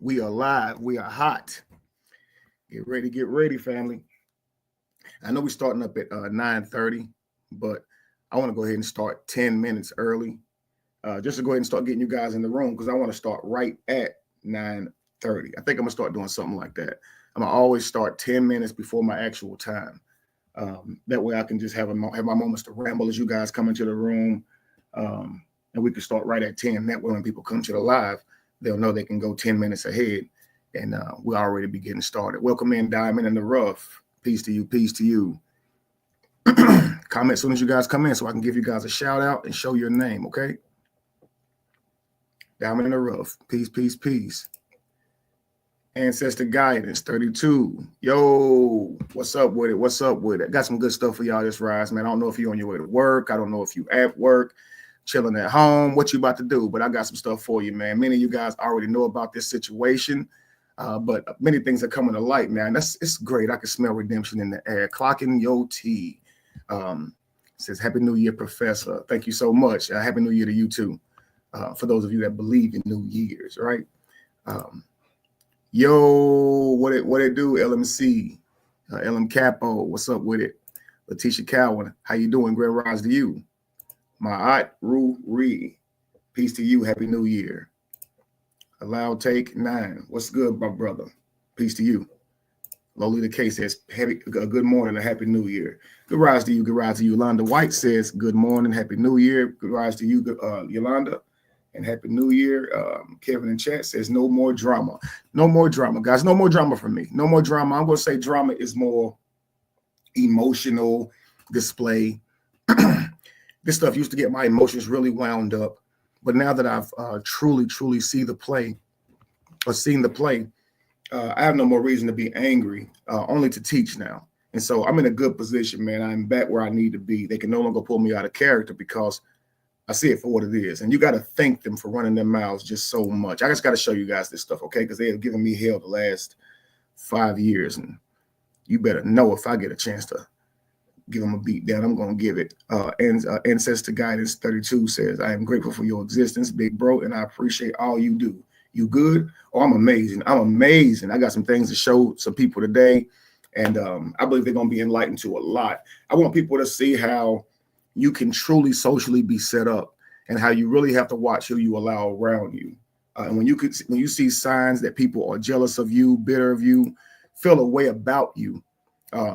We are live. We are hot. Get ready, family. I know we're starting up at 9:30, but I want to go ahead and start 10 minutes early, just to go ahead and start getting you guys in the room because I want to start right at 9:30. I think I'm gonna start doing something like that. I'm gonna always start 10 minutes before my actual time. That way I can just have my moments to ramble as you guys come into the room, and we can start right at 10. That way when people come to the live, they'll know they can go 10 minutes ahead, and we'll already be getting started. Welcome in, Diamond in the Rough. Peace to you. Peace to you. Comment as soon as you guys come in so I can give you guys a shout out and show your name, okay? Diamond in the Rough. Peace, peace, peace. Ancestor Guidance 32. Yo, what's up with it? What's up with it? Got some good stuff for y'all this rise, man. I don't know if you're on your way to work. I don't know if you at work, chilling at home, what you about to do, but I got some stuff for you, man. Many of you guys already know about this situation, but many things are coming to light, man. It's great. I can smell redemption in the air. Clocking your tea. Says Happy New Year, Professor. Thank you so much. Happy New Year to you too. For those of you that believe in New Year's, right? Yo, what it do, LMC, LM Capo, what's up with it? Letitia Cowan, how you doing? Grand rise to you. Ma'at Ru-Ri, peace to you, Happy New Year. Allow Take 9, what's good, my brother? Peace to you. Lolita K says, good morning, a Happy New Year. Good rise to you, good rise to you. Yolanda White says, good morning, Happy New Year. Good rise to you, Yolanda. And Happy New Year. Kevin in chat says, no more drama. No more drama, guys. No more drama for me. No more drama. I'm going to say drama is more emotional display. This stuff used to get my emotions really wound up. But now that I've truly seen the play, I have no more reason to be angry, only to teach now. And so I'm in a good position, man. I'm back where I need to be. They can no longer pull me out of character because I see it for what it is. And you got to thank them for running their mouths just so much. I just got to show you guys this stuff, okay? Because they have given me hell the last 5 years. And you better know if I get a chance to give them a beat down, I'm going to give it. Ancestor Guidance 32 says, I am grateful for your existence, big bro, and I appreciate all you do. You good? Oh, I'm amazing. I'm amazing. I got some things to show some people today. And I believe they're going to be enlightened to a lot. I want people to see how you can truly socially be set up and how you really have to watch who you allow around you. And when you see signs that people are jealous of you, bitter of you, feel a way about you,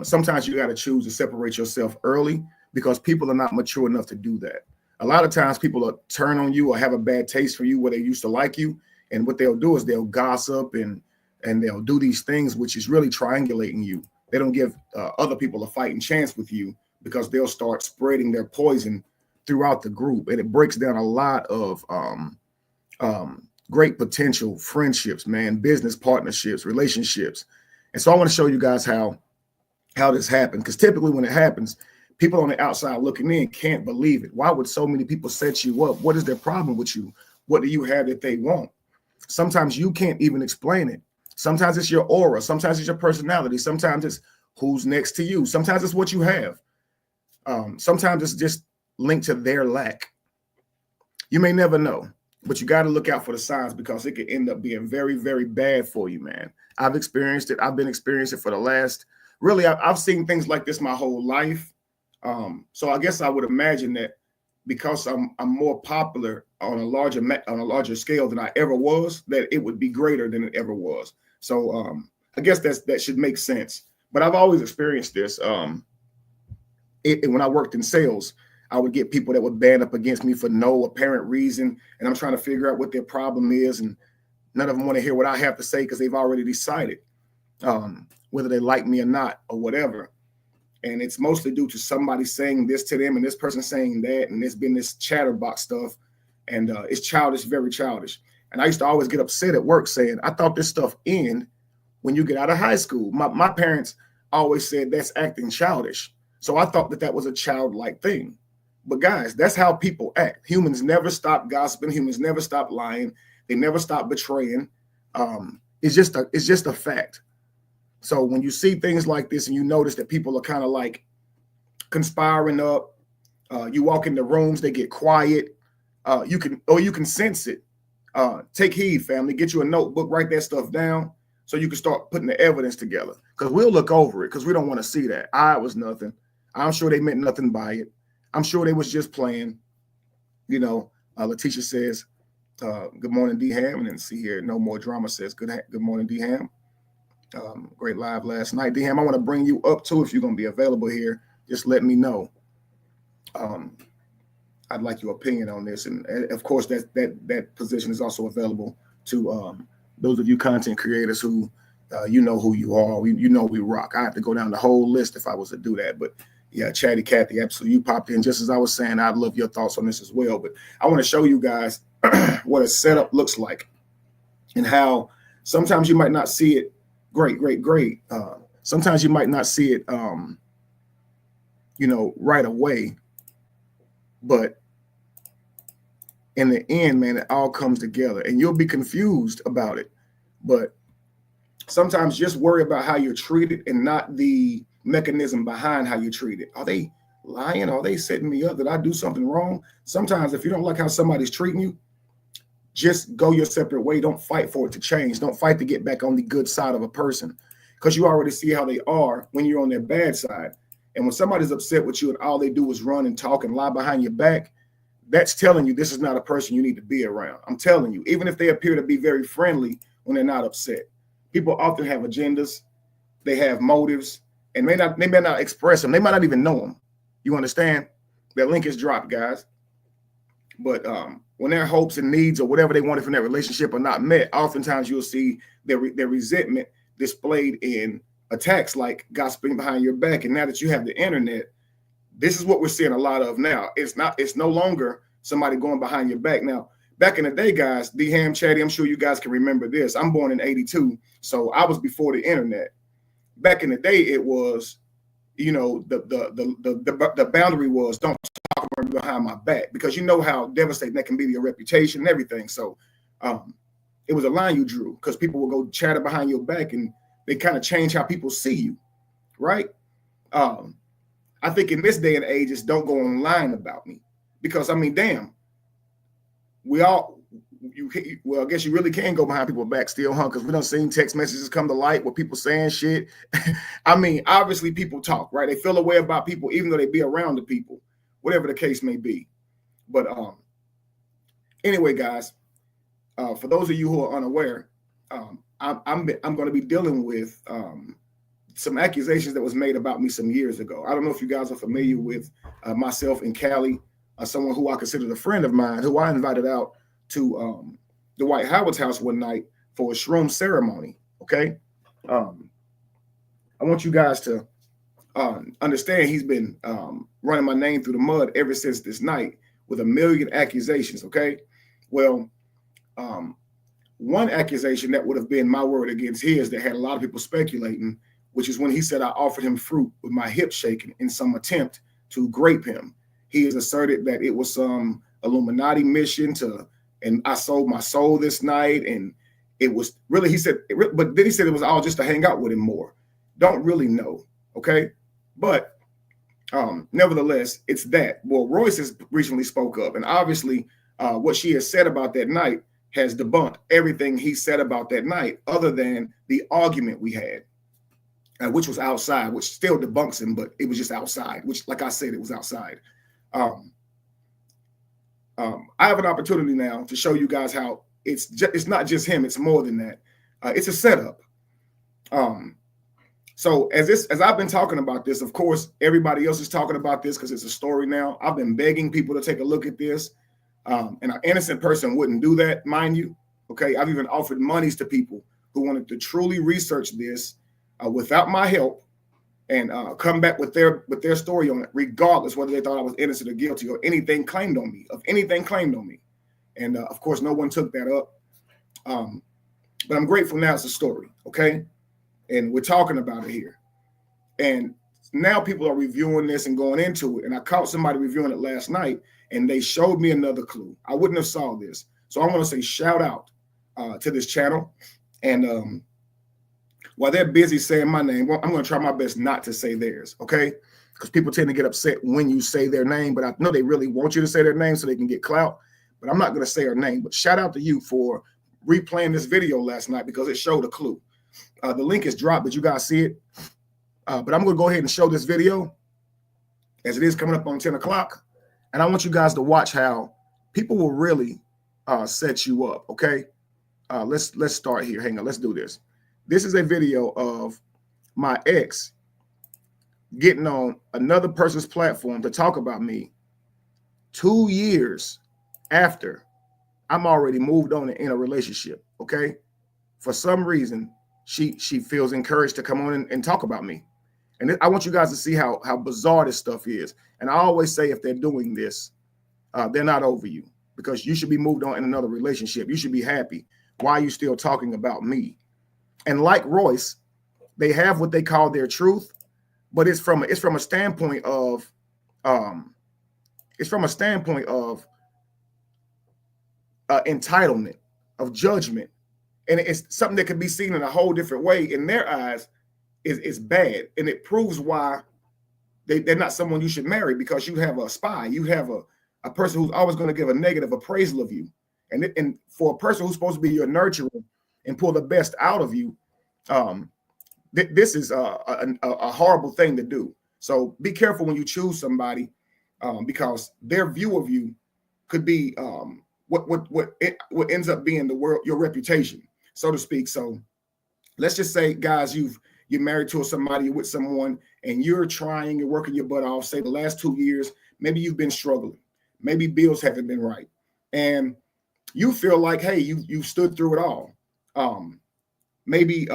sometimes you got to choose to separate yourself early because people are not mature enough to do that. A lot of times people will turn on you or have a bad taste for you where they used to like you. And what they'll do is they'll gossip and they'll do these things, which is really triangulating you. They don't give other people a fighting chance with you because they'll start spreading their poison throughout the group. And it breaks down a lot of great potential friendships, man, business partnerships, relationships. And so I want to show you guys how this happened. Because typically when it happens, people on the outside looking in can't believe it. Why would so many people set you up? What is their problem with you? What do you have that they want? Sometimes you can't even explain it. Sometimes it's your aura. Sometimes it's your personality. Sometimes it's who's next to you. Sometimes it's what you have. Sometimes it's just linked to their lack. You may never know, but you got to look out for the signs because it could end up being very, very bad for you, man. I've experienced it. I've been experiencing it for the last, really, I've seen things like this my whole life. So I guess I would imagine that because I'm more popular on a larger scale than I ever was, that it would be greater than it ever was. So I guess that should make sense. But I've always experienced this. When I worked in sales, I would get people that would band up against me for no apparent reason, and I'm trying to figure out what their problem is, and none of them want to hear what I have to say because they've already decided whether they like me or not or whatever. And it's mostly due to somebody saying this to them and this person saying that, and there's been this chatterbox stuff, and it's childish, very childish. And I used to always get upset at work saying, I thought this stuff ended when you get out of high school. My parents always said that's acting childish. So I thought that was a childlike thing. But guys, that's how people act. Humans never stop gossiping. Humans never stop lying. They never stop betraying. It's just a fact. So when you see things like this and you notice that people are kind of like conspiring up, you walk into rooms, they get quiet. You can sense it. Take heed, family. Get you a notebook, write that stuff down so you can start putting the evidence together. Because we'll look over it because we don't want to see that. It was nothing. I'm sure they meant nothing by it. I'm sure they was just playing. You know, Letitia says, good morning, D-Ham. And then see here, no more drama says, good morning, D-Ham. Great live last night. D-Ham, I want to bring you up too if you're going to be available here. Just let me know. I'd like your opinion on this. And of course, that position is also available to those of you content creators who you know who you are. You know we rock. I have to go down the whole list if I was to do that. But yeah, Chatty Cathy, absolutely. You popped in just as I was saying. I'd love your thoughts on this as well. But I want to show you guys what a setup looks like and how sometimes you might not see it. Great. Sometimes you might not see it, right away. But in the end, man, it all comes together and you'll be confused about it. But sometimes just worry about how you're treated and not the mechanism behind how you treat it. Are they lying? Are they setting me up? Did I do something wrong? Sometimes if you don't like how somebody's treating you, just go your separate way. Don't fight for it to change. Don't fight to get back on the good side of a person because you already see how they are when you're on their bad side. And when somebody's upset with you and all they do is run and talk and lie behind your back, that's telling you this is not a person you need to be around. I'm telling you, even if they appear to be very friendly when they're not upset. People often have agendas. They have motives. And they may not express them. They might not even know them. You understand? That link is dropped, guys. But when their hopes and needs or whatever they wanted from that relationship are not met, oftentimes you'll see their resentment displayed in attacks like gossiping behind your back. And now that you have the internet, this is what we're seeing a lot of now. It's no longer somebody going behind your back. Now, back in the day, guys, D-Ham, Chatty, I'm sure you guys can remember this. I'm born in 82, so I was before the internet. Back in the day, it was, the boundary was don't talk behind my back because you know how devastating that can be to your reputation and everything. So it was a line you drew because people will go chatter behind your back and they kind of change how people see you, right? I think in this day and age, it's don't go online about me because, I mean, damn, I guess you really can go behind people's back still, huh? Because we done seen text messages come to light with people saying shit. I mean, obviously people talk, right? They feel a way about people, even though they be around the people, whatever the case may be. But anyway, guys, for those of you who are unaware, I'm going to be dealing with some accusations that was made about me some years ago. I don't know if you guys are familiar with myself and Callie, someone who I considered a friend of mine, who I invited out to the Dwight Howard's house one night for a shroom ceremony. Okay. I want you guys to understand he's been running my name through the mud ever since this night with a million accusations. Okay. Well, one accusation that would have been my word against his that had a lot of people speculating, which is when he said I offered him fruit with my hip shaking in some attempt to grape him. He has asserted that it was some Illuminati mission and I sold my soul this night. And it was really, but then he said it was all just to hang out with him more. Don't really know. Okay. But nevertheless, it's that. Well, Royce has recently spoke up and obviously what she has said about that night has debunked everything he said about that night other than the argument we had, which was outside, which still debunks him, but it was just outside, which, like I said, it was outside. I have an opportunity now to show you guys how it's not just him, it's more than that. It's a setup. So as I've been talking about this, of course, everybody else is talking about this because it's a story now. I've been begging people to take a look at this. And an innocent person wouldn't do that, mind you. Okay, I've even offered monies to people who wanted to truly research this without my help and come back with their story on it, regardless whether they thought I was innocent or guilty or anything claimed on me. And of course, no one took that up. But I'm grateful now it's a story, okay? And we're talking about it here. And now people are reviewing this and going into it. And I caught somebody reviewing it last night, and they showed me another clue. I wouldn't have saw this. So I want to say shout out to this channel. And while they're busy saying my name, well, I'm going to try my best not to say theirs, okay? Because people tend to get upset when you say their name, but I know they really want you to say their name so they can get clout. but I'm not going to say her name. But shout out to you for replaying this video last night because it showed a clue. The link is dropped. Did you guys see it? But I'm going to go ahead and show this video as it is coming up on 10 o'clock. And I want you guys to watch how people will really set you up. Okay. Let's start here. Hang on. Let's do this. This is a video of my ex getting on another person's platform to talk about me 2 years after I'm already moved on in a relationship. Okay. For some reason, she feels encouraged to come on and talk about me. And I want you guys to see how bizarre this stuff is. And I always say, if they're doing this, they're not over you, because you should be moved on in another relationship. You should be happy. Why are you still talking about me? And like Royce, they have what they call their truth, but it's from a standpoint of entitlement, of judgment, and it's something that can be seen in a whole different way. In their eyes, is bad, and it proves why they're not someone you should marry, because you have a spy, you have a person who's always going to give a negative appraisal of you, and for a person who's supposed to be your nurturer and pull the best out of you, this is a horrible thing to do. So be careful when you choose somebody, because their view of you could be what ends up being your reputation, so to speak. So let's just say, guys, you're married to somebody, you're with someone, and you're trying, you're working your butt off. Say the last 2 years, maybe you've been struggling, maybe bills haven't been right, and you feel like, hey, you stood through it all. Maybe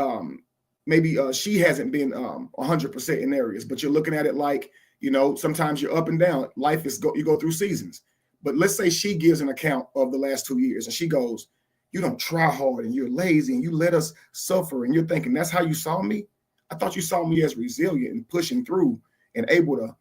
she hasn't been 100% in areas, but you're looking at it like, sometimes you're up and down. Life is you go through seasons. But let's say she gives an account of the last 2 years, and she goes, "You don't try hard, and you're lazy, and you let us suffer." And you're thinking, that's how you saw me? I thought you saw me as resilient and pushing through and able to,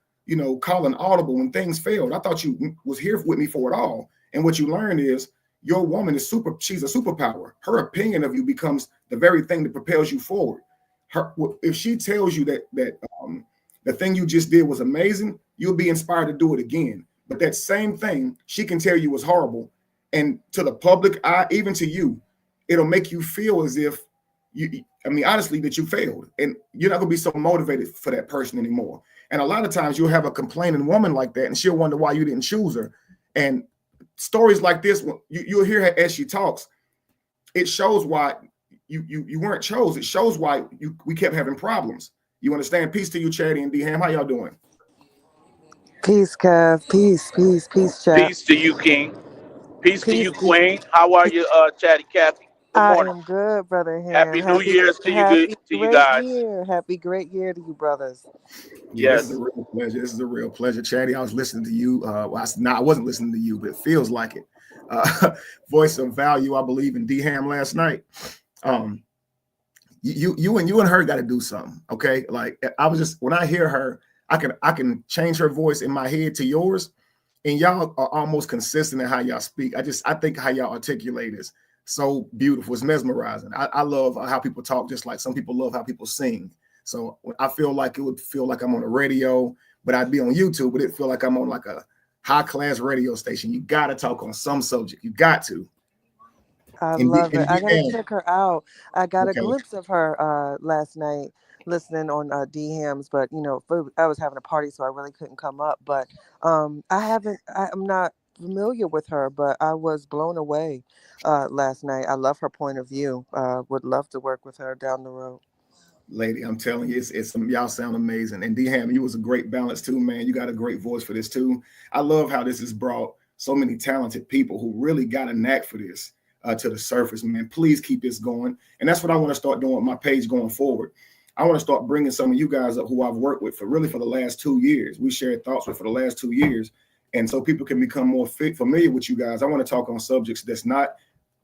call an audible when things failed. I thought you was here with me for it all. And what you learn is your woman is she's a superpower. Her opinion of you becomes the very thing that propels you forward. If she tells you that the thing you just did was amazing, you'll be inspired to do it again. But that same thing she can tell you was horrible. And to the public eye, even to you, it'll make you feel as if honestly, that you failed, and you're not gonna be so motivated for that person anymore. And a lot of times you'll have a complaining woman like that, and she'll wonder why you didn't choose her. And stories like this, you'll hear her as she talks. It shows why you weren't chose. It shows why we kept having problems. You understand? Peace to you, Chatty and D-Ham. How y'all doing? Peace, Kev. Peace, chat. Peace to you, King. Peace to you, Peace. Queen. How are you, Chatty Cathy? Good I morning. am good, brother Ham. Happy New Year's to you, Happy to you great guys. year. Happy great year to you, brothers. Yeah, Yes. This is a real pleasure. This is a real pleasure, Chatty. I was listening to you. I wasn't listening to you, but it feels like it. Voice of value, I believe, in D-Ham last night. You and her got to do something, okay? Like, when I hear her, I can change her voice in my head to yours, and y'all are almost consistent in how y'all speak. I think how y'all articulate is so beautiful. It's mesmerizing. I love how people talk, just like some people love how people sing. So I feel like it would feel like I'm on the radio, but I'd be on YouTube, but it feel like I'm on like a high class radio station. You got to talk on some subject. You got to. I love it. I gotta check her out. I got a glimpse of her last night listening on D-Hams, but I was having a party, so I really couldn't come up. But I'm not familiar with her, but I was blown away last night. I love her point of view. Would love to work with her down the road. Lady, I'm telling you, it's y'all sound amazing. And D-Ham, you was a great balance too, man. You got a great voice for this too. I love how this has brought so many talented people who really got a knack for this to the surface, man. Please keep this going. And that's what I want to start doing with my page going forward. I want to start bringing some of you guys up who I've worked with for the last 2 years. We shared thoughts with for the last 2 years. And so people can become more familiar with you guys. I want to talk on subjects that's not,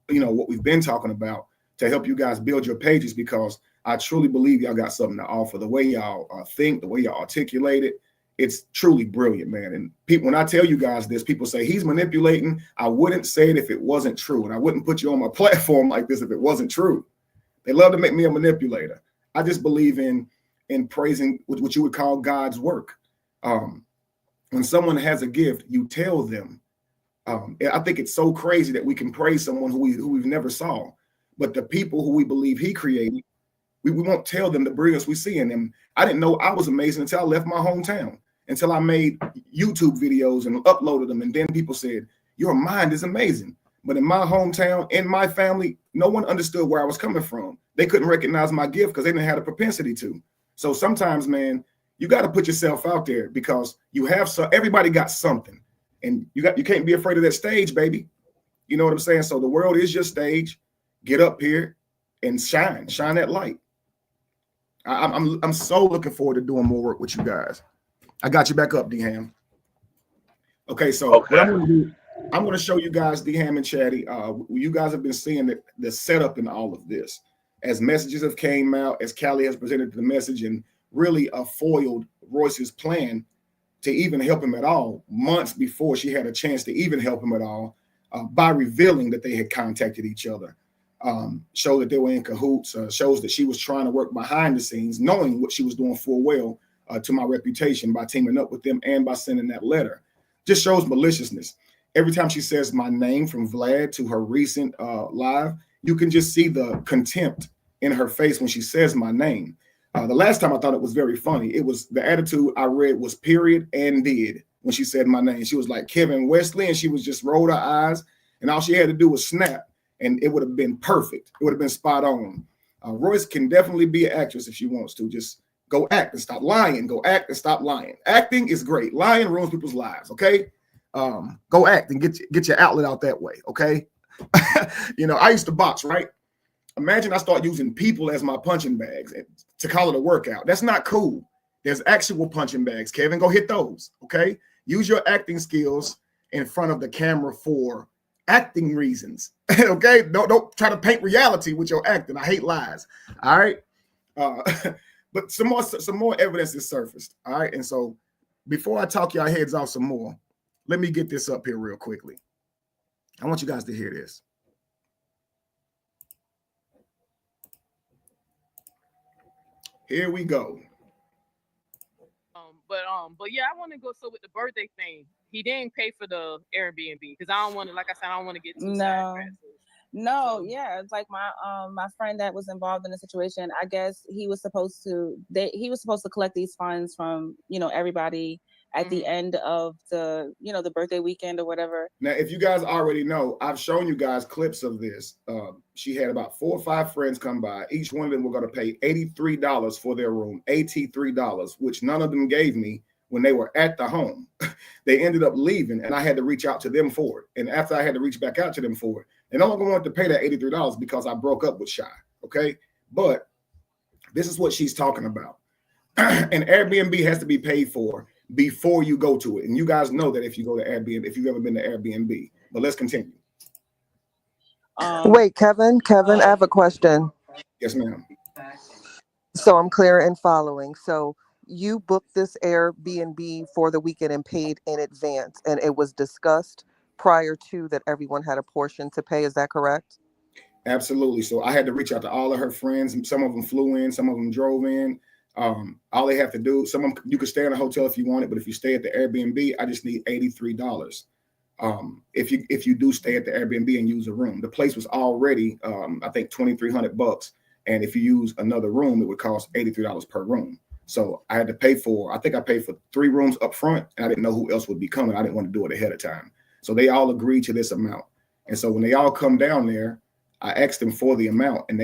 what we've been talking about, to help you guys build your pages, because I truly believe y'all got something to offer. The way y'all think, the way y'all articulate it, it's truly brilliant, man. And people, when I tell you guys this, people say he's manipulating. I wouldn't say it if it wasn't true. And I wouldn't put you on my platform like this if it wasn't true. They love to make me a manipulator. I just believe in praising what you would call God's work. When someone has a gift, you tell them I think it's so crazy that we can praise someone who we've never saw, but the people who we believe he created, we won't tell them the brilliance we see in them. I didn't know I was amazing until I left my hometown, until I made YouTube videos and uploaded them. And then people said, your mind is amazing. But in my hometown, in my family, no one understood where I was coming from. They couldn't recognize my gift because they didn't have a propensity to. So sometimes, man, you got to put yourself out there because everybody got something. And you can't be afraid of that stage, baby. You know what I'm saying? So the world is your stage. Get up here and shine that light. I'm so looking forward to doing more work with you guys. I got you back up, D-Ham. Okay, so what I'm going to do, I'm going to show you guys D-Ham and Chatty. You guys have been seeing the setup in all of this. As messages have came out, as Callie has presented the message and really foiled Royce's plan to even help him at all months before she had a chance to even help him at all by revealing that they had contacted each other. Show that they were in cahoots, shows that she was trying to work behind the scenes, knowing what she was doing full well to my reputation by teaming up with them and by sending that letter. Just shows maliciousness. Every time she says my name from Vlad to her recent live, you can just see the contempt in her face when she says my name. The last time I thought it was very funny. It was the attitude I read was period and did when she said my name. She was like Kevin Wesley, and she was just rolled her eyes, and all she had to do was snap, and it would have been perfect. It would have been spot on. Royce can definitely be an actress if she wants to. Just go act and stop lying. Go act and stop lying. Acting is great. Lying ruins people's lives. Okay, go act and get your outlet out that way. Okay, I used to box, right? Imagine I start using people as my punching bags to call it a workout. That's not cool. There's actual punching bags. Kevin, go hit those. Okay, use your acting skills in front of the camera for acting reasons. Okay, don't try to paint reality with your acting. I hate lies. All right, but some more evidence is surfaced. All right, and so before I talk y'all heads off some more, let me get this up here real quickly. I want you guys to hear this. Here we go. But yeah, I want to go with the birthday thing. He didn't pay for the Airbnb because I don't want to, like I said, I don't want to get too sidetracked. No, yeah, it's like my friend that was involved in the situation. I guess he was supposed to collect these funds from everybody at the end of the the birthday weekend or whatever. Now, if you guys already know, I've shown you guys clips of this. She had about 4 or 5 friends come by. Each one of them were going to pay $83 for their room, $83, which none of them gave me when they were at the home. They ended up leaving, and I had to reach out to them for it. And after I had to reach back out to them for it, they no longer wanted to pay that $83 because I broke up with Shy. Okay, but this is what she's talking about. An Airbnb has to be paid for before you go to it. And you guys know that if you go to Airbnb, if you've ever been to Airbnb. But let's continue. Wait, Kevin, I have a question. Yes, ma'am. So I'm clear and following. So you booked this Airbnb for the weekend and paid in advance, and it was discussed prior to that everyone had a portion to pay. Is that correct? Absolutely. So I had to reach out to all of her friends. Some of them flew in, some of them drove in. All they have to do, some of them, you could stay in a hotel if you want it, but if you stay at the Airbnb, I just need $83. If you do stay at the Airbnb and use a room, the place was already, I think $2,300. And if you use another room, it would cost $83 per room. So I had to pay I think I paid for 3 rooms up front, and I didn't know who else would be coming. I didn't want to do it ahead of time. So they all agreed to this amount. And so when they all come down there, I asked them for the amount, and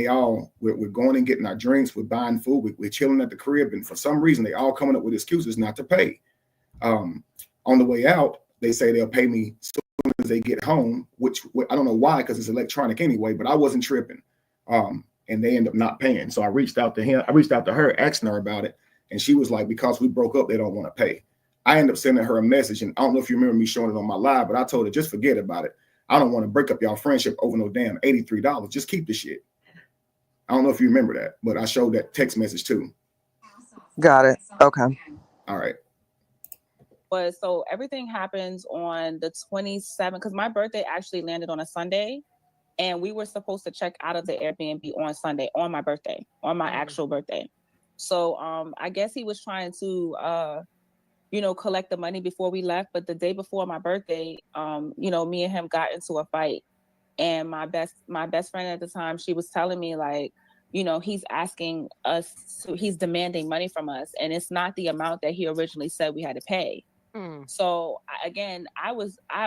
we're going and getting our drinks, we're buying food, we're chilling at the crib. And for some reason, they all coming up with excuses not to pay. On the way out, they say they'll pay me as soon as they get home, which I don't know why, because it's electronic anyway, but I wasn't tripping. And they end up not paying. So I reached out to her, asking her about it. And she was like, because we broke up, they don't want to pay. I ended up sending her a message. And I don't know if you remember me showing it on my live, but I told her, just forget about it. I don't want to break up y'all friendship over no damn $83. Just keep the shit. I don't know if you remember that, but I showed that text message too. Got it. Okay. All right. But so everything happens on the 27th, because my birthday actually landed on a Sunday, and we were supposed to check out of the Airbnb on Sunday, on my birthday, on my actual birthday. So I guess he was trying to collect the money before we left. But the day before my birthday, me and him got into a fight. And my best friend at the time, she was telling me like, he's asking us he's demanding money from us. And it's not the amount that he originally said we had to pay. So again,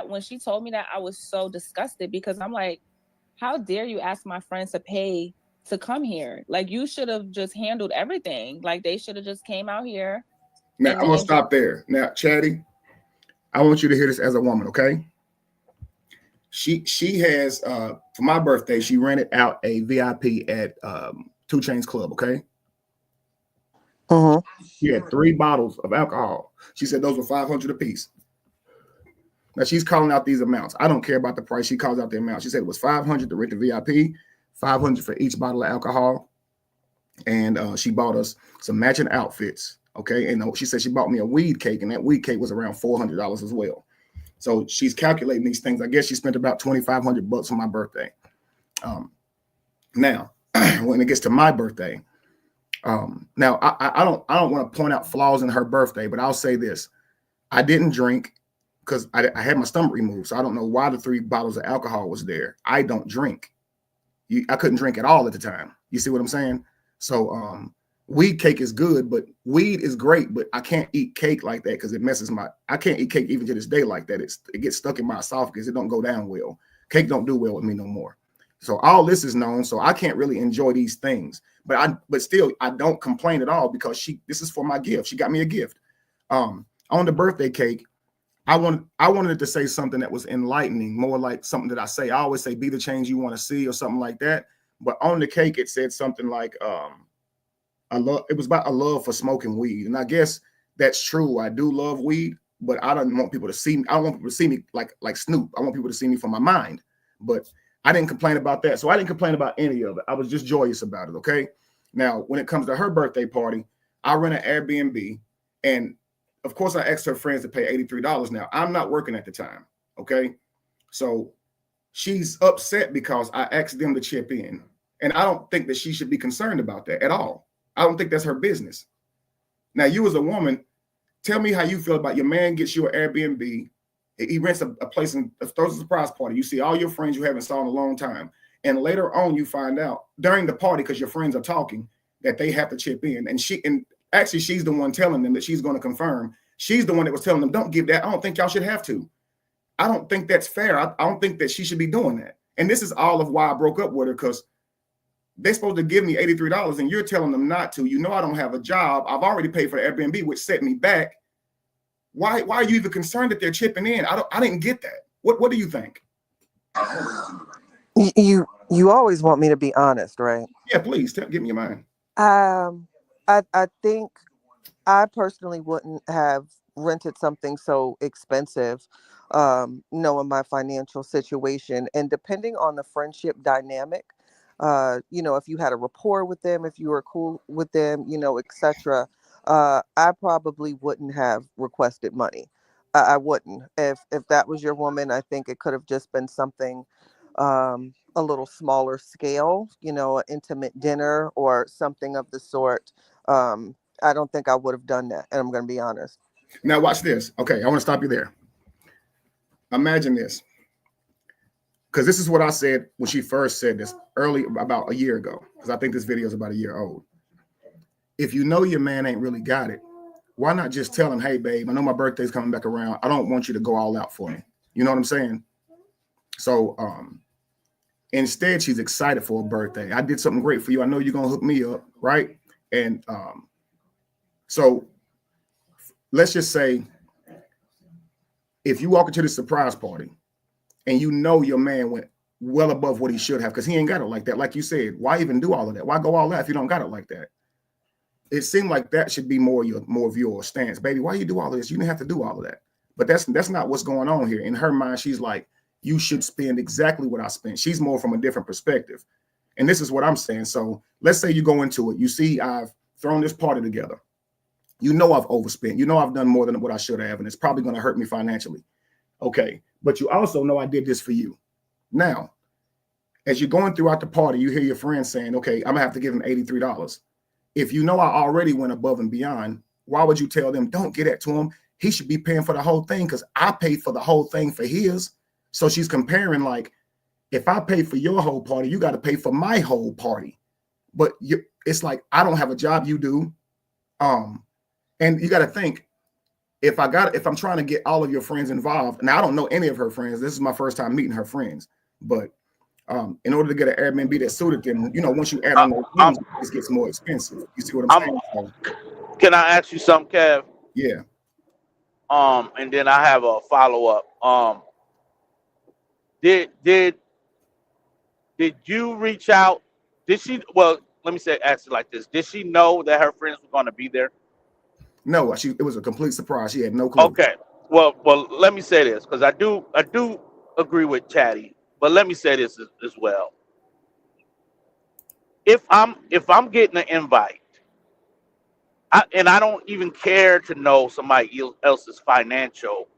when she told me that, I was so disgusted because I'm like, how dare you ask my friends to pay to come here? Like, you should have just handled everything. Like, they should have just came out here. Now, I'm going to stop there. Now, Chatty, I want you to hear this as a woman, okay? She has, for my birthday, she rented out a VIP at 2 Chainz Club, okay? She had 3 bottles of alcohol. She said those were $500 a piece. Now she's calling out these amounts. I don't care about the price. She calls out the amount. She said it was $500 to rent the VIP, $500 for each bottle of alcohol, and she bought us some matching outfits. Okay, and she said she bought me a weed cake, and that weed cake was around $400 as well. So she's calculating these things. I guess she spent about $2,500 on my birthday. Now, when it gets to my birthday. Now I don't want to point out flaws in her birthday, but I'll say this. I didn't drink because I had my stomach removed. So I don't know why the 3 bottles of alcohol was there. I don't drink. I couldn't drink at all at the time. You see what I'm saying? So weed cake is good, but weed is great, but I can't eat cake like that because it messes I can't eat cake even to this day like that. It gets stuck in my esophagus. It don't go down well. Cake don't do well with me no more. So all this is known. So I can't really enjoy these things. But still, I don't complain at all because this is for my gift. She got me a gift. On the birthday cake, I wanted it to say something that was enlightening, more like something that I say. I always say, be the change you want to see or something like that. But on the cake, it said something like, it was about a love for smoking weed. And I guess that's true. I do love weed, but I don't want people to see me. I don't want people to see me like Snoop. I want people to see me from my mind. But I didn't complain about that. So I didn't complain about any of it. I was just joyous about it. Okay. Now, when it comes to her birthday party, I rent an Airbnb. And of course, I asked her friends to pay $83. Now, I'm not working at the time. Okay. So she's upset because I asked them to chip in. And I don't think that she should be concerned about that at all. I don't think that's her business. Now, you as a woman, tell me how you feel about your man gets you an Airbnb. He rents a place and throws a surprise party. You see all your friends you haven't saw in a long time. And later on, you find out during the party, because your friends are talking, that they have to chip in. And actually, she's the one telling them that she's going to confirm. She's the one that was telling them, don't give that. I don't think y'all should have to. I don't think that's fair. I don't think that she should be doing that. And this is all of why I broke up with her, because they're supposed to give me $83 and you're telling them not to. You know I don't have a job. I've already paid for the Airbnb, which set me back. Why are you even concerned that they're chipping in? I didn't get that. What do you think? You always want me to be honest, right? Yeah, please give me your mind. I think I personally wouldn't have rented something so expensive, knowing my financial situation and depending on the friendship dynamic. If you had a rapport with them, if you were cool with them, etc. I probably wouldn't have requested money. I wouldn't. If that was your woman, I think it could have just been something a little smaller scale, an intimate dinner or something of the sort. I don't think I would have done that. And I'm going to be honest. Now watch this. Okay, I want to stop you there. Imagine this. Because this is what I said when she first said this about a year ago. Because I think this video is about a year old. If you know your man ain't really got it, why not just tell him, hey, babe, I know my birthday's coming back around. I don't want you to go all out for me. You know what I'm saying? So instead, she's excited for a birthday. I did something great for you. I know you're going to hook me up, right? And so let's just say if you walk into the surprise party and you know your man went well above what he should have, because he ain't got it like that. Like you said, why even do all of that? Why go all out if you don't got it like that? It seemed like that should be more of your stance. Baby, why you do all of this? You didn't have to do all of that. But that's not what's going on here. In her mind, she's like, you should spend exactly what I spent. She's more from a different perspective. And this is what I'm saying. So let's say you go into it. You see, I've thrown this party together. You know I've overspent. You know I've done more than what I should have, and it's probably going to hurt me financially. Okay, but you also know I did this for you. Now, as you're going throughout the party, you hear your friends saying, okay, I'm going to have to give him $83. If you know I already went above and beyond, why would you tell them, don't get that to him? he should be paying for the whole thing because I paid for the whole thing for his. So she's comparing like, if I pay for your whole party, you got to pay for my whole party. But it's like, I don't have a job, you do. And you got to think, if I'm trying to get all of your friends involved, and I don't know any of her friends, this is my first time meeting her friends, but in order to get an Airbnb that suited them, you know, once you add on those things, it gets more expensive. You see what I'm saying? So, can I ask you something, Kev? yeah. And then I have a follow-up. Did you reach out? Did she? Well, let me ask it like this: did she know that her friends were going to be there? No, it was a complete surprise. She had no clue. Okay. Well, let me say this because I do agree with Chatty, but let me say this as well. If I'm getting an invite, and I don't even care to know somebody else's financial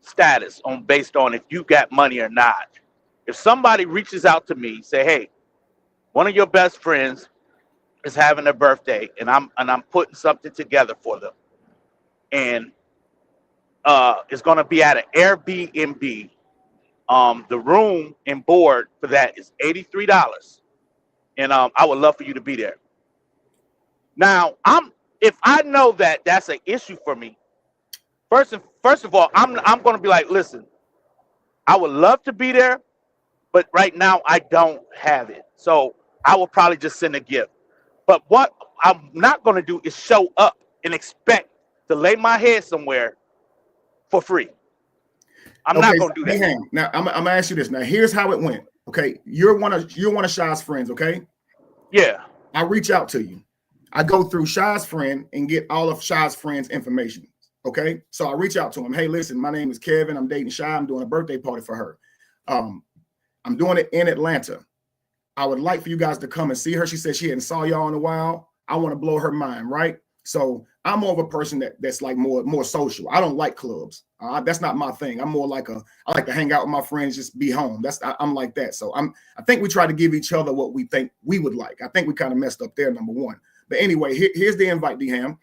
status based on if you got money or not. If somebody reaches out to me, say, hey, one of your best friends is having a birthday and I'm putting something together for them, and it's going to be at an Airbnb. The room and board for that is $83, and I would love for you to be there. Now, if I know that that's an issue for me, first of all, I'm going to be like, listen, I would love to be there, but right now I don't have it, so I will probably just send a gift. But what I'm not going to do is show up and expect to lay my head somewhere for free. I'm not going to do that. Now I'm gonna ask you this. Now here's how it went. Okay, you're one of Shy's friends. Okay. Yeah. I reach out to you. I go through Shy's friend and get all of Shy's friends' information. Okay, so I reach out to him. Hey, listen, my name is Kevin. I'm dating Shy. I'm doing a birthday party for her. I'm doing it in Atlanta. I would like for you guys to come and see her. She said she hadn't saw y'all in a while. I want to blow her mind, right? So I'm more of a person that's like more social. I don't like clubs. That's not my thing. I'm more like I like to hang out with my friends, just be home. I'm like that. So I think we try to give each other what we think we would like. I think we kind of messed up there, number one. But anyway, here's the invite, D-Ham.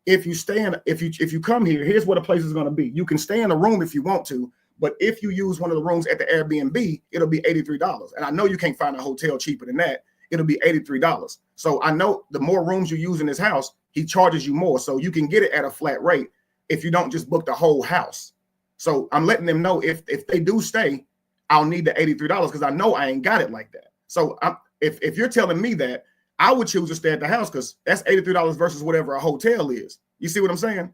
If you come here, here's where the place is going to be. You can stay in a room if you want to, but if you use one of the rooms at the Airbnb, it'll be $83. And I know you can't find a hotel cheaper than that. It'll be $83. So I know the more rooms you use in this house, he charges you more. So you can get it at a flat rate if you don't just book the whole house. So I'm letting them know if they do stay, I'll need the $83 because I know I ain't got it like that. So if you're telling me that, I would choose to stay at the house because that's $83 versus whatever a hotel is. You see what I'm saying?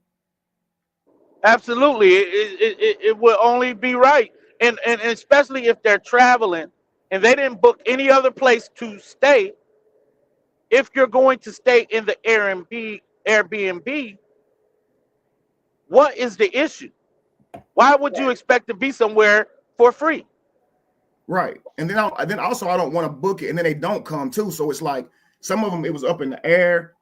Absolutely. It will only be right. And especially if they're traveling and they didn't book any other place to stay. If you're going to stay in the Airbnb, what is the issue? Why would you expect to be somewhere for free? Right. And then also I don't want to book it and then they don't come too. So it's like some of them, it was up in the air.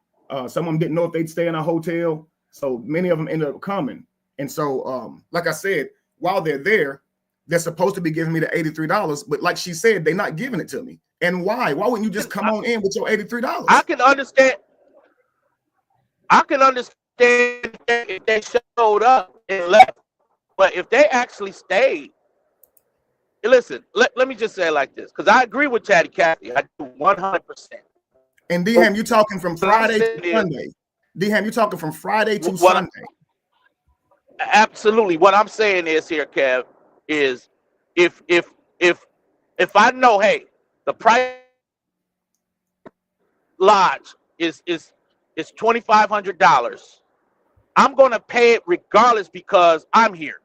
Some of them didn't know if they'd stay in a hotel. So many of them ended up coming. And so, like I said, while they're there, they're supposed to be giving me the $83. But like she said, they're not giving it to me. And why? Why wouldn't you just come on in with your $83? I can understand if they showed up and left. But if they actually stayed, listen, let me just say it like this, because I agree with Chatty Cathy. I do 100%. And D-Ham, you talking from Friday to Sunday. D-Ham, you talking from Friday to Sunday. Absolutely. What I'm saying is here, Kev, is if I know, hey, the price lodge is $2,500, I'm gonna pay it regardless because I'm here.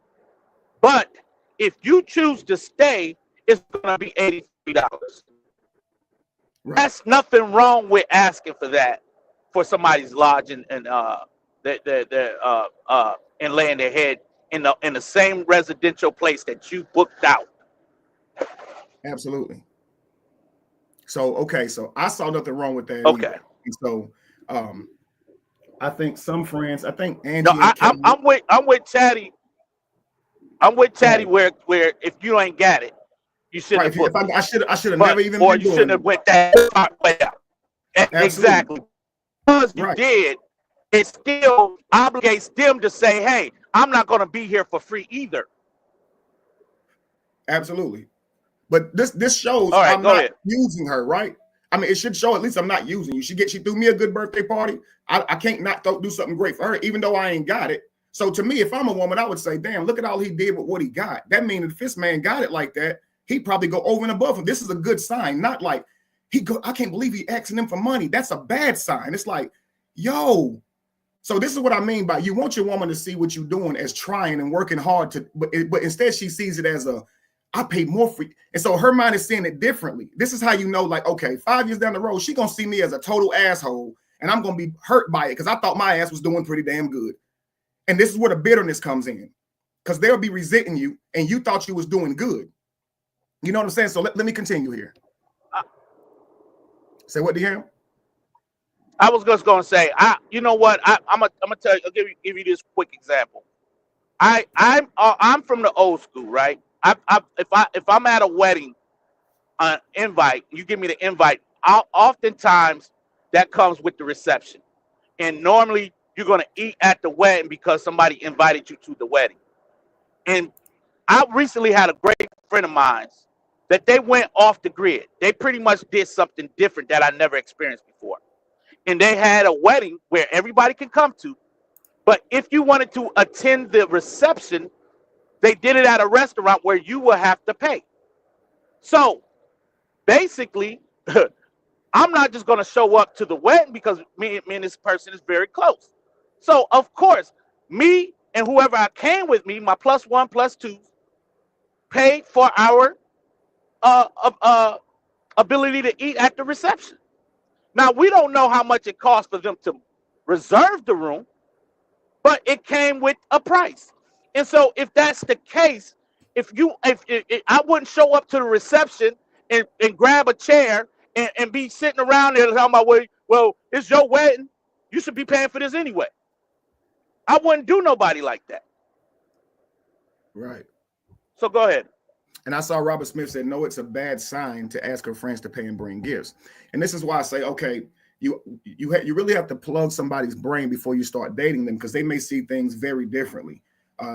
But if you choose to stay, it's gonna be $83. Right. That's nothing wrong with asking for that for somebody's lodge and laying their head in the same residential place that you booked out. Absolutely. So okay, so I saw nothing wrong with that. Okay. Either. And so I think some friends, I think Angie. No, I'm with Chatty. I'm with Chatty where if you ain't got it, you shouldn't have booked. I should have never even or been you shouldn't have went that way out. Exactly. Because you did, it still obligates them to say, hey, I'm not going to be here for free either. Absolutely. But this shows All right, I'm not using her, right? I mean, it should show at least I'm not using you. She threw me a good birthday party. I can't not do something great for her, even though I ain't got it. So to me, if I'm a woman, I would say, damn, look at all he did with what he got. That means if this man got it like that, he'd probably go over and above him. This is a good sign, not like I can't believe he asking him for money. That's a bad sign. It's like, yo. So this is what I mean by you want your woman to see what you're doing as trying and working hard to, but instead she sees it as I paid more for you. And so her mind is seeing it differently. This is how you know, like, okay, 5 years down the road, she gonna see me as a total asshole and I'm gonna be hurt by it because I thought my ass was doing pretty damn good. And this is where the bitterness comes in because they'll be resenting you and you thought you was doing good. You know what I'm saying? So let me continue here. Say what, DM? I was just gonna say, you know what? I'm gonna tell you. I'll give you this quick example. I'm from the old school, right? If I'm at a wedding, invite, you give me the invite. Oftentimes that comes with the reception, and normally you're gonna eat at the wedding because somebody invited you to the wedding. And I recently had a great friend of mine that they went off the grid. They pretty much did something different that I never experienced before. And they had a wedding where everybody can come to, but if you wanted to attend the reception, they did it at a restaurant where you will have to pay. So basically, I'm not just going to show up to the wedding because me and this person is very close. So of course, me and whoever I came with me, my +1, +2, paid for our ability to eat at the reception. Now, we don't know how much it cost for them to reserve the room, but it came with a price. And so if that's the case, if I wouldn't show up to the reception and grab a chair and be sitting around there talking about, well, it's your wedding. You should be paying for this anyway. I wouldn't do nobody like that. Right. So go ahead. And I saw Robert Smith said, no, it's a bad sign to ask her friends to pay and bring gifts. And this is why I say, okay, you really have to plug somebody's brain before you start dating them because they may see things very differently.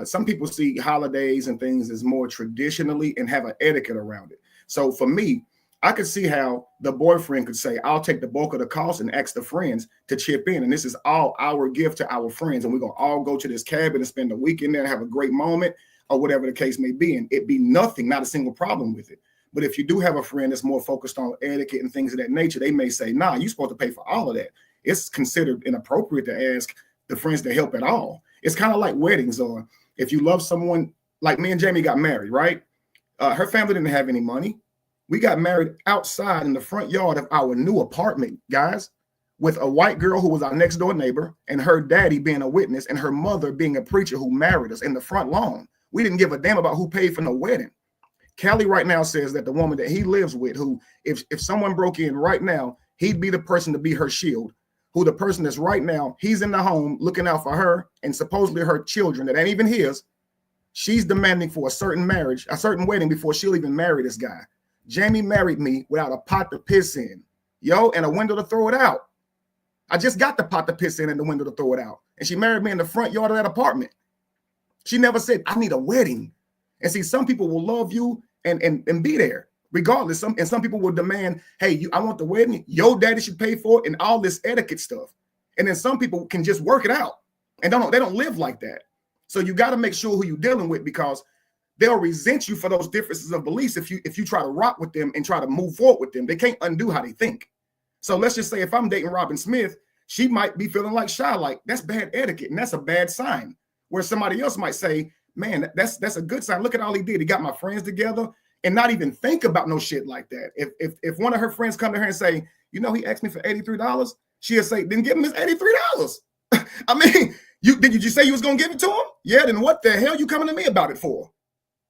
Some people see holidays and things as more traditionally and have an etiquette around it. So for me, I could see how the boyfriend could say, I'll take the bulk of the cost and ask the friends to chip in. And this is all our gift to our friends. And we're going to all go to this cabin and spend a weekend there and have a great moment or whatever the case may be. And it be nothing, not a single problem with it. But if you do have a friend that's more focused on etiquette and things of that nature, they may say, nah, you're supposed to pay for all of that. It's considered inappropriate to ask the friends to help at all. It's kind of like weddings, or if you love someone, like me and Jamie got married, right? Her family didn't have any money. We got married outside in the front yard of our new apartment, guys, with a white girl who was our next door neighbor and her daddy being a witness and her mother being a preacher who married us in the front lawn. We didn't give a damn about who paid for no wedding. Kelly right now says that the woman that he lives with, who if someone broke in right now, he'd be the person to be her shield, who the person that's right now, he's in the home looking out for her and supposedly her children that ain't even his. She's demanding for a certain marriage, a certain wedding before she'll even marry this guy. Jamie married me without a pot to piss in, and a window to throw it out. I just got the pot to piss in and the window to throw it out. And she married me in the front yard of that apartment. She never said, I need a wedding. And see, some people will love you and be there regardless. Some people will demand, hey, I want the wedding. Your daddy should pay for it and all this etiquette stuff. And then some people can just work it out and they don't live like that. So you got to make sure who you're dealing with, because they'll resent you for those differences of beliefs if you try to rock with them and try to move forward with them. They can't undo how they think. So let's just say if I'm dating Robin Smith, she might be feeling like shy, like that's bad etiquette and that's a bad sign. Where somebody else might say, man, that's a good sign. Look at all he did. He got my friends together and not even think about no shit like that. If one of her friends come to her and say, he asked me for $83, she'll say, then give him his $83. I mean, did you say you was going to give it to him? Yeah, then what the hell you coming to me about it for?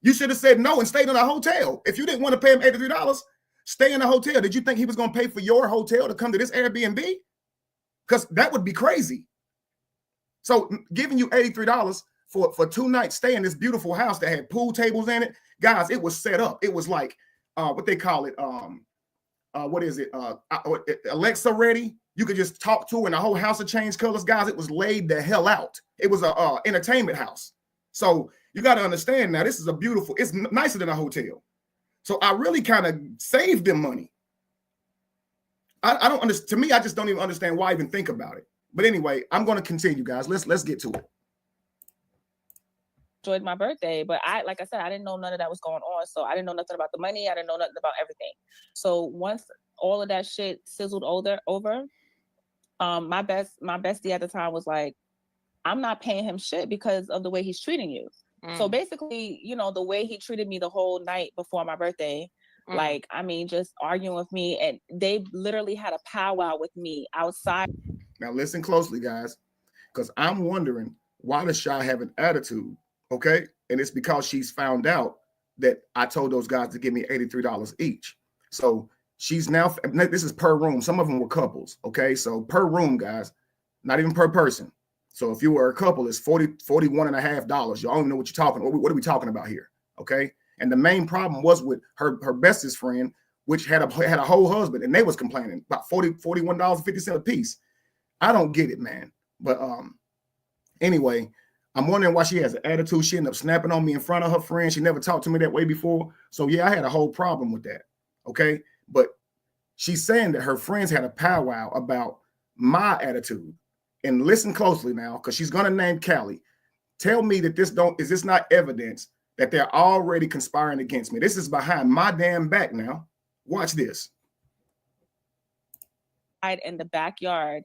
You should have said no and stayed in a hotel. If you didn't want to pay him $83, stay in a hotel. Did you think he was going to pay for your hotel to come to this Airbnb? Because that would be crazy. So giving you $83 for 2 nights stay in this beautiful house that had pool tables in it, guys, it was set up. It was like what they call it. What is it? Alexa ready. You could just talk to her and the whole house would change colors. Guys, it was laid the hell out. It was a entertainment house. So you got to understand now, this is a beautiful, it's nicer than a hotel. So I really kind of saved them money. I don't understand. To me, I just don't even understand why I even think about it. But anyway, I'm going to continue, guys. Let's get to it. Enjoyed my birthday, but like I said, I didn't know none of that was going on. So I didn't know nothing about the money. I didn't know nothing about everything. So once all of that shit sizzled over, my bestie at the time was like, I'm not paying him shit because of the way he's treating you. So basically, you know, the way he treated me the whole night before my birthday, like, I mean, just arguing with me, and they literally had a powwow with me outside. Now listen closely, guys, because I'm wondering, why does Shy have an attitude? Okay, and it's because she's found out that I told those guys to give me $83 each. So she's now, this is per room. Some of them were couples. Okay, so per room, guys, not even per person. So if you were a couple, it's $41.50. You don't even know what you're talking. What are we talking about here? Okay. And the main problem was with her bestest friend, which had a whole husband, and they was complaining about $41.50 a piece. I don't get it, man. But anyway, I'm wondering why she has an attitude. She ended up snapping on me in front of her friend. She never talked to me that way before. So yeah, I had a whole problem with that. Okay. But she's saying that her friends had a powwow about my attitude. And listen closely now, because she's going to name Callie. Tell me that is this not evidence that they're already conspiring against me? This is behind my damn back now. Watch this. In the backyard,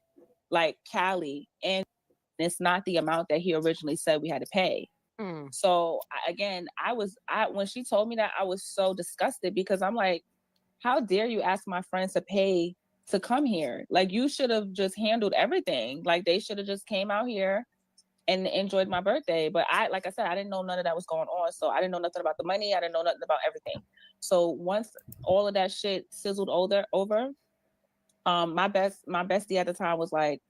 like Callie, and it's not the amount that he originally said we had to pay. So again, when she told me that, I was so disgusted, because I'm like, how dare you ask my friends to pay to come here? Like, you should have just handled everything. Like, they should have just came out here and enjoyed my birthday. But like I said, I didn't know none of that was going on. So I didn't know nothing about the money. I didn't know nothing about everything. So once all of that shit sizzled over, my bestie at the time was like,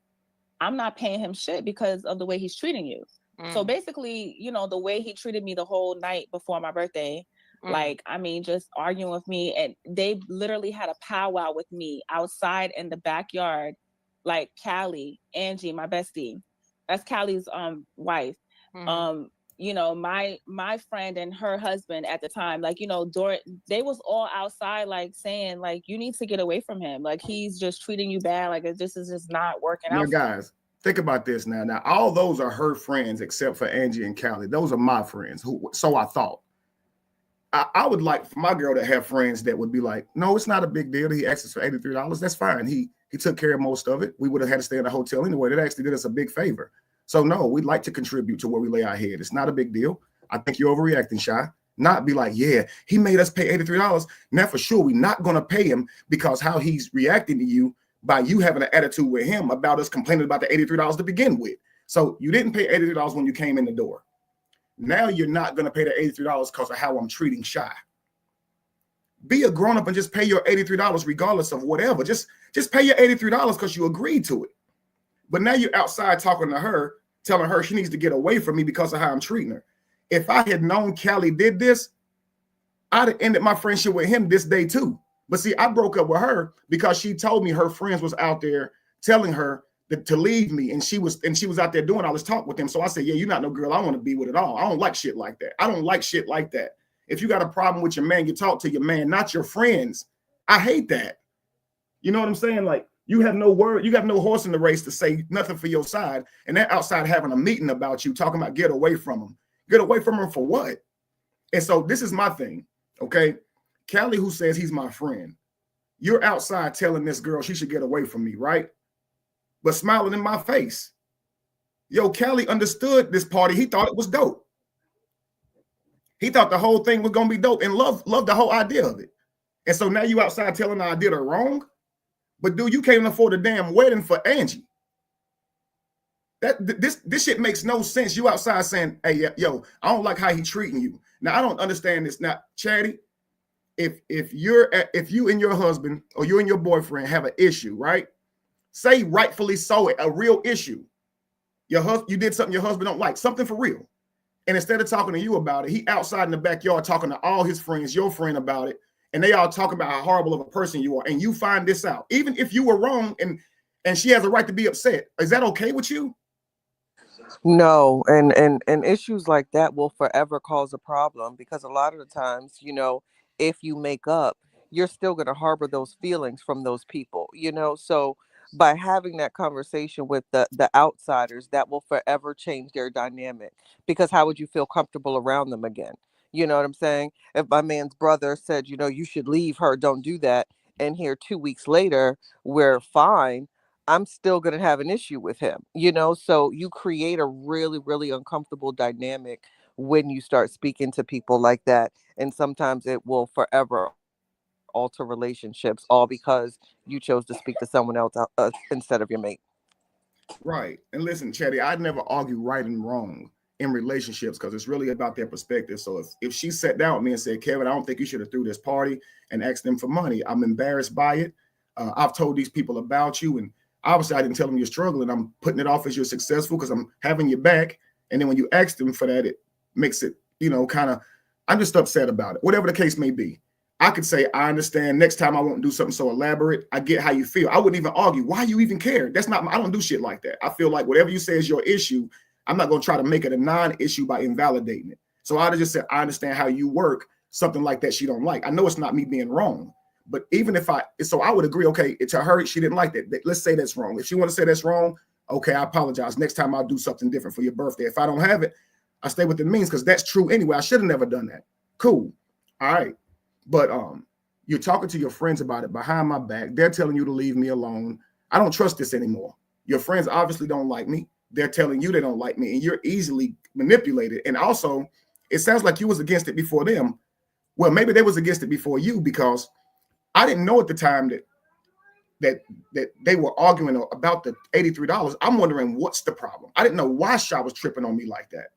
I'm not paying him shit because of the way he's treating you. So basically, you know, the way he treated me the whole night before my birthday, like, I mean, just arguing with me, and they literally had a powwow with me outside in the backyard, like Callie, Angie, my bestie, that's Callie's wife. You know, my friend and her husband at the time, like, you know, they was all outside, like, saying, like, you need to get away from him. Like, he's just treating you bad. Like, this is just not working out. Guys, think about this now. Now, all those are her friends except for Angie and Callie. Those are my friends. So I thought. I would like for my girl to have friends that would be like, no, it's not a big deal. He asked us for $83. That's fine. He took care of most of it. We would have had to stay in a hotel anyway. That actually did us a big favor. So no, we'd like to contribute to where we lay our head. It's not a big deal. I think you're overreacting, Shy. Not be like, yeah, he made us pay $83. Now for sure, we're not going to pay him because how he's reacting to you by you having an attitude with him about us complaining about the $83 to begin with. So you didn't pay $83 when you came in the door. Now you're not going to pay the $83 because of how I'm treating Shy. Be a grown-up and just pay your $83 regardless of whatever. Just pay your $83 because you agreed to it. But now you're outside talking to her, telling her she needs to get away from me because of how I'm treating her. If I had known Callie did this, I'd have ended my friendship with him this day too. But see, I broke up with her because she told me her friends was out there telling her to leave me, and she was out there doing all this talk with them. So I said, yeah, you're not no girl I want to be with at all. I don't like shit like that. I don't like shit like that. If you got a problem with your man, you talk to your man, not your friends. I hate that. You know what I'm saying? Like, you have no word, you got no horse in the race to say nothing for your side, and they're outside having a meeting about you, talking about get away from them. Get away from him for what? And so this is my thing, okay? Callie, who says he's my friend, you're outside telling this girl she should get away from me, right? But smiling in my face. Yo, Callie understood this party. He thought it was dope. He thought the whole thing was going to be dope and loved the whole idea of it. And so now you outside telling her I did her wrong? But dude, you can't afford a damn wedding for Angie. This shit makes no sense. You outside saying, hey, yo, I don't like how he treating you. Now, I don't understand this. Now, Chatty, if you and your husband or you and your boyfriend have an issue, right? Say rightfully so, a real issue. You did something your husband don't like, something for real. And instead of talking to you about it, he outside in the backyard talking to all his friends, your friend about it. And they all talk about how horrible of a person you are. And you find this out. Even if you were wrong and and she has a right to be upset. Is that okay with you? No, and issues like that will forever cause a problem because a lot of the times, if you make up, you're still going to harbor those feelings from those people. So by having that conversation with the outsiders, that will forever change their dynamic because how would you feel comfortable around them again? You know what I'm saying? If my man's brother said, you should leave her, don't do that, and here 2 weeks later, we're fine, I'm still going to have an issue with him. So you create a really, really uncomfortable dynamic when you start speaking to people like that. And sometimes it will forever alter relationships, all because you chose to speak to someone else instead of your mate. Right. And listen, Chatty, I'd never argue right and wrong in relationships because it's really about their perspective. So if she sat down with me and said, Kevin, I don't think you should have threw this party and asked them for money, I'm embarrassed by it. I've told these people about you, and obviously I didn't tell them you're struggling. I'm putting it off as you're successful because I'm having your back. And then when you ask them for that, it makes it, kind of, I'm just upset about it. Whatever the case may be. I could say, I understand. Next time I won't do something so elaborate. I get how you feel. I wouldn't even argue. Why you even care? That's not, I don't do shit like that. I feel like whatever you say is your issue. I'm not going to try to make it a non-issue by invalidating it. So I'd have just said, I understand how you work. Something like that she don't like. I know it's not me being wrong. But even if I would agree, okay, to her, she didn't like that. Let's say that's wrong. If she want to say that's wrong, okay, I apologize. Next time I'll do something different for your birthday. If I don't have it, I stay with the means because that's true anyway. I should have never done that. Cool. All right. But you're talking to your friends about it behind my back. They're telling you to leave me alone. I don't trust this anymore. Your friends obviously don't like me. They're telling you they don't like me, and you're easily manipulated. And also, it sounds like you was against it before them. Well, maybe they was against it before you because I didn't know at the time that they were arguing about the $83. I'm wondering what's the problem. I didn't know why Sha was tripping on me like that.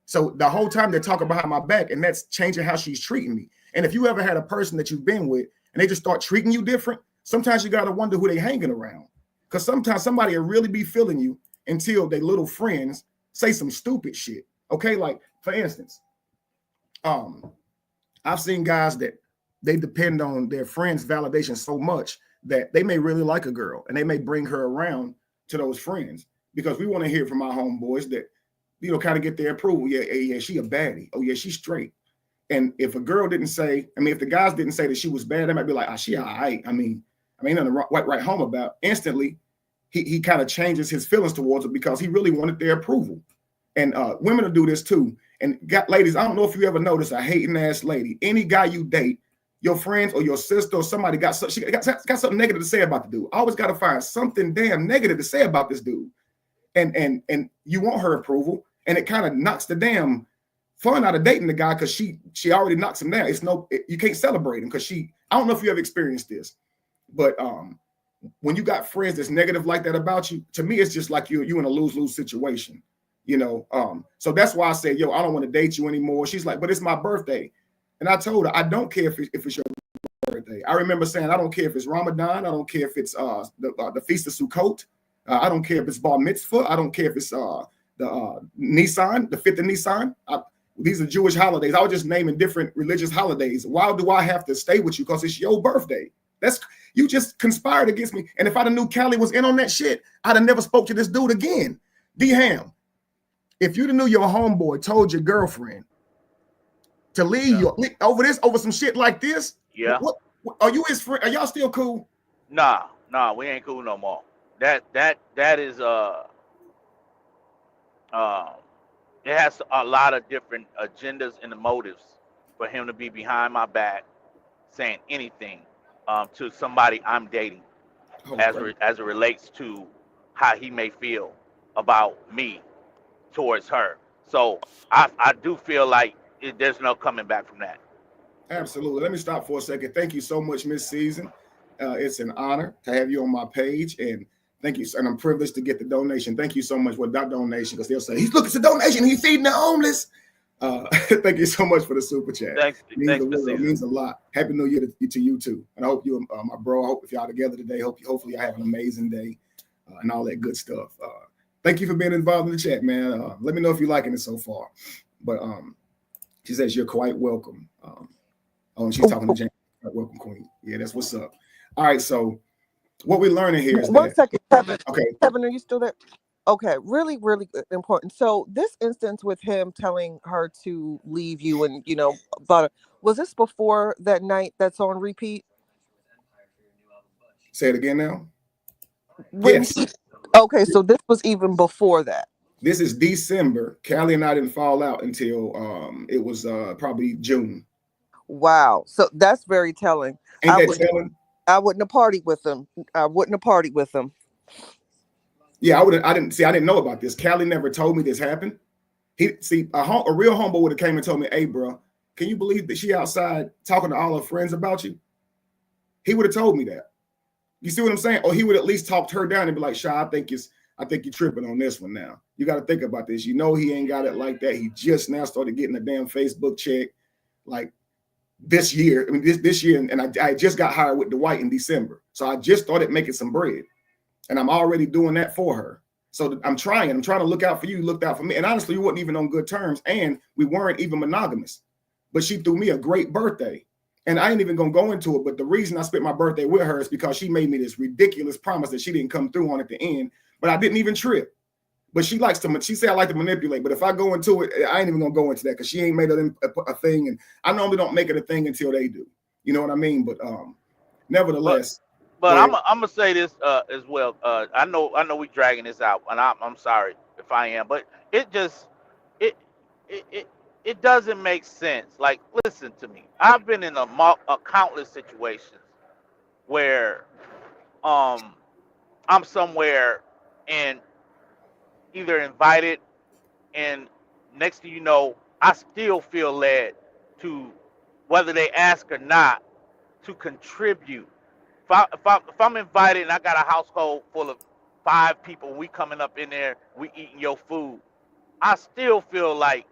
So the whole time they're talking behind my back, and that's changing how she's treating me. And if you ever had a person that you've been with and they just start treating you different, sometimes you got to wonder who they hanging around. Because sometimes somebody will really be feeling you until they little friends say some stupid shit. Okay, like for instance, I've seen guys that they depend on their friends' validation so much that they may really like a girl and they may bring her around to those friends because we want to hear from our homeboys that, kind of get their approval. Yeah, she a baddie. Oh, yeah, she's straight. And if a girl didn't say, if the guys didn't say that she was bad, they might be like, she all right. I mean, nothing right home about. Instantly, he kind of changes his feelings towards her because he really wanted their approval. And women will do this too. And ladies, I don't know if you ever noticed a hating ass lady. Any guy you date, your friends or your sister or somebody got something negative to say about the dude. I always got to find something damn negative to say about this dude. And you want her approval, and it kind of knocks the damn fun out of dating the guy because she already knocks him down. You can't celebrate him because I don't know if you ever experienced this, but when you got friends that's negative like that about you, to me it's just like you in a lose-lose situation, so that's why I said, I don't want to date you anymore. She's like, but it's my birthday. And I told her, I don't care if it's your birthday. I remember saying, I don't care if it's Ramadan. I don't care if it's the Feast of Sukkot. I don't care if it's Bar Mitzvah. I don't care if it's the Nisan, the 5th of Nisan. These are Jewish holidays. I was just naming different religious holidays. Why do I have to stay with you? Because it's your birthday. You just conspired against me. And if I'd have knew Callie was in on that shit, I'd have never spoke to this dude again. D-Ham, if you'd have knew your homeboy told your girlfriend to leave you over some shit like this, what are you his friend? Are y'all still cool? Nah, we ain't cool no more. That is it has a lot of different agendas and the motives for him to be behind my back saying anything to somebody I'm dating as it relates to how he may feel about me towards her. So I do feel like there's no coming back from that. Absolutely. Let me stop for a second. Thank you so much, Miss Season. It's an honor to have you on my page, and thank you. And I'm privileged to get the donation. Thank you so much for that donation, because they'll say he's looking for donation. He's feeding the homeless. Thank you so much for the super chat. Thanks, it means a lot. Happy New Year to you too. And I hope you, my bro. I hope if y'all together today, hopefully I have an amazing day and all that good stuff. Thank you for being involved in the chat, man. Let me know if you're liking it so far. But she says you're quite welcome. And she's talking to James. Quite welcome, Queen. Yeah, that's what's up. All right, so What we're learning here is One that, second, Kevin. okay, Kevin, are you still there? Okay, really, really important. So this instance with him telling her to leave you and, was this before that night that's on repeat? say it again now. When Yes. Okay, so this was even before that. This is December. Callie and I didn't fall out until it was probably June. Wow. So that's very telling. Ain't that telling? I wouldn't have partied with him. Yeah, I didn't know about this. Callie never told me this happened. A real homeboy would have came and told me, "Hey, bro, can you believe that she outside talking to all her friends about you?" He would have told me that. You see what I'm saying? Or he would at least talked her down and be like, "Sha, I think you're tripping on this one now. You got to think about this. You know he ain't got it like that. He just now started getting a damn Facebook check, like this year. I mean, this year, and I just got hired with Dwight in December, so I just started making some bread, and I'm already doing that for her. So I'm trying to look out for you. You looked out for me, and honestly, we weren't even on good terms, and we weren't even monogamous. But she threw me a great birthday. And I ain't even gonna go into it, but the reason I spent my birthday with her is because she made me this ridiculous promise that she didn't come through on at the end, but I didn't even trip. But she said I like to manipulate, but if I go into it, I ain't even gonna go into that because she ain't made it a thing, and I normally don't make it a thing until they do. You know what I mean? But nevertheless. But I'm gonna say this as well. I know we dragging this out, and I'm sorry if I am, but it doesn't make sense. Like, listen to me. I've been in a countless situations where I'm somewhere and either invited, and next thing you know, I still feel led to, whether they ask or not, to contribute. If I'm invited and I got a household full of 5 people, we coming up in there, we eating your food, I still feel like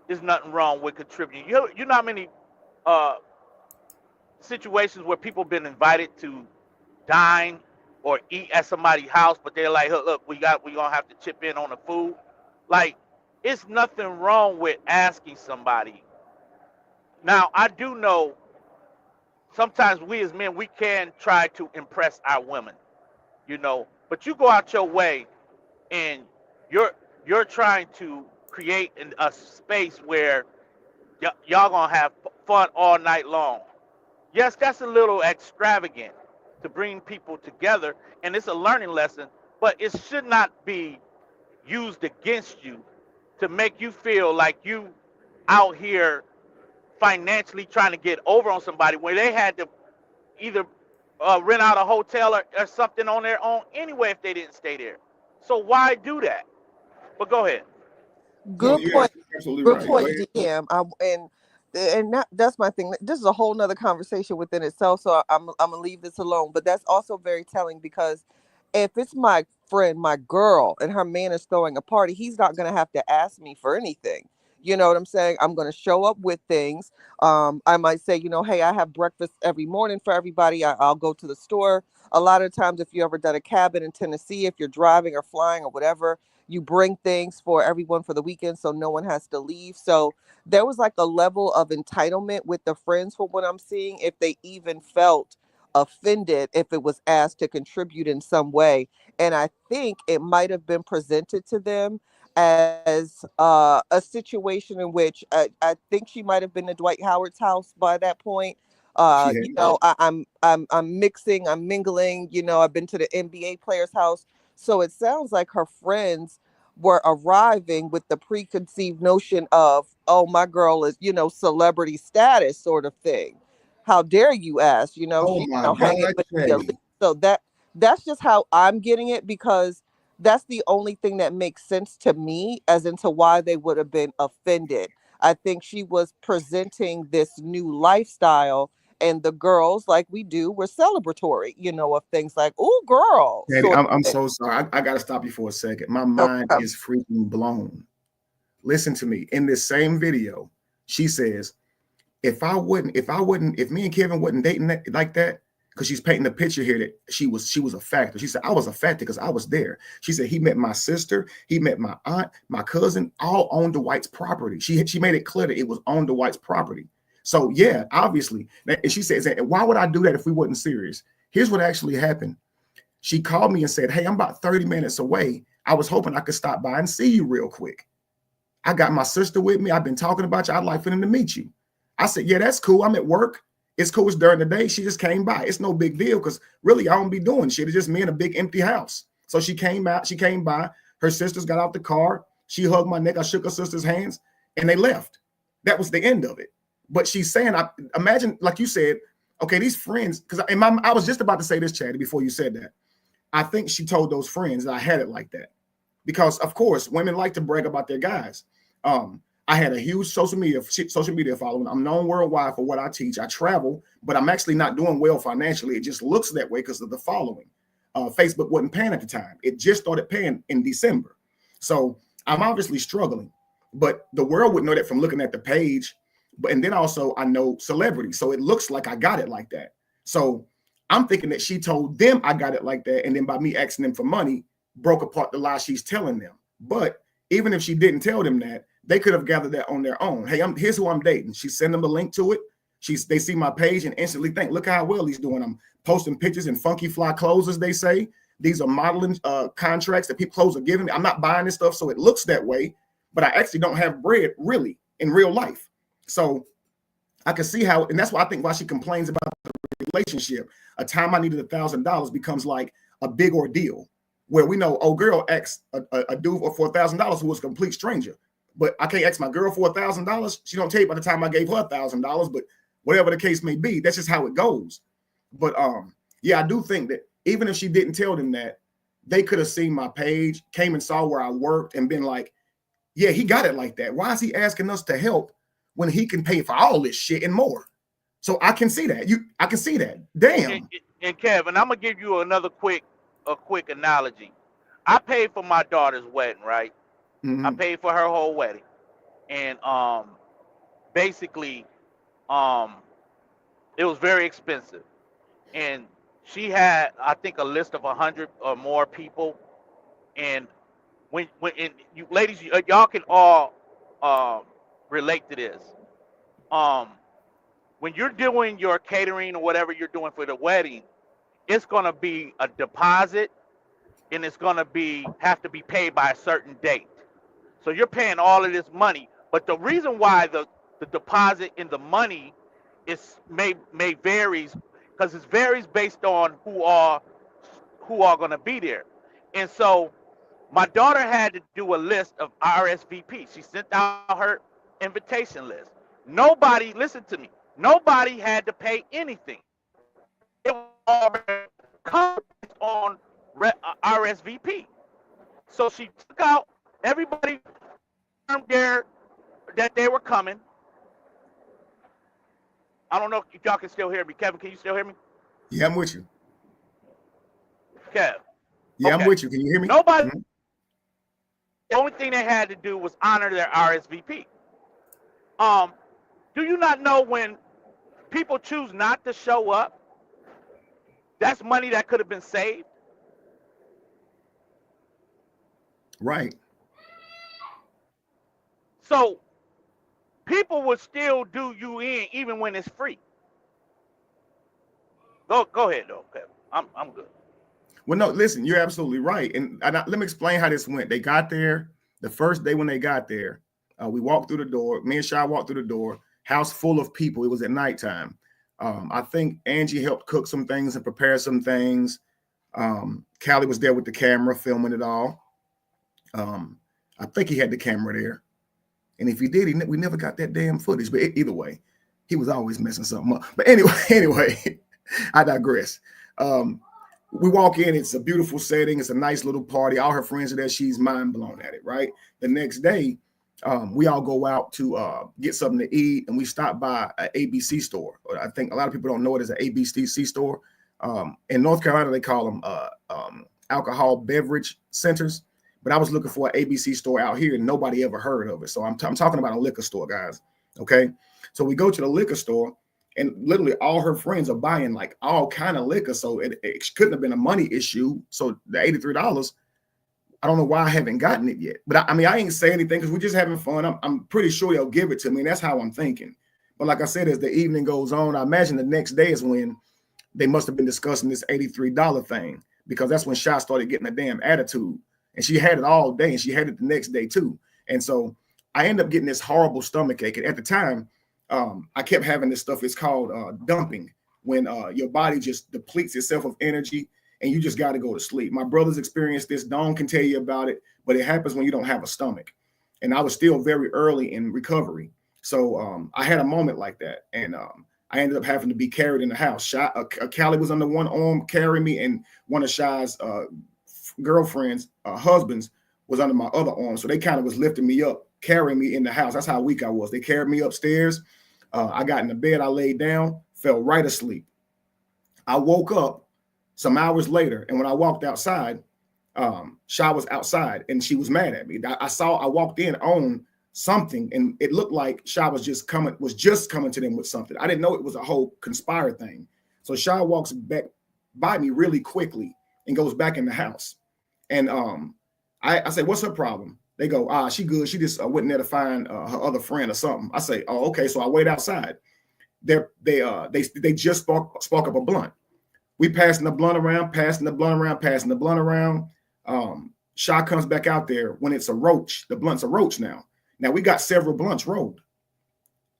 there's nothing wrong with contributing. You know how many situations where people been invited to dine or eat at somebody's house, but they're like, look, we gonna have to chip in on the food. Like, it's nothing wrong with asking somebody. Now, I do know sometimes we as men, we can try to impress our women, but you go out your way and you're trying to create a space where y'all gonna have fun all night long. Yes, that's a little extravagant to bring people together, and it's a learning lesson, but it should not be used against you to make you feel like you out here financially trying to get over on somebody where they had to either rent out a hotel or something on their own anyway if they didn't stay there. So why do that? But go ahead. Good point. Absolutely Good right. point, DM. And that's my thing. This is a whole nother conversation within itself. So I'm gonna leave this alone. But that's also very telling because if it's my friend, my girl, and her man is throwing a party, he's not gonna have to ask me for anything. You know what I'm saying? I'm gonna show up with things. I might say, hey, I have breakfast every morning for everybody. I'll go to the store. A lot of times, if you ever done a cabin in Tennessee, if you're driving or flying or whatever, you bring things for everyone for the weekend so no one has to leave. So there was like a level of entitlement with the friends for what I'm seeing, if they even felt offended if it was asked to contribute in some way. And I think it might have been presented to them as a situation in which I think she might have been to Dwight Howard's house by that point. I'm mixing, I'm mingling. I've been to the NBA player's house, so it sounds like her friends were arriving with the preconceived notion of, oh, my girl is, celebrity status sort of thing. How dare you ask, Oh my God. So that's just how I'm getting it, because that's the only thing that makes sense to me as into why they would have been offended. I think she was presenting this new lifestyle, and the girls, like we do, were celebratory, of things like, oh, girl. Daddy, I'm so sorry. I got to stop you for a second. My mind is freaking blown. Listen to me. In this same video, she says, if me and Kevin wasn't dating like that, because she's painting a picture here that she was a factor. She said, I was a factor because I was there. She said, he met my sister, he met my aunt, my cousin, all on Dwight's property. She made it clear that it was on Dwight's property. So yeah, obviously. And she says, why would I do that if we wasn't serious? Here's what actually happened. She called me and said, hey, I'm about 30 minutes away. I was hoping I could stop by and see you real quick. I got my sister with me. I've been talking about you. I'd like for them to meet you. I said, yeah, that's cool. I'm at work. It's cool. It's during the day. She just came by. It's no big deal because really I don't be doing shit. It's just me in a big empty house. So she came out. She came by. Her sisters got out the car. She hugged my neck. I shook her sister's hands and they left. That was the end of it. But she's saying, I imagine, like you said, okay, these friends, because I was just about to say this, Chad, before you said that. I think she told those friends that I had it like that. Because, of course, women like to brag about their guys. I had a huge social media following. I'm known worldwide for what I teach. I travel, but I'm actually not doing well financially. It just looks that way because of the following. Facebook wasn't paying at the time. It just started paying in December. So I'm obviously struggling, but the world would know that from looking at the page. And then also I know celebrities. So it looks like I got it like that. So I'm thinking that she told them I got it like that. And then by me asking them for money, broke apart the lie she's telling them. But even if she didn't tell them that, they could have gathered that on their own. Hey, here's who I'm dating. She sent them the link to it. They see my page and instantly think, look how well he's doing. I'm posting pictures in funky fly clothes, as they say. These are modeling contracts that people clothes are giving me. I'm not buying this stuff, so it looks that way. But I actually don't have bread really in real life. So I can see how, and that's why I think why she complains about the relationship. A time I needed $1,000 becomes like a big ordeal, where we know, oh, girl asked a dude for $1,000 who was a complete stranger. But I can't ask my girl for $1,000. She don't tell you by the time I gave her $1,000, but whatever the case may be, that's just how it goes. But yeah, I do think that even if she didn't tell them that, they could have seen my page, came and saw where I worked and been like, yeah, he got it like that. Why is he asking us to help when he can pay for all this shit and more? So I can see that. I can see that. Damn. And Kevin, I'm gonna give you a quick analogy. I paid for my daughter's wedding, right? Mm-hmm. I paid for her whole wedding, and basically, it was very expensive, and she had, I think, a list of 100 or more people, and when you ladies, y'all can all relate to this. When you're doing your catering or whatever you're doing for the wedding, it's gonna be a deposit, and it's gonna have to be paid by a certain date. So you're paying all of this money, but the reason why the deposit and the money may varies because it varies based on who are going to be there. And so my daughter had to do a list of RSVP. She sent out her invitation list. Nobody, listen to me, nobody had to pay anything. It was already covered on RSVP. So she took out everybody there that they were coming. I don't know if y'all can still hear me. Kevin, can you still hear me? Yeah, I'm with you. Kev. Yeah, okay. I'm with you. Can you hear me? Nobody. Mm-hmm. The only thing they had to do was honor their RSVP. Do you not know when people choose not to show up, that's money that could have been saved? Right. So people would still do you in even when it's free. Go ahead though, Kevin. I'm good. Well, no, listen, you're absolutely right. And let me explain how this went. They got there the first day when they got there. We walked through the door. Me and Shy walked through the door. House full of people. It was at nighttime. I think Angie helped cook some things and prepare some things. Callie was there with the camera filming it all. I think he had the camera there. And if he did, we never got that damn footage. But either way, he was always messing something up. But anyway, I digress. We walk in. It's a beautiful setting. It's a nice little party. All her friends are there. She's mind blown at it, right? The next day, we all go out to get something to eat, and we stop by an ABC store. I think a lot of people don't know it as an ABC store. In North Carolina, they call them alcohol beverage centers. But I was looking for an ABC store out here, and nobody ever heard of it. So I'm talking about a liquor store, guys. Okay. So we go to the liquor store, and literally all her friends are buying like all kind of liquor. So it couldn't have been a money issue. So the $83, I don't know why I haven't gotten it yet. But I mean, I ain't say anything because we're just having fun. I'm pretty sure they'll give it to me. And that's how I'm thinking. But like I said, as the evening goes on, I imagine the next day is when they must have been discussing this $83 thing, because that's when Shy started getting a damn attitude. And she had it all day, and she had it the next day too. And so I ended up getting this horrible stomach ache. And at the time, I kept having this stuff. It's called dumping, when your body just depletes itself of energy and you just got to go to sleep. My brother's experienced this. Dawn can tell you about it, but it happens when you don't have a stomach. And I was still very early in recovery. So I had a moment like that. And I ended up having to be carried in the house. Callie was under one arm carrying me, and one of Shy's girlfriend's husbands was under my other arm. So they kind of was lifting me up, carrying me in the house. That's how weak I was. They carried me upstairs. I got in the bed. I laid down, fell right asleep. I woke up some hours later, and when I walked outside, Shy was outside, and she was mad at me. I walked in on something, and it looked like Shy was just coming to them with something. I didn't know it was a whole conspire thing. So Shy walks back by me really quickly and goes back in the house. And I said, "What's her problem?" They go, "She good. She just went in there to find her other friend or something." I say, "Oh, okay." So I wait outside. They just spark up a blunt. We passing the blunt around. Shy comes back out there when it's a roach. The blunt's a roach now. Now we got several blunts rolled,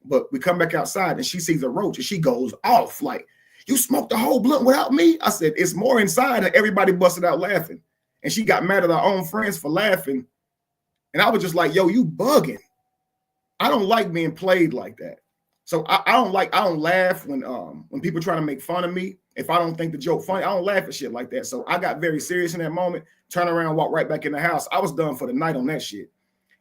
but we come back outside and she sees a roach and she goes off like, "You smoked the whole blunt without me?" I said, "It's more inside," and everybody busted out laughing. And she got mad at our own friends for laughing. And I was just like, "Yo, you bugging." I don't like being played like that. So I don't laugh when people try to make fun of me. If I don't think the joke funny, I don't laugh at shit like that. So I got very serious in that moment, turn around, walk right back in the house. I was done for the night on that shit.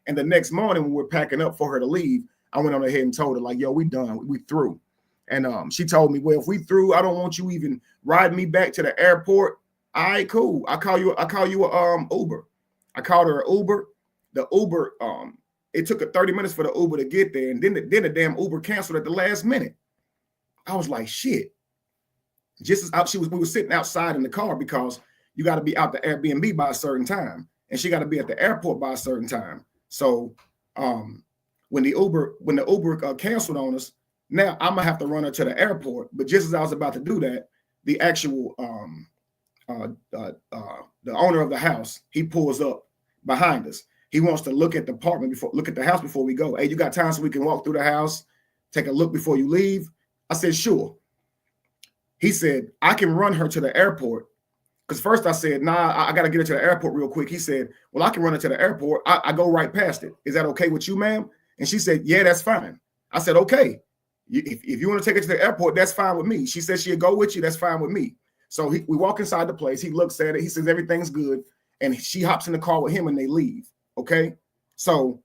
And the next morning when we were packing up for her to leave, I went on ahead and told her, like, "Yo, we done, we through." And she told me, "Well, if we through, I don't want you even riding me back to the airport." All right, cool. I call you a Uber. I called her an Uber. The Uber, it took her 30 minutes for the Uber to get there, and then the damn Uber canceled at the last minute. I was like, shit. Just as out, we were sitting outside in the car because you got to be out the Airbnb by a certain time, and she got to be at the airport by a certain time. So when the Uber canceled on us, now I'm gonna have to run her to the airport. But just as I was about to do that, the actual the owner of the house, he pulls up behind us. He wants to look at the house before we go. "Hey, you got time so we can walk through the house, take a look before you leave?" I said, "Sure." He said, "I can run her to the airport." Because first I said, "Nah, I got to get her to the airport real quick." He said, "Well, I can run her to the airport. I go right past it. Is that okay with you, ma'am?" And she said, "Yeah, that's fine." I said, "Okay. If you want to take her to the airport, that's fine with me." She said she'll go with you. That's fine with me. So we walk inside the place. He looks at it. He says, "Everything's good." And she hops in the car with him and they leave. Okay. So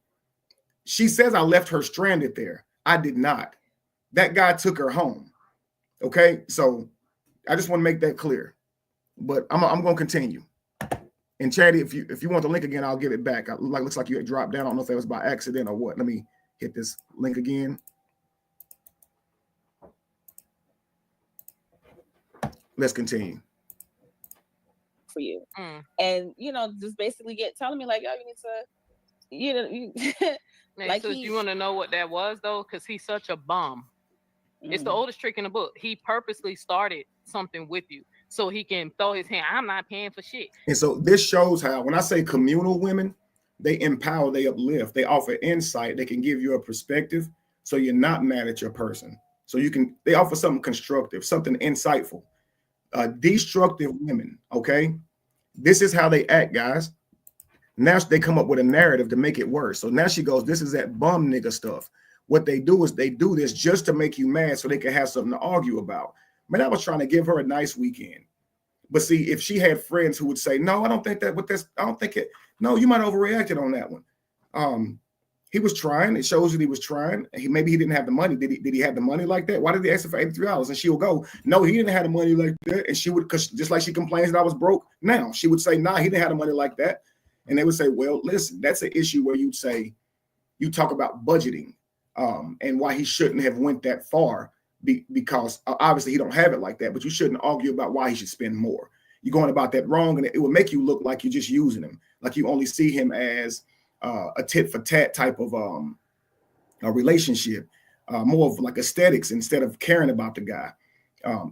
she says I left her stranded there. I did not. That guy took her home. Okay. So I just want to make that clear. But I'm going to continue. And Chatty, if you want the link again, I'll give it back. Looks like you had dropped down. I don't know if that was by accident or what. Let me hit this link again. Let's continue. For you. And just basically telling me like, "Oh, you need to like, so you want to know what that was though? Because he's such a bum. It's the oldest trick in the book. He purposely started something with you so he can throw his hand. "I'm not paying for shit." And so this shows how, when I say communal women, they empower, they uplift, they offer insight, they can give you a perspective, so you're not mad at your person. So they offer something constructive, something insightful. Destructive women, okay? This is how they act, guys. Now they come up with a narrative to make it worse. So now she goes, "This is that bum nigga stuff." What they do is they do this just to make you mad so they can have something to argue about. Man, I was trying to give her a nice weekend. But see, if she had friends who would say, "No, I don't think that with this, I don't think it." No, you might have overreacted on that one. He was trying. It shows that he was trying. Maybe he didn't have the money. Did he have the money like that? Why did he ask her for $83? And she will go, "No, he didn't have the money like that." And she would, because just like she complains that I was broke now, she would say, "Nah, he didn't have the money like that." And they would say, "Well, listen, that's an issue where you talk about budgeting and why he shouldn't have went that far because obviously he don't have it like that, but you shouldn't argue about why he should spend more. You're going about that wrong, and it will make you look like you're just using him, like you only see him as a tit for tat type of a relationship, more of like aesthetics instead of caring about the guy."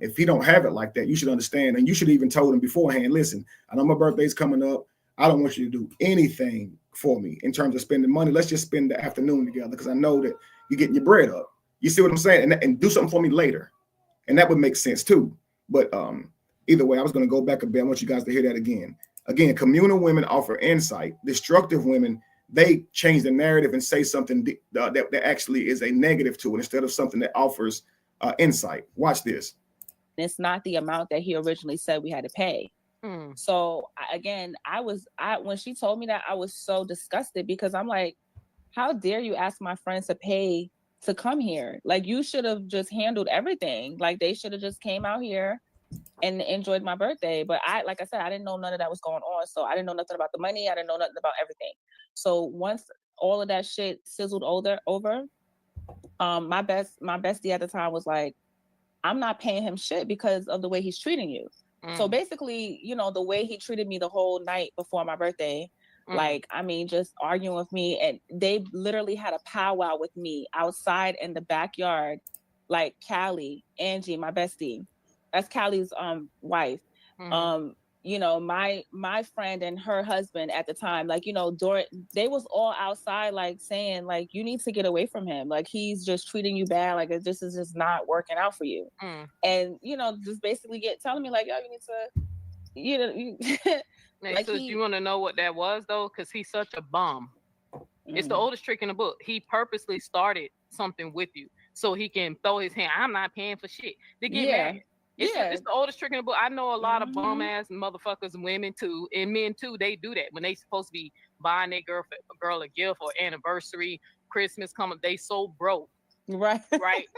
If he don't have it like that, you should understand, and you should even told him beforehand, listen, I know my birthday's coming up. I don't want you to do anything for me in terms of spending money. Let's just spend the afternoon together because I know that you're getting your bread up. You see what I'm saying? And do something for me later. And that would make sense too. But either way, I was going to go back a bit. I want you guys to hear that again. Again, communal women offer insight. Destructive women, they change the narrative and say something that actually is a negative to it instead of something that offers insight. Watch this. It's not the amount that he originally said we had to pay. So again, when she told me that, I was so disgusted because I'm like, how dare you ask my friends to pay to come here? Like, you should have just handled everything. Like, they should have just came out here and enjoyed my birthday. But like I said, I didn't know none of that was going on. So I didn't know nothing about the money. I didn't know nothing about everything. So once all of that shit sizzled over, my bestie at the time was like, I'm not paying him shit because of the way he's treating you. So basically, you know, the way he treated me the whole night before my birthday, like, I mean, just arguing with me. And they literally had a powwow with me outside in the backyard. Like, Callie, Angie, my bestie, that's Callie's wife. You know, my friend and her husband at the time, like, you know, they was all outside, like, saying, like, you need to get away from him. Like, he's just treating you bad. Like, this is just not working out for you. And, you know, just basically telling me, like, yo, you need to, like, so you want to know what that was, though? Because he's such a bum. It's the oldest trick in the book. He purposely started something with you so he can throw his hand. I'm not paying for shit. They get mad. It's the oldest trick in the book. I know a lot of bum ass motherfuckers, women too, and men too. They do that when they supposed to be buying their girl a gift or anniversary, Christmas coming. They so broke, right?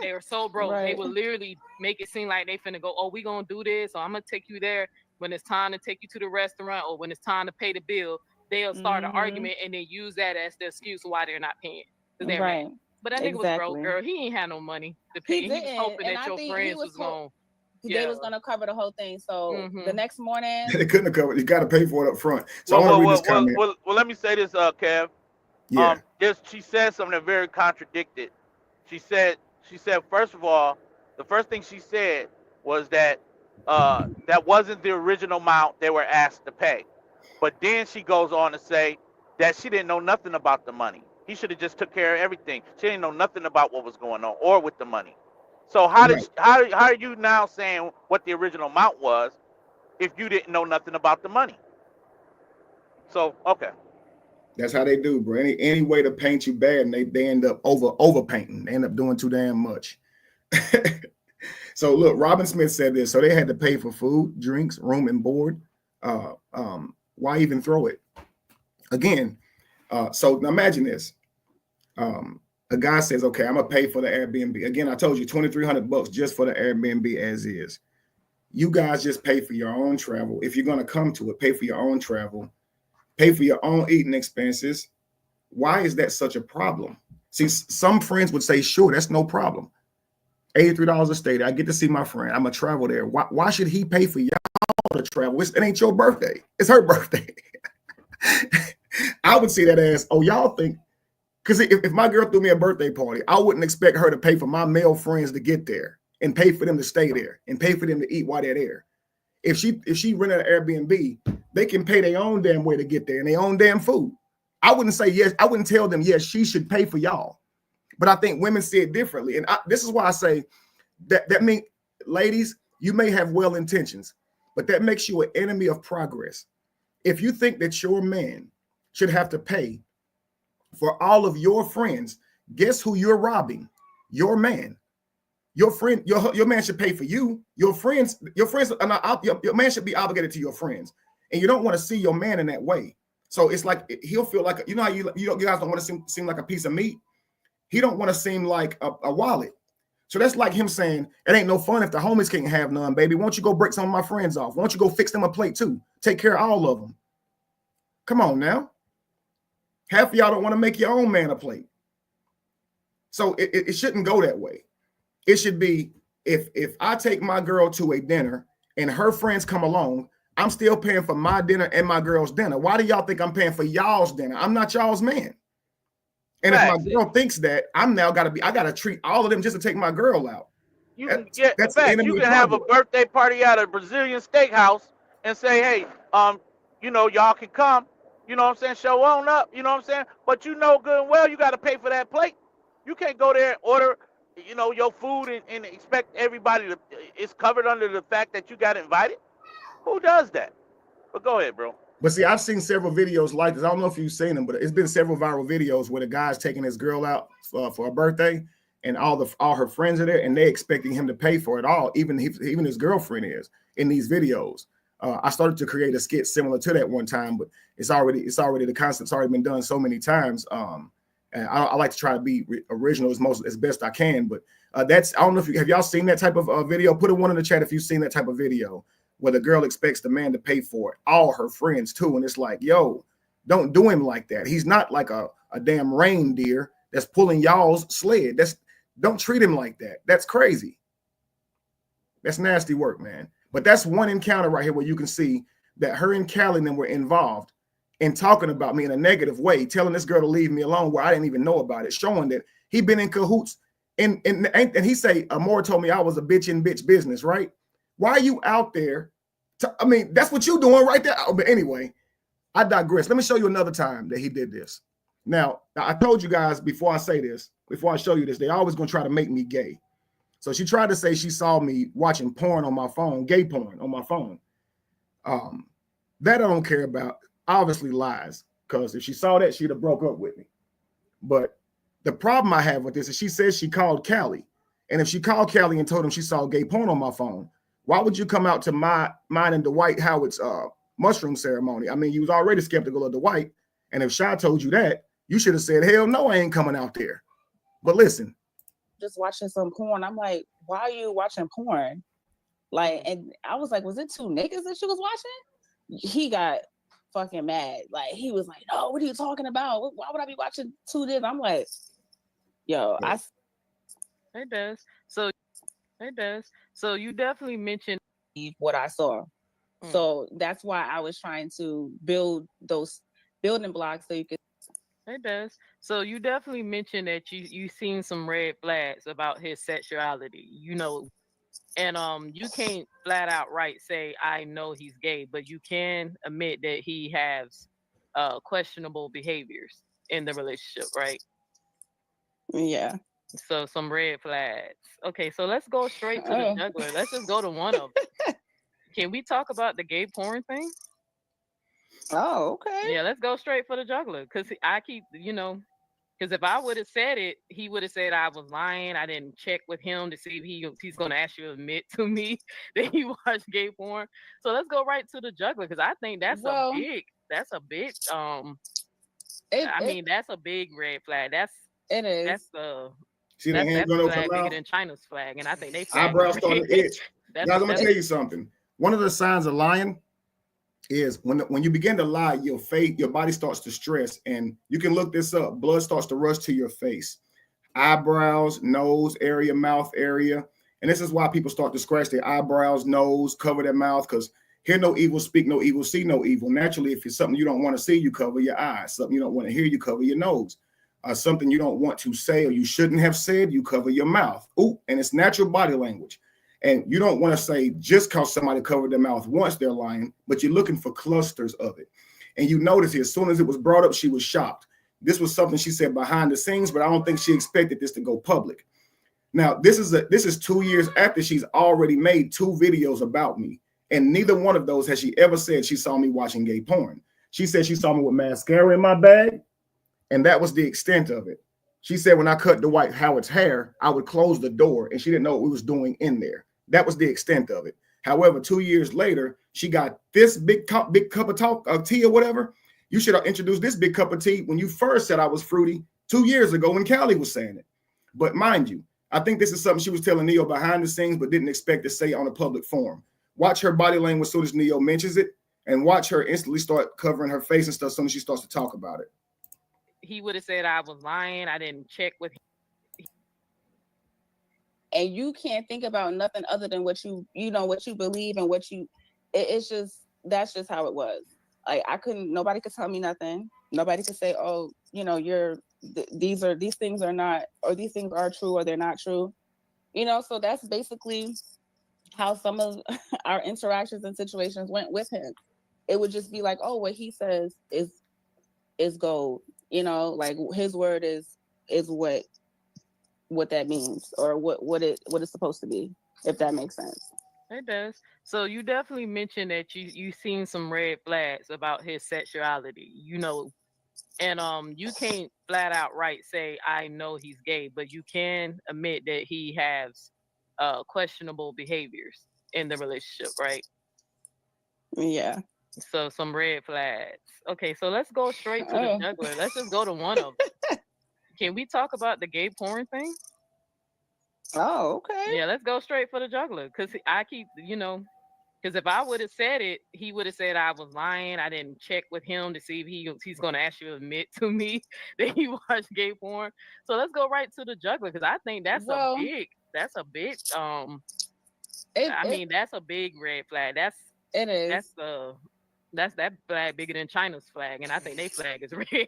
They're so broke. They will literally make it seem like they finna go. Oh, we gonna do this, or I'm gonna take you there when it's time to take you to the restaurant, or when it's time to pay the bill. They'll start an argument and then use that as the excuse why they're not paying. Right. But that nigga was broke, girl. He ain't had no money to pay. He was hoping that your friends was going. They was gonna cover the whole thing. So the next morning, they couldn't have covered. You got to pay for it up front. So I want to read this comment. Well, let me say this, Kev. She said something that very contradicted. She said first of all, the first thing she said was that that wasn't the original amount they were asked to pay. But then she goes on to say that she didn't know nothing about the money. He should have just took care of everything. She didn't know nothing about what was going on or with the money. So how are you now saying what the original amount was if you didn't know nothing about the money? So okay, that's how they do, bro. Any way to paint you bad, and they end up over painting. They end up doing too damn much. So look, Robin Smith said this. So they had to pay for food, drinks, room, and board. Why even throw it? Again, so now imagine this. A guy says, okay, I'm gonna pay for the Airbnb. Again, I told you $2,300 just for the Airbnb as is. You guys just pay for your own travel. If you're gonna come to it, pay for your own travel, pay for your own eating expenses. Why is that such a problem? See, some friends would say, sure, that's no problem. $83 a stay there. I get to see my friend. I'm gonna travel there. Why should he pay for y'all to travel? It ain't your birthday. It's her birthday. I would see that as, oh, y'all think. Because if my girl threw me a birthday party, I wouldn't expect her to pay for my male friends to get there and pay for them to stay there and pay for them to eat while they're there. If she rented an Airbnb, they can pay their own damn way to get there and their own damn food. I wouldn't say yes. I wouldn't tell them, yes, she should pay for y'all. But I think women see it differently. And this is why I say that means, ladies, you may have well intentions, but that makes you an enemy of progress. If you think that your man should have to pay for all of your friends, guess who you're robbing? Your man. Your friend, your man should pay for you. Your friends are not, your man should be obligated to your friends. And you don't want to see your man in that way. So it's like he'll feel like, you know how you guys don't want to seem like a piece of meat. He don't want to seem like a wallet. So that's like him saying, it ain't no fun if the homies can't have none, baby. Won't you go break some of my friends off? Won't you go fix them a plate too? Take care of all of them. Come on now. Half of y'all don't want to make your own man a plate. So it shouldn't go that way. It should be, if I take my girl to a dinner and her friends come along, I'm still paying for my dinner and my girl's dinner. Why do y'all think I'm paying for y'all's dinner? I'm not y'all's man. And if my girl thinks that, I got to treat all of them just to take my girl out. You can get That's the facts. enemy You of can have a progress. birthday party at a Brazilian steakhouse and say, hey, y'all can come. You know what I'm saying? Show on up. You know what I'm saying? But you know good and well you got to pay for that plate. You can't go there and order, your food and expect everybody to. It's covered under the fact that you got invited. Who does that? But go ahead, bro. But see, I've seen several videos like this. I don't know if you've seen them, but it's been several viral videos where the guy's taking his girl out for a birthday, and all her friends are there, and they expecting him to pay for it all. Even his girlfriend is in these videos. I started to create a skit similar to that one time, but it's already the concept's already been done so many times. And I like to try to be original as best I can. But I don't know if have y'all seen that type of video. Put a one in the chat if you've seen that type of video where the girl expects the man to pay for it, all her friends too, and it's like, yo, don't do him like that. He's not like a damn reindeer that's pulling y'all's sled. Don't treat him like that. That's crazy. That's nasty work, man. But that's one encounter right here where you can see that her and Callie and them were involved in talking about me in a negative way, telling this girl to leave me alone where I didn't even know about it, showing that he been in cahoots. And he say, Amore told me I was a bitch in bitch business, right? Why are you out there? That's what you're doing right there. But anyway, I digress. Let me show you another time that he did this. Now, I told you guys before I say this, before I show you this, they always going to try to make me gay. So she tried to say she saw me watching porn on my phone, gay porn on my phone. That I don't care about. Obviously lies, because if she saw that, she'd have broke up with me. But the problem I have with this is she says she called Callie. And if she called Callie and told him she saw gay porn on my phone, why would you come out to mine and Dwight Howard's mushroom ceremony? I mean, you was already skeptical of Dwight. And if Shy told you that, you should have said, hell no, I ain't coming out there. But listen. Just watching some porn. I'm like, why are you watching porn? Like, and I was like, was it two niggas that she was watching? He got fucking mad. Like, he was like, no, what are you talking about? Why would I be watching two this? I'm like, yo, It does. So you definitely mentioned what I saw. So that's why I was trying to build those building blocks so you could. It does. So you definitely mentioned that you seen some red flags about his sexuality, and you can't flat out say I know he's gay, but you can admit that he has questionable behaviors in the relationship, right? Yeah. So some red flags. Okay, so let's go straight to the juggler. Let's just go to one of them. Can we talk about the gay porn thing? Oh, okay. Yeah, let's go straight for the juggler, because I keep, because if I would have said it, he would have said I was lying. I didn't check with him to see if he's going to actually admit to me that he watched gay porn. So let's go right to the juggler, because I think that's a big that's a big red flag. It is. That's the See the hand going flag over bigger than China's flag, and I think they eyebrows starting to itch. Guys, I'm gonna tell you something. One of the signs of lying is when you begin to lie, your body starts to stress, and you can look this up. Blood starts to rush to your face, eyebrows, nose area, mouth area, and this is why people start to scratch their eyebrows, nose, cover their mouth, because hear no evil, speak no evil, see no evil. Naturally, if it's something you don't want to see, you cover your eyes. Something you don't want to hear, you cover your nose. Something you don't want to say or you shouldn't have said, you cover your mouth. Ooh, and it's natural body language. And you don't want to say just because somebody covered their mouth once they're lying, but you're looking for clusters of it. And you notice here, as soon as it was brought up, she was shocked. This was something she said behind the scenes, but I don't think she expected this to go public. Now, this is 2 years after she's already made 2 videos about me. And neither one of those has she ever said she saw me watching gay porn. She said she saw me with mascara in my bag, and that was the extent of it. She said when I cut Dwight Howard's hair, I would close the door, and she didn't know what we was doing in there. That was the extent of it. However, 2 years later, she got this big cup of tea or whatever. You should have introduced this big cup of tea when you first said I was fruity 2 years ago when Callie was saying it. But mind you, I think this is something she was telling Neo behind the scenes, but didn't expect to say on a public forum. Watch her body language as soon as Neo mentions it, and watch her instantly start covering her face and stuff as soon as she starts to talk about it. He would have said I was lying. I didn't check with him. And you can't think about nothing other than what you believe and that's just how it was. Like nobody could tell me nothing. Nobody could say, oh, these things are not, or these things are true or they're not true. So that's basically how some of our interactions and situations went with him. It would just be like, oh, what he says is gold. Like his word is what that means, or what it's supposed to be, if that makes sense. It does. So you definitely mentioned that you seen some red flags about his sexuality, and you can't flat out say I know he's gay, but you can admit that he has questionable behaviors in the relationship, right? Yeah. So some red flags. Okay, so let's go straight to the juggler. Let's just go to one of them. Can we talk about the gay porn thing? Oh, okay. Yeah, let's go straight for the juggler, because I keep, because if I would have said it, he would have said I was lying. I didn't check with him to see if he's going to actually admit to me that he watched gay porn. So let's go right to the juggler, because I think that's a big that's a big red flag. It is. That's that flag bigger than China's flag, and I think their flag is red.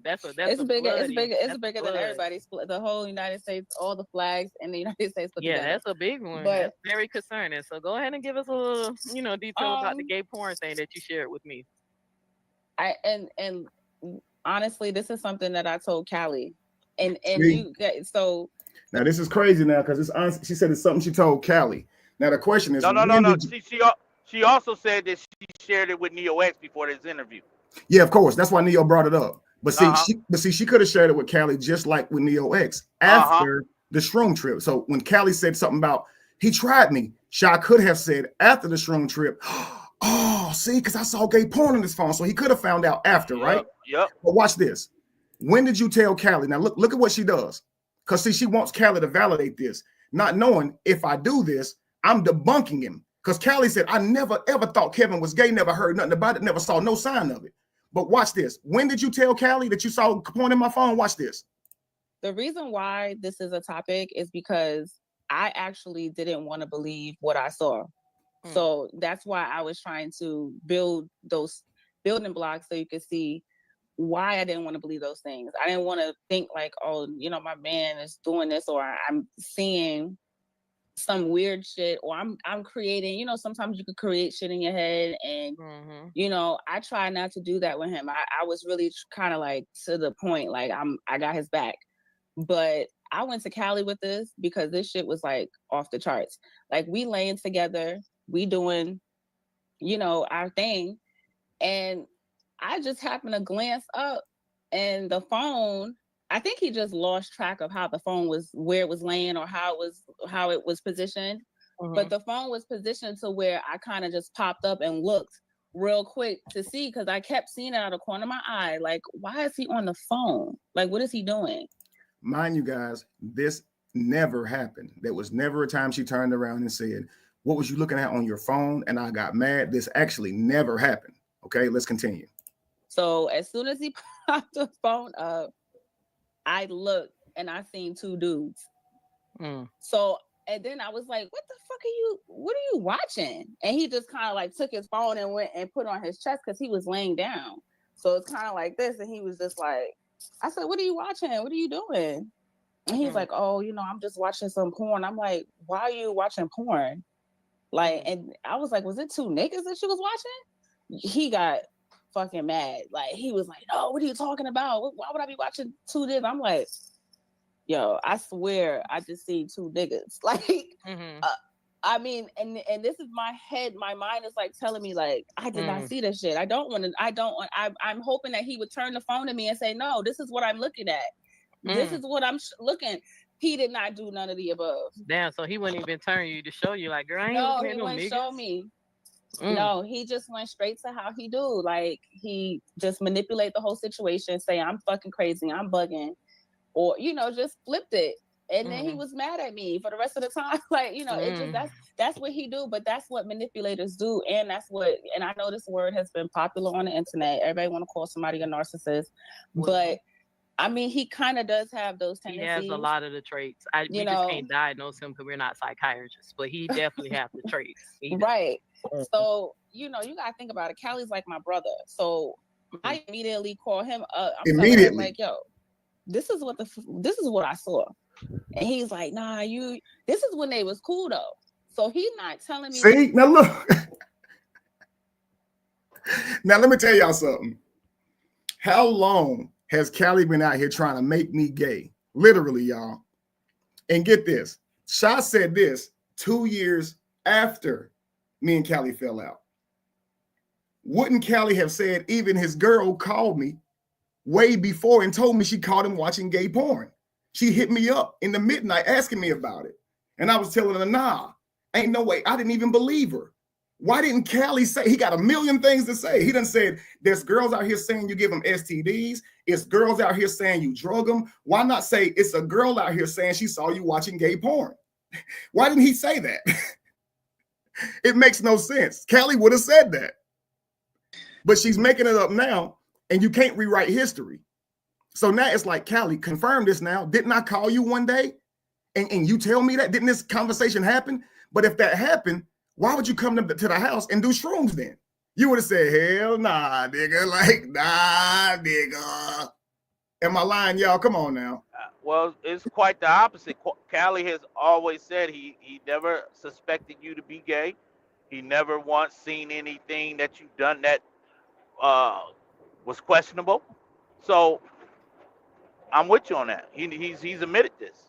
It's bigger than everybody's. The whole United States, all the flags in the United States put together. That's a big one. But that's very concerning. So go ahead and give us a little, detail about the gay porn thing that you shared with me. And honestly, this is something that I told Callie, and you guys. So now this is crazy now, because it's honest. She said it's something she told Callie. Now the question is, no. She also said that she shared it with Neo X before this interview. Yeah, of course. That's why Neo brought it up. But see, she could have shared it with Callie, just like with Neo X after the shroom trip. So when Callie said something about he tried me, Sha could have said after the shroom trip, oh, see, because I saw gay porn on his phone. So he could have found out after, right? Yep. But watch this. When did you tell Callie? Now look at what she does. Because see, she wants Callie to validate this, not knowing if I do this, I'm debunking him. Because Callie said, I never ever thought Kevin was gay, never heard nothing about it, never saw no sign of it. But watch this. When did you tell Callie that you saw porn in my phone? Watch this. The reason why this is a topic is because I actually didn't want to believe what I saw. So that's why I was trying to build those building blocks so you could see why I didn't want to believe those things. I didn't want to think like, oh, my man is doing this, or I'm seeing some weird shit, or I'm creating, sometimes you could create shit in your head, and I try not to do that with him. I was really kind of like to the point, like I got his back. But I went to Cali with this because this shit was like off the charts. Like we laying together, we doing, our thing, and I just happened to glance up, and the phone, I think he just lost track of how the phone was, where it was laying, or how it was positioned. But the phone was positioned to where I kind of just popped up and looked real quick to see, because I kept seeing it out of the corner of my eye. Like, why is he on the phone? Like, what is he doing? Mind you guys, this never happened. There was never a time she turned around and said, what was you looking at on your phone? And I got mad. This actually never happened. Okay, let's continue. So as soon as he popped the phone up, I looked and I seen two dudes. So, and then I was like, what are you watching? And he just kind of like took his phone and went and put it on his chest because he was laying down. So it's kind of like this. And he was just like, I said, what are you watching? What are you doing? And he's like, oh, I'm just watching some porn. I'm like, why are you watching porn? Like, and I was like, was it two niggas that she was watching? He got fucking mad. Like, he was like, no, what are you talking about? Why would I be watching two niggas? I'm like, yo, I swear I just seen two niggas. Like, I mean, and this is my head. My mind is like telling me, like, I did not see this shit. I'm hoping that he would turn the phone to me and say, no, this is what I'm looking at. This is what I'm looking. He did not do none of the above. Damn, so he wouldn't even turn you to show you, like, girl, I ain't no, looking he at no wouldn't niggas. show me. No, he just went straight to how he do. Like, he just manipulate the whole situation, say, I'm fucking crazy, I'm bugging, or, just flipped it. And then he was mad at me for the rest of the time. Like, it just, that's what he do, but that's what manipulators do. And and I know this word has been popular on the internet. Everybody want to call somebody a narcissist, but I mean, he kind of does have those tendencies. He has a lot of the traits. We just can't diagnose him because we're not psychiatrists, but he definitely has the traits. Right. So, you got to think about it. Callie's like my brother. So I immediately call him up. I'm like, yo, this is what I saw. And he's like, nah, this is when they was cool though. So he's not telling me. See, now look. Now let me tell y'all something. How long has Callie been out here trying to make me gay? Literally, y'all. And get this. Sha said this 2 years after me and Callie fell out. Wouldn't Callie have said even his girl called me way before and told me she caught him watching gay porn? She hit me up in the midnight asking me about it. And I was telling her, nah, ain't no way. I didn't even believe her. Why didn't Callie say? He got a million things to say. He done said, there's girls out here saying you give them STDs. It's girls out here saying you drug them. Why not say it's a girl out here saying she saw you watching gay porn? Why didn't he say that? It makes no sense. Callie would have said that. But she's making it up now, and you can't rewrite history. So now it's like, Callie, confirm this now. Didn't I call you one day? And you tell me that? Didn't this conversation happen? But if that happened, why would you come to the house and do shrooms then? You would have said, hell nah, nigga. Like, nah, nigga. Am I lying, y'all? Come on now. Well, it's quite the opposite. Callie has always said he never suspected you to be gay. He never once seen anything that you've done that was questionable. So I'm with you on that. He's admitted this.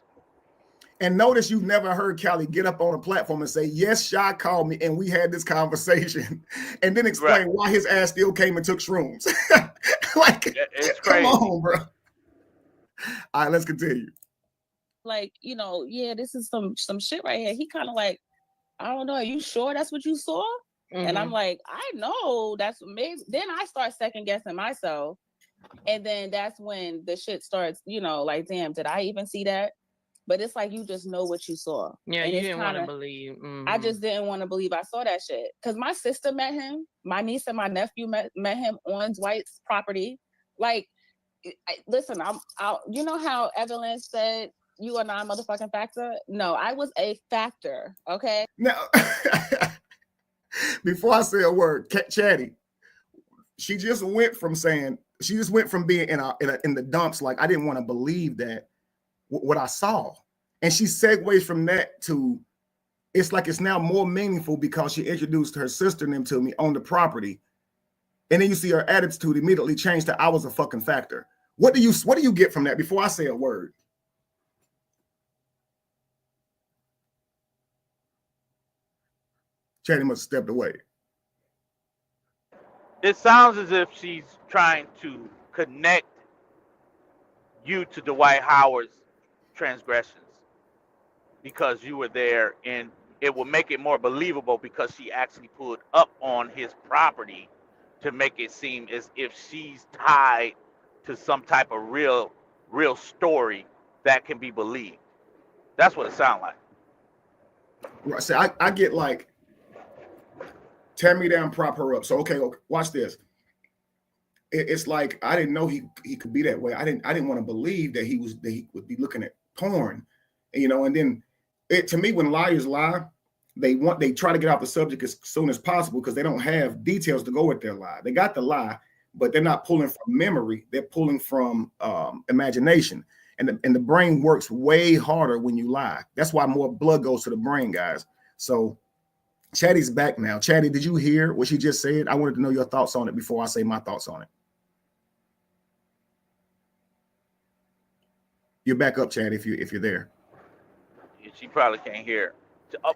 And notice you've never heard Callie get up on a platform and say, yes, Sha called me and we had this conversation, and then explain why his ass still came and took shrooms. Like, it's crazy. Come on, bro. All right, let's continue. Like, yeah, this is some shit right here. He kind of like, I don't know, are you sure that's what you saw? Mm-hmm. And I'm like, I know that's maybe. Then I start second guessing myself. And then that's when the shit starts, like, damn, did I even see that? But it's like, you just know what you saw. Yeah, and you didn't want to believe. Mm-hmm. I just didn't want to believe I saw that shit. Because my sister met him. My niece and my nephew met him on Dwight's property. Like, listen, you know how Evelyn said, you are not a motherfucking factor? No, I was a factor, okay? Now, before I say a word, Chatty, she just went from being in the dumps, like, I didn't want to believe that, what I saw. And she segues from that to, it's like it's now more meaningful because she introduced her sister and them to me on the property. And then you see her attitude immediately changed to, I was a fucking factor. What do you get from that before I say a word? Chatty must have stepped away. It sounds as if she's trying to connect you to Dwight Howard's transgressions because you were there, and it will make it more believable because she actually pulled up on his property to make it seem as if she's tied to some type of real story that can be believed. That's what it sounds like. Right. So I get like, tear me down, prop her up. So okay, watch this. It's like, I didn't know he could be that way. I didn't want to believe that he would be looking at porn, and then to me, when liars lie, they try to get off the subject as soon as possible because they don't have details to go with their lie. They got the lie, but they're not pulling from memory. They're pulling from imagination, and the brain works way harder when you lie. That's why more blood goes to the brain, guys. So Chatty's back now. Chatty, did you hear what she just said? I wanted to know your thoughts on it before I say my thoughts on it. You're back up, Chatty, if you're there. She probably can't hear.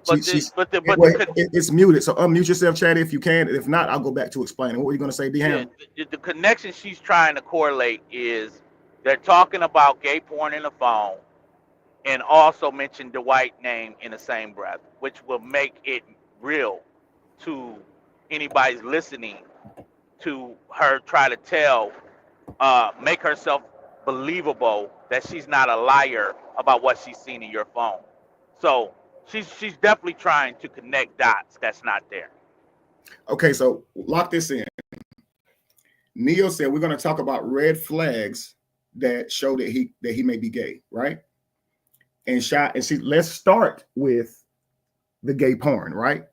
It's muted, so unmute yourself, Chatty, if you can. If not, I'll go back to explaining. What were you going to say, D-Ham? Yeah, the connection she's trying to correlate is they're talking about gay porn in the phone and also mention Dwight's name in the same breath, which will make it real to anybody's listening to her try to tell, make herself believable that she's not a liar about what she's seen in your phone. So she's definitely trying to connect dots that's not there. Okay, so lock this in. Neo said we're going to talk about red flags that show that he may be gay, right? And let's start with the gay porn, right?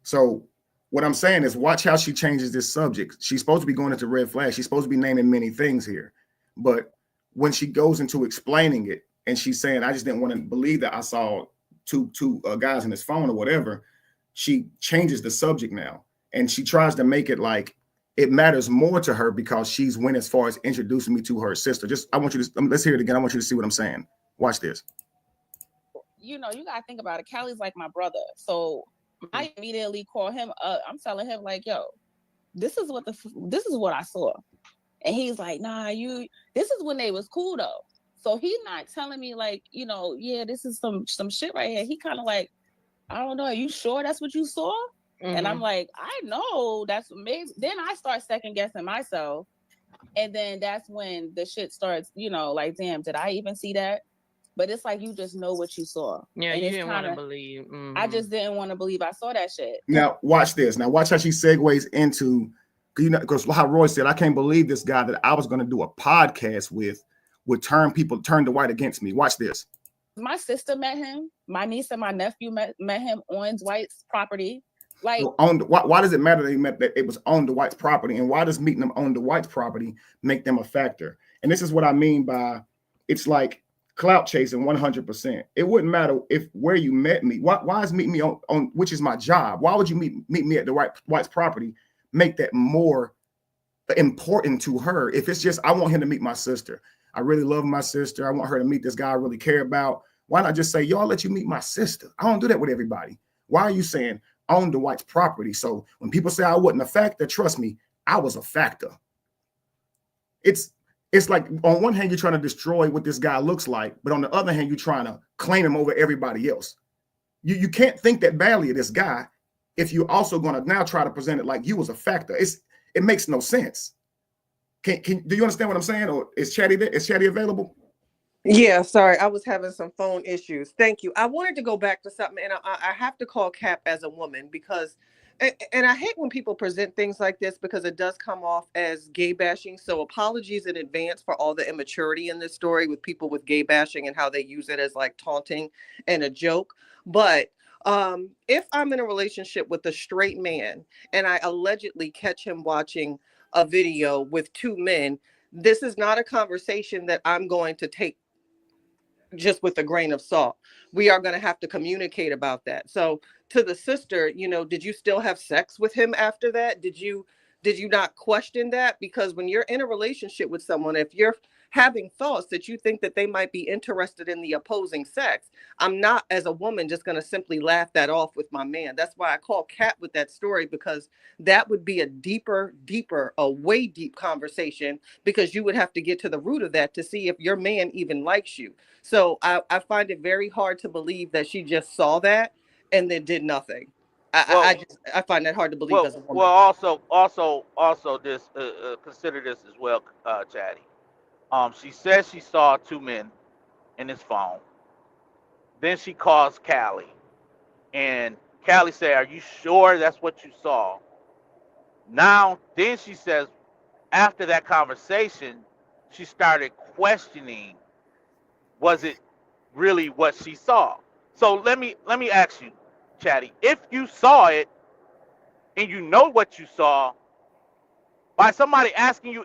So what I'm saying is, watch how she changes this subject. She's supposed to be going into red flags. She's supposed to be naming many things here, but when she goes into explaining it, and she's saying, I just didn't want to believe that I saw two guys in his phone or whatever. She changes the subject now, and she tries to make it like it matters more to her because she's went as far as introducing me to her sister. Just, I want you to, let's hear it again. I want you to see what I'm saying. Watch this. You know, you gotta think about it. Callie's like my brother, so I immediately call him up. I'm telling him like, yo, this is what I saw. And he's like, nah, this is when they was cool though. So he's not telling me like, you know, yeah, this is some shit right here. He kind of like, I don't know, are you sure that's what you saw? Mm-hmm. And I'm like, I know that's maybe. Then I start second guessing myself. And then that's when the shit starts, you know, like, damn, did I even see that? But it's like you just know what you saw. Yeah, and you didn't want to believe. Mm-hmm. I just didn't want to believe I saw that shit. Now watch this. Now watch how she segues into, you know, because how Roy said, I can't believe this guy that I was going to do a podcast with would turn the white against me. Watch this. My sister met him. My niece and my nephew met him on Dwight's property. Like, so why does it matter that it was on Dwight's property, and why does meeting them on Dwight's property make them a factor? And this is what I mean by it's like clout chasing 100%. It wouldn't matter if where you met me. Why is meeting me on which is my job? Why would you meet me at Dwight's property? Make that more important to her. If it's just I want him to meet my sister. I really love my sister. I want her to meet this guy I really care about. Why not just say, yo, I'll let you meet my sister? I don't do that with everybody. Why are you saying on Dwight's property? So when people say I wasn't a factor, trust me, I was a factor. It's like on one hand, you're trying to destroy what this guy looks like, but on the other hand, you're trying to claim him over everybody else. You can't think that badly of this guy if you're also going to now try to present it like you was a factor. It makes no sense. Do you understand what I'm saying? Or is Chatty there? Is Chatty available? Yeah, sorry, I was having some phone issues. Thank you. I wanted to go back to something, and I have to call Cap as a woman because, and I hate when people present things like this because it does come off as gay bashing. So apologies in advance for all the immaturity in this story with people with gay bashing and how they use it as like taunting and a joke. But if I'm in a relationship with a straight man and I allegedly catch him watching a video with two men, this is not a conversation that I'm going to take just with a grain of salt. We are going to have to communicate about that. So to the sister, you know, did you still have sex with him after that? Did you not question that? Because when you're in a relationship with someone, if you're having thoughts that you think that they might be interested in the opposing sex, I'm not, as a woman, just going to simply laugh that off with my man. That's why I call Kat with that story, because that would be a way deep conversation, because you would have to get to the root of that to see if your man even likes you. So I find it very hard to believe that she just saw that and then did nothing. I find that hard to believe as a woman. Well, also this consider this as well, Chatty. She says she saw two men in his phone. Then she calls Callie, and Callie said, "Are you sure that's what you saw?" Now, then she says, after that conversation, she started questioning, was it really what she saw? So let me ask you, Chatty, if you saw it and you know what you saw, by somebody asking you,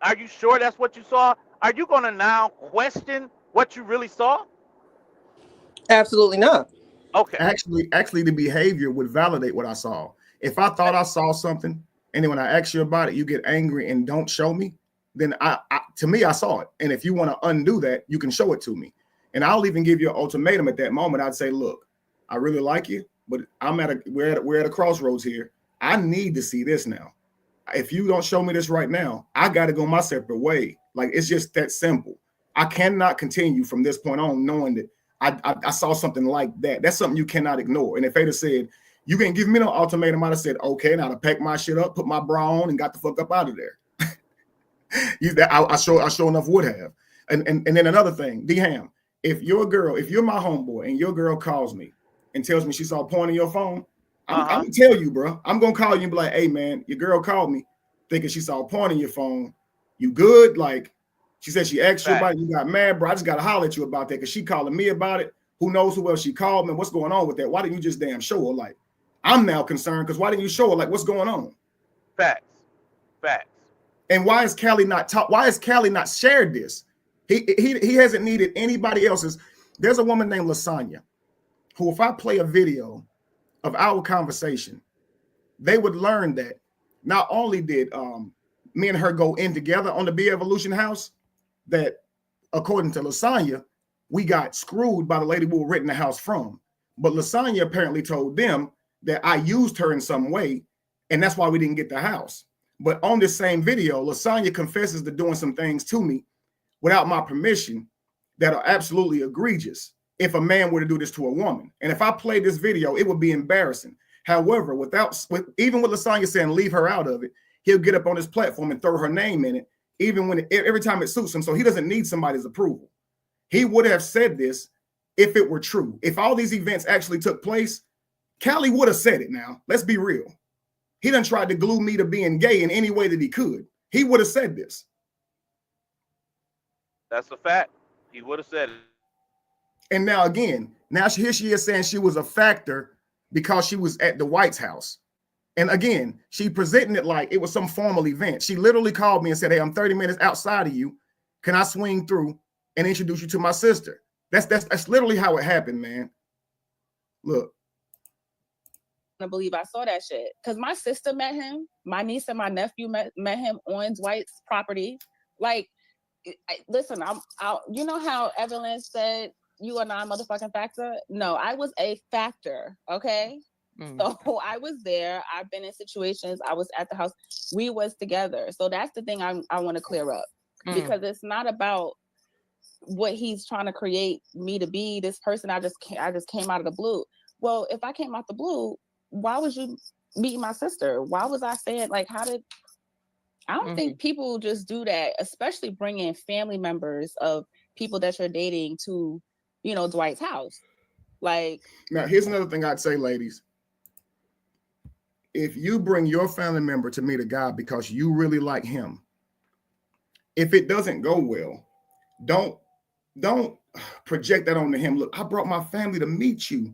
are you sure that's what you saw? Are you going to now question what you really saw? Absolutely not. Okay. Actually, the behavior would validate what I saw. If I thought I saw something, and then when I ask you about it, you get angry and don't show me, then to me, I saw it. And if you want to undo that, you can show it to me. And I'll even give you an ultimatum at that moment. I'd say, look, I really like you, but we're at a crossroads here. I need to see this now. If you don't show me this right now, I got to go my separate way. Like, it's just that simple. I cannot continue from this point on knowing that I saw something like that. That's something you cannot ignore. And if they'd have said, you can't give me no ultimatum, I'd have said, okay, and I'd have packed my shit up, put my bra on, and got the fuck up out of there. I sure enough would have. And then another thing, D-Ham, if you're my homeboy and your girl calls me and tells me she saw porn on your phone, I'm gonna tell you, bro. I'm gonna call you and be like, hey man, your girl called me thinking she saw porn on your phone. You good? Like, she said she asked you about it, you got mad, bro. I just gotta holler at you about that because she calling me about it. Who knows who else she called me? What's going on with that? Why didn't you just damn show her? Like, I'm now concerned because why didn't you show her? Like, what's going on? Facts. And why is Callie not shared this? He hasn't needed anybody else's. There's a woman named Lasagna who, if I play a video of our conversation, they would learn that not only did me and her go in together on the Be Evolution house, that according to Lasagna, we got screwed by the lady we were renting the house from. But Lasagna apparently told them that I used her in some way, and that's why we didn't get the house. But on this same video, Lasagna confesses to doing some things to me without my permission that are absolutely egregious if a man were to do this to a woman. And if I played this video, it would be embarrassing. However, even with Lasagna saying leave her out of it, he'll get up on his platform and throw her name in it, even when every time it suits him. So he doesn't need somebody's approval. He would have said this if it were true. If all these events actually took place, Callie would have said it now. Let's be real. He done tried to glue me to being gay in any way that he could. He would have said this. That's a fact. He would have said it. And now again, here she is saying she was a factor because she was at the White's house. And again, she presenting it like it was some formal event. She literally called me and said, hey, I'm 30 minutes outside of you. Can I swing through and introduce you to my sister? That's literally how it happened, man. Look. I believe I saw that shit because my sister met him. My niece and my nephew met him on Dwight's property. Like, listen, you know how Evelyn said you are not a motherfucking factor? No, I was a factor. Okay. So I was there. I've been in situations. I was at the house. We was together. So that's the thing I want to clear up because it's not about what he's trying to create me to be. This person I just came out of the blue. Well, if I came out the blue, why was you meeting my sister? Why was I saying like I don't think people just do that, especially bringing family members of people that you're dating to, Dwight's house. Like, now here's another thing I'd say, ladies. If you bring your family member to meet a guy because you really like him, if it doesn't go well, don't project that onto him. Look, I brought my family to meet you.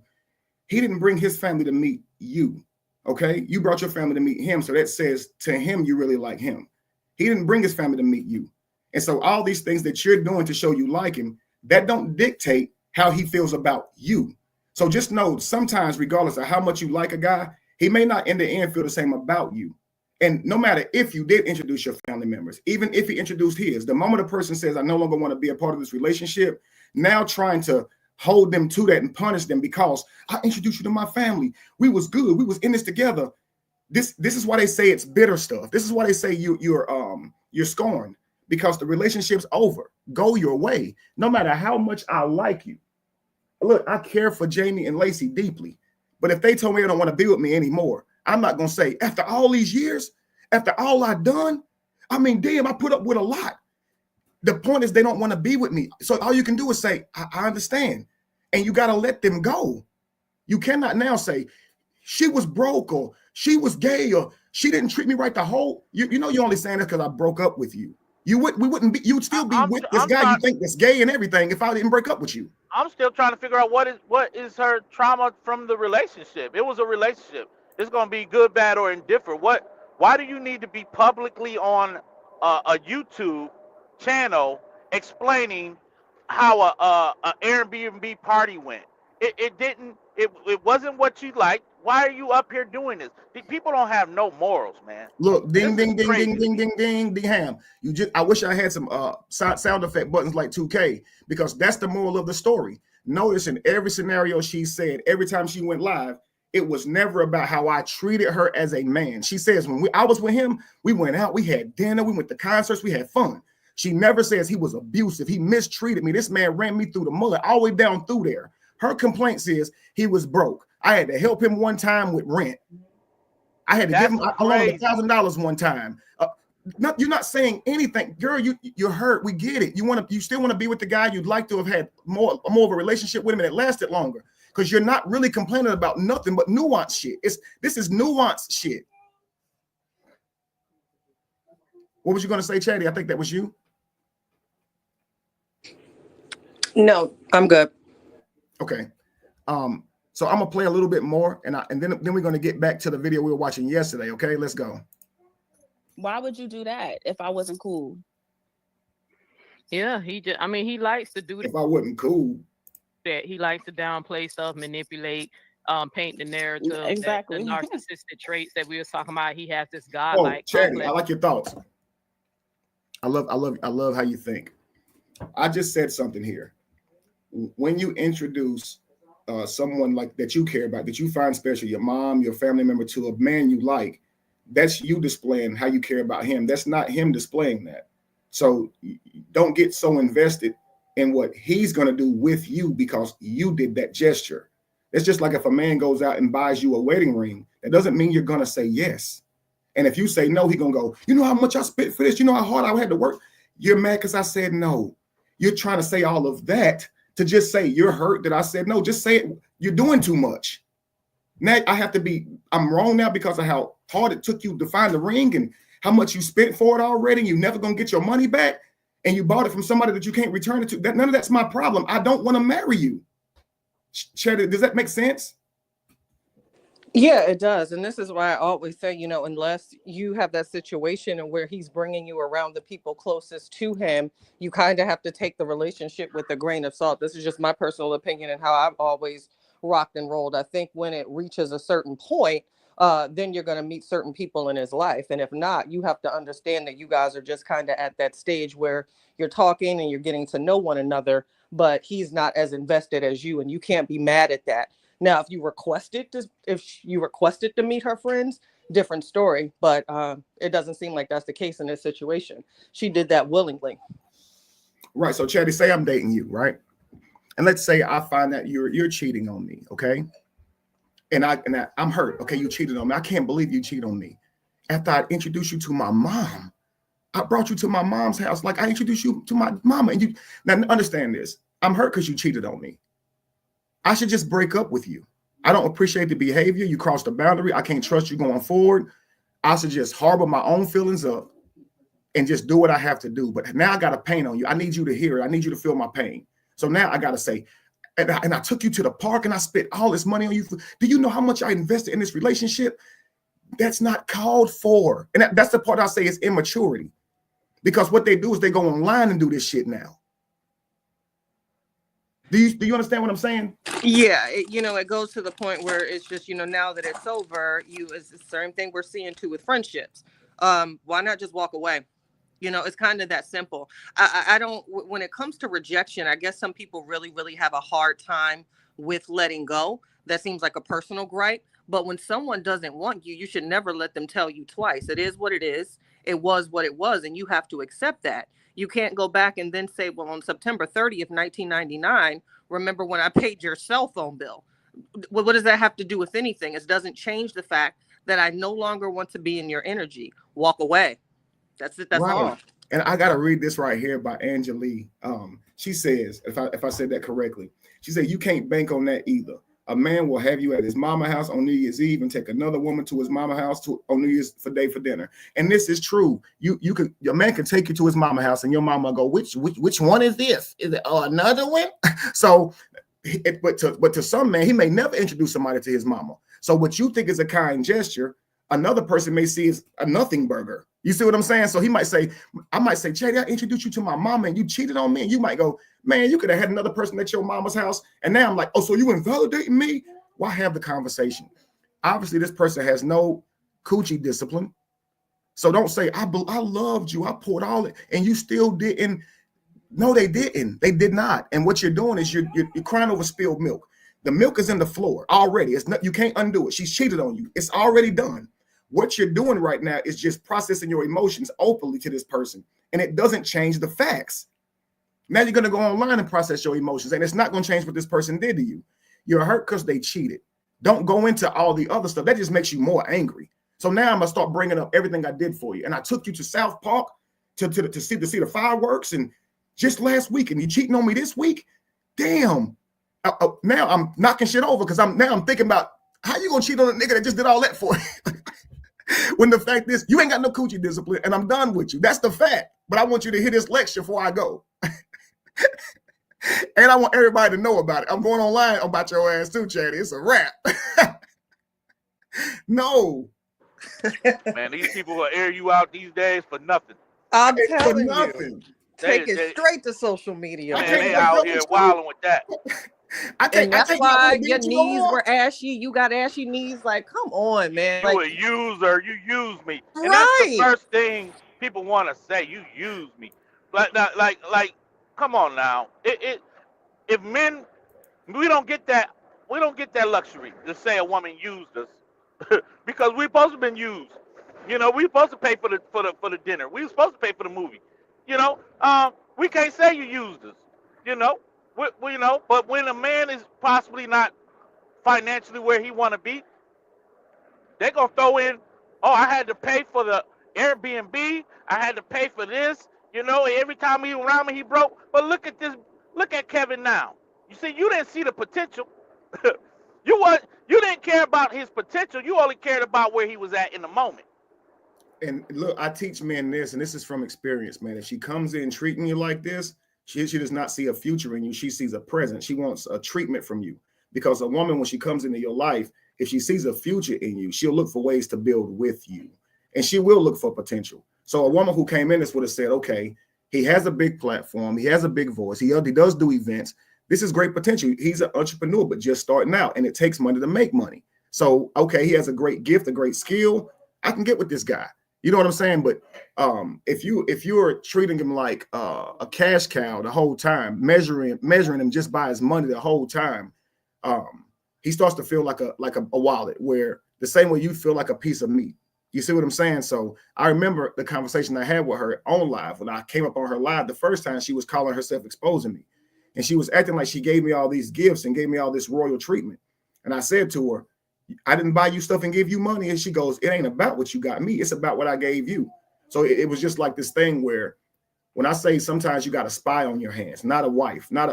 He didn't bring his family to meet you. Okay, you brought your family to meet him, so that says to him you really like him. He didn't bring his family to meet you. And so all these things that you're doing to show you like him, that don't dictate how he feels about you. So just know sometimes, regardless of how much you like a guy, he may not in the end feel the same about you. And no matter if you did introduce your family members, even if he introduced his, the moment a person says, I no longer want to be a part of this relationship, now trying to hold them to that and punish them because I introduced you to my family. We was good. We was in this together. This is why they say it's bitter stuff. This is why they say you're scorned because the relationship's over. Go your way. No matter how much I like you. Look, I care for Jamie and Lacey deeply, but if they told me they don't want to be with me anymore, I'm not going to say after all these years, after all I've done, I mean, damn, I put up with a lot. The point is they don't want to be with me. So all you can do is say, I understand. And you got to let them go. You cannot now say she was broke or she was gay or she didn't treat me right the whole, you're only saying this because I broke up with you. You'd still be with this guy you think that's gay and everything if I didn't break up with you. I'm still trying to figure out what is her trauma from the relationship. It was a relationship. It's going to be good, bad, or indifferent. Why do you need to be publicly on a YouTube channel explaining how a Airbnb party went? It wasn't what you liked. Why are you up here doing this? People don't have no morals, man. Look, ding, ding, ding, ding, ding, ding, ding, ding, ham. I wish I had some sound effect buttons like 2K because that's the moral of the story. Notice in every scenario she said, every time she went live, it was never about how I treated her as a man. She says when I was with him, we went out, we had dinner, we went to concerts, we had fun. She never says he was abusive. He mistreated me. This man ran me through the mud, all the way down through there. Her complaint is he was broke. I had to help him one time with rent. I had to give him $1,000 one time. You're not saying anything, girl. You're hurt. We get it. You still want to be with the guy. You'd like to have had more of a relationship with him and it lasted longer because you're not really complaining about nothing but nuance shit. This is nuanced shit. What was you going to say, Chatty? I think that was you. No, I'm good. Okay. So I'm gonna play a little bit more, and then we're gonna get back to the video we were watching yesterday. Okay, let's go. Why would you do that if I wasn't cool? Yeah, I mean, he likes to do If I wasn't cool, that. He likes to downplay stuff, manipulate, paint the narrative that the Exactly. narcissistic traits that we was talking about. He has this oh, godlike Chatty, I complex. like your thoughts. I love how you think. I just said something here. When you introduce someone like that you care about, that you find special, your mom, your family member, to a man you like, that's you displaying how you care about him. That's not him displaying that. So don't get so invested in what he's going to do with you because you did that gesture. It's just like if a man goes out and buys you a wedding ring, that doesn't mean you're going to say yes. And if you say no, he's going to go, you know how much I spent for this? You know how hard I had to work? You're mad because I said no. You're trying to say all of that to just say you're hurt that I said no. Just say it. You're doing too much. Now I'm wrong now because of how hard it took you to find the ring and how much you spent for it already. You're never going to get your money back. And you bought it from somebody that you can't return it to. None of that's my problem. I don't want to marry you. Cheddar, does that make sense? Yeah, it does. And this is why I always say, unless you have that situation and where he's bringing you around the people closest to him, you kind of have to take the relationship with a grain of salt. This is just my personal opinion and how I've always rocked and rolled. I think when it reaches a certain point, then you're going to meet certain people in his life. And if not, you have to understand that you guys are just kind of at that stage where you're talking and you're getting to know one another, but he's not as invested as you, and you can't be mad at that. Now, if you requested to meet her friends, different story. But it doesn't seem like that's the case in this situation. She did that willingly. Right. So, Chatty, say I'm dating you, right? And let's say I find that you're cheating on me, okay? And I'm hurt. Okay, you cheated on me. I can't believe you cheated on me. After I introduced you to my mom, I brought you to my mom's house. Like I introduced you to my mama. And you now understand this. I'm hurt because you cheated on me. I should just break up with you. I don't appreciate the behavior. You crossed the boundary. I can't trust you going forward. I should just harbor my own feelings up and just do what I have to do. But now I got to pain on you. I need you to hear it. I need you to feel my pain. So now I got to say, and I took you to the park and I spent all this money on you. Do you know how much I invested in this relationship? That's not called for. And that's the part I say is immaturity. Because what they do is they go online and do this shit now. Do you understand what I'm saying? Yeah, it goes to the point where it's just, now that it's over, it's the same thing we're seeing too with friendships. Why not just walk away? It's kind of that simple. I don't, when it comes to rejection, I guess some people really, really have a hard time with letting go. That seems like a personal gripe. But when someone doesn't want you, you should never let them tell you twice. It is what it is. It was what it was. And you have to accept that. You can't go back and then say, well, on September 30th, 1999, remember when I paid your cell phone bill? What does that have to do with anything? It doesn't change the fact that I no longer want to be in your energy. Walk away. That's it. That's right. All. And I got to read this right here by Angela. She says, if I said that correctly, she said, you can't bank on that either. A man will have you at his mama house on New Year's Eve and take another woman to his mama house on New Year's Day for dinner. And this is true. Your man can take you to his mama house and your mama go, which one is this? Is it another one? So, but to some man, he may never introduce somebody to his mama. So what you think is a kind gesture, another person may see as a nothing burger. You see what I'm saying? So I might say, Chatty, I introduced you to my mama and you cheated on me. And you might go, man, you could have had another person at your mama's house. And now I'm like, oh, so you invalidating me? Why have the conversation? Obviously, this person has no coochie discipline. So don't say, I loved you. I poured all it and you still didn't. No, they didn't. They did not. And what you're doing is you're crying over spilled milk. The milk is in the floor already. It's not, you can't undo it. She's cheated on you. It's already done. What you're doing right now is just processing your emotions openly to this person. And it doesn't change the facts. Now you're going to go online and process your emotions. And it's not going to change what this person did to you. You're hurt because they cheated. Don't go into all the other stuff. That just makes you more angry. So now I'm going to start bringing up everything I did for you. And I took you to South Park to see the fireworks. And just last week, and you cheating on me this week? Damn. Now I'm knocking shit over because I'm thinking about how you going to cheat on a nigga that just did all that for you? When the fact is, you ain't got no coochie discipline, and I'm done with you. That's the fact. But I want you to hear this lecture before I go. And I want everybody to know about it. I'm going online about your ass too, Chatty. It's a wrap. No. Man, these people will air you out these days for nothing. I'm telling you. Take it straight to social media. Man, they out here wilding with that. And that's why your knees were ashy. You got ashy knees. Like, come on, man. You like, a user. You use me. Right. And that's the first thing people want to say. You use me. Like, come on now. If men, we don't get that luxury to say a woman used us because we're supposed to have been used. You know, we're supposed to pay for the dinner. We're supposed to pay for the movie. You know, we can't say you used us. You know, we know. But when a man is possibly not financially where he want to be, they're gonna throw in, oh, I had to pay for the Airbnb. I had to pay for this. You know, every time he around me, he broke. But look at this. Look at Kevin now. You see, you didn't see the potential. You didn't care about his potential. You only cared about where he was at in the moment. And look, I teach men this, and this is from experience, man. If she comes in treating you like this, she does not see a future in you. She sees a present. She wants a treatment from you. Because a woman, when she comes into your life, if she sees a future in you, she'll look for ways to build with you. And she will look for potential. So a woman who came in this would have said, okay, he has a big platform. He has a big voice. He does do events. This is great potential. He's an entrepreneur, but just starting out, and it takes money to make money. So, okay, he has a great gift, a great skill. I can get with this guy. You know what I'm saying? But if you're treating him like a cash cow the whole time, measuring him just by his money the whole time, he starts to feel like a wallet, where the same way you feel like a piece of meat. You see what I'm saying? So I remember the conversation I had with her on live. When I came up on her live the first time, she was calling herself exposing me. And she was acting like she gave me all these gifts and gave me all this royal treatment. And I said to her, I didn't buy you stuff and give you money. And she goes, it ain't about what you got me. It's about what I gave you. So it was just like this thing where when I say sometimes you got a spy on your hands, not a wife, not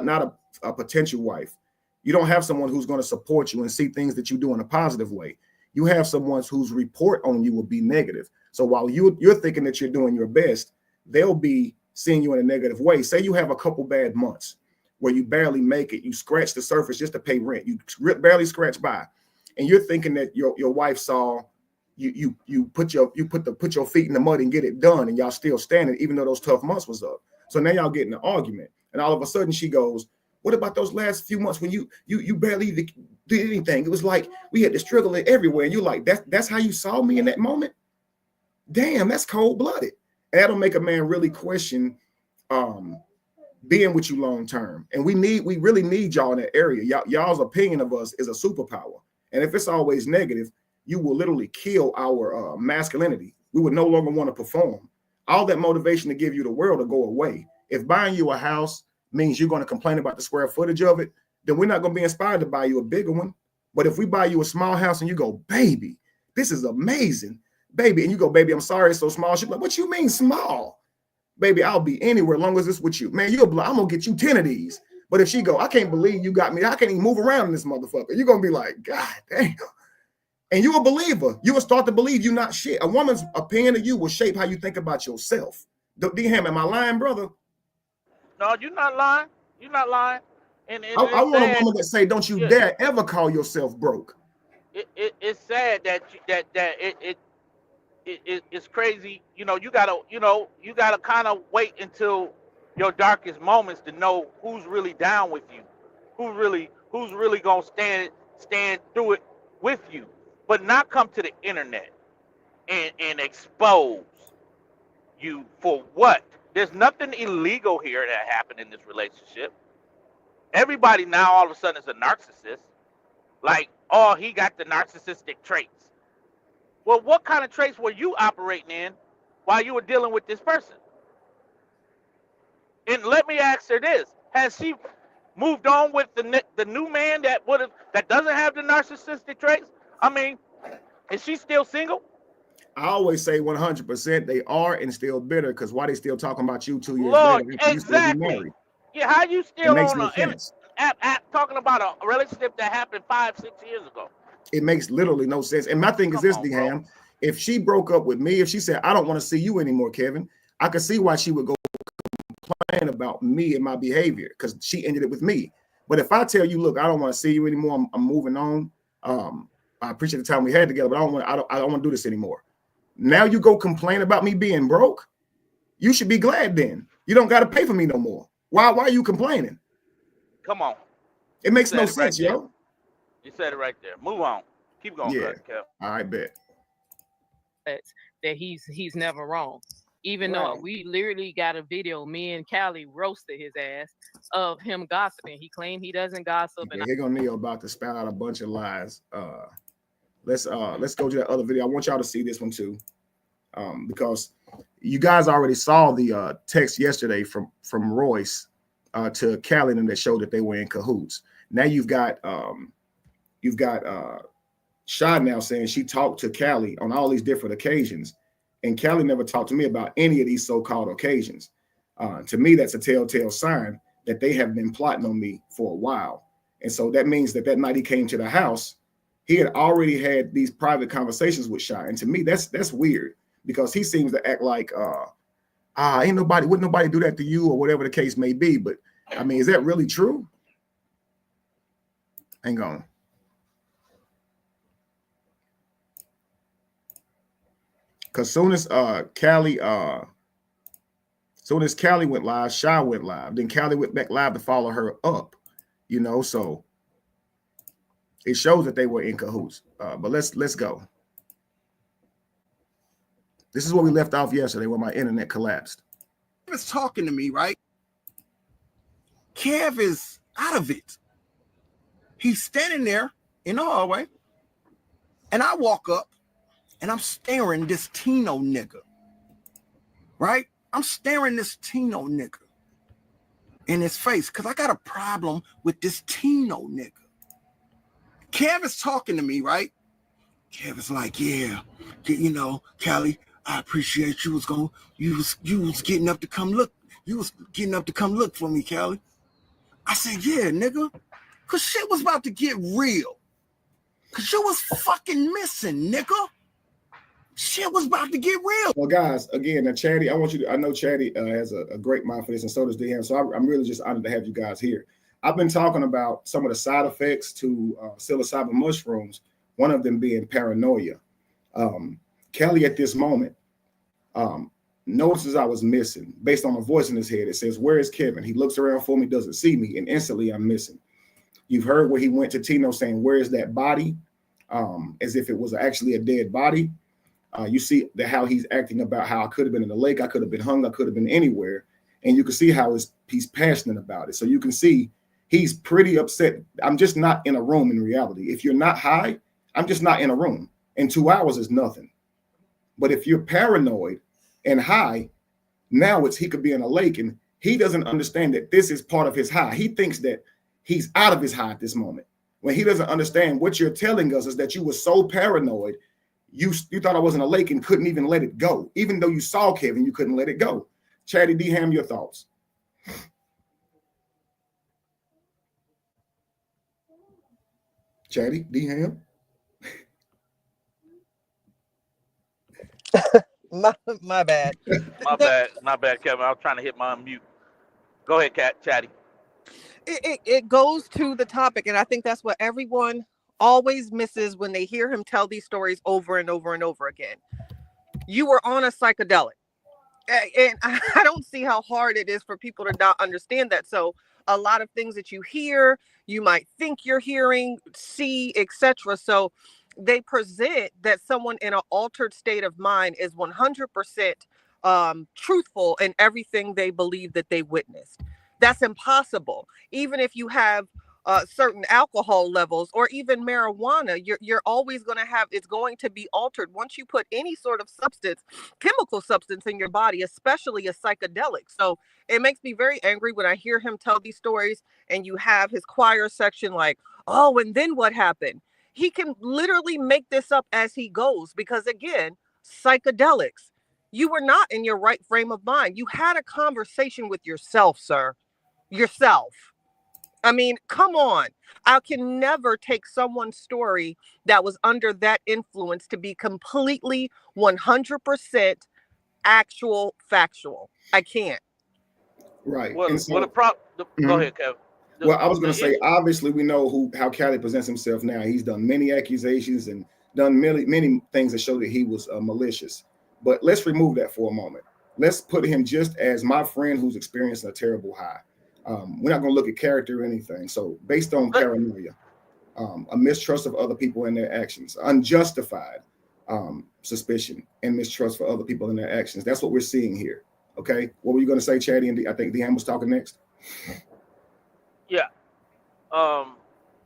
a potential wife. You don't have someone who's going to support you and see things that you do in a positive way. You have someone whose report on you will be negative. So while you're thinking that you're doing your best, they'll be seeing you in a negative way. Say you have a couple bad months where you barely make it. You scratch the surface just to pay rent. You barely scratch by. And you're thinking that your wife saw you put your feet in the mud and get it done, and y'all still standing, even though those tough months was up. So now y'all get in an argument. And all of a sudden she goes, what about those last few months when you barely did anything? It was like we had to struggle it everywhere. And you're like, that's how you saw me in that moment? Damn, that's cold-blooded. And that'll make a man really question being with you long term. And we really need y'all in that area. Y'all's opinion of us is a superpower. And if it's always negative, you will literally kill our masculinity. We would no longer want to perform. All that motivation to give you the world will go away. If buying you a house means you're going to complain about the square footage of it, then we're not going to be inspired to buy you a bigger one. But if we buy you a small house and you go, baby, this is amazing, baby, and you go, baby, I'm sorry it's so small. She's like, what you mean small? Baby, I'll be anywhere as long as it's with you. Man, I'm going to get you 10 of these. But if she go, I can't believe you got me. I can't even move around in this motherfucker. You're going to be like, God damn. And you a believer. You will start to believe you're not shit. A woman's opinion of you will shape how you think about yourself. D-Ham, am I lying, brother? No, you're not lying. You're not lying. And I want a woman that say, don't you dare ever call yourself broke. It's sad that it's crazy. You gotta kind of wait until your darkest moments to know who's really down with you, who's really gonna stand through it with you, but not come to the internet and expose you for what? There's nothing illegal here that happened in this relationship. Everybody now all of a sudden is a narcissist. Like, oh, he got the narcissistic traits. Well, what kind of traits were you operating in while you were dealing with this person? And let me ask her this: has she moved on with the new man that doesn't have the narcissistic traits? I mean, is she still single? I always say 100% they are and still bitter, because why they still talking about you 2 years Lord, later? exactly. Yeah, how you still on no talking about a relationship that happened 5-6 years ago? It makes literally no sense. And my thing is this, D-Ham, if she broke up with me, if she said, I don't want to see you anymore, Kevin, I could see why she would go complain about me and my behavior, because she ended it with me. But if I tell you, look, I don't want to see you anymore, I'm moving on. I appreciate the time we had together, but I don't want to do this anymore. Now you go complain about me being broke. You should be glad then. You don't got to pay for me no more. Why are you complaining? Come on. It makes no sense, yo. You said it right there. Move on. Keep going, yeah. Kev. All right, bet. That he's never wrong. Even though we literally got a video, me and Callie roasted his ass of him gossiping. He claimed he doesn't gossip. Okay, here go Neo about to spout out a bunch of lies. Let's go to that other video. I want y'all to see this one too, because you guys already saw the text yesterday from Royce to Callie and that showed that they were in cahoots. Now you've got Shad now saying she talked to Callie on all these different occasions, and Callie never talked to me about any of these so-called occasions. To me, that's a telltale sign that they have been plotting on me for a while. And so that means that night he came to the house, he had already had these private conversations with Shad. And to me, that's weird, because he seems to act like, wouldn't nobody do that to you, or whatever the case may be. But I mean, is that really true? Hang on. Because soon as Callie went live, Shy went live. Then Callie went back live to follow her up, so it shows that they were in cahoots. But let's go. This is where we left off yesterday when my internet collapsed. Kev is talking to me, right? Kev is out of it. He's standing there in the hallway, and I walk up, and I'm staring this Tino nigga, right? I'm staring this Tino nigga in his face because I got a problem with this Tino nigga. Kev is talking to me, right? Kev is like, yeah, Callie, I appreciate you was getting up to come look. You was getting up to come look for me, Callie. I said, yeah, nigga, because shit was about to get real. Because you was fucking missing, nigga. Shit was about to get real. Well, guys, again, now Chatty, I know Chatty has a great mind for this, and so does DM. So I'm really just honored to have you guys here. I've been talking about some of the side effects to psilocybin mushrooms, one of them being paranoia. Kelly at this moment notices I was missing based on a voice in his head. It says, "Where is Kevin?" He looks around for me, doesn't see me, and instantly I'm missing. You've heard where he went to Tino saying, "Where is that body?" As if it was actually a dead body. You see how he's acting about how I could have been in the lake, I could have been hung, I could have been anywhere. And you can see how he's passionate about it. So you can see he's pretty upset. I'm just not in a room in reality. If you're not high, I'm just not in a room. And 2 hours is nothing. But if you're paranoid and high, now he could be in a lake, and he doesn't understand that this is part of his high. He thinks that he's out of his high at this moment. When he doesn't understand what you're telling us is that you were so paranoid, you thought I was in a lake and couldn't even let it go. Even though you saw Kevin, you couldn't let it go. Chatty D Ham, your thoughts. Chatty D Ham. my bad. My bad, Kevin. I was trying to hit my unmute. Go ahead, Chatty. It goes to the topic, and I think that's what everyone always misses when they hear him tell these stories over and over and over again. You were on a psychedelic, and I don't see how hard it is for people to not understand that. So a lot of things that you hear, you might think you're hearing, see, etc. So they present that someone in an altered state of mind is 100% truthful in everything they believe that they witnessed. That's impossible. Even if you have certain alcohol levels or even marijuana, you're always going to have, it's going to be altered once you put any sort of substance, chemical substance in your body, especially a psychedelic. So it makes me very angry when I hear him tell these stories and you have his choir section like, oh, and then what happened? He can literally make this up as he goes because, again, psychedelics, you were not in your right frame of mind. You had a conversation with yourself, sir. Yourself. I mean, come on. I can never take someone's story that was under that influence to be completely 100% actual factual. I can't. Right. Well, and so, go ahead, Kevin. Well, I was going to say, obviously, we know how Callie presents himself now. He's done many accusations and done many things that show that he was malicious. But let's remove that for a moment. let's put him just as my friend who's experiencing a terrible high. We're not going to look at character or anything. So based on paranoia, a mistrust of other people and their actions, unjustified suspicion and mistrust for other people and their actions. That's what we're seeing here. Okay. What were you going to say, Chatty? And I think Deanne was talking next. Yeah. I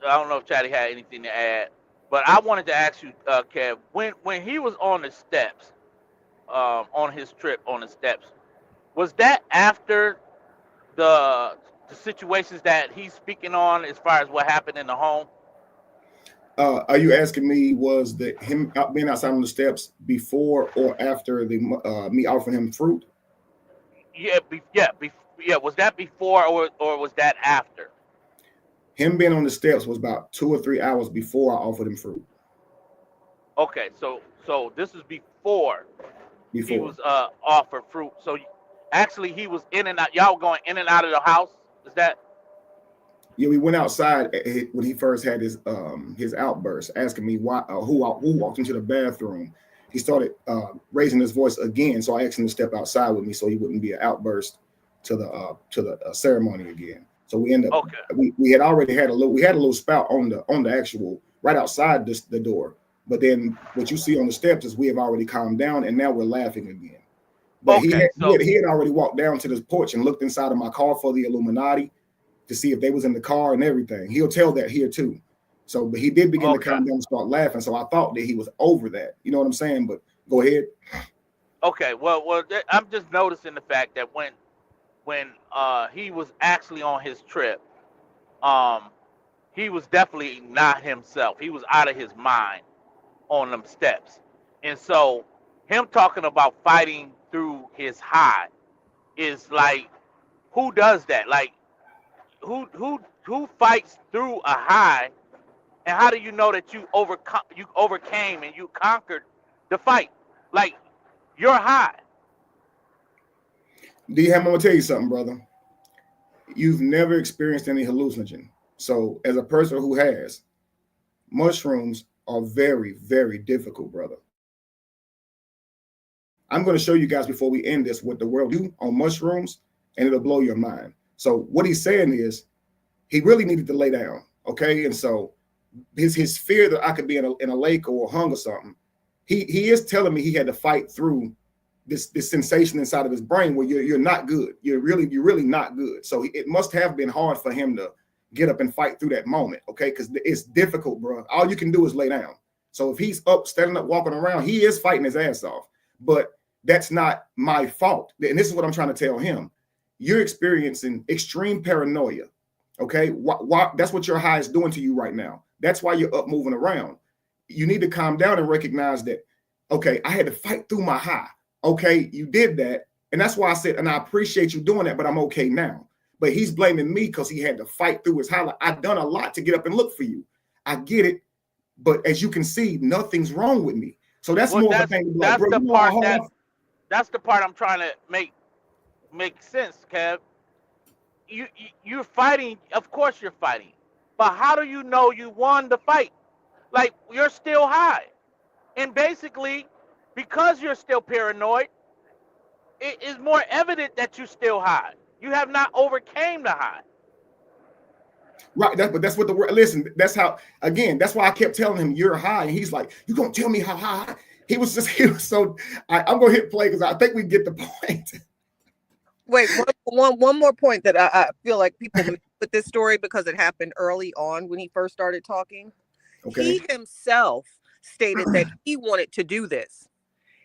don't know if Chatty had anything to add, but I wanted to ask you, Kev, when he was on the steps, on his trip on the steps, was that after the situations that he's speaking on as far as what happened in the home? Are you asking me, was him being outside on the steps before or after me offering him fruit? Yeah. Was that before or was that after? Him being on the steps was about 2 or 3 hours before I offered him fruit. Okay, so this is before he was offered fruit. So actually, he was in and out. Y'all were going in and out of the house. Is that? Yeah, we went outside when he first had his outburst, asking me why, who walked into the bathroom. He started raising his voice again, so I asked him to step outside with me so he wouldn't be an outburst to the ceremony again. So we ended up. Okay. We had already had a little spout on the actual right outside the door, but then what you see on the steps is we have already calmed down and now we're laughing again. But he had already walked down to this porch and looked inside of my car for the Illuminati to see if they was in the car and everything. He'll tell that here too. So, but he did begin to calm down and start laughing. So I thought that he was over that. You know what I'm saying? But go ahead. Okay. Well, I'm just noticing the fact that when he was actually on his trip, he was definitely not himself. He was out of his mind on them steps. And so him talking about fighting through his high is like, who does that? Like, who fights through a high, and how do you know that you overcame and you conquered the fight? Like, you're high. D-Ham, I'm gonna tell you something, brother. You've never experienced any hallucinogen. So as a person who has, mushrooms are very, very difficult, brother. I'm going to show you guys before we end this what the world do on mushrooms, and it'll blow your mind. So what he's saying is he really needed to lay down, okay? And so his fear that I could be in a lake or hung or something, he is telling me he had to fight through this sensation inside of his brain where you're not good. You're really not good. So it must have been hard for him to get up and fight through that moment, okay? Because it's difficult, bro. All you can do is lay down. So if he's up, standing up, walking around, he is fighting his ass off. But that's not my fault. And this is what I'm trying to tell him. You're experiencing extreme paranoia, okay? Why, that's what your high is doing to you right now. That's why you're up moving around. You need to calm down and recognize that, okay, I had to fight through my high. Okay, you did that. And that's why I said, and I appreciate you doing that, but I'm okay now. But he's blaming me because he had to fight through his high. Like, I've done a lot to get up and look for you. I get it. But as you can see, nothing's wrong with me. So that's more of a thing. Like, that's the part I'm trying to make sense, Kev. You're fighting. Of course you're fighting. But how do you know you won the fight? Like, you're still high. And basically, because you're still paranoid, it is more evident that you're still high. You have not overcame the high. Right, but that's what the word. Listen, that's how. Again, that's why I kept telling him you're high, and he's like, "You gonna tell me how high?" He was so. I'm gonna hit play because I think we get the point. Wait, one more point that I feel like people with this story because it happened early on when he first started talking. Okay. He himself stated that he wanted to do this.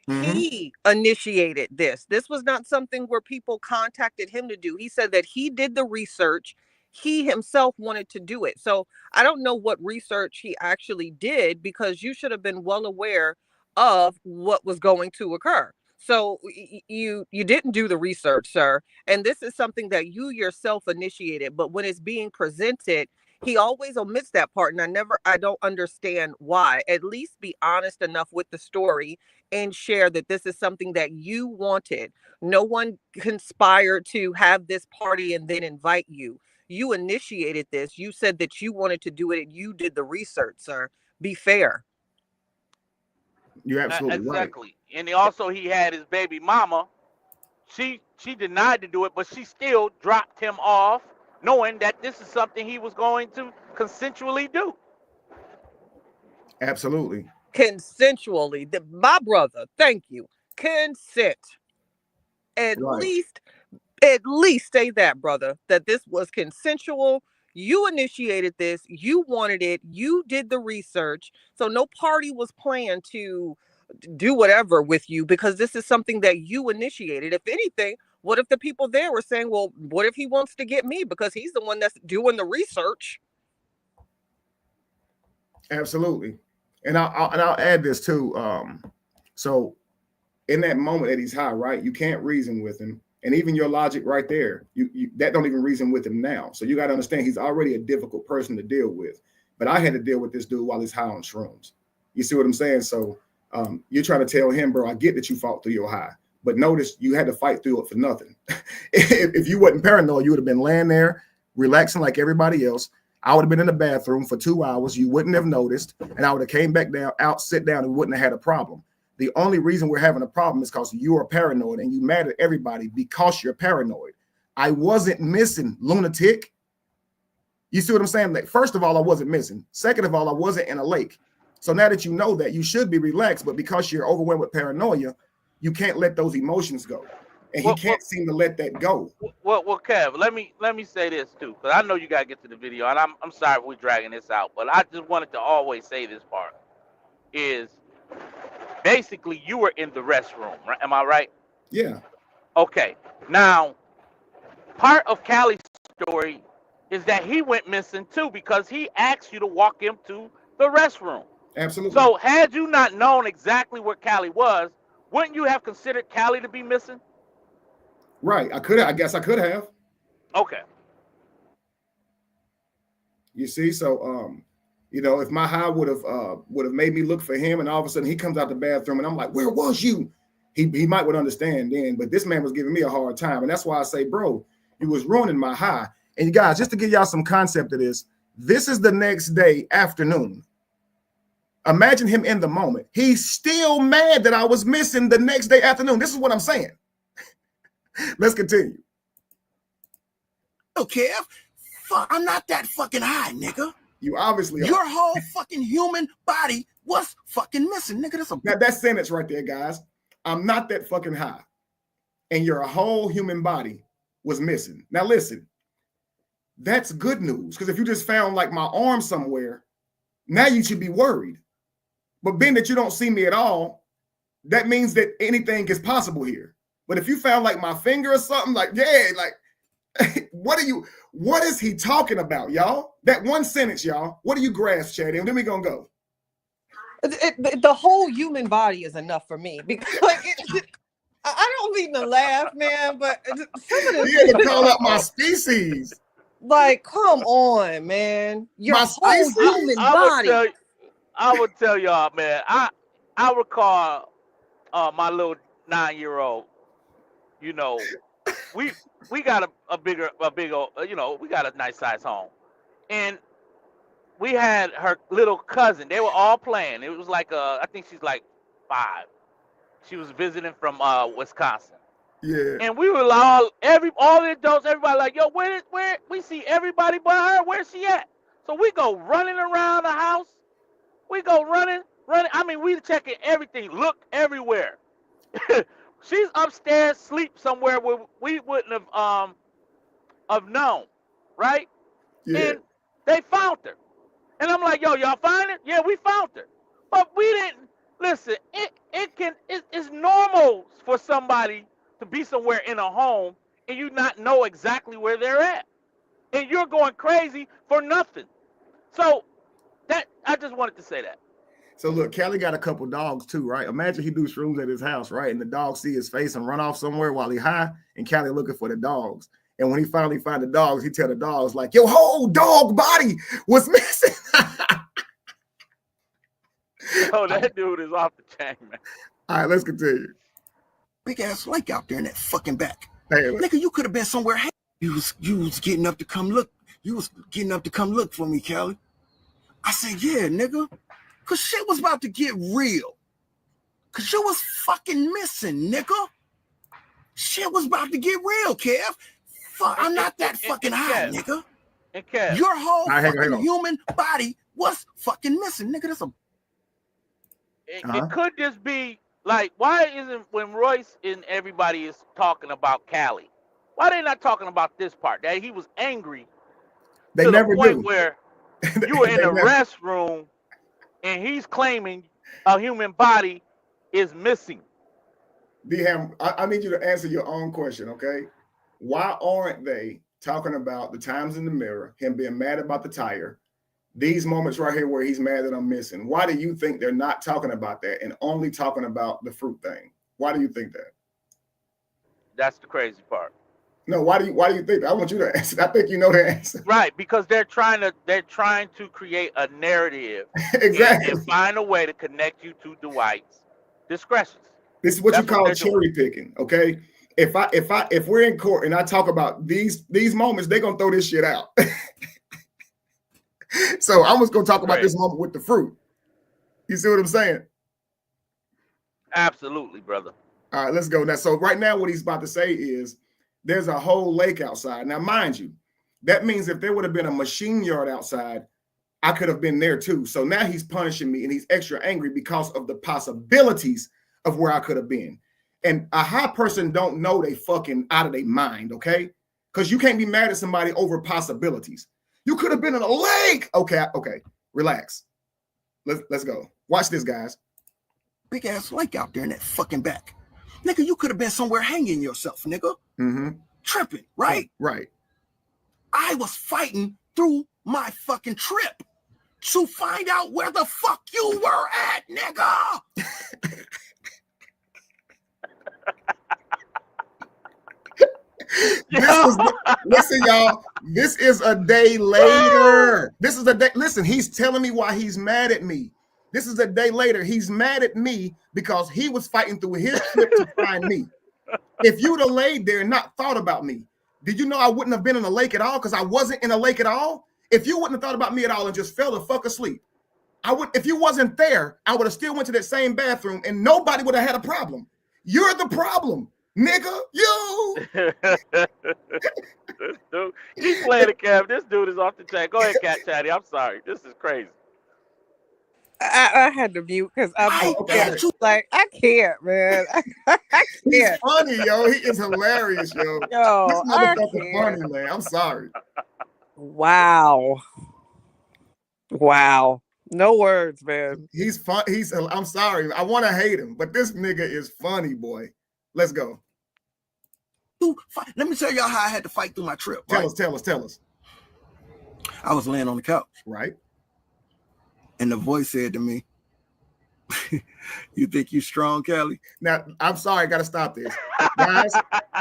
Mm-hmm. He initiated this. This was not something where people contacted him to do. He said that he did the research. He himself wanted to do it. So I don't know what research he actually did because you should have been well aware of what was going to occur. So you didn't do the research, sir. And this is something that you yourself initiated. But when it's being presented, he always omits that part. And I don't understand why. At least be honest enough with the story and share that this is something that you wanted. No one conspired to have this party and then invite you. You initiated this. You said that you wanted to do it and you did the research, sir. Be fair. You're absolutely right. Exactly. And he had his baby mama she denied to do it, but she still dropped him off, knowing that this is something he was going to consensually do. Absolutely. Consensually. My brother, thank you. Consent. At least say that, brother, that this was consensual. You initiated this. You wanted it. You did the research. So no party was planned to do whatever with you, because this is something that you initiated. If anything, what if the people there were saying, well, what if he wants to get me because he's the one that's doing the research? Absolutely. And I'll add this too. So in that moment that he's high, right, you can't reason with him. And even your logic right there, you that don't even reason with him now. So you got to understand he's already a difficult person to deal with. But I had to deal with this dude while he's high on shrooms. You see what I'm saying? So you're trying to tell him, bro, I get that you fought through your high, but notice you had to fight through it for nothing. If you wasn't paranoid, you would have been laying there relaxing like everybody else. I would have been in the bathroom for 2 hours. You wouldn't have noticed. And I would have came back down, sit down, and wouldn't have had a problem. The only reason we're having a problem is because you are paranoid and you mad at everybody because you're paranoid. I wasn't missing, lunatic. You see what I'm saying? Like, first of all, I wasn't missing. Second of all, I wasn't in a lake. So now that you know that, you should be relaxed, but because you're overwhelmed with paranoia, you can't let those emotions go. And he can't seem to let that go. Well, Kev, let me say this too, because I know you gotta get to the video, and I'm sorry if we're dragging this out, but I just wanted to always say this part is basically you were in the restroom, right? Am I right? Yeah. Okay. Now, part of Callie's story is that he went missing too because he asked you to walk him to the restroom. Absolutely. So had you not known exactly where Callie was, wouldn't you have considered Callie to be missing? Right. I guess I could have. Okay. You see, so you know, if my high would have made me look for him, and all of a sudden he comes out the bathroom and I'm like, where was you? He might would understand then, but this man was giving me a hard time. And that's why I say, bro, you was ruining my high. And you guys, just to give y'all some concept of this is the next day afternoon. Imagine him in the moment. He's still mad that I was missing the next day afternoon. This is what I'm saying. Let's continue. Okay, I'm not that fucking high, nigga. You obviously are. Your whole fucking human body was fucking missing, nigga. Now, that sentence right there, guys. I'm not that fucking high. And your whole human body was missing. Now, listen. That's good news. Because if you just found like my arm somewhere, now you should be worried. But being that you don't see me at all, that means that anything is possible here. But if you found like my finger or something, like, yeah, like, what is he talking about, y'all? That one sentence, y'all. What do you grasp, Chad? And then we gonna go. The whole human body is enough for me, because like, I don't mean to laugh, man, but some of this. You had to call out my species. Like, come on, man. Your whole human body. I would tell y'all, man. I recall my little 9-year-old. You know, we got a bigger, you know, we got a nice size home, and we had her little cousin. They were all playing. It was like I think she's like 5. She was visiting from Wisconsin. Yeah. And we were all the adults, everybody like, yo, where we see everybody but her. Where's she at? So we go running around the house. We go running. I mean, we checking everything, look everywhere. She's upstairs, sleep somewhere where we wouldn't have known, right? Yeah. And they found her. And I'm like, yo, y'all find it? Yeah, we found her. But we didn't listen. It's normal for somebody to be somewhere in a home and you not know exactly where they're at. And you're going crazy for nothing. So that I just wanted to say that. So look, Callie got a couple dogs too, right? Imagine he do shrooms at his house, right? And the dogs see his face and run off somewhere while he high, and Callie looking for the dogs. And when he finally find the dogs, he tell the dogs like, your whole dog body was missing. Oh, that dude is off the chain, man. All right, let's continue. Big ass lake out there in that fucking back. Hey, nigga, you could have been somewhere. You was getting up to come look. You was getting up to come look for me, Callie. I said, yeah, nigga. Cause shit was about to get real. Cause you was fucking missing, nigga. Shit was about to get real, Kev. Fuck, I'm not that fucking high, nigga. And Kev, your whole hang fucking on. human body was fucking missing, nigga. That's a. it could just be like, why isn't when Royce and everybody is talking about Cali, why they not talking about this part? That he was angry They to never the point do. where you were in the restroom and he's claiming a human body is missing. D-Ham, I need you to answer your own question, okay? Why aren't they talking about the times in the mirror, him being mad about the tire, these moments right here where he's mad that I'm missing? Why do you think they're not talking about that and only talking about the fruit thing? Why do you think that? That's the crazy part. No, why do you think that? I want you to answer. I think you know the answer. Right, because they're trying to create a narrative Exactly. and find a way to connect you to Dwight's discretions. This is what you call cherry picking, okay? If we're in court and I talk about these moments, they're gonna throw this shit out. So I'm just gonna talk about this moment with the fruit. You see what I'm saying? Absolutely, brother. All right, let's go now. So right now, what he's about to say is there's a whole lake outside. Now, mind you, that means if there would have been a machine yard outside, I could have been there too. So now he's punishing me and he's extra angry because of the possibilities of where I could have been. And a high person don't know they fucking out of their mind, okay? Because you can't be mad at somebody over possibilities. You could have been in a lake. Okay, relax. Let's go. Watch this, guys. Big ass lake out there in that fucking back. Nigga, you could have been somewhere hanging yourself, nigga. Mm-hmm. Tripping, right? Right. I was fighting through my fucking trip to find out where the fuck you were at, nigga. Listen, y'all. This is a day later. This is a day. Listen, he's telling me why he's mad at me. This is a day later. He's mad at me because he was fighting through his trip to find me. If you'd have laid there and not thought about me, did you know I wouldn't have been in a lake at all? Because I wasn't in a lake at all. If you wouldn't have thought about me at all and just fell the fuck asleep, I would. If you wasn't there, I would have still went to that same bathroom and nobody would have had a problem. You're the problem, nigga. You. This dude, he's playing the cab. This dude is off the chain. Go ahead, Cat Chatty. I'm sorry. This is crazy. I had to mute because I'm like, I can't, man. I can't. He's funny, yo. He is hilarious, yo. Yo, this motherfucker funny, man. I'm sorry. Wow. No words, man. He's fun. I'm sorry. I want to hate him, but this nigga is funny, boy. Let's go. Let me tell y'all how I had to fight through my trip. Tell us. I was laying on the couch. Right. And the voice said to me, "You think you strong, Cali?" Now, I'm sorry. I got to stop this. Guys.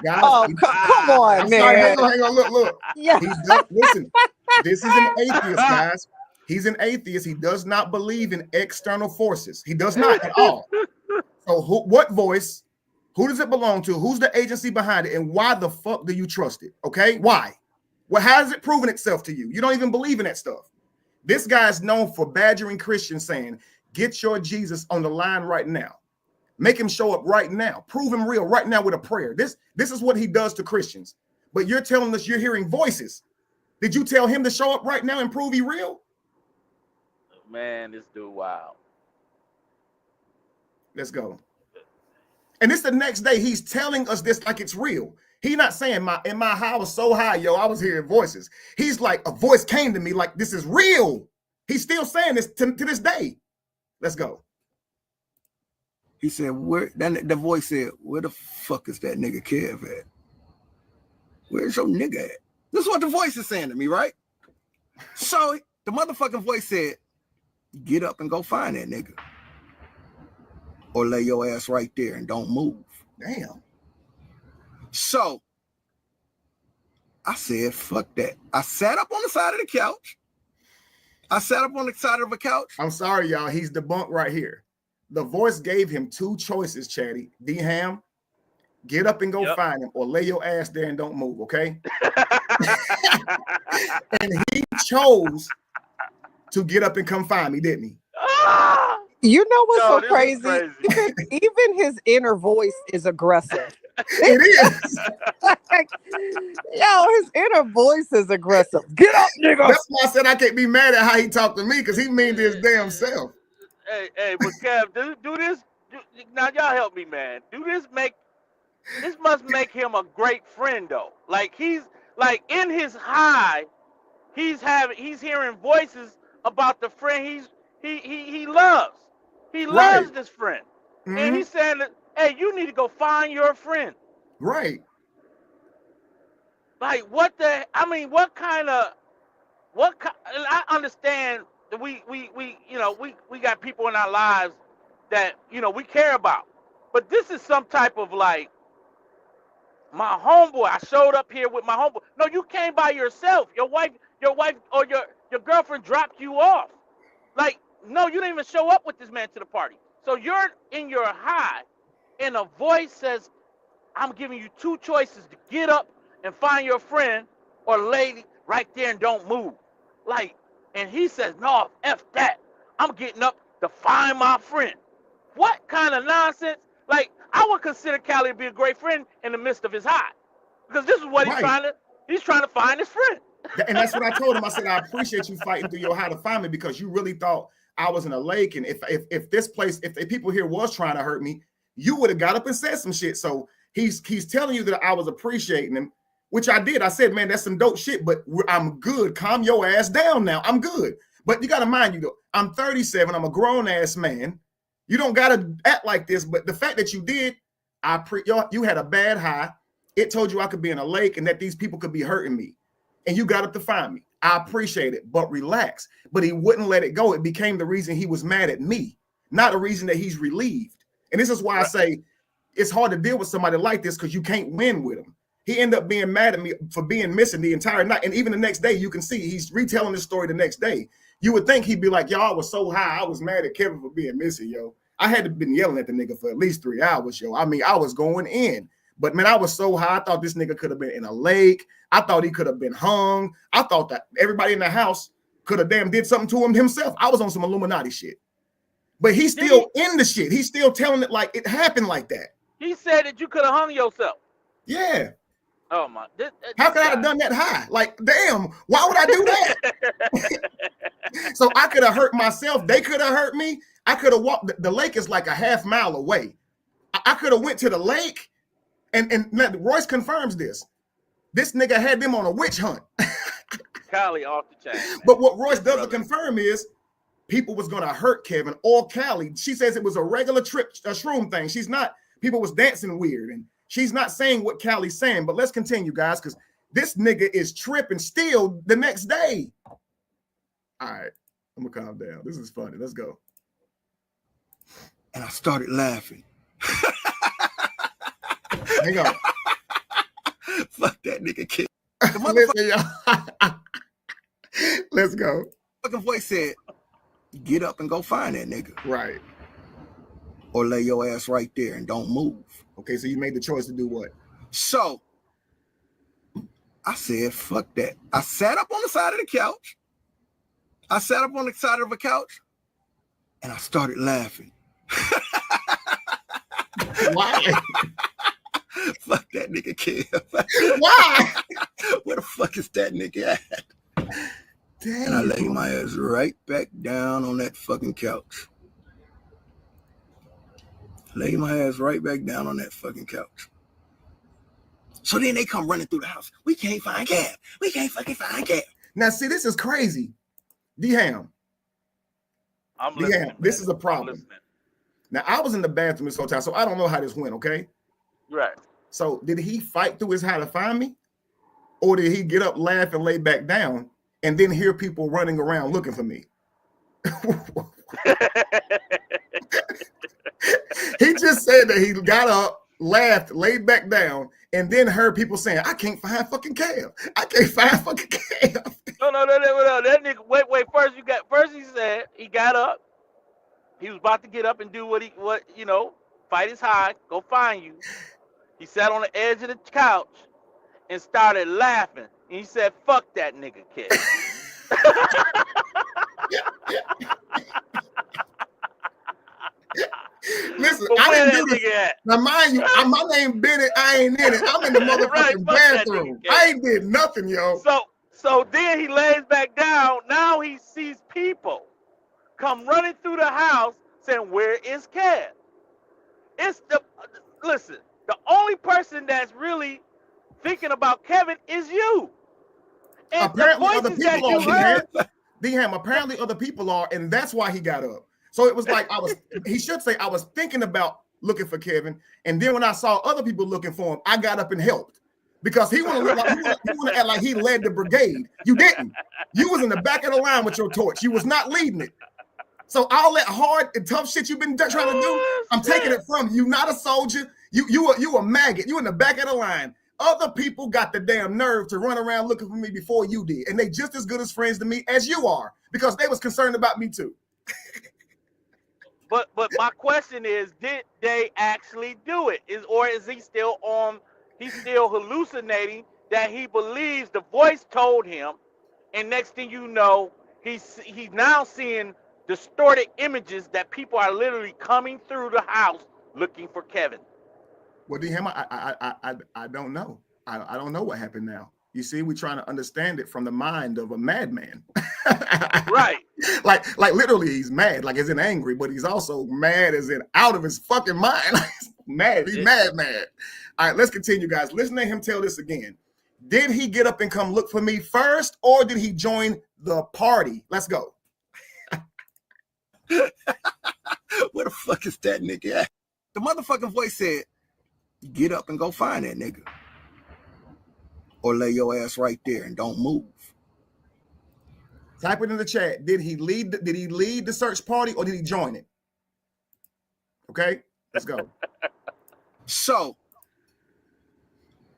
Oh, come on, I'm man. sorry. Hang on. Look. Yeah. Listen, this is an atheist, guys. He's an atheist. He does not believe in external forces. He does not at all. So what voice? Who does it belong to? Who's the agency behind it? And why the fuck do you trust it? Okay? Why? Well, how has it proven itself to you? You don't even believe in that stuff. This guy is known for badgering Christians, saying, get your Jesus on the line right now. Make him show up right now. Prove him real right now with a prayer. This is what he does to Christians. But you're telling us you're hearing voices. Did you tell him to show up right now and prove he real? Man, this dude, wow. Let's go. And it's the next day. He's telling us this like it's real. He's not saying my high I was so high, yo, I was hearing voices. He's like, a voice came to me like this is real. He's still saying this to this day. Let's go. He said, the voice said, where the fuck is that nigga Kev at? Where's your nigga at? This is what the voice is saying to me, right? So the motherfucking voice said, get up and go find that nigga. Or lay your ass right there and don't move. Damn. So I said, fuck that. I sat up on the side of the couch. I'm sorry, y'all. He's debunked right here. The voice gave him two choices, Chatty. D-Ham, get up and go find him, or lay your ass there and don't move, okay? And he chose to get up and come find me, didn't he? You know what's so crazy? Even his inner voice is aggressive. It is. Yo, his inner voice is aggressive. Get up, nigga. That's why I said I can't be mad at how he talked to me, because he mean to his damn self. Hey, but Kev, do this. Now y'all help me, man. This must make him a great friend, though. Like he's like in his high, he's hearing voices about the friend he loves. He loves this friend, and he's saying that, hey, you need to go find your friend. Right. Like what kind of I understand that we got people in our lives that we care about, but this is some type of like, my homeboy, I showed up here with my homeboy. No, you came by yourself. Your wife or your girlfriend dropped you off. Like, no, you didn't even show up with this man to the party. So you're in your high, and a voice says, I'm giving you two choices to get up and find your friend, or lady right there and don't move. Like, and he says, no, F that. I'm getting up to find my friend. What kind of nonsense? Like, I would consider Cali to be a great friend in the midst of his high, because this is what he's trying to find his friend. And that's what I told him. I said, I appreciate you fighting through your high to find me, because you really thought I was in a lake. And if this place, if the people here was trying to hurt me, you would have got up and said some shit. So he's telling you that I was appreciating him, which I did. I said, man, that's some dope shit, but I'm good. Calm your ass down now. I'm good. But you got to mind, though, I'm 37. I'm a grown ass man. You don't got to act like this. But the fact that you did, you had a bad high. It told you I could be in a lake and that these people could be hurting me. And you got up to find me. I appreciate it, but relax. But he wouldn't let it go. It became the reason he was mad at me, not a reason that he's relieved. And this is why I say it's hard to deal with somebody like this, because you can't win with him. He ended up being mad at me for being missing the entire night. And even the next day, you can see he's retelling this story the next day. You would think he'd be like, yo, I was so high. I was mad at Kevin for being missing, yo. I had to been yelling at the nigga for at least 3 hours, yo. I mean, I was going in. But, man, I was so high. I thought this nigga could have been in a lake. I thought he could have been hung. I thought that everybody in the house could have damn did something to him himself. I was on some Illuminati shit. But he's still in the shit. He's still telling it like it happened like that. He said that you could have hung yourself. Yeah. Oh, my. How could I have done that high? Like, damn, why would I do that? So I could have hurt myself. They could have hurt me. I could have walked. The lake is like a half mile away. I could have went to the lake. And Royce confirms this. This nigga had them on a witch hunt. Cali off the chain. Man. But what Royce doesn't confirm is people was gonna hurt Kevin or Cali. She says it was a regular trip, a shroom thing. She's not. People was dancing weird, and she's not saying what Cali's saying. But let's continue, guys, because this nigga is tripping still the next day. All right, I'm gonna calm down. This is funny. Let's go. And I started laughing. Hang on. Fuck that nigga kid. Listen, y'all. Let's go. Fucking voice said, get up and go find that nigga. Right. Or lay your ass right there and don't move. Okay, so you made the choice to do what? So I said, fuck that. I sat up on the side of the couch. And I started laughing. Why? Fuck that nigga kid. Why? Where the fuck is that nigga at? Damn. And I laid my ass right back down on that fucking couch. Lay my ass right back down on that fucking couch. So then they come running through the house. We can't find Cab. We can't fucking find Cab. Now, see, this is crazy. D-Ham. I'm listening. D-Ham, this is a problem. Now, I was in the bathroom this whole time, so I don't know how this went, okay? Right. So did he fight through his how to find me? Or did he get up, laugh, and lay back down and then hear people running around looking for me? He just said that he got up, laughed, laid back down, and then heard people saying, I can't find fucking Cab. I can't find fucking Cab. No. That nigga, wait. First he said he got up. He was about to get up and do what fight his high, go find you. He sat on the edge of the couch and started laughing. And he said, fuck that nigga kid. Listen, But I where didn't that do this. nigga at? Now, mind you, my name Bennett. I ain't in it. I'm in the motherfucking Right, fuck that bathroom. nigga. I ain't did nothing, yo. So then he lays back down. Now he sees people come running through the house saying, "Where is Kev?" Listen. The only person that's really thinking about Kevin is you. And apparently, the other voices that people you are. heard. D-Ham, apparently other people are, and that's why he got up. So it was like he should say, I was thinking about looking for Kevin, and then when I saw other people looking for him, I got up and helped. Because he want to look like he want to act like he led the brigade. You didn't. You was in the back of the line with your torch. You was not leading it. So all that hard and tough shit you've been trying to do, I'm taking it from you. Not a soldier. You a maggot. You in the back of the line. Other people got the damn nerve to run around looking for me before you did, and they just as good as friends to me as you are, because they was concerned about me too. But my question is, did they actually do it? Or is he still on? He's still hallucinating that he believes the voice told him, and next thing you know, he's now seeing distorted images that people are literally coming through the house looking for Kevin. Well, D-Ham, I don't know. I don't know what happened now. You see, we're trying to understand it from the mind of a madman. Right. Like literally he's mad, like as in angry, but he's also mad as in out of his fucking mind. Mad. He's mad. All right, let's continue, guys. Listen to him tell this again. Did he get up and come look for me first, or did he join the party? Let's go. Where the fuck is that nigga at? The motherfucking voice said, get up and go find that nigga. Or lay your ass right there and don't move. Type it in the chat. Did he lead the search party or did he join it? Okay, let's go. So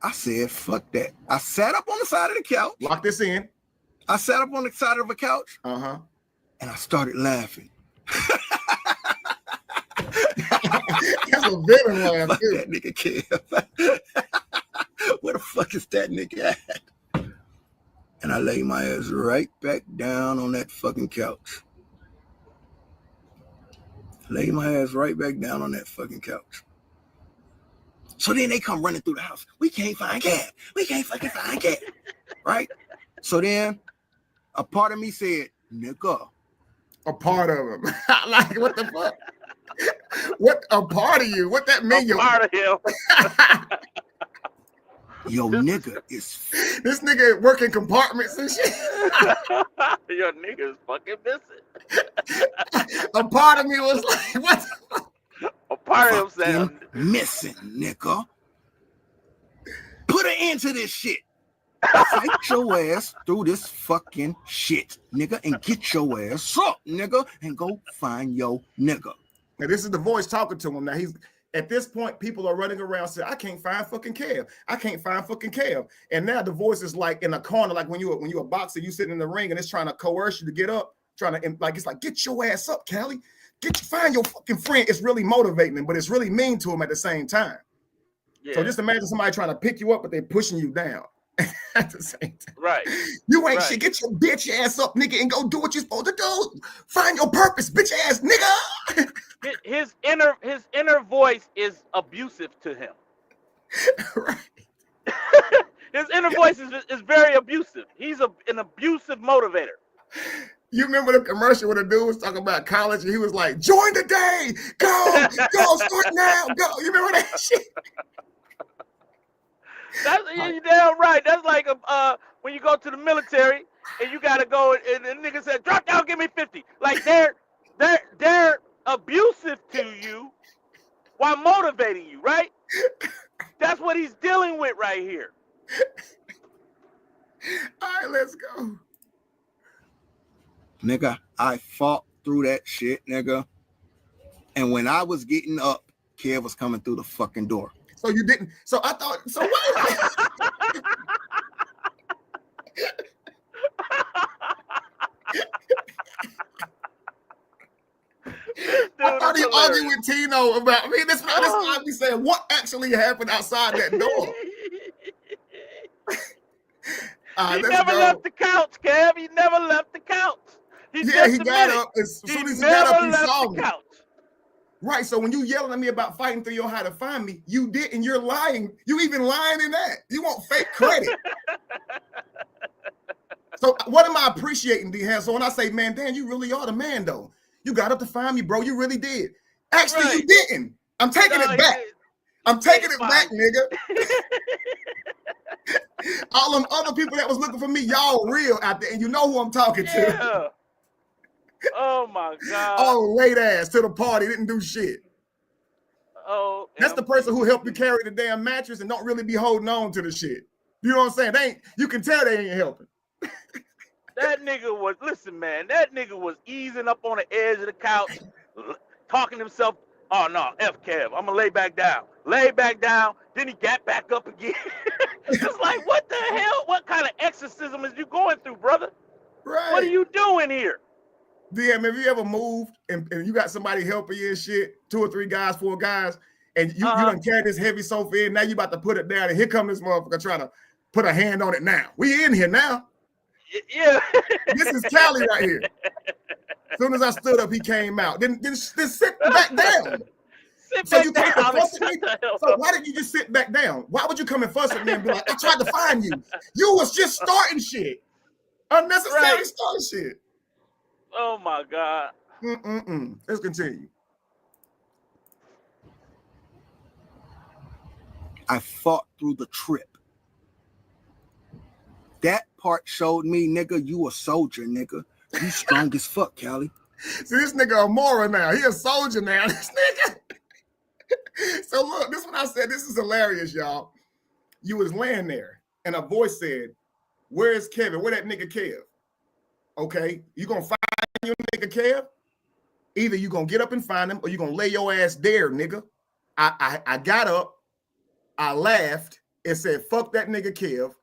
I said, fuck that. I sat up on the side of the couch. Lock this in. I sat up on the side of a couch. Uh-huh. And I started laughing. That's a villain laugh. Fuck that nigga Kev. Where the fuck is that nigga at? And I lay my ass right back down on that fucking couch. Lay my ass right back down on that fucking couch. So then they come running through the house. We can't find Kev. We can't fucking find Kev. Right? So then a part of me said, nigga. A part of him. Like, what the fuck? What a part of you? What that mean? A part of him. Yo, nigga is this nigga working compartments and shit. Your nigga is fucking missing. A part of me was like, what? A part of him said, missing, nigga. Put an end to this shit. Fight your ass through this fucking shit, nigga, and get your ass up, nigga, and go find your nigga. Now, this is the voice talking to him. Now, he's at this point, people are running around saying, I can't find fucking Kev. I can't find fucking Kev. And now the voice is like in a corner, like when you're a boxer, you sitting in the ring and it's trying to coerce you to get up, it's like, get your ass up, Callie. Find your fucking friend. It's really motivating him, but it's really mean to him at the same time. Yeah. So just imagine somebody trying to pick you up, but they're pushing you down at the same time. Right. You ain't shit. Get your bitch ass up, nigga, and go do what you're supposed to do. Find your purpose, bitch ass nigga. His inner voice is abusive to him. Right. His inner voice is very abusive. He's an abusive motivator. You remember the commercial where the dude was talking about college and he was like, join the day, go, start now, go. You remember that shit? You're damn right. That's like when you go to the military and you gotta go and the nigga said, drop down, give me 50. Like they're abusive to you while motivating you, right? That's what he's dealing with right here. All right, let's go. Nigga, I fought through that shit, nigga. And when I was getting up, Kev was coming through the fucking door. So you didn't. So I thought. So wait. I thought he argued with Tino about. I mean, this guy be saying what actually happened outside that door. He never left the couch, Kev. He never left the couch. He got up as soon as he got up. He saw me. Right. So when you yelling at me about fighting through your how to find me, you didn't. You're lying. You even lying in that. You want fake credit. So what am I appreciating, D-Han? So when I say, man, Dan, you really are the man, though. You got up to find me, bro. You really did. Actually, you didn't. I'm taking it back. I'm taking it back, nigga. All them other people that was looking for me, y'all real out there, and you know who I'm talking to. Oh my God. Oh, late ass to the party, didn't do shit. Oh, that's the person who helped you carry the damn mattress and don't really be holding on to the shit. You know what I'm saying? They ain't. You can tell they ain't helping. That nigga was, listen, man, that nigga was easing up on the edge of the couch, talking to himself, oh no, F Kev, I'm gonna lay back down. Lay back down, then he got back up again. It's like, what the hell? What kind of exorcism is you going through, brother? Right. What are you doing here? DM, have you ever moved and you got somebody helping you and shit, 2 or 3 guys, 4 guys, and you done carry this heavy sofa in, now you about to put it down, and here come this motherfucker trying to put a hand on it now. We in here now. Yeah. This is Cali right here. As soon as I stood up, he came out. Then sit back down. So why did you just sit back down? Why would you come and fuss at me and be like, I tried to find you. You was just starting shit. Unnecessary starting shit. Oh my God. Let's continue. I fought through the trip. That part showed me, nigga, you a soldier, nigga. You strong as fuck, Cali. See, this nigga a Mora now. He a soldier now. This nigga. So look, this is what I said. This is hilarious, y'all. You was laying there, and a voice said, "Where's Kevin? Where that nigga Kev?" Okay, you gonna find your nigga Kev? Either you gonna get up and find him, or you gonna lay your ass there, nigga. I got up, I laughed, and said, "Fuck that nigga Kev."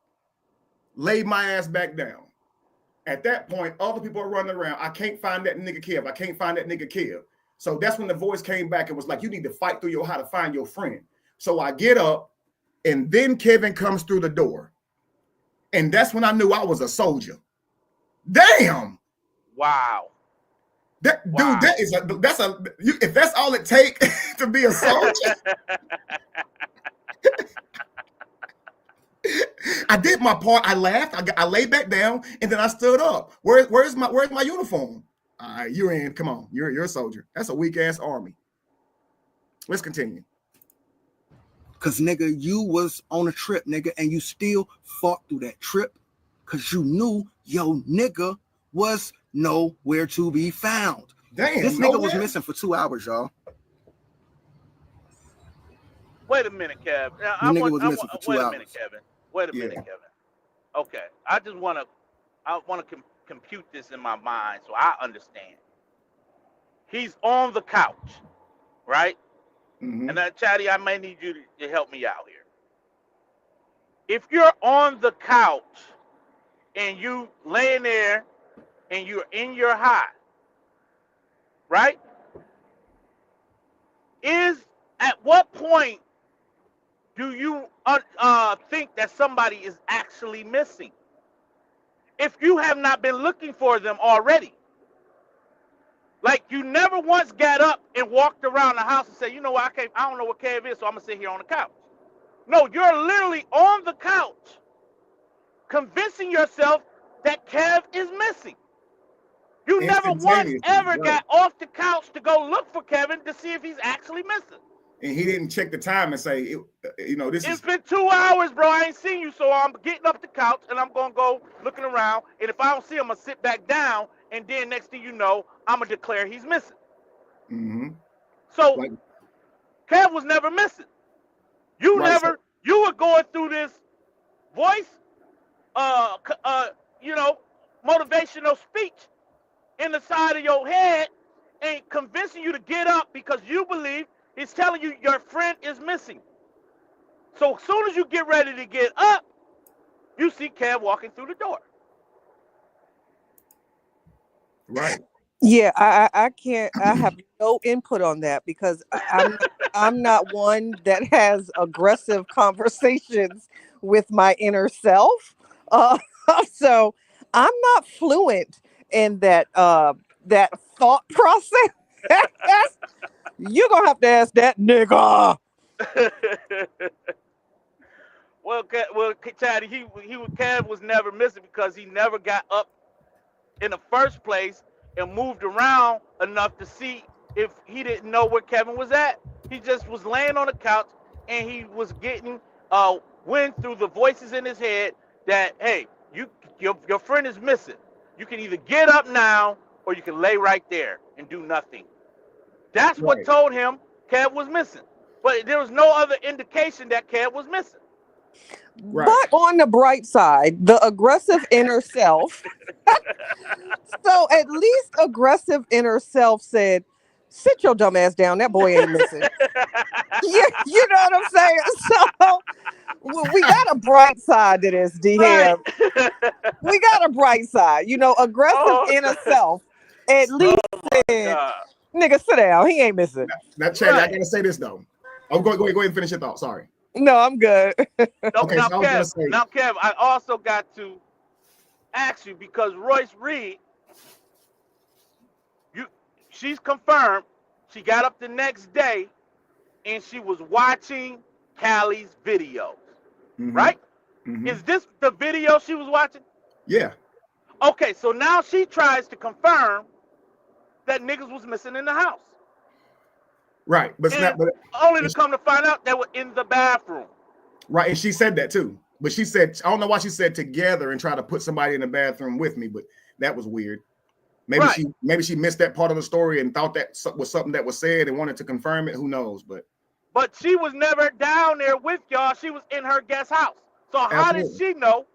Laid my ass back down. At that point, other people are running around. I can't find that nigga Kev. I can't find that nigga Kev. So that's when the voice came back and was like, you need to fight through your how to find your friend. So I get up, and then Kevin comes through the door. And that's when I knew I was a soldier. Damn. Wow. Dude, if that's all it takes to be a soldier. I did my part. I laughed. I laid back down, and then I stood up. Where's my uniform? All right, you're in. Come on, you're a soldier. That's a weak ass army. Let's continue. Cause nigga, you was on a trip, nigga, and you still fought through that trip, cause you knew your nigga was nowhere to be found. Damn, this nigga was missing for 2 hours, y'all. Wait a minute, Kev. Wait a minute, Kevin. Wait a minute, Kevin. Okay, I want to compute this in my mind so I understand. He's on the couch, right? Mm-hmm. And Chatty, I may need you to help me out here. If you're on the couch and you laying there and you're in your high, right? At what point do you think that somebody is actually missing? If you have not been looking for them already. Like you never once got up and walked around the house and said, you know what, I don't know what Kev is, so I'm gonna sit here on the couch. No, you're literally on the couch convincing yourself that Kev is missing. You never once ever got off the couch to go look for Kevin to see if he's actually missing. And he didn't check the time and say, it's been 2 hours, bro. I ain't seen you, so I'm getting up the couch and I'm gonna go looking around. And if I don't see him, I'm gonna sit back down. And then next thing you know, I'm gonna declare he's missing. Mm-hmm. So Kev was never missing. You were going through this voice, motivational speech in the side of your head and convincing you to get up because you believe he's telling you your friend is missing. So as soon as you get ready to get up, you see Kev walking through the door. Right. Yeah, I can't. I have no input on that because I'm not one that has aggressive conversations with my inner self. So I'm not fluent in that thought process. You're gonna have to ask that nigga. Well, Chatty, Kev was never missing because he never got up in the first place and moved around enough to see if he didn't know where Kevin was at. He just was laying on the couch and he was getting wind through the voices in his head that, hey, your friend is missing. You can either get up now or you can lay right there and do nothing. That's Right. what told him Kev was missing. But there was no other indication that Kev was missing. Right. But on the bright side, the aggressive inner self. So at least aggressive inner self said, sit your dumb ass down. That boy ain't missing. You know what I'm saying? So we got a bright side to this, DM. Right. We got a bright side. You know, aggressive inner self at least said, nigga, sit down. He ain't missing. Now, Chad, I gotta say this though. Oh, go ahead and finish your thought. Sorry. No, I'm good. Okay, now, so I was gonna say, Kev, I also got to ask you because Royce Reed, she's confirmed she got up the next day and she was watching Callie's videos, right? Mhm. Is this the video she was watching? Yeah. Okay, so now she tries to confirm that niggas was missing in the house. Right. But it's not, but only to come to find out they were in the bathroom. right, and she said that too. But she said, I don't know why she said together and try to put somebody in the bathroom with me, but that was weird. Maybe she missed that part of the story and thought that was something that was said and wanted to confirm it. Who knows? But she was never down there with y'all. She was in her guest house. So how did she know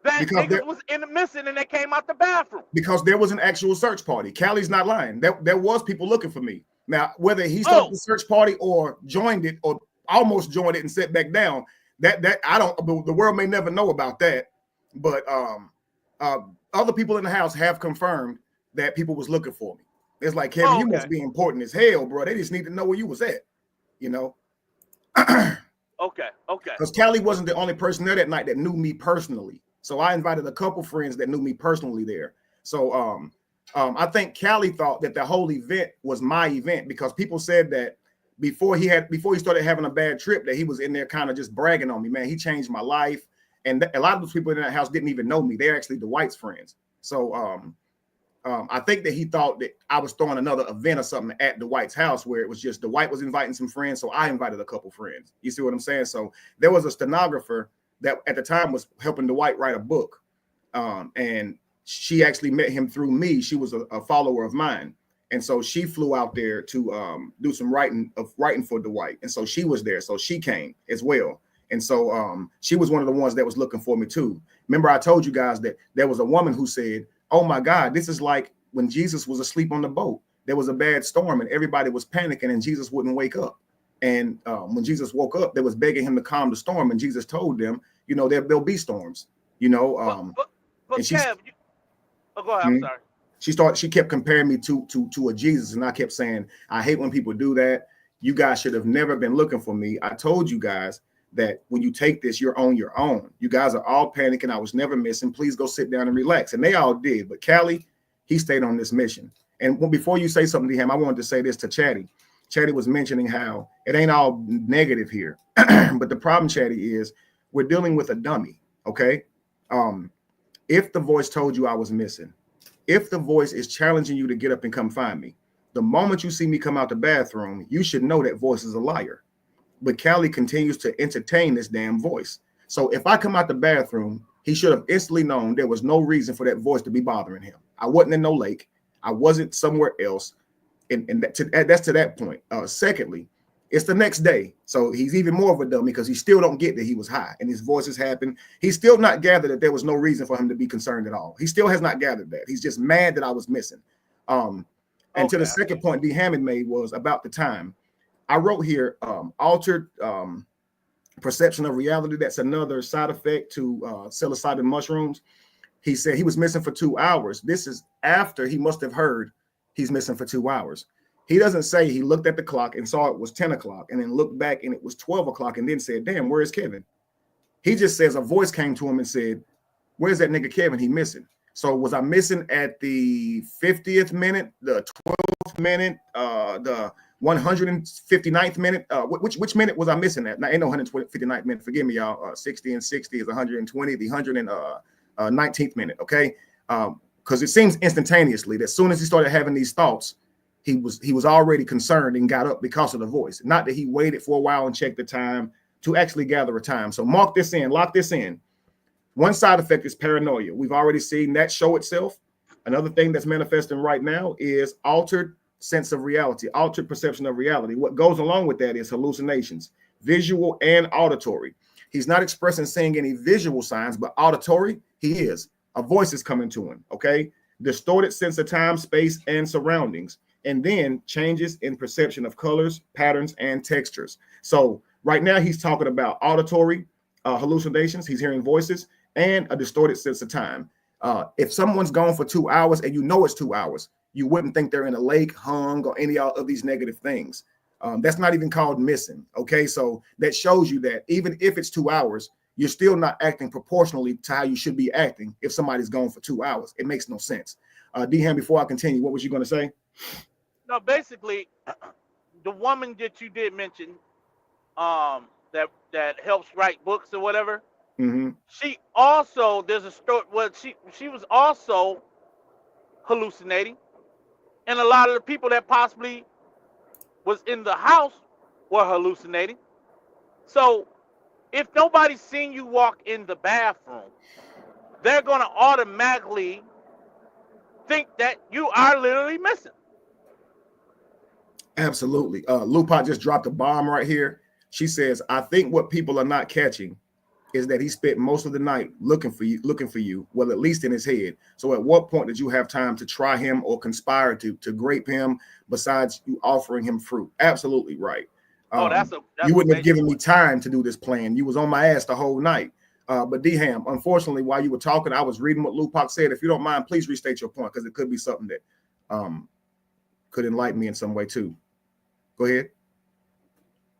that niggas was missing and they came out the bathroom? Because there was an actual search party. Callie's not lying. There was people looking for me. Now, whether he started the search party or joined it or almost joined it and sat back down, that I don't. The world may never know about that. But other people in the house have confirmed that people was looking for me. It's like, Kevin, you must be important as hell, bro. They just need to know where you was at, you know. Okay. Because Callie wasn't the only person there that night that knew me personally. So I invited a couple friends that knew me personally there. So I think Callie thought that the whole event was my event because people said that before he started having a bad trip that he was in there kind of just bragging on me. Man, he changed my life. And a lot of those people in that house didn't even know me. They're actually Dwight's friends. So I think that he thought that I was throwing another event or something at Dwight's house where it was just Dwight was inviting some friends. So I invited a couple friends. You see what I'm saying? So there was a stenographer that at the time was helping Dwight write a book. And she actually met him through me. She was a follower of mine. And so she flew out there to do some writing for Dwight. And so she was there. So she came as well. And so she was one of the ones that was looking for me too. Remember, I told you guys that there was a woman who said, oh my God, this is like when Jesus was asleep on the boat. There was a bad storm and everybody was panicking and Jesus wouldn't wake up. And when Jesus woke up, they was begging him to calm the storm. And Jesus told them, you know, there'll be storms, you know. But and Kev, go ahead, I'm sorry. She kept comparing me to a Jesus. And I kept saying, I hate when people do that. You guys should have never been looking for me. I told you guys that when you take this, you're on your own. You guys are all panicking. I was never missing. Please go sit down and relax. And they all did. But Callie, he stayed on this mission. And before you say something to him, I wanted to say this to Chatty. Chatty was mentioning how it ain't all negative here. But the problem, Chatty, is we're dealing with a dummy, okay? If the voice told you I was missing, if the voice is challenging you to get up and come find me, the moment you see me come out the bathroom, you should know that voice is a liar. But Callie continues to entertain this damn voice. So if I come out the bathroom, he should have instantly known there was no reason for that voice to be bothering him. I wasn't in no lake. I wasn't somewhere else. And that's to that point. Secondly, it's the next day. So he's even more of a dummy because he still don't get that he was high and his voices happened. He's still not gathered that there was no reason for him to be concerned at all. He still has not gathered that. He's just mad that I was missing. And to the second point D. Hammond made was about the time. I wrote here, altered perception of reality. That's another side effect to psilocybin mushrooms. He said he was missing for 2 hours. This is after he must have heard he's missing for 2 hours. He doesn't say he looked at the clock and saw it was 10 o'clock and then looked back and it was 12 o'clock and then said, damn, where is Kevin? He just says a voice came to him and said, where's that nigga Kevin? He missing. So was I missing at the 50th minute, the 12th minute, the 159th minute? Which minute was I missing at? Now, ain't no 159th minute. Forgive me, y'all. 60 and 60 is 120. The 119th minute. Okay, because it seems instantaneously that as soon as he started having these thoughts, he was already concerned and got up because of the voice. Not that he waited for a while and checked the time to actually gather a time. So mark this in, lock this in. One side effect is paranoia. We've already seen that show itself. Another thing that's manifesting right now is altered sense of reality, altered perception of reality. What goes along with that is hallucinations, visual and auditory. He's not expressing saying any visual signs, but auditory, he is. A voice is coming to him, okay? Distorted sense of time, space, and surroundings. And then changes in perception of colors, patterns, and textures. So right now he's talking about auditory hallucinations. He's hearing voices and a distorted sense of time. If someone's gone for 2 hours and you know it's 2 hours, you wouldn't think they're in a lake, hung, or any of these negative things. That's not even called missing. Okay, so that shows you that even if it's 2 hours, you're still not acting proportionally to how you should be acting if somebody's gone for 2 hours. It makes no sense. D-Ham, before I continue, what was you going to say? No, basically, the woman that you did mention, that helps write books or whatever. Mm-hmm. She also, there's a story. Well, she was also hallucinating, and a lot of the people that possibly was in the house were hallucinating. So, if nobody's seen you walk in the bathroom, they're gonna automatically think that you are literally missing. Absolutely. Lupa just dropped a bomb right here. She says, I think what people are not catching is that he spent most of the night looking for you, well, at least in his head. So at what point did you have time to try him or conspire to grape him besides you offering him fruit? Absolutely right. That's you wouldn't have given me time to do this plan. You was on my ass the whole night. But D-Ham, unfortunately, while you were talking, I was reading what Lupac said. If you don't mind, please restate your point, because it could be something that could enlighten me in some way too. Go ahead.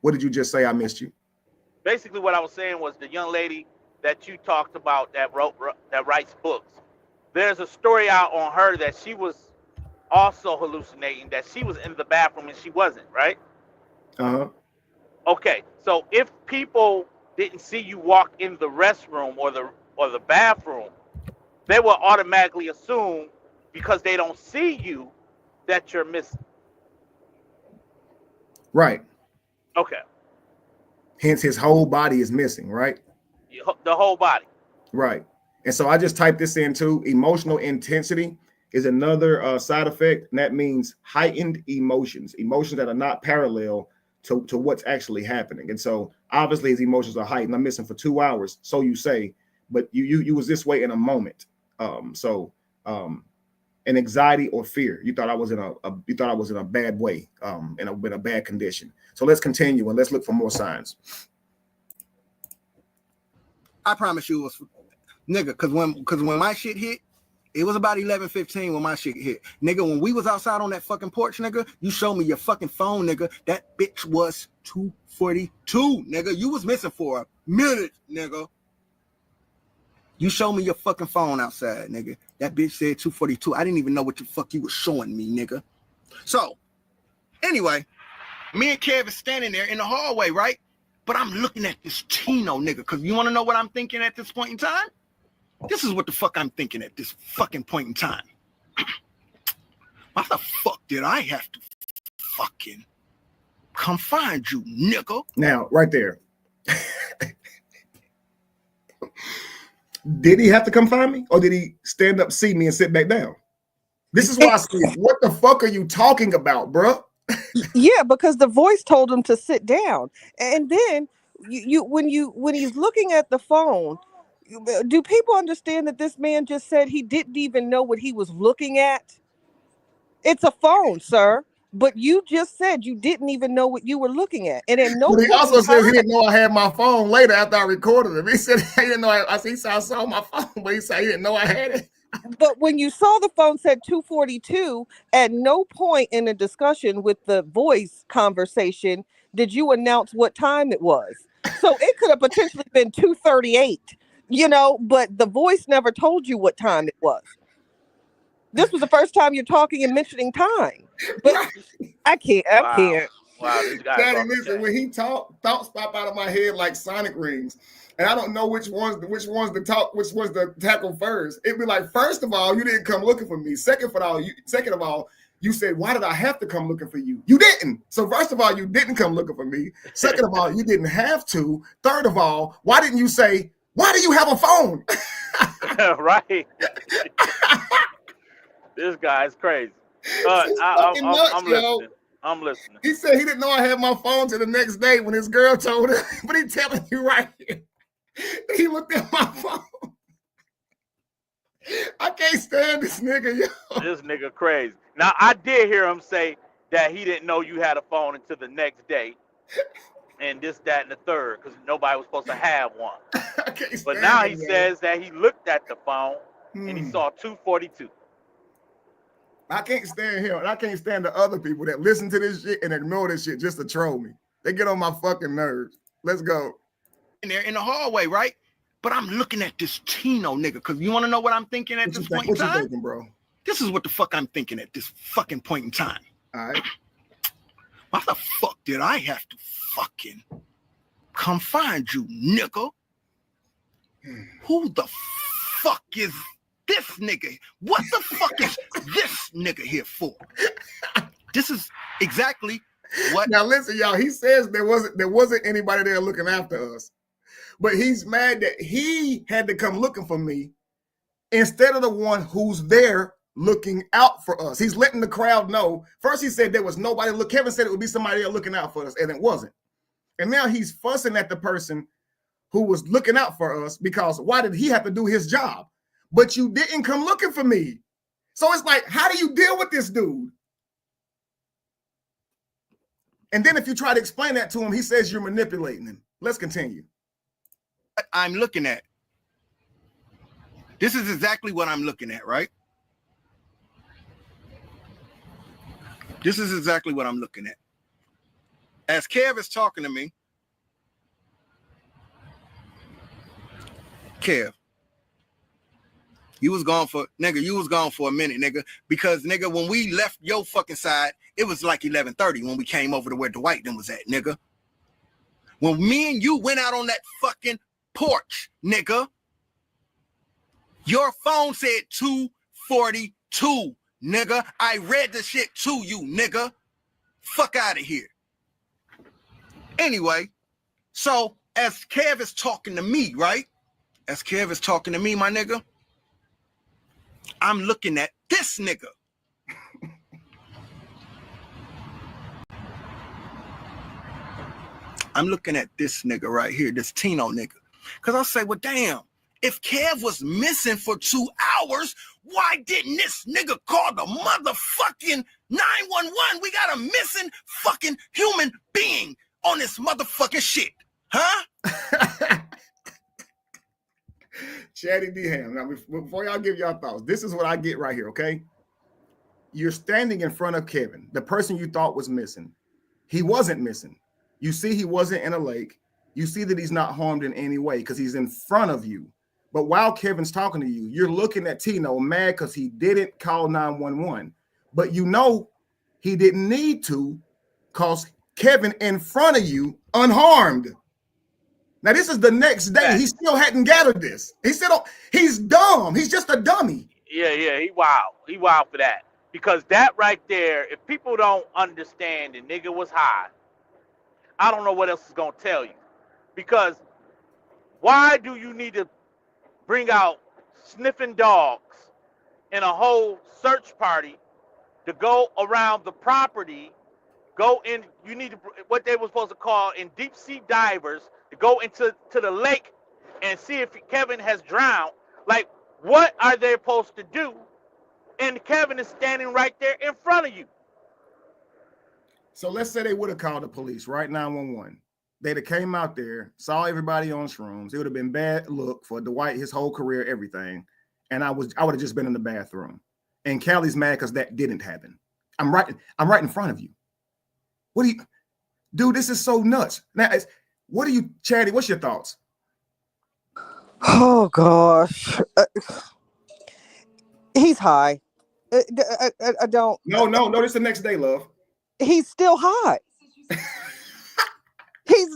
What did you just say? I missed you. Basically, what I was saying was the young lady that you talked about that writes books. There's a story out on her that she was also hallucinating, that she was in the bathroom and she wasn't, right? Uh-huh. Okay, so if people didn't see you walk in the restroom or the bathroom, they will automatically assume, because they don't see you, that you're missing. Right. Okay. Hence, his whole body is missing, right? The whole body. Right. And so I just typed this in too. Emotional intensity is another side effect, and that means heightened emotions that are not parallel to what's actually happening. And so obviously his emotions are heightened. I'm missing for 2 hours, so you say, but you was this way in a moment. An anxiety or fear. You thought I was in a bad way, in a bad condition. So let's continue and let's look for more signs. I promise you it was, nigga, because when my shit hit, it was about 11:15 when my shit hit. Nigga, when we was outside on that fucking porch, nigga, you showed me your fucking phone, nigga. That bitch was 2:42, nigga. You was missing for a minute, nigga. You showed me your fucking phone outside, nigga. That bitch said 2:42. I didn't even know what the fuck you was showing me, nigga. So, anyway, me and Kev is standing there in the hallway, right? But I'm looking at this Tino, nigga, because you want to know what I'm thinking at this point in time? This is what the fuck I'm thinking at this fucking point in time. Why the fuck did I have to fucking come find you, nigga? Now, right there. Did he have to come find me, or did he stand up, see me, and sit back down? This is why I say, what the fuck are you talking about, bro? Yeah, because the voice told him to sit down, and then when he's looking at the phone, do people understand that this man just said he didn't even know what he was looking at? It's a phone, sir. But you just said you didn't even know what you were looking at. And in no But he also said he didn't know I had my phone later after I recorded him. He said he didn't know I saw my phone, but he said he didn't know I had it. But when you saw the phone said 2:42, at no point in the discussion with the voice conversation did you announce what time it was. So it could have potentially been 2:38, but the voice never told you what time it was. This was the first time you're talking and mentioning time. But I can't. Wow, this guy. Daddy, listen, when he talk, thoughts pop out of my head like sonic rings. And I don't know which ones to tackle first. It'd be like, first of all, you didn't come looking for me. Second of all, you said, why did I have to come looking for you? You didn't. So first of all, you didn't come looking for me. Second of all, you didn't have to. Third of all, why didn't you say, why do you have a phone? Right. This guy's crazy. I'm listening. He said he didn't know I had my phone till the next day when his girl told him, but he's telling you right here. He looked at my phone. I can't stand this nigga, yo. This nigga crazy. Now, I did hear him say that he didn't know you had a phone until the next day. And this, that, and the third, because nobody was supposed to have one. But now he says that he looked at the phone and he saw 242. I can't stand him, and I can't stand the other people that listen to this shit and ignore this shit just to troll me. They get on my fucking nerves. Let's go. In there in the hallway, right? But I'm looking at this Tino nigga, because you want to know what I'm thinking at this point in time? What you thinking, bro? This is what the fuck I'm thinking at this fucking point in time. All right. Why the fuck did I have to fucking come find you, nigga? Who the fuck is this nigga? What the fuck is this nigga here for? This is exactly what. Now listen, y'all. He says there wasn't anybody there looking after us, but he's mad that he had to come looking for me instead of the one who's there looking out for us. He's letting the crowd know. First, he said there was nobody. Look, Kevin said it would be somebody there looking out for us, and it wasn't. And now he's fussing at the person who was looking out for us because why did he have to do his job? But you didn't come looking for me. So it's like, how do you deal with this dude? And then if you try to explain that to him, he says you're manipulating him. Let's continue. I'm looking at. This is exactly what I'm looking at, right? This is exactly what I'm looking at. As Kev is talking to me, Kev, you was gone for a minute, nigga, because nigga, when we left your fucking side, it was like 11:30 when we came over to where Dwight then was at, nigga. When me and you went out on that fucking porch, nigga, your phone said 242, nigga. I read the shit to you, nigga. Fuck out of here. Anyway, so as Kev is talking to me, right? As Kev is talking to me, my nigga, I'm looking at this nigga. I'm looking at this nigga right here, this Tino nigga. Because I'll say, well, damn, if Kev was missing for 2 hours, why didn't this nigga call the motherfucking 911? We got a missing fucking human being on this motherfucking shit. Huh? Chatty D Ham. Now, before y'all give y'all thoughts, this is what I get right here, okay? You're standing in front of Kevin, the person you thought was missing. He wasn't missing. You see he wasn't in a lake. You see that he's not harmed in any way because he's in front of you. But while Kevin's talking to you, you're looking at Tino mad because he didn't call 911. But you know he didn't need to because Kevin in front of you unharmed. Now, this is the next day. He still hadn't gathered this. He said, oh, he's dumb. He's just a dummy. Yeah, he wild. He wild for that. Because that right there, if people don't understand the nigga was high, I don't know what else is going to tell you. Because why do you need to bring out sniffing dogs and a whole search party to go around the property, go in, you need to, what they were supposed to call in deep sea divers, to go into the lake and see if Kevin has drowned. Like, what are they supposed to do? And Kevin is standing right there in front of you. So let's say they would have called the police, right? 911. They'd have came out there, saw everybody on shrooms. It would have been bad look for Dwight, his whole career, everything. And I would have just been in the bathroom. And Callie's mad because that didn't happen. I'm right in front of you. What do you, dude? This is so nuts. Now, what do you, Chatty? What's your thoughts? Oh gosh, he's high. I don't. No. This is the next day, love. He's still hot. He's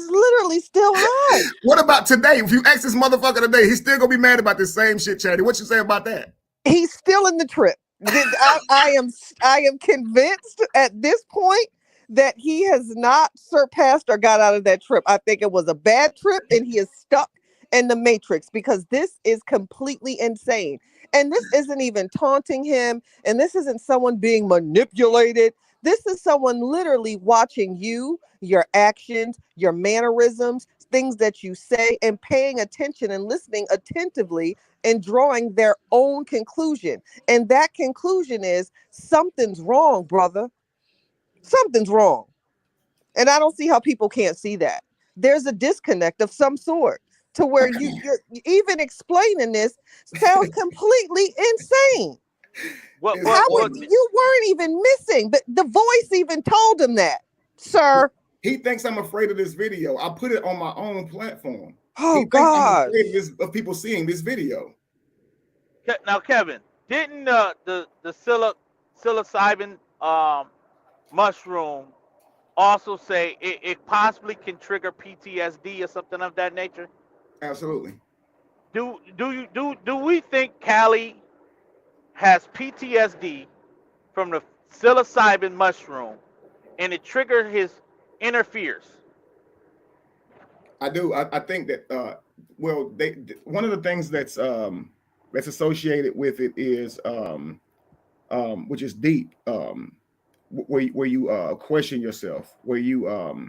literally still hot. What about today? If you ask this motherfucker today, he's still gonna be mad about this same shit, Chatty. What you say about that? He's still in the trip. I am convinced at this point that he has not surpassed or got out of that trip. I think it was a bad trip and he is stuck in the matrix because this is completely insane. And this isn't even taunting him. And this isn't someone being manipulated. This is someone literally watching you, your actions, your mannerisms, things that you say, and paying attention and listening attentively and drawing their own conclusion. And that conclusion is something's wrong, brother. Something's wrong. And I don't see how people can't see that. There's a disconnect of some sort to where you're even explaining this sounds completely insane. You weren't even missing, but the voice even told him that, sir. He thinks I'm afraid of this video. I put it on my own platform. Oh, God. I'm afraid of people seeing this video. Now, Kevin, didn't the psilocybin mushroom also say it possibly can trigger PTSD or something of that nature? Absolutely. Do we think Callie has PTSD from the psilocybin mushroom and it triggered his inner fears? I do. I think that one of the things that's associated with it is which is deep, where you question yourself, where you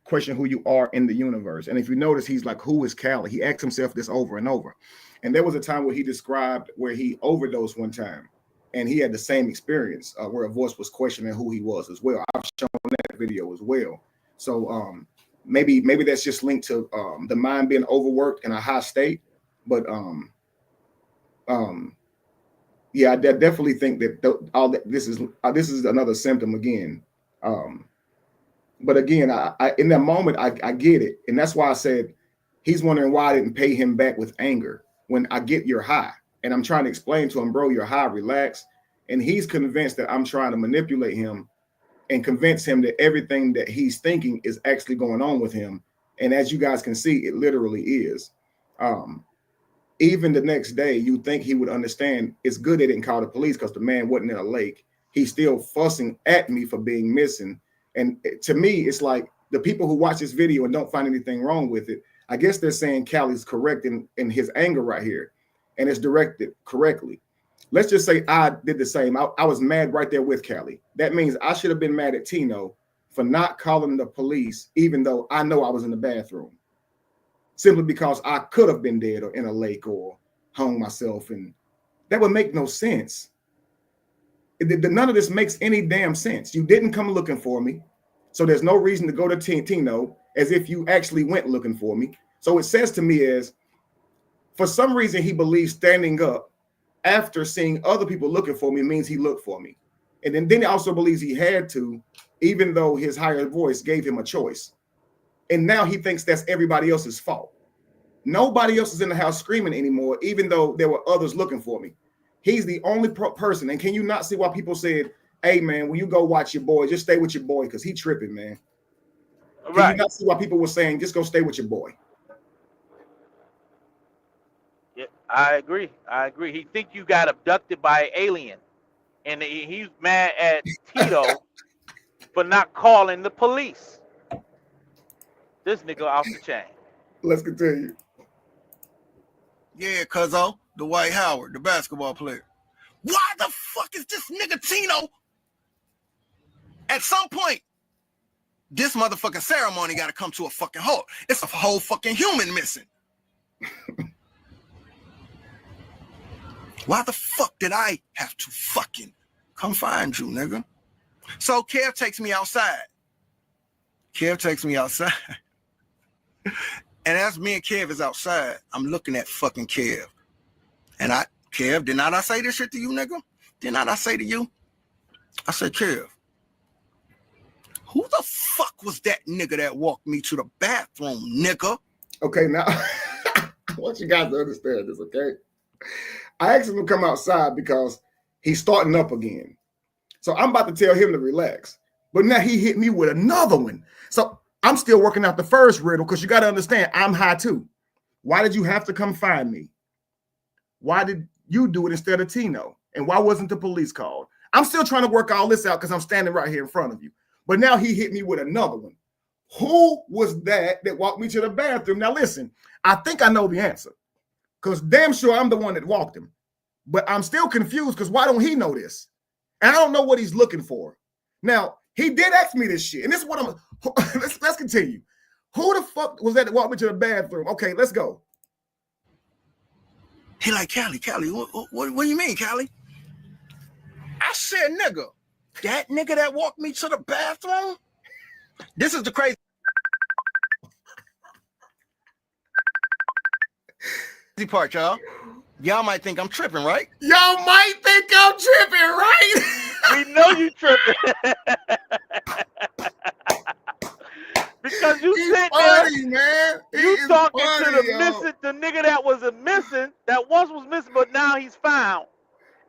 question who you are in the universe. And if you notice, he's like, who is Callie? He asked himself this over and over. And there was a time where he described where he overdosed one time, and he had the same experience where a voice was questioning who he was as well. I've shown that video as well. So maybe that's just linked to the mind being overworked in a high state. But yeah, I definitely think that this is another symptom again. But again, I in that moment I get it, and that's why I said he's wondering why I didn't pay him back with anger when I get your high, and I'm trying to explain to him, bro, you're high, relax, and he's convinced that I'm trying to manipulate him and convince him that everything that he's thinking is actually going on with him, and as you guys can see, it literally is. Even the next day, you think he would understand. It's good they didn't call the police because the man wasn't in a lake. He's still fussing at me for being missing. And to me, it's like the people who watch this video and don't find anything wrong with it, I guess they're saying Callie's correct in his anger right here, and it's directed correctly. Let's just say I did the same. I was mad right there with Callie. That means I should have been mad at Tino for not calling the police, even though I know I was in the bathroom, simply because I could have been dead or in a lake or hung myself, and that would make no sense. None of this makes any damn sense. You didn't come looking for me, so there's no reason to go to Tino as if you actually went looking for me. So it says to me is, for some reason, he believes standing up after seeing other people looking for me means he looked for me. And then he also believes he had to, even though his higher voice gave him a choice. And now he thinks that's everybody else's fault. Nobody else is in the house screaming anymore, even though there were others looking for me. He's the only person. And can you not see why people said, hey, man, when you go watch your boy, just stay with your boy because he tripping, man. Can you not see why people were saying, just go stay with your boy? Yeah, I agree. He think you got abducted by an alien. And he's mad at Tito for not calling the police. This nigga off the chain. Let's continue. Yeah, cuzzo, Dwight Howard, the basketball player. Why the fuck is this nigga Tino? At some point, this motherfucking ceremony got to come to a fucking halt. It's a whole fucking human missing. Why the fuck did I have to fucking come find you, nigga? So Kev takes me outside. And as me and Kev is outside, I'm looking at fucking Kev. And Kev, did not I say this shit to you, nigga? Did not I say to you? I said, Kev, who the fuck was that nigga that walked me to the bathroom, nigga? Okay, now, I want you guys to understand this, okay? I asked him to come outside because he's starting up again. So I'm about to tell him to relax. But now he hit me with another one. So I'm still working out the first riddle because you got to understand, I'm high too. Why did you have to come find me? Why did you do it instead of Tino? And why wasn't the police called? I'm still trying to work all this out because I'm standing right here in front of you. But now he hit me with another one. Who was that walked me to the bathroom? Now listen, I think I know the answer because damn sure I'm the one that walked him. But I'm still confused because why don't he know this? And I don't know what he's looking for. Now, he did ask me this shit. And this is what I'm, let's continue. Who the fuck was that walked me to the bathroom? Okay, let's go. He like, Callie, what do you mean, Callie? I said, nigga, that nigga that walked me to the bathroom? This is the crazy part, y'all. Y'all might think I'm tripping, right? Y'all might think I'm tripping, right? We know you tripping. Because you sitting there, man. You talking to the missing, the nigga that was missing, that once was missing, but now he's found.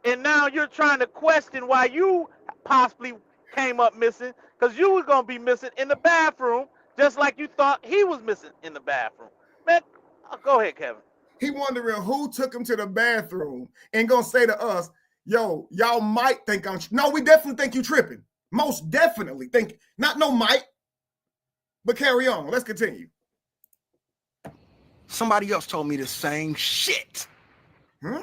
And now you're trying to question why you possibly came up missing, because you were going to be missing in the bathroom, just like you thought he was missing in the bathroom. Man, go ahead, Kevin. He wondering who took him to the bathroom and gonna say to us, yo, y'all might think I'm, no, we definitely think you tripping. Most definitely think, not no might, but carry on. Let's continue. Somebody else told me the same shit. Huh?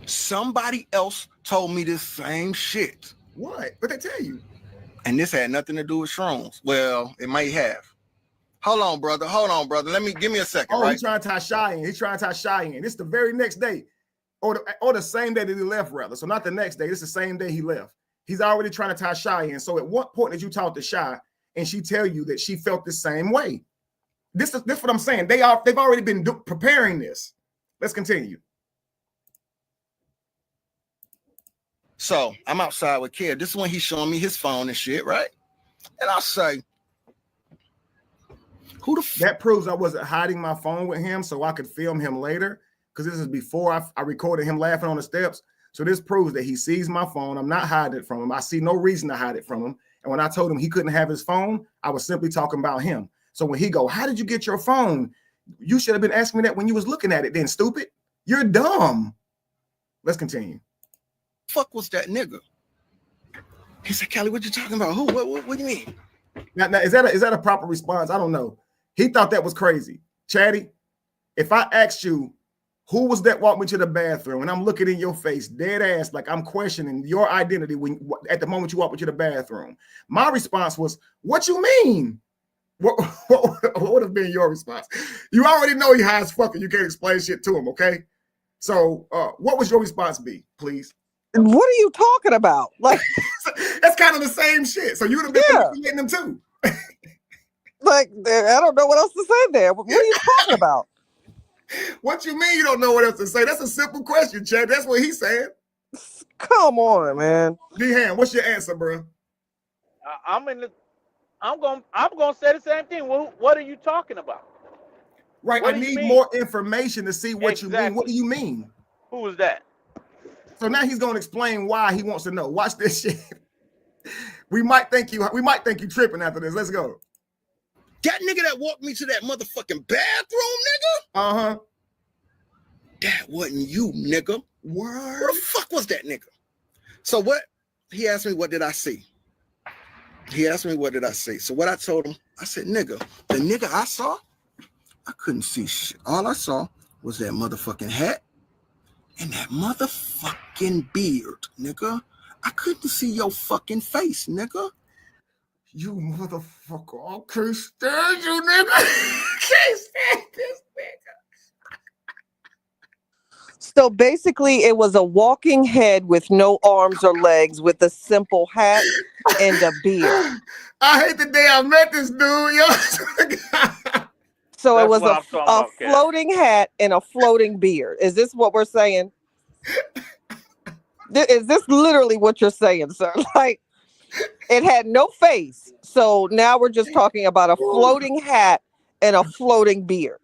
Somebody else told me the same shit. What? What they tell you? And this had nothing to do with shrooms. Well, it might have. Hold on, brother. Give me a second. Oh, right? He's trying to tie Shy in. He's trying to tie Shy in. It's the very next day, or the same day that he left, rather. So not the next day. It's the same day he left. He's already trying to tie Shy in. So at what point did you talk to Shy and she tell you that she felt the same way? This is what I'm saying. They've already been preparing this. Let's continue. So I'm outside with Kev. This is when he's showing me his phone and shit, right? And I say, who the that proves I wasn't hiding my phone with him so I could film him later, because this is before I recorded him laughing on the steps. So this proves that he sees my phone. I'm not hiding it from him. I see no reason to hide it from him. And when I told him he couldn't have his phone, I was simply talking about him. So when he go, how did you get your phone? You should have been asking me that when you was looking at it then, stupid. You're dumb. Let's continue. Fuck was that nigga? He said, Callie, what you talking about? Who? What do you mean? Now is that a proper response? I don't know. He thought that was crazy. Chatty, if I asked you who was that walked me to the bathroom and I'm looking in your face dead ass like I'm questioning your identity at the moment you walked me to the bathroom, my response was, what you mean? What would have been your response? You already know he high as fuck and you can't explain shit to him, okay? So what was your response be, please? What are you talking about? Like, that's kind of the same shit. So you would have been manipulating them too. Like, I don't know what else to say there. What are you talking about? What you mean you don't know what else to say? That's a simple question, Chad. That's what he's saying. Come on, man. D-Ham, what's your answer, bro? I'm gonna say the same thing. What are you talking about? Right. I need more information to see what you mean. What do you mean? Who was that? So now he's gonna explain why he wants to know. Watch this shit. We might think you tripping after this. Let's go. That nigga that walked me to that motherfucking bathroom, nigga? Uh-huh. That wasn't you, nigga. Word. Who the fuck was that nigga? So what? He asked me, what did I see? So what I told him, I said, nigga, the nigga I saw, I couldn't see shit. All I saw was that motherfucking hat and that motherfucking beard, nigga. I couldn't see your fucking face, nigga. You motherfucker. I can't stand you, nigga. Can't stand this nigga. So basically, it was a walking head with no arms or legs with a simple hat and a beard. I hate the day I met this dude, yo. So it was a floating hat and a floating beard. Is this what we're saying? Is this literally what you're saying, sir? Like, it had no face. So now we're just talking about a floating hat and a floating beard.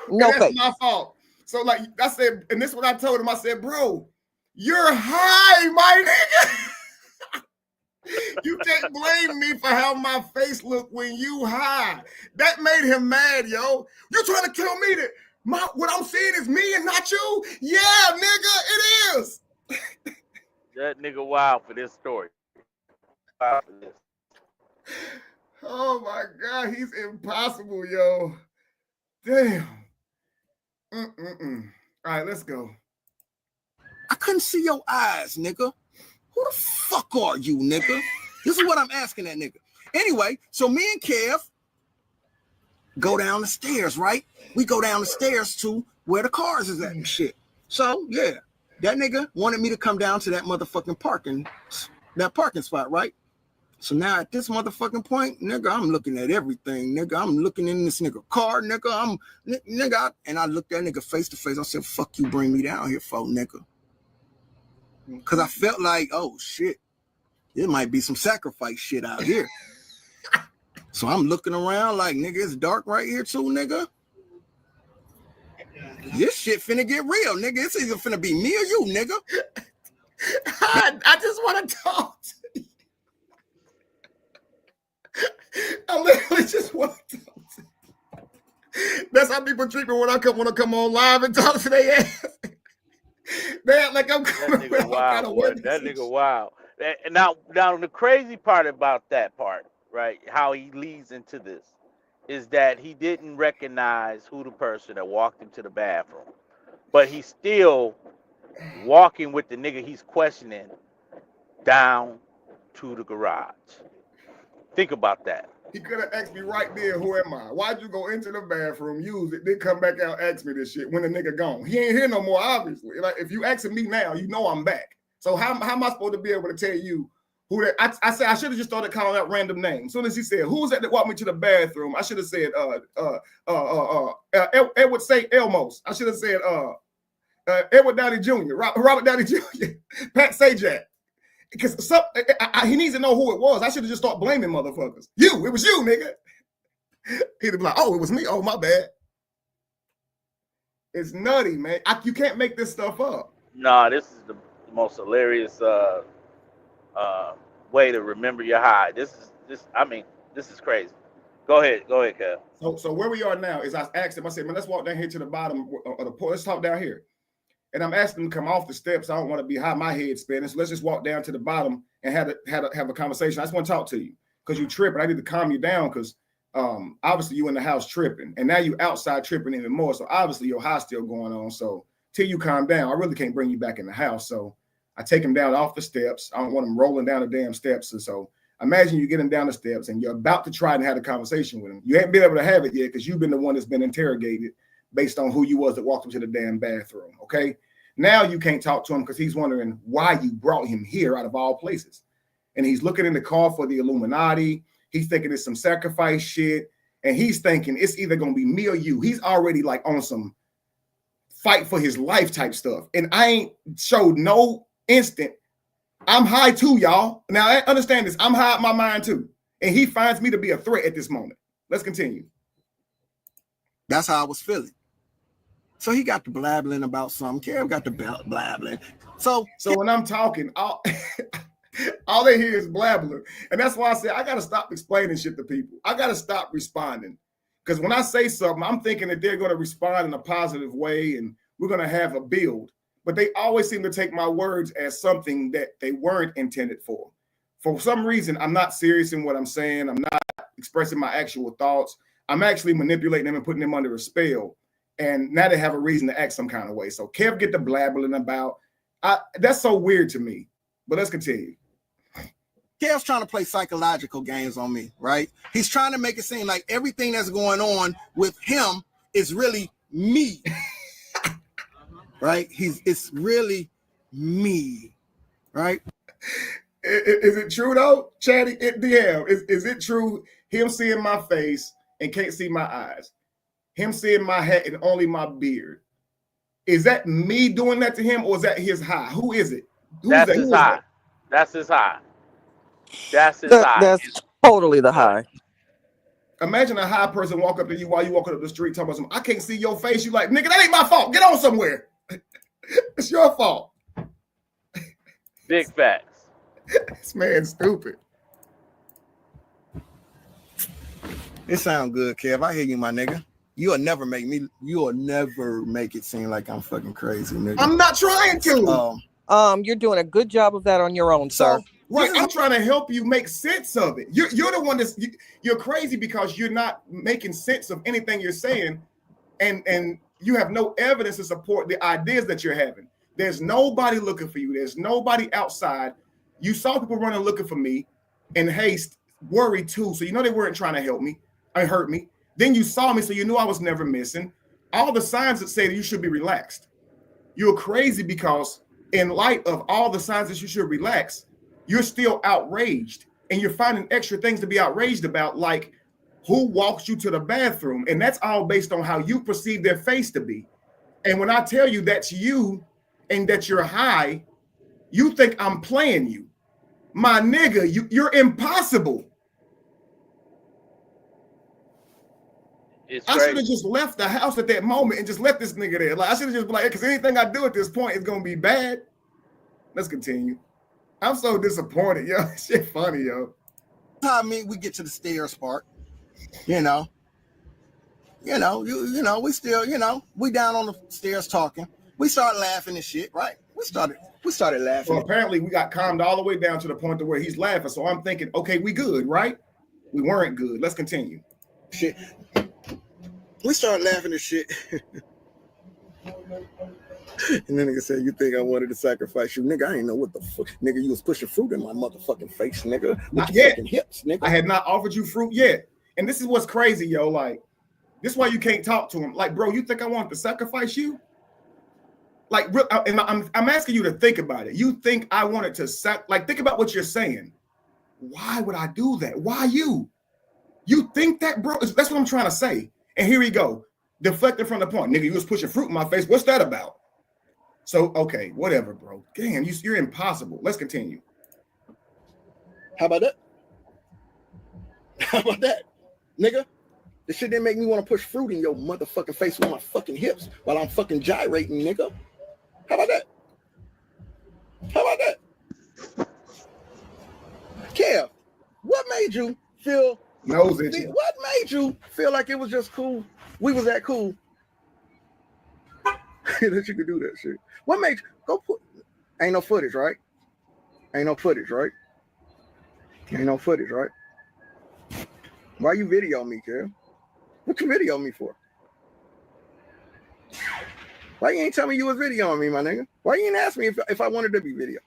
No face. That's my fault. So like I said, and this is what I told him. I said, bro, you're high, my nigga. You can't blame me for how my face looked when you high. That made him mad, yo. You trying to kill me? What I'm saying is me and not you? Yeah, nigga, it is. That nigga wild for this story. Wild for this. Oh my God, he's impossible, yo. Damn. All right, let's go. I couldn't see your eyes, nigga. Who the fuck are you, nigga? This is what I'm asking that nigga. Anyway, so me and Kev go down the stairs, right? We go down the stairs to where the cars is at and shit. So, yeah, that nigga wanted me to come down to that motherfucking parking spot, right? So now at this motherfucking point, nigga, I'm looking at everything, nigga. I'm looking in this nigga car, nigga. And I looked that nigga face to face. I said, fuck you bring me down here for, nigga. Because I felt like, oh, shit, there might be some sacrifice shit out here. So I'm looking around like, nigga, it's dark right here too, nigga. This shit finna get real, nigga. It's either finna be me or you, nigga. I just want to talk to you. I literally just want to talk to you. That's how people treat me when I want to come on live and talk to their ass. They act like I'm coming That nigga wild. That nigga wild. And now the crazy part about that part, right? How he leads into this is that he didn't recognize who the person that walked into the bathroom, but he's still walking with the nigga he's questioning down to the garage. Think about that. He could have asked me right there, who am I? Why'd you go into the bathroom, use it, then come back out, ask me this shit when the nigga gone? He ain't here no more, obviously. Like, if you asking me now, you know I'm back. So how am I supposed to be able to tell you who that? I said I should have just started calling out random names. As soon as he said, who's that walked me to the bathroom? I should have said Edward St. Elmos. I should have said Edward Downey Jr., Robert Downey Jr., Pat Sajak. Because he needs to know who it was. I should have just started blaming motherfuckers. It was you, nigga. He'd be like, oh, it was me. Oh, my bad. It's nutty, man. You can't make this stuff up. Nah, this is the most hilarious way to remember your high. This is crazy. Go ahead, Kev. So where we are now is I asked him, I said, man, let's walk down here to the bottom of the pool. Let's talk down here. And I'm asking him to come off the steps. I don't want to be high, my head spinning. So let's just walk down to the bottom and have a conversation. I just want to talk to you because you tripping. I need to calm you down because obviously you in the house tripping. And now you outside tripping even more. So obviously your high still going on. So till you calm down, I really can't bring you back in the house. So I take him down off the steps. I don't want him rolling down the damn steps. And so imagine you get him down the steps and you're about to try and have a conversation with him. You haven't been able to have it yet because you've been the one that's been interrogated based on who you was that walked him to the damn bathroom, okay? Now you can't talk to him because he's wondering why you brought him here out of all places. And he's looking in the car for the Illuminati. He's thinking it's some sacrifice shit. And he's thinking it's either going to be me or you. He's already like on some fight for his life type stuff. And I ain't showed no instant. I'm high too, y'all. Now I understand this. I'm high in my mind too. And he finds me to be a threat at this moment. Let's continue. That's how I was feeling. So he got to blabbling about something. Kev got to blabbling. So when I'm talking, all they hear is blabbling. And that's why I said I got to stop explaining shit to people. I got to stop responding. Because when I say something, I'm thinking that they're going to respond in a positive way and we're going to have a build. But they always seem to take my words as something that they weren't intended for. For some reason, I'm not serious in what I'm saying. I'm not expressing my actual thoughts. I'm actually manipulating them and putting them under a spell. And now they have a reason to act some kind of way. So Kev get the blabbling about. That's so weird to me. But let's continue. Kev's trying to play psychological games on me, right? He's trying to make it seem like everything that's going on with him is really me. Right? It's really me, right? Is it true though, Chatty? Is it true him seeing my face and can't see my eyes? Him seeing my hat and only my beard. Is that me doing that to him or is that his high? Who is it? That's his high. That's his high. That's his high. That's totally the high. Imagine a high person walk up to you while you walking up the street talking about something. I can't see your face. You like, nigga, that ain't my fault. Get on somewhere. It's your fault. Big facts. This man's stupid. It sound good, Kev. I hear you, my nigga. You'll never make it seem like I'm fucking crazy, nigga. I'm not trying to. You're doing a good job of that on your own, sir. Right, I'm trying to help you make sense of it. You're the one you're crazy because you're not making sense of anything you're saying, and you have no evidence to support the ideas that you're having. There's nobody looking for you. There's nobody outside. You saw people running looking for me in haste, worried too. So you know they weren't trying to help me and hurt me. Then you saw me, so you knew I was never missing. All the signs that say that you should be relaxed. You're crazy because in light of all the signs that you should relax, you're still outraged and you're finding extra things to be outraged about, like who walks you to the bathroom. And that's all based on how you perceive their face to be. And when I tell you that's you and that you're high, you think I'm playing you. My nigga, you're impossible. I should have just left the house at that moment and just left this nigga there. Like I should have just been like, because anything I do at this point is gonna be bad. Let's continue. I'm so disappointed, yo. Shit funny, yo. I mean, we get to the stairs part. You know, we still, we down on the stairs talking. We start laughing and shit, right? We started laughing. Well, apparently we got calmed all the way down to the point to where he's laughing. So I'm thinking, okay, we good, right? We weren't good. Let's continue. Shit. We started laughing and shit. And then nigga said, you think I wanted to sacrifice you? Nigga, I ain't know what the fuck. Nigga, you was pushing fruit in my motherfucking face, nigga. Not yet. Hips, nigga. I had not offered you fruit yet. And this is what's crazy, yo. Like, this is why you can't talk to him. Like, bro, you think I wanted to sacrifice you? Like, and I'm asking you to think about it. You think I wanted to think about what you're saying. Why would I do that? Why you? You think that, bro? That's what I'm trying to say. And here we go. Deflecting from the point. Nigga, you was pushing fruit in my face. What's that about? So, okay, whatever, bro. Damn, you're impossible. Let's continue. How about that? How about that? Nigga, this shit didn't make me want to push fruit in your motherfucking face with my fucking hips while I'm fucking gyrating, nigga. How about that? How about that? Kev, what made you feel nose itching? What made you feel like it was just cool? We was that cool that you could do that shit. What made you go put? Ain't no footage, right? Ain't no footage, right? Ain't no footage, right? Why you video me, Kev? What you video me for? Why you ain't tell me you was videoing me, my nigga? Why you didn't ask me if I wanted to be video?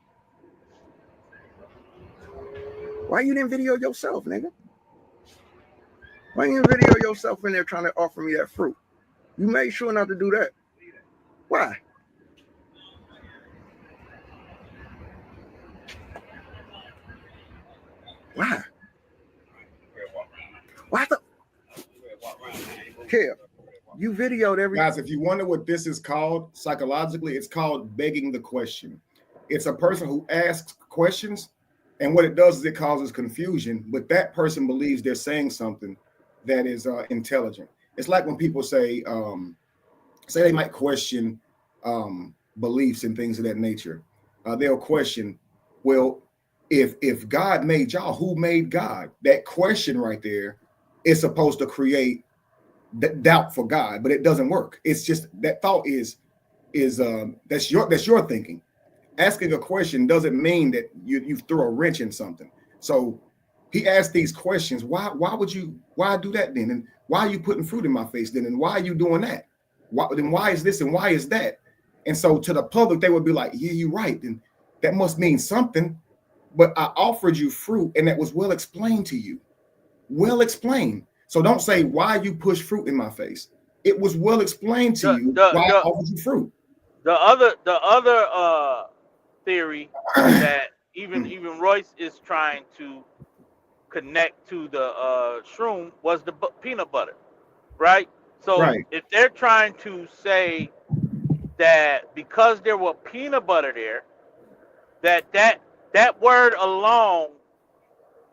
Why you didn't video yourself, nigga? Why you didn't video yourself in there trying to offer me that fruit? You made sure not to do that. Why? Why? Why the? Kev, you videoed every. Guys, if you wonder what this is called psychologically, it's called begging the question. It's a person who asks questions, and what it does is it causes confusion, but that person believes they're saying something that is intelligent. It's like when people say they might question beliefs and things of that nature. They'll question, well, if God made y'all, who made God? That question right there is supposed to create doubt for God, but it doesn't work. It's just that thought is that's your thinking. Asking a question doesn't mean that you throw a wrench in something. So he asked these questions. Why do that then? And why are you putting fruit in my face then? And why are you doing that? Why is this and why is that? And so to the public, they would be like, yeah, you're right. And that must mean something. But I offered you fruit and that was well explained to you. Well explained. So don't say why you push fruit in my face. It was well explained to you why I offered you fruit. The other theory that even Royce is trying to connect to the shroom was the peanut butter, right? So if they're trying to say that because there was peanut butter there, that word alone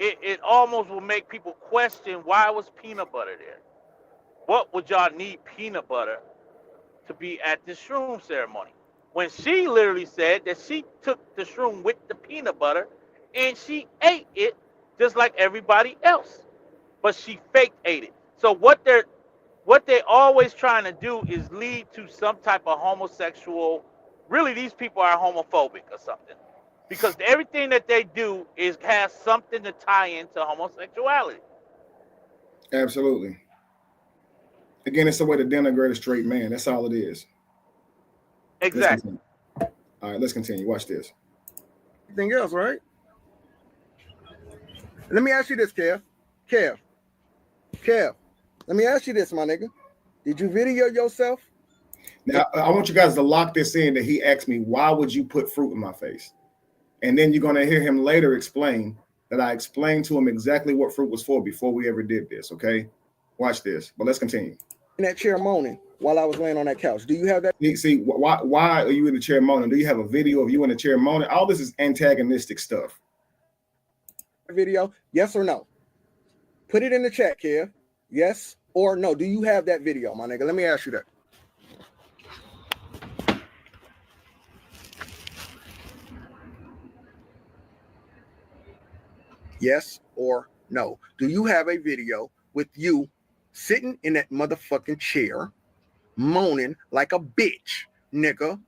it almost will make people question why was peanut butter there. What would y'all need peanut butter to be at the shroom ceremony? When she literally said that she took the shroom with the peanut butter and she ate it just like everybody else, but she fake ate it. So what they're always trying to do is lead to some type of homosexual. Really, these people are homophobic or something, because everything that they do has something to tie into homosexuality. Absolutely. Again, it's a way to denigrate a straight man. That's all it is. Exactly. All right, let's continue. Watch this. Anything else, right? Let me ask you this, Kev. Kev. Let me ask you this, my nigga. Did you video yourself? Now, I want you guys to lock this in that he asked me, why would you put fruit in my face? And then you're going to hear him later explain that I explained to him exactly what fruit was for before we ever did this, okay? Watch this, but let's continue. In that chair moaning while I was laying on that couch. Do you have that? See, why are you in the chair moaning? Do you have a video of you in the chair moaning? All this is antagonistic stuff. Video? Yes or no? Put it in the chat, Kev. Yes or no? Do you have that video, my nigga? Let me ask you that. Yes or no? Do you have a video with you sitting in that motherfucking chair, moaning like a bitch, nigga,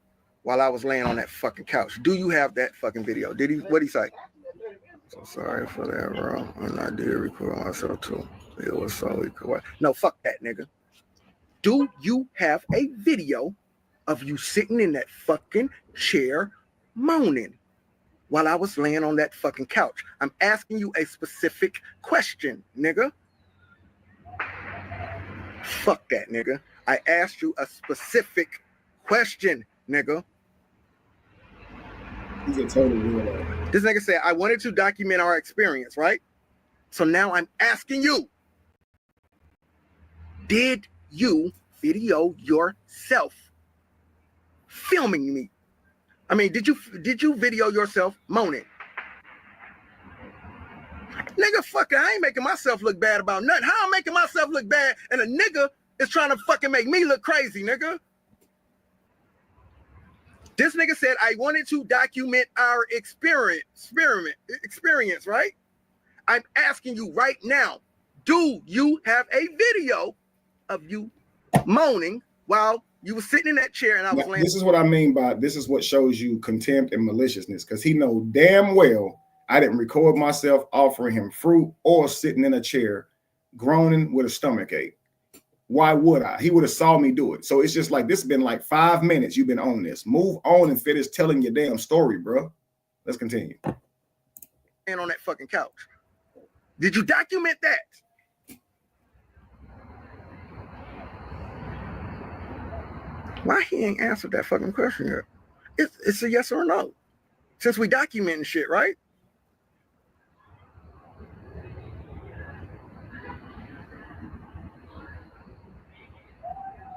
while I was laying on that fucking couch? Do you have that fucking video? What'd he say? So sorry for that, bro. And I did record myself too. It was so equal. No, fuck that, nigga. Do you have a video of you sitting in that fucking chair moaning while I was laying on that fucking couch? I'm asking you a specific question, nigga. Fuck that, nigga. I asked you a specific question, nigga. He's a total weirdo. This nigga said, I wanted to document our experience, right? So now I'm asking you, did you video yourself filming me? I mean, did you video yourself moaning? Nigga, fuck it, I ain't making myself look bad about nothing. How I'm making myself look bad and a nigga is trying to fucking make me look crazy, nigga? This nigga said, I wanted to document our experience, right? I'm asking you right now, do you have a video of you moaning while you were sitting in that chair and I was laying? This is what I mean by this is what shows you contempt and maliciousness, because he know damn well I didn't record myself offering him fruit or sitting in a chair groaning with a stomach ache. Why would I? He would have saw me do it. So it's just like, this has been like 5 minutes you've been on this. Move on and finish telling your damn story, bro. Let's continue. And on that fucking couch. Did you document that? Why he ain't answered that fucking question yet? It's a yes or no. Since we documenting shit, right?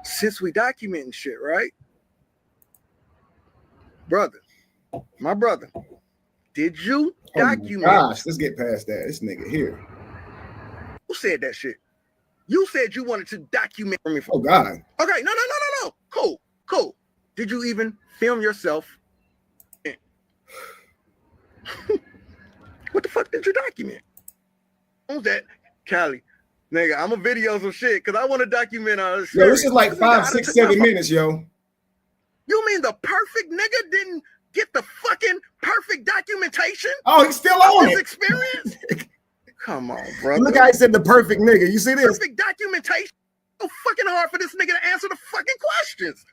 Since we documenting shit, right? Brother, my brother, did you document? Gosh, let's get past that. This nigga here. Who said that shit? You said you wanted to document for me. Oh, God. Okay, no. Cool. Did you even film yourself? What the fuck did you document? Who's that? Cali. Nigga, I'm gonna video some shit because I want to document Yo, this is like 5, 6, 7 minutes, yo. You mean the perfect nigga didn't get the fucking perfect documentation? Oh, he's still on it. Experience? Come on, bro. Look how he said the perfect nigga. You see this? Perfect documentation. So fucking hard for this nigga to answer the fucking questions.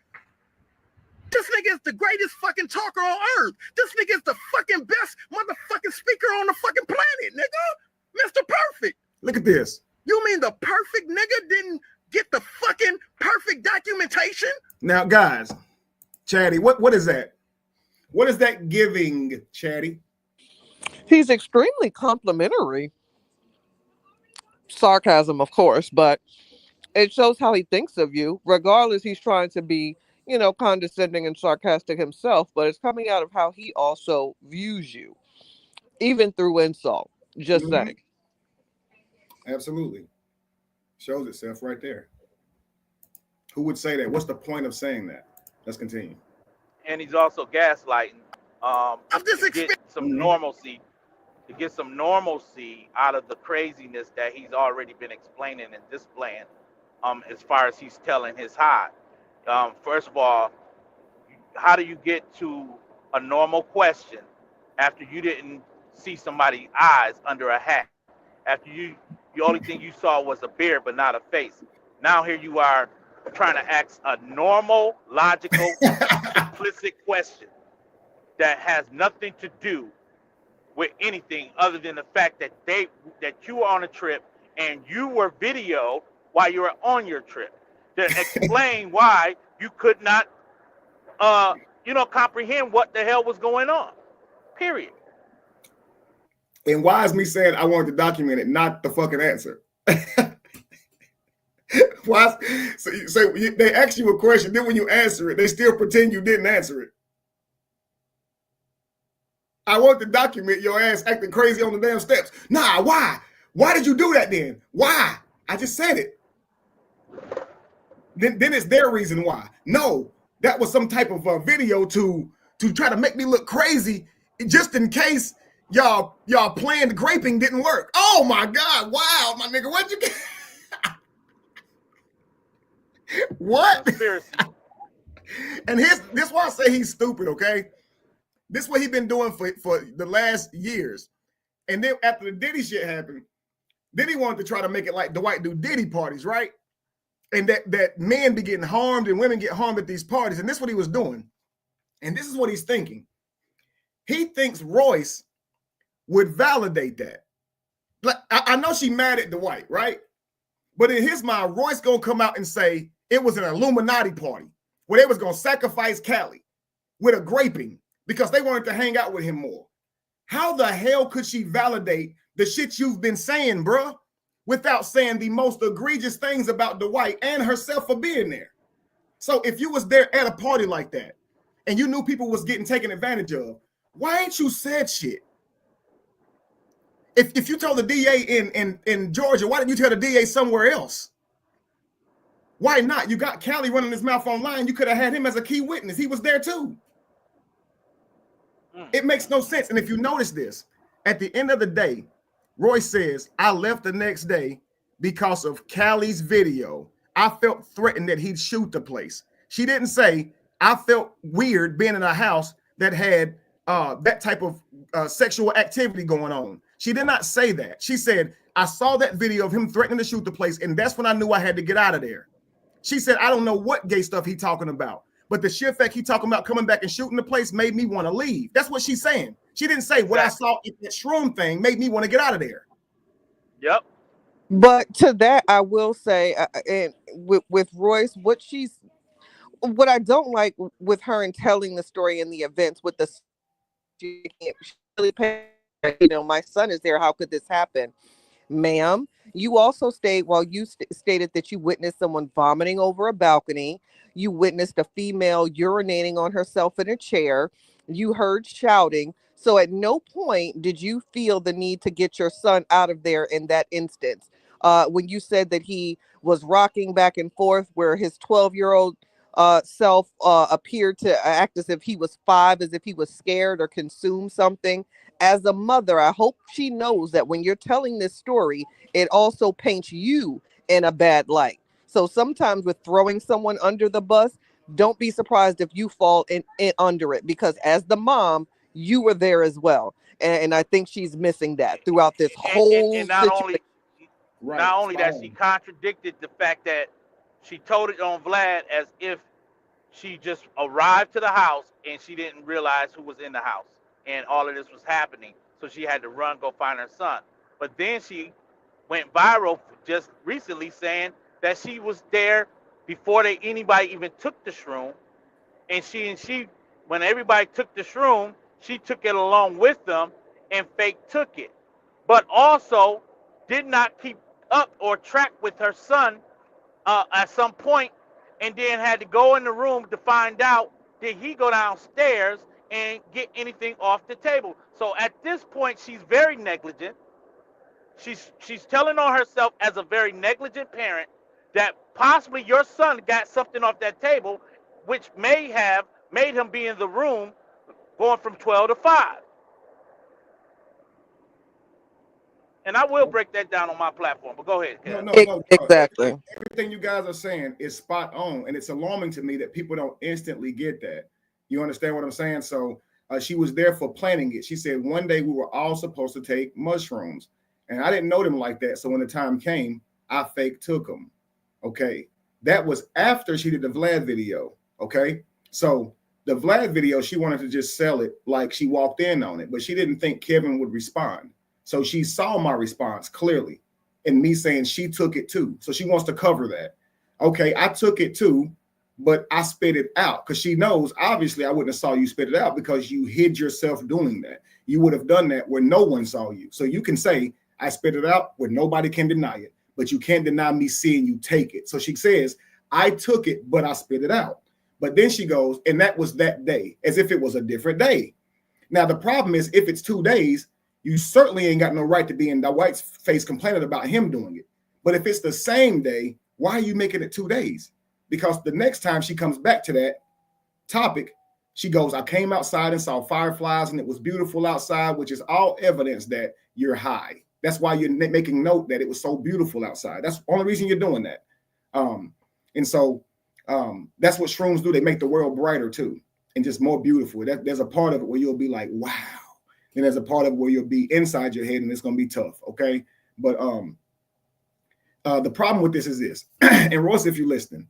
This nigga is the greatest fucking talker on earth. This nigga is the fucking best motherfucking speaker on the fucking planet, nigga. Mr. Perfect. Look at this. You mean the perfect nigga didn't get the fucking perfect documentation? Now, guys, Chatty, what is that? What is that giving, Chatty? He's extremely complimentary. Sarcasm, of course, but it shows how he thinks of you. Regardless, he's trying to be, condescending and sarcastic himself, but it's coming out of how he also views you, even through insult. Just saying. Absolutely. Shows itself right there. Who would say that? What's the point of saying that? Let's continue. And he's also gaslighting I'm just to get some normalcy, out of the craziness that he's already been explaining and displaying. As far as he's telling his high. First of all, how do you get to a normal question after you didn't see somebody's eyes under a hat? After the only thing you saw was a beard but not a face. Now here you are trying to ask a normal, logical, implicit question that has nothing to do with anything other than the fact that you were on a trip and you were videoed while you were on your trip, to explain why you could not comprehend what the hell was going on. Period. And why is me saying I wanted to document it, not the fucking answer? Why? So they ask you a question, then when you answer it, they still pretend you didn't answer it. I want to document your ass acting crazy on the damn steps. Nah, why? Why did you do that then? Why? I just said it. Then it's their reason why. No, that was some type of video to try to make me look crazy, just in case y'all planned graping didn't work. Oh my God! Wow, my nigga, what'd you get? What? Conspiracy. And this why I say he's stupid. Okay, this is what he's been doing for the last years. And then after the Diddy shit happened, then he wanted to try to make it like Dwight do Diddy parties, right? And that men be getting harmed and women get harmed at these parties. And this is what he was doing. And this is what he's thinking. He thinks Royce would validate that. Like, I know she mad at Dwight, right? But in his mind, Royce gonna come out and say it was an Illuminati party where they was gonna sacrifice Callie with a graping because they wanted to hang out with him more. How the hell could she validate the shit you've been saying, bruh, without saying the most egregious things about Dwight and herself for being there? So if you was there at a party like that and you knew people was getting taken advantage of, why ain't you said shit? If you told the DA in Georgia, why didn't you tell the DA somewhere else? Why not? You got Callie running his mouth online. You could have had him as a key witness. He was there too. It makes no sense. And if you notice this, at the end of the day, Royce says, I left the next day because of Callie's video. I felt threatened that he'd shoot the place. She didn't say, I felt weird being in a house that had that type of sexual activity going on. She did not say that. She said, I saw that video of him threatening to shoot the place, and that's when I knew I had to get out of there. She said, I don't know what gay stuff he talking about, but the sheer fact he talking about coming back and shooting the place made me want to leave. That's what she's saying. She didn't say what I saw in that shroom thing made me want to get out of there. Yep. But to that, I will say, and with Royce, what I don't like with her and telling the story in the events with the, my son is there. How could this happen? Ma'am, you also stated that you witnessed someone vomiting over a balcony. You witnessed a female urinating on herself in a chair. You heard shouting. So at no point did you feel the need to get your son out of there in that instance. When you said that he was rocking back and forth where his 12-year-old self appeared to act as if he was 5, as if he was scared or consumed something. As a mother, I hope she knows that when you're telling this story, it also paints you in a bad light. So sometimes with throwing someone under the bus, don't be surprised if you fall in under it, because as the mom, you were there as well. And I think she's missing that throughout this whole and not situation. Not only that, she contradicted the fact that she told it on Vlad as if she just arrived to the house and she didn't realize who was in the house and all of this was happening. So she had to run, go find her son. But then she went viral just recently saying that she was there before anybody even took the shroom. And she, when everybody took the shroom, she took it along with them and fake took it. But also did not keep up or track with her son at some point, and then had to go in the room to find out, did he go downstairs and get anything off the table? So at this point, she's very negligent. She's telling on herself as a very negligent parent that possibly your son got something off that table, which may have made him be in the room going from 12 to 5. And I will break that down on my platform, but go ahead. No. Exactly. Everything you guys are saying is spot on, and it's alarming to me that people don't instantly get that. You understand what I'm saying? So she was there for planning it. She said one day we were all supposed to take mushrooms, and I didn't know them like that. So when the time came, I fake took them. Okay, that was after she did the Vlad video. Okay, so the Vlad video, she wanted to just sell it like she walked in on it, but she didn't think Kevin would respond. So she saw my response clearly and me saying she took it too. So she wants to cover that. Okay, I took it too, but I spit it out because she knows, obviously, I wouldn't have saw you spit it out because you hid yourself doing that. You would have done that where no one saw you. So you can say, I spit it out where nobody can deny it, but you can't deny me seeing you take it. So she says, I took it, but I spit it out. But then she goes, and that was that day, as if it was a different day. Now, the problem is if it's 2 days, you certainly ain't got no right to be in Dwight's face complaining about him doing it. But if it's the same day, why are you making it 2 days? Because the next time she comes back to that topic, she goes, I came outside and saw fireflies and it was beautiful outside, which is all evidence that you're high. That's why you're making note that it was so beautiful outside. That's the only reason you're doing that. And so that's what shrooms do. They make the world brighter too and just more beautiful. There's a part of it where you'll be like, wow. And there's a part of it where you'll be inside your head and it's going to be tough. Okay. But the problem with this is this. And Royce, if you're listening,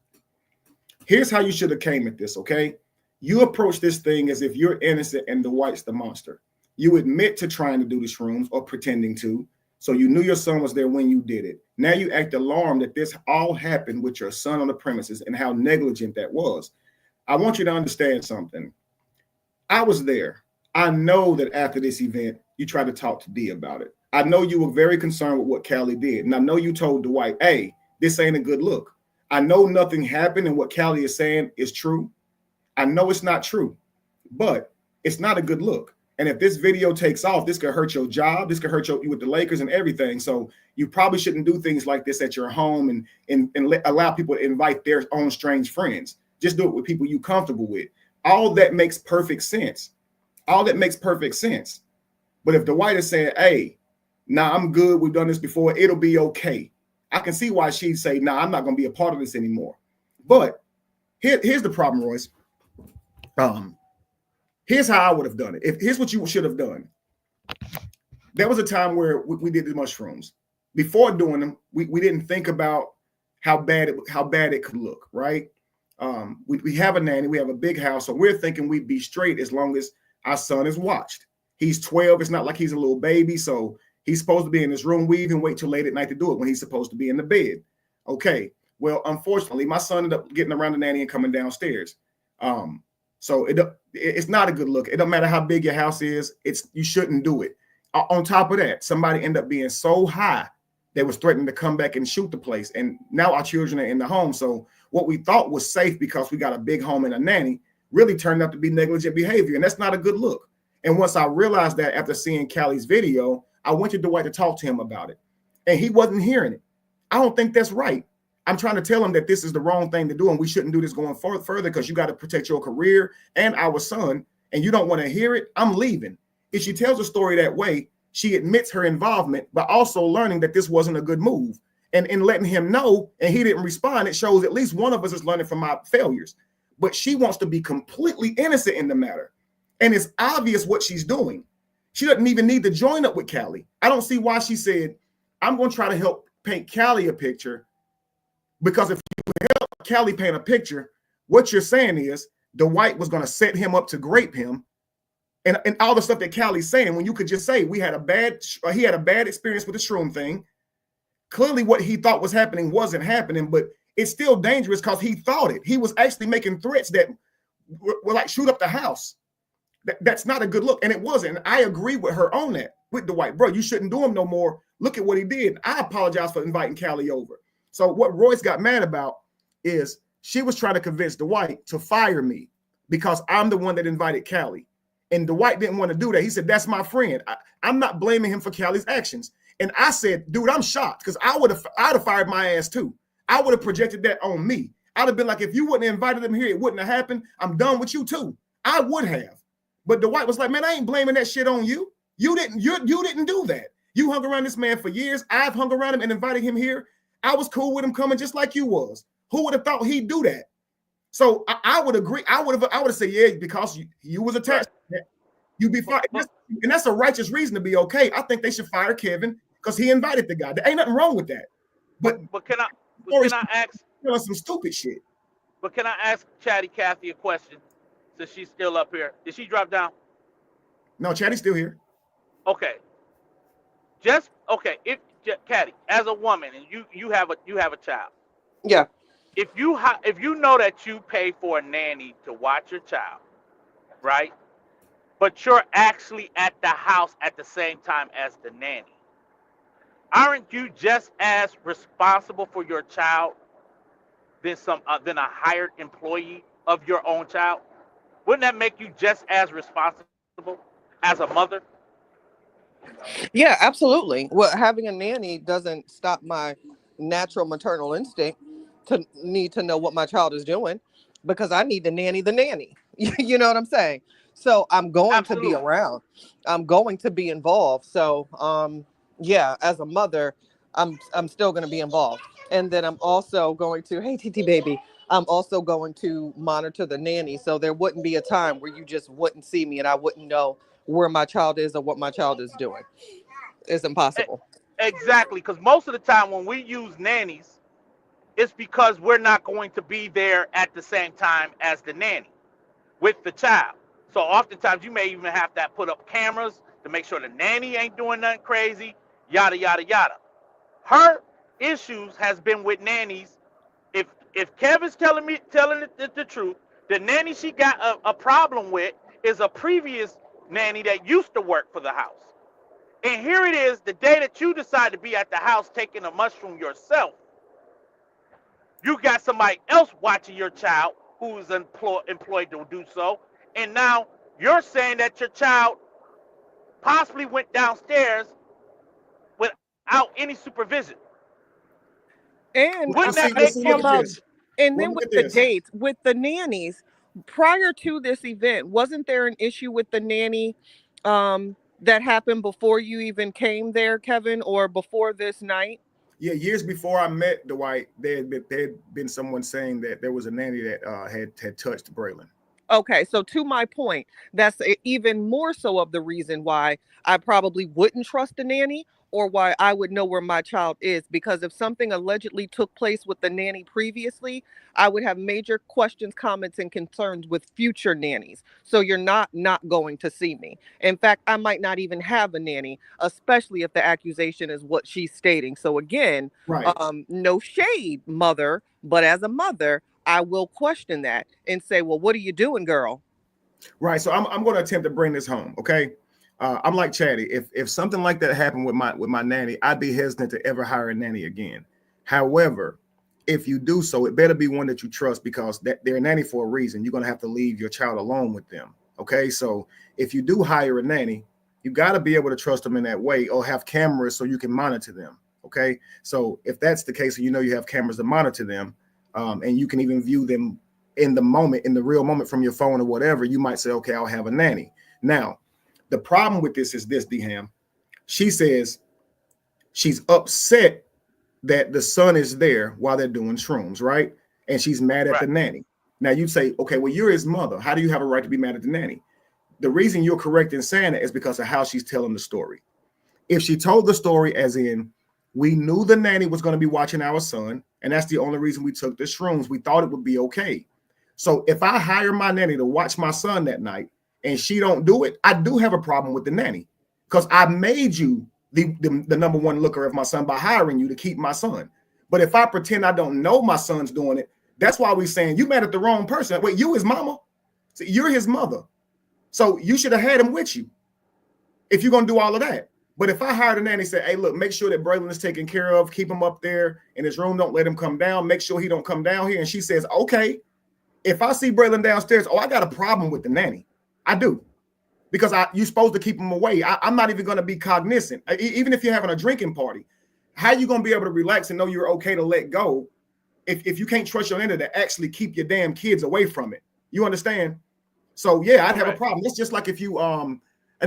here's how you should have came at this. Okay. You approach this thing as if you're innocent and Dwight's the monster. You admit to trying to do the shrooms or pretending to. So you knew your son was there when you did it. Now you act alarmed that this all happened with your son on the premises and how negligent that was. I want you to understand something. I was there. I know that after this event, you tried to talk to D about it. I know you were very concerned with what Callie did. And I know you told Dwight, hey, this ain't a good look. I know nothing happened and what Callie is saying is true. I know it's not true, but it's not a good look. And if this video takes off, this could hurt your job. This could hurt you with the Lakers and everything. So you probably shouldn't do things like this at your home and allow people to invite their own strange friends. Just do it with people you're comfortable with. All that makes perfect sense. All that makes perfect sense. But if Dwight is saying, hey, nah, I'm good. We've done this before. It'll be okay. I can see why she'd say, nah, I'm not going to be a part of this anymore. But here's the problem, Royce. Here's how I would have done it. Here's what you should have done. There was a time where we did the mushrooms. Before doing them, we didn't think about how bad it could look, right? We have a nanny. We have a big house. So we're thinking we'd be straight as long as our son is watched. He's 12. It's not like he's a little baby. So he's supposed to be in his room. We even wait till late at night to do it when he's supposed to be in the bed. Okay. Well, unfortunately, my son ended up getting around the nanny and coming downstairs. So it's not a good look. It don't matter how big your house is. You shouldn't do it. On top of that, somebody ended up being so high they was threatening to come back and shoot the place. And now our children are in the home. So what we thought was safe because we got a big home and a nanny really turned out to be negligent behavior. And that's not a good look. And once I realized that after seeing Callie's video, I went to Dwight to talk to him about it. And he wasn't hearing it. I don't think that's right. I'm trying to tell him that this is the wrong thing to do and we shouldn't do this going further because you got to protect your career and our son, and you don't want to hear it. I'm leaving. If she tells a story that way, she admits her involvement, but also learning that this wasn't a good move. And in letting him know, and he didn't respond, it shows at least one of us is learning from my failures. But she wants to be completely innocent in the matter. And it's obvious what she's doing. She doesn't even need to join up with Callie. I don't see why she said, I'm going to try to help paint Callie a picture. Because if you help Callie paint a picture, what you're saying is Dwight was going to set him up to grape him, and all the stuff that Callie's saying. When you could just say he had a bad experience with the shroom thing. Clearly, what he thought was happening wasn't happening, but it's still dangerous because he thought it. He was actually making threats that were like shoot up the house. That's not a good look, and it wasn't. And I agree with her on that. With Dwight, bro, you shouldn't do him no more. Look at what he did. I apologize for inviting Callie over. So what Royce got mad about is she was trying to convince Dwight to fire me because I'm the one that invited Callie. And Dwight didn't want to do that. He said, that's my friend. I'm not blaming him for Callie's actions. And I said, dude, I'm shocked because I'd have fired my ass too. I would have projected that on me. I'd have been like, if you wouldn't have invited them here, it wouldn't have happened. I'm done with you too. I would have. But Dwight was like, man, I ain't blaming that shit on you. You didn't do that. You hung around this man for years. I've hung around him and invited him here. I was cool with him coming just like you was. Who would have thought he'd do that? So I would agree. I would have said, yeah, because you was attached. You'd be fired. And that's a righteous reason to be okay. I think they should fire Kevin because he invited the guy. There ain't nothing wrong with that. But can I ask some stupid shit? But can I ask Chatty Cathy a question since she's still up here? Did she drop down? No, Chatty's still here. Okay. If Catty, as a woman, and you have a child. Yeah. If you know that you pay for a nanny to watch your child, right? But you're actually at the house at the same time as the nanny. Aren't you just as responsible for your child than a hired employee of your own child? Wouldn't that make you just as responsible as a mother? Yeah, absolutely. Well, having a nanny doesn't stop my natural maternal instinct to need to know what my child is doing, because I need to nanny the nanny. You know what I'm saying? So I'm going Absolutely. to be around. I'm going to be involved. So yeah, as a mother, I'm still going to be involved. And then I'm also going to, hey TT baby, I'm also going to monitor the nanny. So there wouldn't be a time where you just wouldn't see me and I wouldn't know where my child is or what my child is doing. It's impossible. Exactly, because most of the time when we use nannies, it's because we're not going to be there at the same time as the nanny with the child. So oftentimes you may even have to put up cameras to make sure the nanny ain't doing nothing crazy, yada, yada, yada. Her issues has been with nannies. If Kevin's telling the truth, the nanny she got a problem with is a previous nanny that used to work for the house. And here it is, the day that you decide to be at the house taking a mushroom yourself, you got somebody else watching your child who's employed to do so. And now you're saying that your child possibly went downstairs without any supervision. And Wouldn't that make and then with the dates, with the nannies, prior to this event, wasn't there an issue with the nanny that happened before you even came there, Kevin, or before this night? Yeah, years before I met Dwight, there had been someone saying that there was a nanny that had touched Braylon. Okay, so to my point, that's even more so of the reason why I probably wouldn't trust a nanny, or why I would know where my child is, because if something allegedly took place with the nanny previously, I would have major questions, comments, and concerns with future nannies. So you're not going to see me. In fact, I might not even have a nanny, especially if the accusation is what she's stating. So again, right. No shade, mother, but as a mother, I will question that and say, well, what are you doing, girl? Right. So I'm going to attempt to bring this home. Okay. I'm like Chatty. If something like that happened with my nanny, I'd be hesitant to ever hire a nanny again. However, if you do so, it better be one that you trust, because they're a nanny for a reason. You're going to have to leave your child alone with them. Okay. So if you do hire a nanny, you got to be able to trust them in that way, or have cameras so you can monitor them. Okay. So if that's the case, and you have cameras to monitor them, and you can even view them in the moment, in the real moment from your phone or whatever, you might say, okay, I'll have a nanny. Now, the problem with this is this, D-Ham. She says she's upset that the son is there while they're doing shrooms, right? And she's mad at the nanny. Now you'd say, okay, well, you're his mother. How do you have a right to be mad at the nanny? The reason you're correct in saying that is because of how she's telling the story. If she told the story as in, we knew the nanny was going to be watching our son, and that's the only reason we took the shrooms, we thought it would be okay. So if I hire my nanny to watch my son that night and she don't do it, I do have a problem with the nanny, because I made you the number one looker of my son by hiring you to keep my son. But if I pretend I don't know my son's doing it, that's why we're saying you mad at the wrong person. Wait, you his mama? So you're his mother. So you should have had him with you if you're going to do all of that. But if I hired a nanny and say, hey, look, make sure that Braylon is taken care of, keep him up there in his room, don't let him come down, make sure he don't come down here. And she says, okay, if I see Braylon downstairs, I got a problem with the nanny. I do. because you're supposed to keep them away. I'm not even going to be cognizant. Even if you're having a drinking party, how you going to be able to relax and know you're okay to let go if you can't trust your nana to actually keep your damn kids away from it? You understand? So yeah, I'd have a problem. It's just like if you and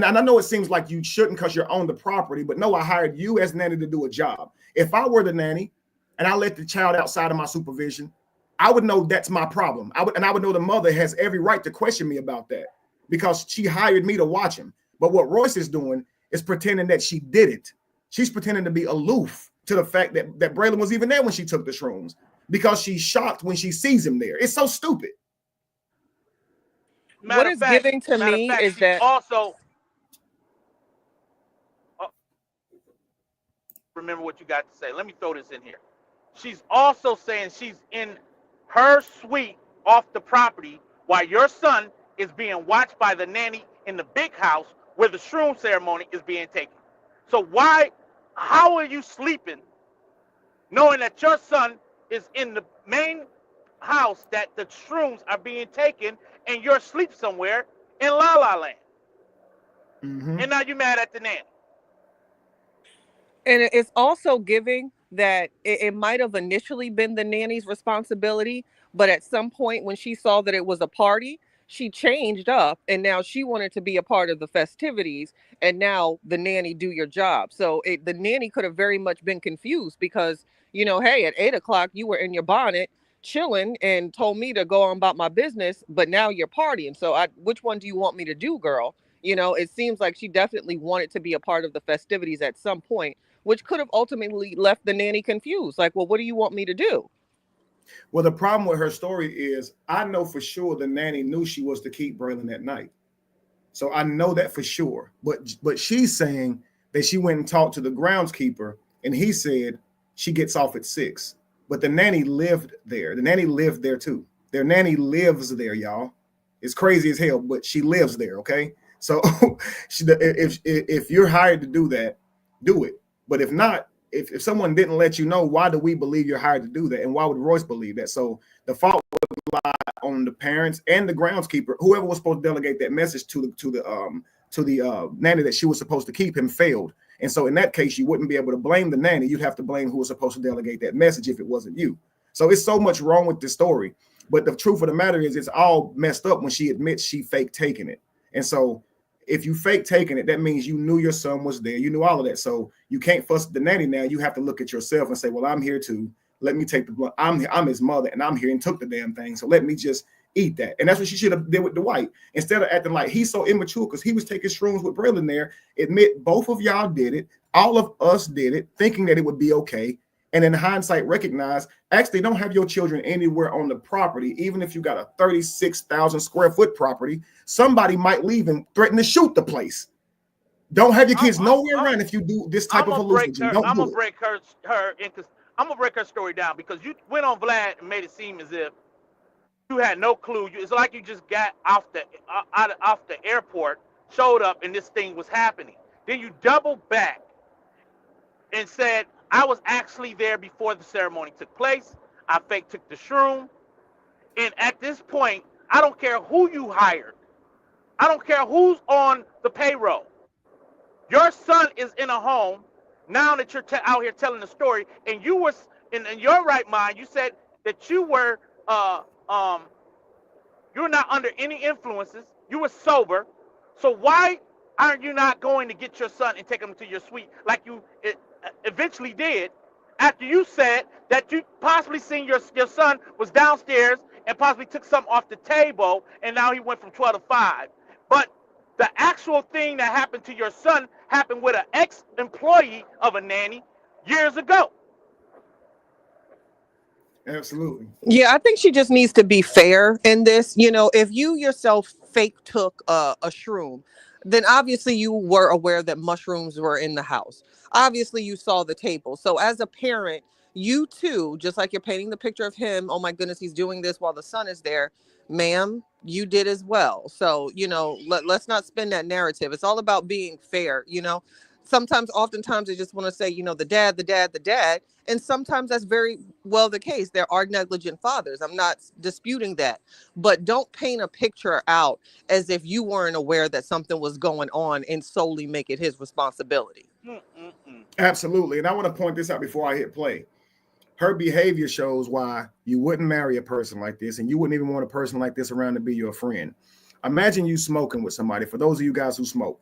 I know it seems like you shouldn't because you're on the property, but no, I hired you as nanny to do a job. If I were the nanny and I let the child outside of my supervision, I would know that's my problem. I would know the mother has every right to question me about that because she hired me to watch him. But what Royce is doing is pretending that she didn't. She's pretending to be aloof to the fact that Braylon was even there when she took the shrooms because she's shocked when she sees him there. It's so stupid. What is giving to me is that also remember what you got to say. Let me throw this in here. She's also saying she's in her suite off the property while your son is being watched by the nanny in the big house where the shroom ceremony is being taken. So how are you sleeping knowing that your son is in the main house that the shrooms are being taken and you're asleep somewhere in La La Land? Mm-hmm. And now you're mad at the nanny. And it's also giving that it might have initially been the nanny's responsibility, but at some point when she saw that it was a party, she changed up and now she wanted to be a part of the festivities, and now the nanny do your job. So the nanny could have very much been confused because, hey, at 8 o'clock you were in your bonnet chilling and told me to go on about my business, but now you're partying. So which one do you want me to do, girl? It seems like she definitely wanted to be a part of the festivities at some point, which could have ultimately left the nanny confused. Like, well, what do you want me to do? Well, the problem with her story is I know for sure the nanny knew she was to keep Braylon that night. So I know that for sure. But she's saying that she went and talked to the groundskeeper and he said she gets off at 6. But the nanny lived there. The nanny lived there too. Their nanny lives there, y'all. It's crazy as hell, but she lives there, okay? So if you're hired to do that, do it. But if not, if someone didn't let you know, why do we believe you're hired to do that? And why would Royce believe that? So the fault would lie on the parents and the groundskeeper, whoever was supposed to delegate that message to the nanny that she was supposed to keep him failed. And so in that case, you wouldn't be able to blame the nanny. You'd have to blame who was supposed to delegate that message if it wasn't you. So it's so much wrong with this story. But the truth of the matter is it's all messed up when she admits she faked taking it. And so if you fake taking it, that means you knew your son was there. You knew all of that. So you can't fuss the nanny now. You have to look at yourself and say, well, I'm here too. Let me take the blunt. I'm his mother and I'm here and took the damn thing. So let me just eat that. And that's what she should have did with Dwight. Instead of acting like he's so immature because he was taking shrooms with Braylon there. Admit both of y'all did it. All of us did it, thinking that it would be okay. And in hindsight, recognize, actually don't have your children anywhere on the property. Even if you got a 36,000 square foot property, somebody might leave and threaten to shoot the place. Don't have your kids nowhere around if you do this type of hallucinogen. I'm gonna break her I'm gonna break her story down because you went on Vlad and made it seem as if you had no clue. It's like you just got off the airport, showed up, and this thing was happening. Then you doubled back and said, I was actually there before the ceremony took place. I fake took the shroom. And at this point, I don't care who you hired. I don't care who's on the payroll. Your son is in a home now that you're out here telling the story, and you were in your right mind. You said that you were not under any influences. You were sober. So why aren't you not going to get your son and take him to your suite like you eventually did after you said that you possibly seen your son was downstairs and possibly took something off the table and now he went from 12 to 5. But the actual thing that happened to your son happened with an ex-employee of a nanny years ago. Absolutely. Yeah, I think she just needs to be fair in this. If you yourself fake took a shroom, then obviously you were aware that mushrooms were in the house. Obviously you saw the table. So as a parent, you too, just like you're painting the picture of him, oh my goodness, he's doing this while the son is there, ma'am, you did as well. So, let's not spin that narrative. It's all about being fair, Oftentimes they just want to say, the dad. And sometimes that's very well the case. There are negligent fathers. I'm not disputing that. But don't paint a picture out as if you weren't aware that something was going on and solely make it his responsibility. Absolutely. And I want to point this out before I hit play. Her behavior shows why you wouldn't marry a person like this, and you wouldn't even want a person like this around to be your friend. Imagine you smoking with somebody. For those of you guys who smoke,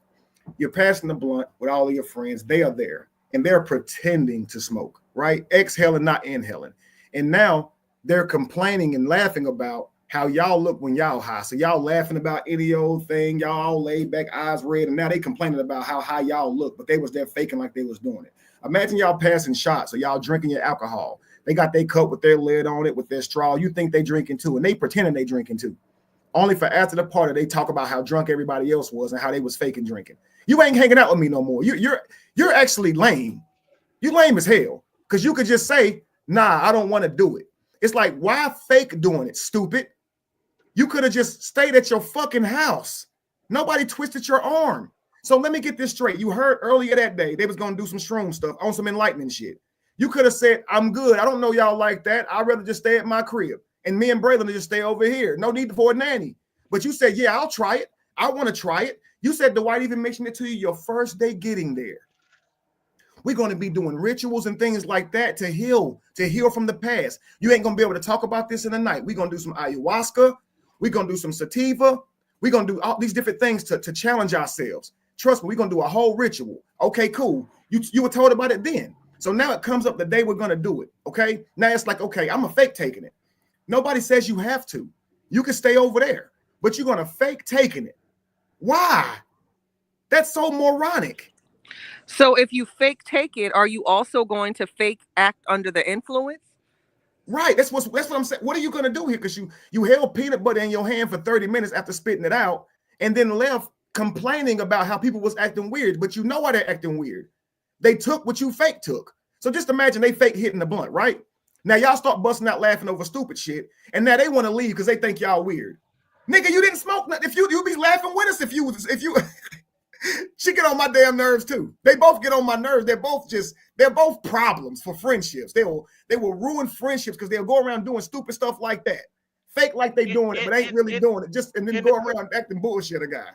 you're passing the blunt with all of your friends. They are there, and they're pretending to smoke, right? Exhaling, not inhaling. And now they're complaining and laughing about how y'all look when y'all high. So y'all laughing about any old thing. Y'all all laid back, eyes red, and now they complaining about how high y'all look, but they was there faking like they was doing it. Imagine y'all passing shots or y'all drinking your alcohol. They got their cup with their lid on it, with their straw. You think they drinking too, and they pretending they drinking too. Only for after the party, they talk about how drunk everybody else was and how they was faking drinking. You ain't hanging out with me no more. You're actually lame. You lame as hell. Because you could just say, nah, I don't want to do it. It's like, why fake doing it, stupid? You could have just stayed at your fucking house. Nobody twisted your arm. So let me get this straight. You heard earlier that day they was going to do some shroom stuff on some enlightening shit. You could have said, I'm good. I don't know y'all like that. I'd rather just stay at my crib. And me and Braylon just stay over here. No need for a nanny. But you said, yeah, I'll try it. I want to try it. You said Dwight even mentioned it to you your first day getting there. We're going to be doing rituals and things like that to heal from the past. You ain't going to be able to talk about this in the night. We're going to do some ayahuasca. We're going to do some sativa. We're going to do all these different things to challenge ourselves. Trust me, we're going to do a whole ritual. Okay, cool. You were told about it then. So now it comes up the day we're going to do it. Okay. Now it's like, okay, I'm a fake taking it. Nobody says you have to. You can stay over there, but you're going to fake taking it. Why? That's so moronic. So if you fake take it, are you also going to fake act under the influence? Right. That's what I'm saying. What are you going to do here? Because you held peanut butter in your hand for 30 minutes after spitting it out and then left complaining about how people was acting weird, but you know why they're acting weird. They took what you fake took. So just imagine they fake hitting the blunt, right? Now y'all start busting out laughing over stupid shit, and now they want to leave because they think y'all weird. Nigga, you didn't smoke nothing. If you be laughing with us, if you she get on my damn nerves too. They both get on my nerves. They're both problems for friendships. They will ruin friendships because they'll go around doing stupid stuff like that. Fake like they doing it, but ain't really doing it. And then go around acting bullshit a guy.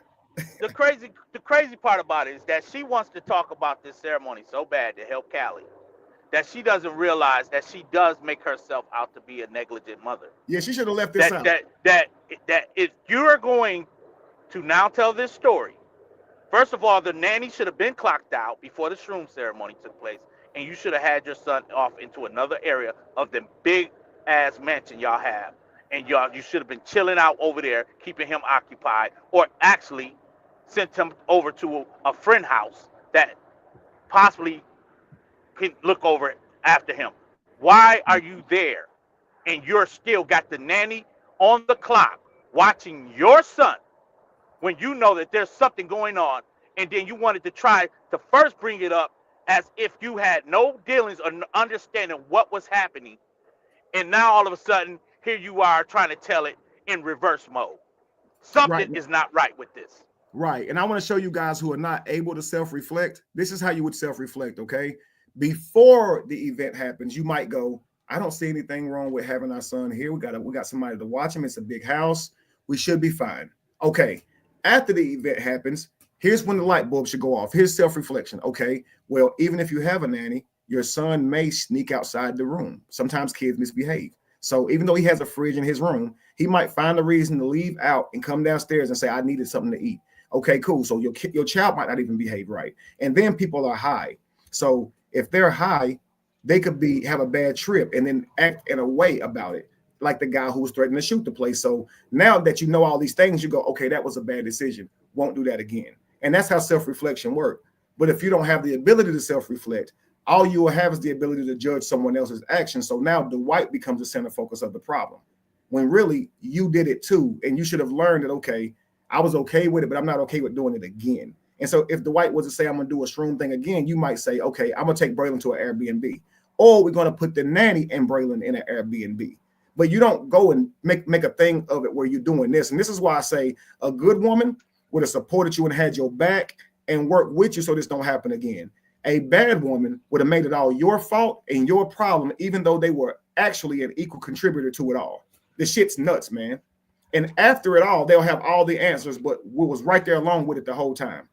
The crazy part about it is that she wants to talk about this ceremony so bad to help Callie that she doesn't realize that she does make herself out to be a negligent mother. Yeah, she should have left this out. That if you're going to now tell this story, first of all, the nanny should have been clocked out before the shroom ceremony took place, and you should have had your son off into another area of the big ass mansion y'all have, and you should have been chilling out over there, keeping him occupied, or actually sent him over to a friend house that possibly can look over after him. Why are you there? And you're still got the nanny on the clock watching your son when you know that there's something going on, and then you wanted to try to first bring it up as if you had no dealings or understanding what was happening. And now all of a sudden, here you are trying to tell it in reverse mode. Something is not right with this. Right. And I want to show you guys who are not able to self-reflect. This is how you would self-reflect, okay? Before the event happens, you might go, I don't see anything wrong with having our son here. We got somebody to watch him. It's a big house. We should be fine. Okay. After the event happens, here's when the light bulb should go off. Here's self-reflection. Okay. Well, even if you have a nanny, your son may sneak outside the room. Sometimes kids misbehave. So even though he has a fridge in his room, he might find a reason to leave out and come downstairs and say, I needed something to eat. Okay, cool. So your child might not even behave right. And then people are high. So if they're high, they could have a bad trip and then act in a way about it, like the guy who was threatening to shoot the place. So now that you know all these things, you go, okay, that was a bad decision. Won't do that again. And that's how self-reflection works. But if you don't have the ability to self-reflect, all you will have is the ability to judge someone else's actions. So now Dwight becomes the center focus of the problem, when really you did it too. And you should have learned that, okay, I was okay with it, but I'm not okay with doing it again. And so if Dwight was to say, I'm going to do a shroom thing again, you might say, okay, I'm going to take Braylon to an Airbnb, or we're going to put the nanny and Braylon in an Airbnb. But you don't go and make a thing of it where you're doing this. And this is why I say a good woman would have supported you and had your back and work with you so this don't happen again. A bad woman would have made it all your fault and your problem, even though they were actually an equal contributor to it all. This shit's nuts, man. And after it all, they'll have all the answers, but we was right there along with it the whole time.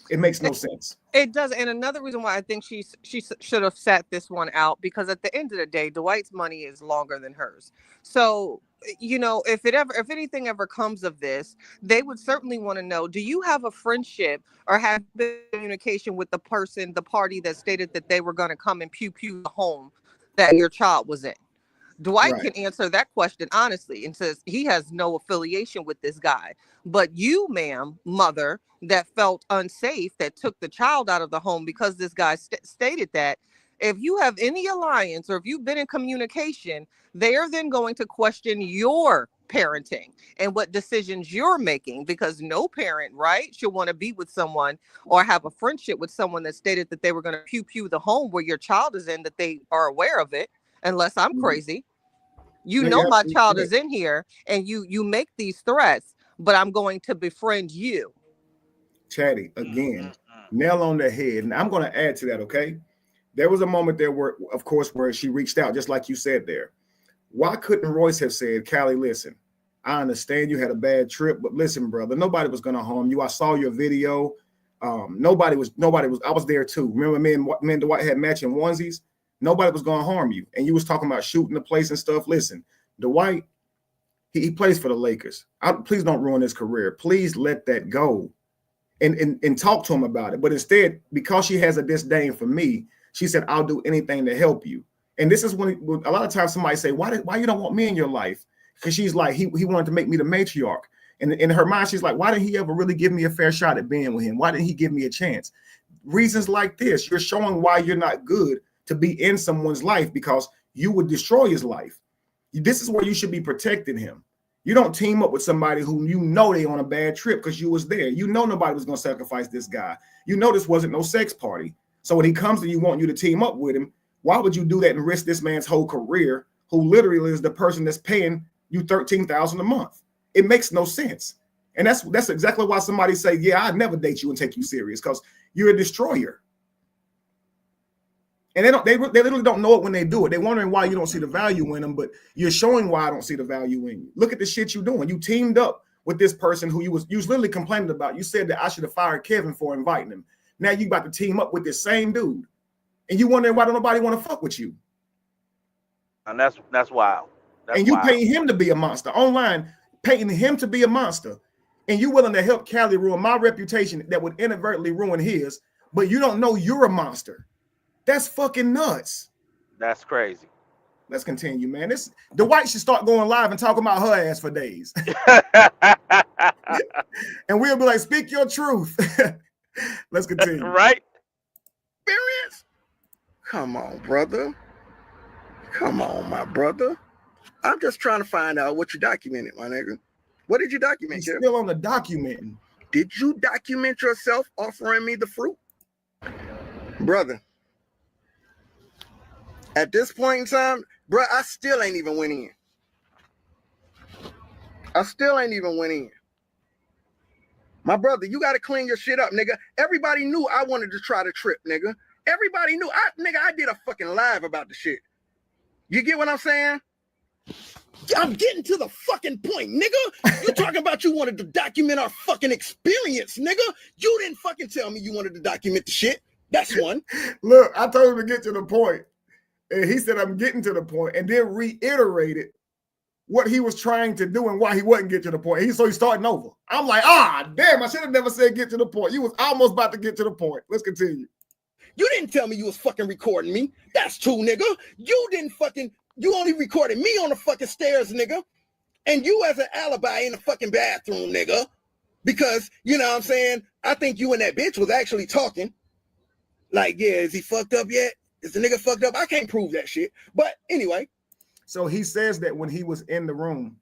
It makes no sense. It does. And another reason why I think she should have sat this one out, because at the end of the day, Dwight's money is longer than hers. So, you know, if anything ever comes of this, they would certainly want to know, do you have a friendship or have been communication with the party that stated that they were going to come and pew the home that your child was in? Dwight can answer that question honestly and says he has no affiliation with this guy. But you, ma'am, mother, that felt unsafe, that took the child out of the home because this guy stated that, if you have any alliance or if you've been in communication, they are then going to question your parenting and what decisions you're making, because no parent, right, should want to be with someone or have a friendship with someone that stated that they were going to pew the home where your child is in, that they are aware of it. Unless I'm crazy, you know, my child is in here and you make these threats, but I'm going to befriend you. Chatty, again, nail on the head. And I'm going to add to that, okay? There was a moment there where, of course, where she reached out, just like you said there. Why couldn't Royce have said, Callie, listen, I understand you had a bad trip, but listen, brother, nobody was going to harm you. I saw your video. Nobody was, I was there too. Remember me and Dwight had matching onesies? Nobody was going to harm you. And you was talking about shooting the place and stuff. Listen, Dwight, he plays for the Lakers. Please don't ruin his career. Please let that go and talk to him about it. But instead, because she has a disdain for me, she said, I'll do anything to help you. And this is when a lot of times somebody say, why you don't want me in your life? Because she's like, he wanted to make me the matriarch. And in her mind, she's like, why didn't he ever really give me a fair shot at being with him? Why didn't he give me a chance? Reasons like this, you're showing why you're not good to be in someone's life, because you would destroy his life. This is where you should be protecting him. You don't team up with somebody who you know they on a bad trip because you was there. You know nobody was going to sacrifice this guy. You know this wasn't no sex party. So when he comes and you want you to team up with him, why would you do that and risk this man's whole career, who literally is the person that's paying you $13,000 a month? It makes no sense. And that's exactly why somebody say, yeah, I'd never date you and take you serious, because you're a destroyer. And they literally don't know it when they do it. They're wondering why you don't see the value in them, but you're showing why I don't see the value in you. Look at the shit you're doing. You teamed up with this person who you was literally complaining about. You said that I should have fired Kevin for inviting him. Now you about to team up with this same dude. And you wondering why don't nobody want to fuck with you. And that's wild. And you paying him to be a monster online, paying him to be a monster. And you willing to help Callie ruin my reputation that would inadvertently ruin his, but you don't know you're a monster. That's fucking nuts. That's crazy. Let's continue, man. Dwight should start going live and talking about her ass for days. And we'll be like, speak your truth. Let's continue. Right? Experience? Come on, brother. Come on, my brother. I'm just trying to find out what you documented, my nigga. What did you document? He's still on the documenting. Did you document yourself offering me the fruit? Brother, at this point in time, bro, I still ain't even went in. My brother, you got to clean your shit up, nigga. Everybody knew I wanted to try the trip, nigga. Everybody knew. I did a fucking live about the shit. You get what I'm saying? I'm getting to the fucking point, nigga. You talking about you wanted to document our fucking experience, nigga. You didn't fucking tell me you wanted to document the shit. That's one. Look, I told him to get to the point. And he said, I'm getting to the point, and then reiterated what he was trying to do and why he wasn't getting to the point. So he's starting over. I'm like, damn, I should have never said get to the point. You was almost about to get to the point. Let's continue. You didn't tell me you was fucking recording me. That's true, nigga. You only recorded me on the fucking stairs, nigga. And you as an alibi in the fucking bathroom, nigga. Because, you know what I'm saying? I think you and that bitch was actually talking. Like, yeah, is he fucked up yet? Is the nigga fucked up? I can't prove that shit. But anyway. So he says that when he was in the room,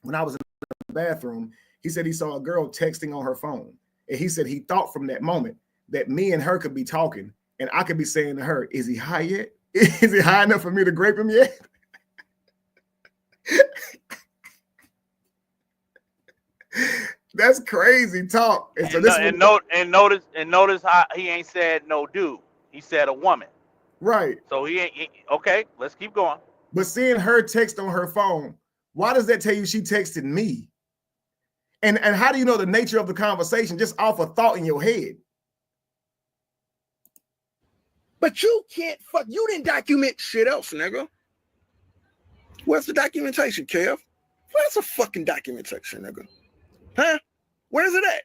when I was in the bathroom, he said he saw a girl texting on her phone. And he said he thought from that moment that me and her could be talking and I could be saying to her, is he high yet? Is he high enough for me to grape him yet? That's crazy talk. And so notice how he ain't said no dude. He said a woman. Right. So he ain't okay. Let's keep going. But seeing her text on her phone, why does that tell you she texted me? And how do you know the nature of the conversation just off a thought in your head? But you can't you didn't document shit else, nigga. Where's the documentation, Kev? Where's the fucking documentation, nigga? Huh? Where's it at?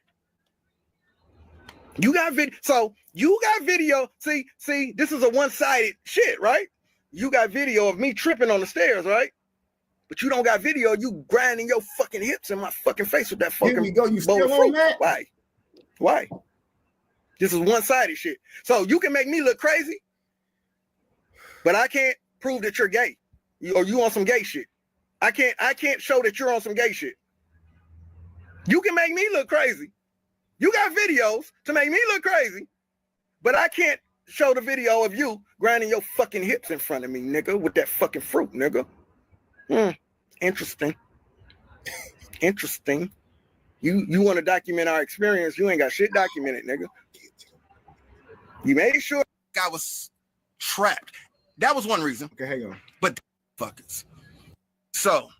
You got video. So you got video. See, this is a one-sided shit, right? You got video of me tripping on the stairs, right? But you don't got video. You grinding your fucking hips in my fucking face with that fucking. Here we go. You bowl still of on fruit. that? Why? This is one-sided shit. So you can make me look crazy, but I can't prove that you're gay or you on some gay shit. I can't show that you're on some gay shit. You can make me look crazy. You got videos to make me look crazy, but I can't show the video of you grinding your fucking hips in front of me, nigga, with that fucking fruit, nigga. Interesting. Interesting. You want to document our experience? You ain't got shit documented, nigga. You made sure I was trapped. That was one reason. Okay, hang on. But fuckers. So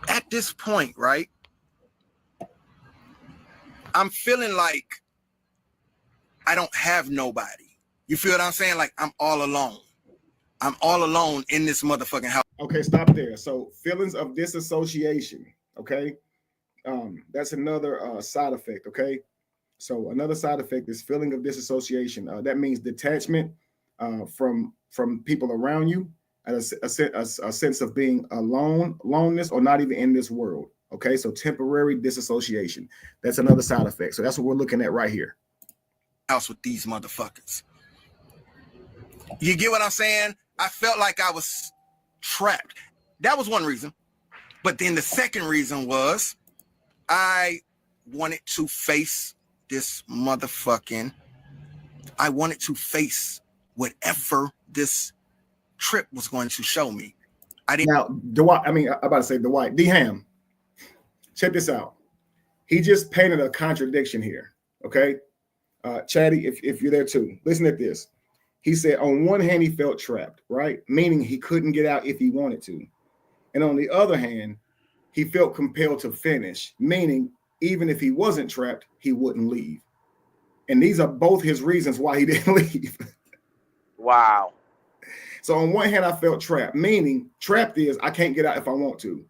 at this point, right? I'm feeling like I don't have nobody. You feel what I'm saying? Like I'm all alone. I'm all alone in this motherfucking house. Okay, stop there. So feelings of disassociation. Okay, that's another side effect. Okay, so another side effect is feeling of disassociation. That means detachment from people around you, and a sense of being alone, aloneness, or not even in this world. Okay, so temporary disassociation. That's another side effect. So that's what we're looking at right here. House with these motherfuckers. You get what I'm saying? I felt like I was trapped. That was one reason. But then the second reason was I wanted to face this motherfucking, I wanted to face whatever this trip was going to show me. I didn't. Now, Dwight, I'm about to say Dwight, D-Ham, check this out. He just painted a contradiction here, okay? Chatty, if you're there too, listen at this. He said on one hand, he felt trapped, right? Meaning he couldn't get out if he wanted to. And on the other hand, he felt compelled to finish, meaning even if he wasn't trapped, he wouldn't leave. And these are both his reasons why he didn't leave. Wow. So on one hand, I felt trapped, meaning trapped is I can't get out if I want to.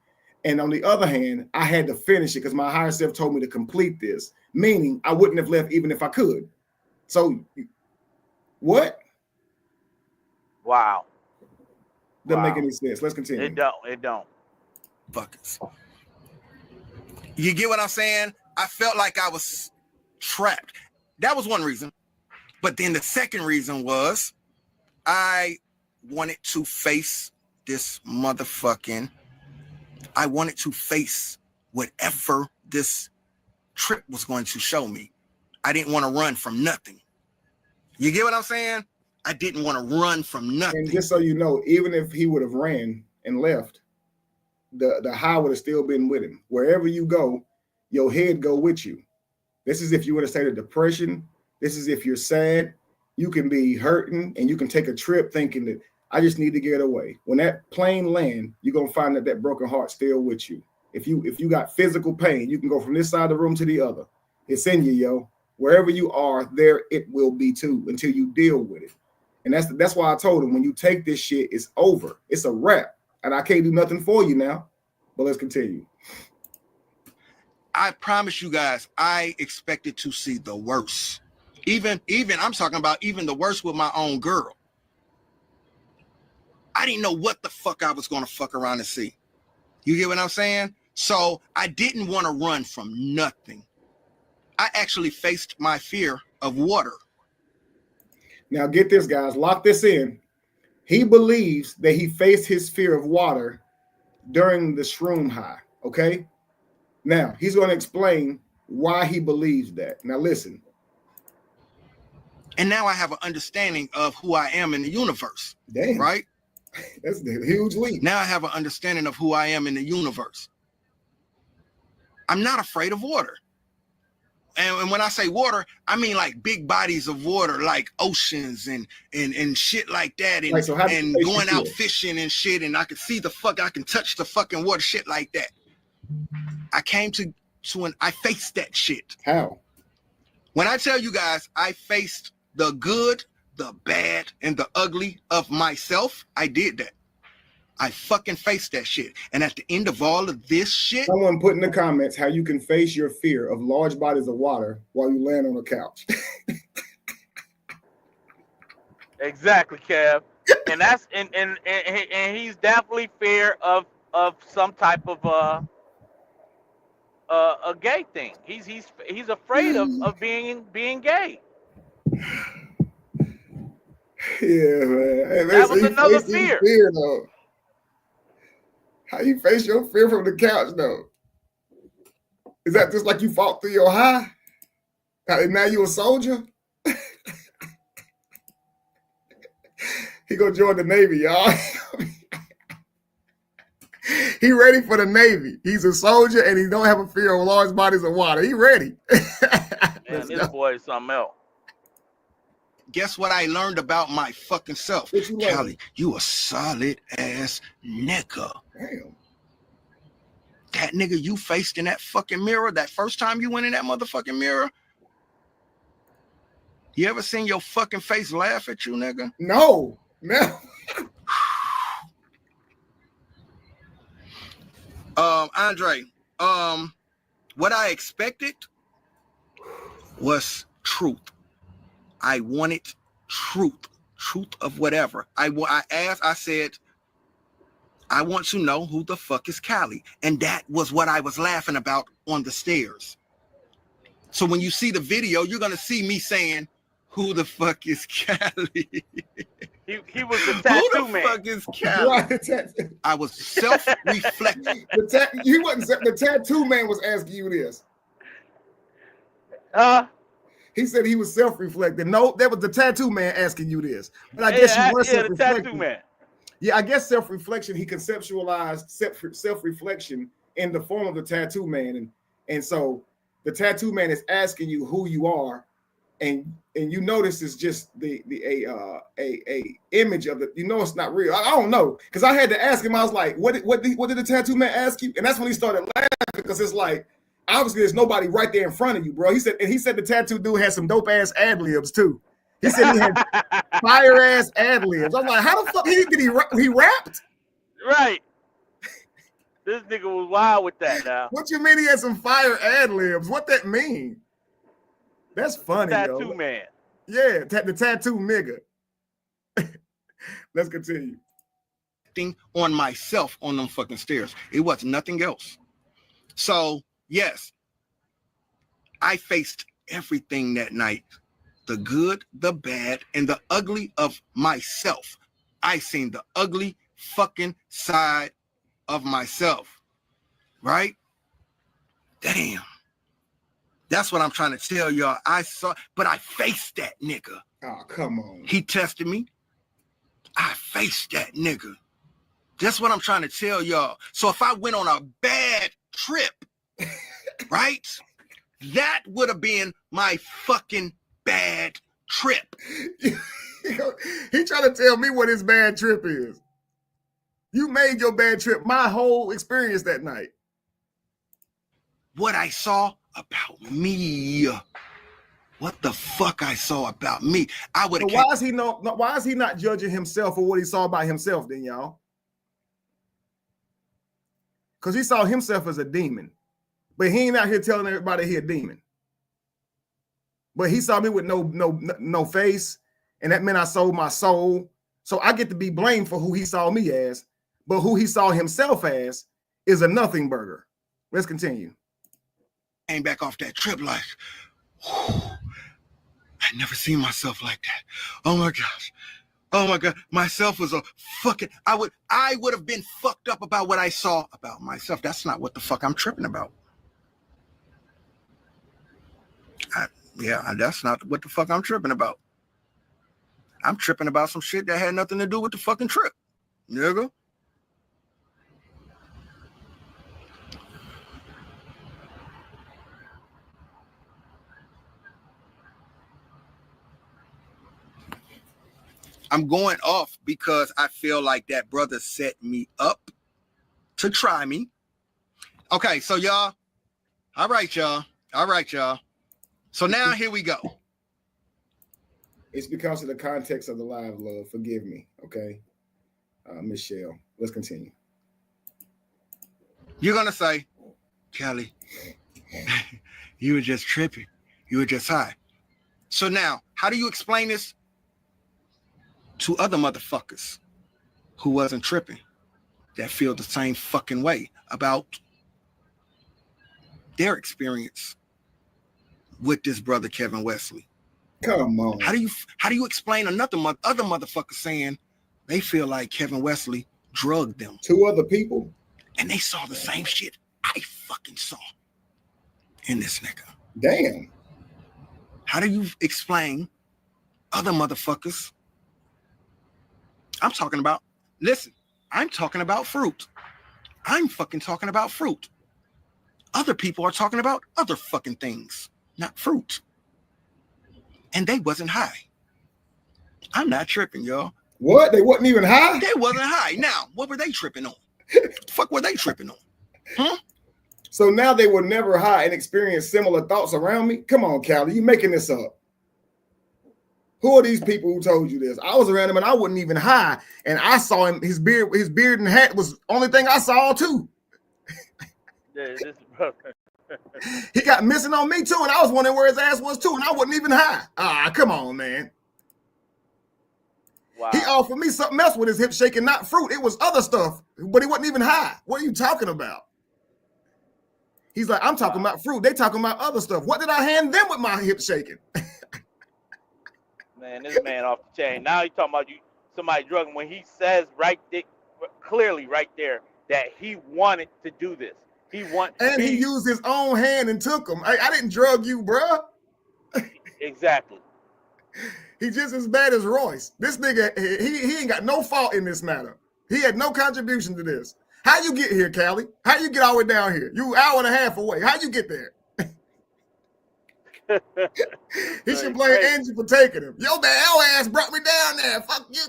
And on the other hand, I had to finish it because my higher self told me to complete this, meaning I wouldn't have left even if I could. So what? Wow. Doesn't make any sense. Let's continue. It don't. Fuckers. You get what I'm saying? I felt like I was trapped. That was one reason. But then the second reason was I wanted to face this motherfucking, I wanted to face whatever this trip was going to show me. I didn't want to run from nothing. You get what I'm saying? I didn't want to run from nothing. And just so you know, even if he would have ran and left, the high would have still been with him. Wherever you go, your head go with you. This is if you're in a state of depression. This is if you're sad. You can be hurting and you can take a trip thinking that I just need to get away. When that plane land, you're gonna find that broken heart still with you. If you got physical pain, you can go from this side of the room to the other. It's in you, yo. Wherever you are, there it will be too until you deal with it. And that's why I told him when you take this shit, it's over. It's a wrap. And I can't do nothing for you now. But let's continue. I promise you guys, I expected to see the worst. Even I'm talking about even the worst with my own girl. I didn't know what the fuck I was gonna fuck around and see. You get what I'm saying? So I didn't want to run from nothing. I actually faced my fear of water. Now get this, guys, lock this in. He believes that he faced his fear of water during the shroom high, okay? Now, he's going to explain why he believes that. Now, listen. And now I have an understanding of who I am in the universe. Damn. Right? That's a huge leap. Now I have an understanding of who I am in the universe. I'm not afraid of water. And when I say water, I mean like big bodies of water, like oceans and shit like that, and, Right, so and going out fishing and shit, and I can see I can touch the fucking water, shit like that. I came to I faced that shit. How? When I tell you guys, I faced the good, the bad, and the ugly of myself, I did that. I fucking faced that shit. And at the end of all of this shit, someone put in the comments how you can face your fear of large bodies of water while you land on a couch. Exactly, Kev. And that's and he's definitely fear of some type of a gay thing. He's afraid of being gay. Yeah, man. Hey, that was another fear. Though. How you face your fear from the couch, though? Is that just like you fought through your high? And now you a soldier? He gonna join the Navy, y'all. He ready for the Navy. He's a soldier and he don't have a fear of large bodies of water. He ready. Man, this boy is something else. Guess what I learned about my fucking self? Callie, you a solid ass nigga. Damn. That nigga you faced in that fucking mirror, that first time you went in that motherfucking mirror, you ever seen your fucking face laugh at you, nigga? No. Andre, what I expected was truth. I wanted truth of whatever. I said, I want to know who the fuck is Callie. And that was what I was laughing about on the stairs. So when you see the video, you're going to see me saying, who the fuck is Callie? He was the tattoo man. Who the fuck is Callie? I was self-reflecting. The tattoo man was asking you this. He said he was self-reflecting. No, that was the tattoo man asking you this. But I guess you were self-reflecting. The tattoo man. Yeah, I guess self-reflection, he conceptualized self-reflection in the form of the tattoo man. And so the tattoo man is asking you who you are, and you notice it's just a image of it. You know it's not real. I don't know. Because I had to ask him, I was like, what did the tattoo man ask you? And that's when he started laughing, because it's like, obviously, there's nobody right there in front of you, bro. He said the tattoo dude had some dope ass ad libs too. He said he had fire ass ad libs. I'm like, how the fuck he rapped? Right. This nigga was wild with that now. What you mean he had some fire ad libs? What that mean? That's funny, tattoo man. Yeah, the tattoo nigga. Let's continue. On myself on them fucking stairs. It was nothing else. So yes, I faced everything that night. The good, the bad, and the ugly of myself. I seen the ugly fucking side of myself. Right? Damn. That's what I'm trying to tell y'all. But I faced that nigga. Oh, come on. He tested me. I faced that nigga. That's what I'm trying to tell y'all. So if I went on a bad trip, right? That would have been my fucking bad trip. He trying to tell me what his bad trip is. You made your bad trip my whole experience that night. What I saw about me. What the fuck I saw about me. I would have. So why is he not judging himself for what he saw about himself then, y'all? Because he saw himself as a demon. But he ain't out here telling everybody he a demon. But he saw me with no face, and that meant I sold my soul. So I get to be blamed for who he saw me as, but who he saw himself as is a nothing burger. Let's continue. Came back off that trip like, I never seen myself like that. Oh my gosh. Oh my God. Myself was a fucking, I would have been fucked up about what I saw about myself. That's not what the fuck I'm tripping about. That's not what the fuck I'm tripping about. I'm tripping about some shit that had nothing to do with the fucking trip, nigga. I'm going off because I feel like that brother set me up to try me. Okay, so y'all. All right, y'all. So now here we go. It's because of the context of the live, love. Forgive me, okay? Michelle, let's continue. You're going to say, Kelly, you were just tripping. You were just high. So now, how do you explain this to other motherfuckers who wasn't tripping, that feel the same fucking way about their experience with this brother Kevin Wesley? Come on. How do you explain other motherfuckers saying they feel like Kevin Wesley drugged them? 2 other people, and they saw the same shit I fucking saw in this nigga. Damn. How do you explain other motherfuckers? I'm talking about fruit. I'm fucking talking about fruit. Other people are talking about other fucking things, not fruit. And they wasn't high. I'm not tripping, y'all. What? They wasn't even high? They wasn't high. Now, what were they tripping on? What the fuck were they tripping on? Huh? So now they were never high and experienced similar thoughts around me? Come on, Callie, you making this up. Who are these people who told you this? I was around him and I wasn't even high. And I saw him, his beard and hat was the only thing I saw too. He got missing on me too, and I was wondering where his ass was too, and I wasn't even high. Come on, man. Wow. He offered me something else with his hip shaking, not fruit. It was other stuff, but he wasn't even high. What are you talking about? He's like, I'm talking about fruit. They talking about other stuff. What did I hand them with my hip shaking? Man, this man off the chain. Now he's talking about somebody drugging when he says clearly right there that he wanted to do this. He used his own hand and took them. I didn't drug you, bruh. Exactly. He's just as bad as Royce. This nigga, he ain't got no fault in this matter. He had no contribution to this. How you get here, Callie? How you get all the way down here? You an hour and a half away. How you get there? He should blame Angie for taking him. Yo, the L ass brought me down there. Fuck you.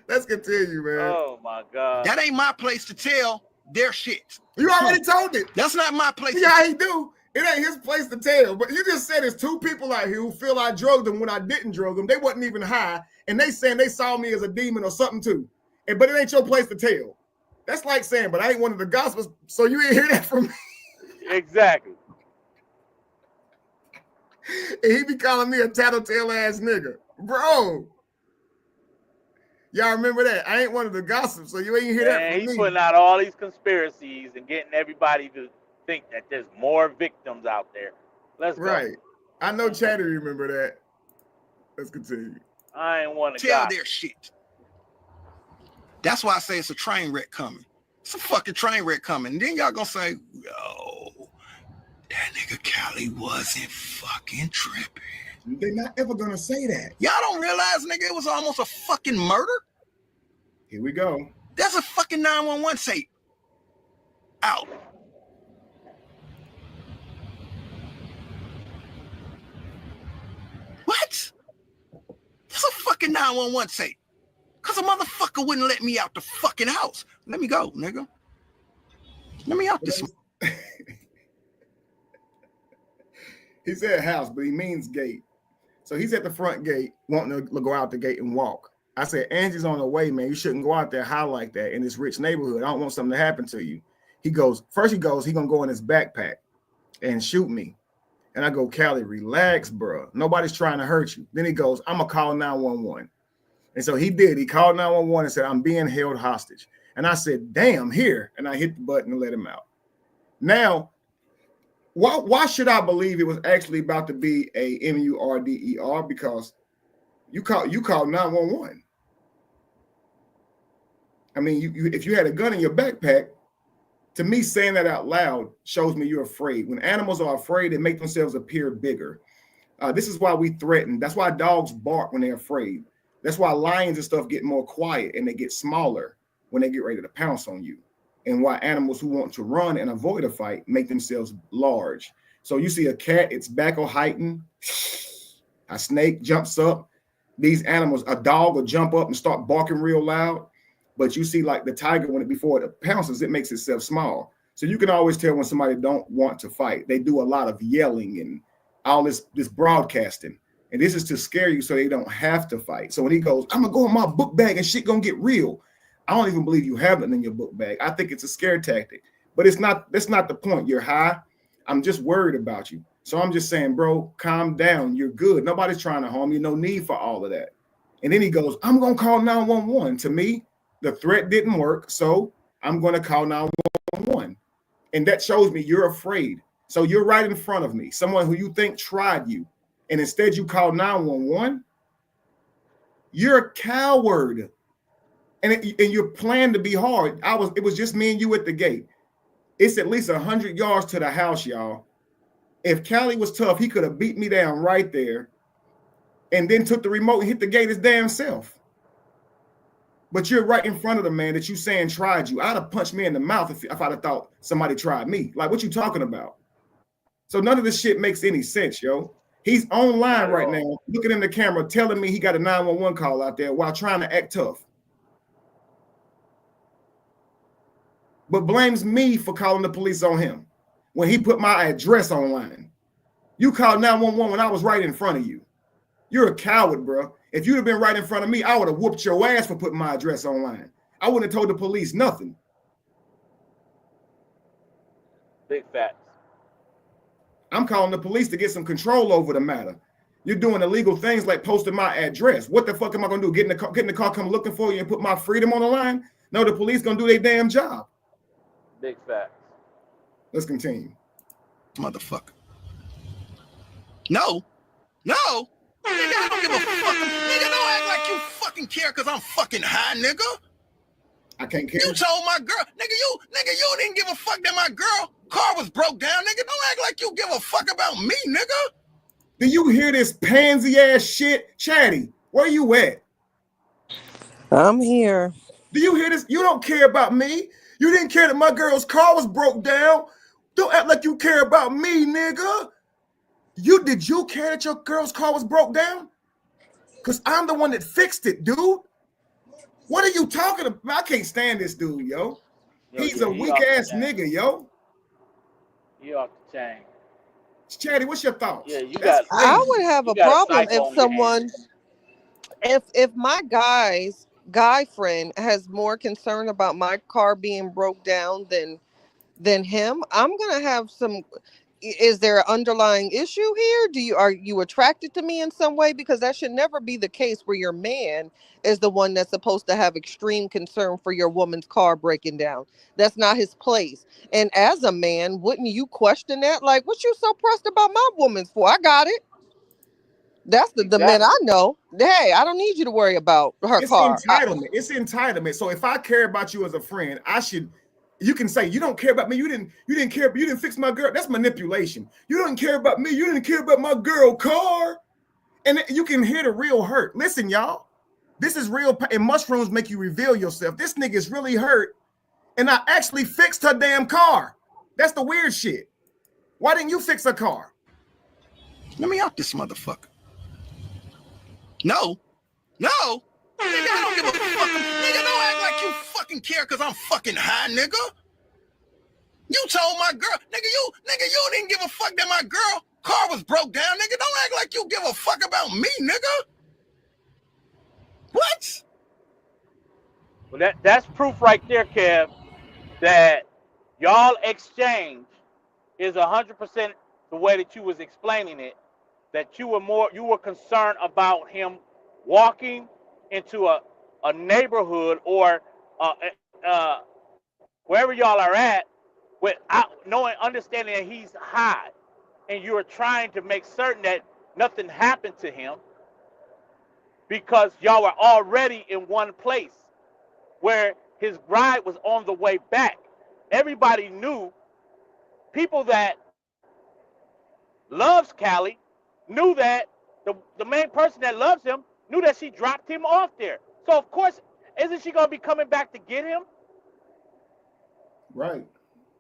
Let's continue, man. Oh my God. That ain't my place to tell their shit. You already told it. That's not my place. See how he do? It ain't his place to tell. But you just said there's 2 people out here who feel I drugged them when I didn't drug them. They wasn't even high. And they saying they saw me as a demon or something too. But it ain't your place to tell. That's like saying, but I ain't one of the gospels, so you ain't hear that from me. Exactly. And he be calling me a tattletale ass nigga. Bro. Y'all remember that? I ain't one of the gossips, so you ain't hear that from me. He's putting out all these conspiracies and getting everybody to think that there's more victims out there. Let's go. Right. I know Chatty remember that. Let's continue. I ain't want to tell their shit. That's why I say it's a train wreck coming. It's a fucking train wreck coming. And then y'all gonna say, yo, that nigga Callie wasn't fucking tripping. They're not ever gonna say that. Y'all don't realize, nigga, it was almost a fucking murder? Here we go. That's a fucking 911 tape. Out. What? That's a fucking 911 tape. Cause a motherfucker wouldn't let me out the fucking house. Let me go, nigga. Let me out this. He said house, but he means gate. So he's at the front gate, wanting to go out the gate and walk. I said, Angie's on the way, man. You shouldn't go out there high like that in this rich neighborhood. I don't want something to happen to you. He goes, he gonna go in his backpack and shoot me. And I go, Callie, relax, bro. Nobody's trying to hurt you. Then he goes, I'm gonna call 911. And so he did. He called 911 and said, I'm being held hostage. And I said, damn, here. And I hit the button and let him out. Now, why should I believe it was actually about to be a MURDER? Because you called 911. I mean, if you had a gun in your backpack, to me, saying that out loud shows me you're afraid. When animals are afraid, they make themselves appear bigger. This is why we threaten. That's why dogs bark when they're afraid. That's why lions and stuff get more quiet and they get smaller when they get ready to pounce on you. And why animals who want to run and avoid a fight make themselves large. So you see a cat, its back will heighten. A snake jumps up. These animals, a dog will jump up and start barking real loud. But you see, like the tiger, before it pounces, it makes itself small. So you can always tell when somebody don't want to fight. They do a lot of yelling and all this broadcasting. And this is to scare you so they don't have to fight. So when he goes, I'm gonna go in my book bag and shit gonna get real. I don't even believe you have it in your book bag. I think it's a scare tactic. But it's not, that's not the point. You're high. I'm just worried about you. So I'm just saying, bro, calm down. You're good. Nobody's trying to harm you. No need for all of that. And then he goes, I'm gonna call 911. To me, the threat didn't work. So I'm gonna call 911. And that shows me you're afraid. So you're right in front of me, someone who you think tried you. And instead you call 911, you're a coward. And you're planning to be hard. It was just me and you at the gate. It's at least 100 yards to the house, y'all. If Callie was tough, he could have beat me down right there and then took the remote and hit the gate his damn self. But you're right in front of the man that you saying tried you. I'd have punched me in the mouth if I'd have thought somebody tried me. Like, what you talking about? So none of this shit makes any sense, yo. He's online right now, looking in the camera, telling me he got a 911 call out there while trying to act tough. But blames me for calling the police on him when he put my address online. You called 911 when I was right in front of you. You're a coward, bro. If you'd have been right in front of me, I would have whooped your ass for putting my address online. I wouldn't have told the police nothing. Big facts. I'm calling the police to get some control over the matter. You're doing illegal things like posting my address. What the fuck am I gonna do? Get in the car, come looking for you and put my freedom on the line? No, the police gonna do their damn job. Big facts. Let's continue. Motherfucker. No. Nigga, I don't give a fucking nigga. Don't act like you fucking care because I'm fucking high, nigga. I can't care. You told my girl, you didn't give a fuck that my girl car was broke down, nigga. Don't act like you give a fuck about me, nigga. Do you hear this pansy ass shit? Chatty, where you at? I'm here. Do you hear this? You don't care about me. You didn't care that my girl's car was broke down. Don't act like you care about me, nigga. Did you care that your girl's car was broke down? Because I'm the one that fixed it, dude. What are you talking about? I can't stand this dude, yo. He's a weak ass nigga, yo. You off the chain. Chatty, what's your thoughts? Yeah, I would have a problem if someone, if my guy friend has more concern about my car being broke down than him. I'm gonna have some. Is there an underlying issue here? Are you attracted to me in some way? Because that should never be the case where your man is the one that's supposed to have extreme concern for your woman's car breaking down. That's not his place. And as a man, wouldn't you question that? Like, what you so pressed about my woman's for? I got it. That's the men I know. Hey, I don't need you to worry about her car. It's entitlement. So if I care about you as a friend, you can say you don't care about me. You didn't care. You didn't fix my girl. That's manipulation. You don't care about me. You didn't care about my girl car. And you can hear the real hurt. Listen, y'all, this is real. And mushrooms make you reveal yourself. This nigga is really hurt. And I actually fixed her damn car. That's the weird shit. Why didn't you fix her car? Let me out this motherfucker. No. Nigga, I don't give a fuck. Nigga, don't act like you fucking care because I'm fucking high, nigga. You told my girl, nigga, you didn't give a fuck that my girl car was broke down, nigga. Don't act like you give a fuck about me, nigga. What? Well, that's proof right there, Kev, that y'all exchange is 100% the way that you was explaining it. That you were concerned about him walking into a neighborhood or wherever y'all are at without understanding that he's high, and you are trying to make certain that nothing happened to him because y'all were already in one place where his ride was on the way back. Everybody knew, people that loves Callie knew that the main person that loves him knew that she dropped him off there. So of course, isn't she gonna be coming back to get him? Right.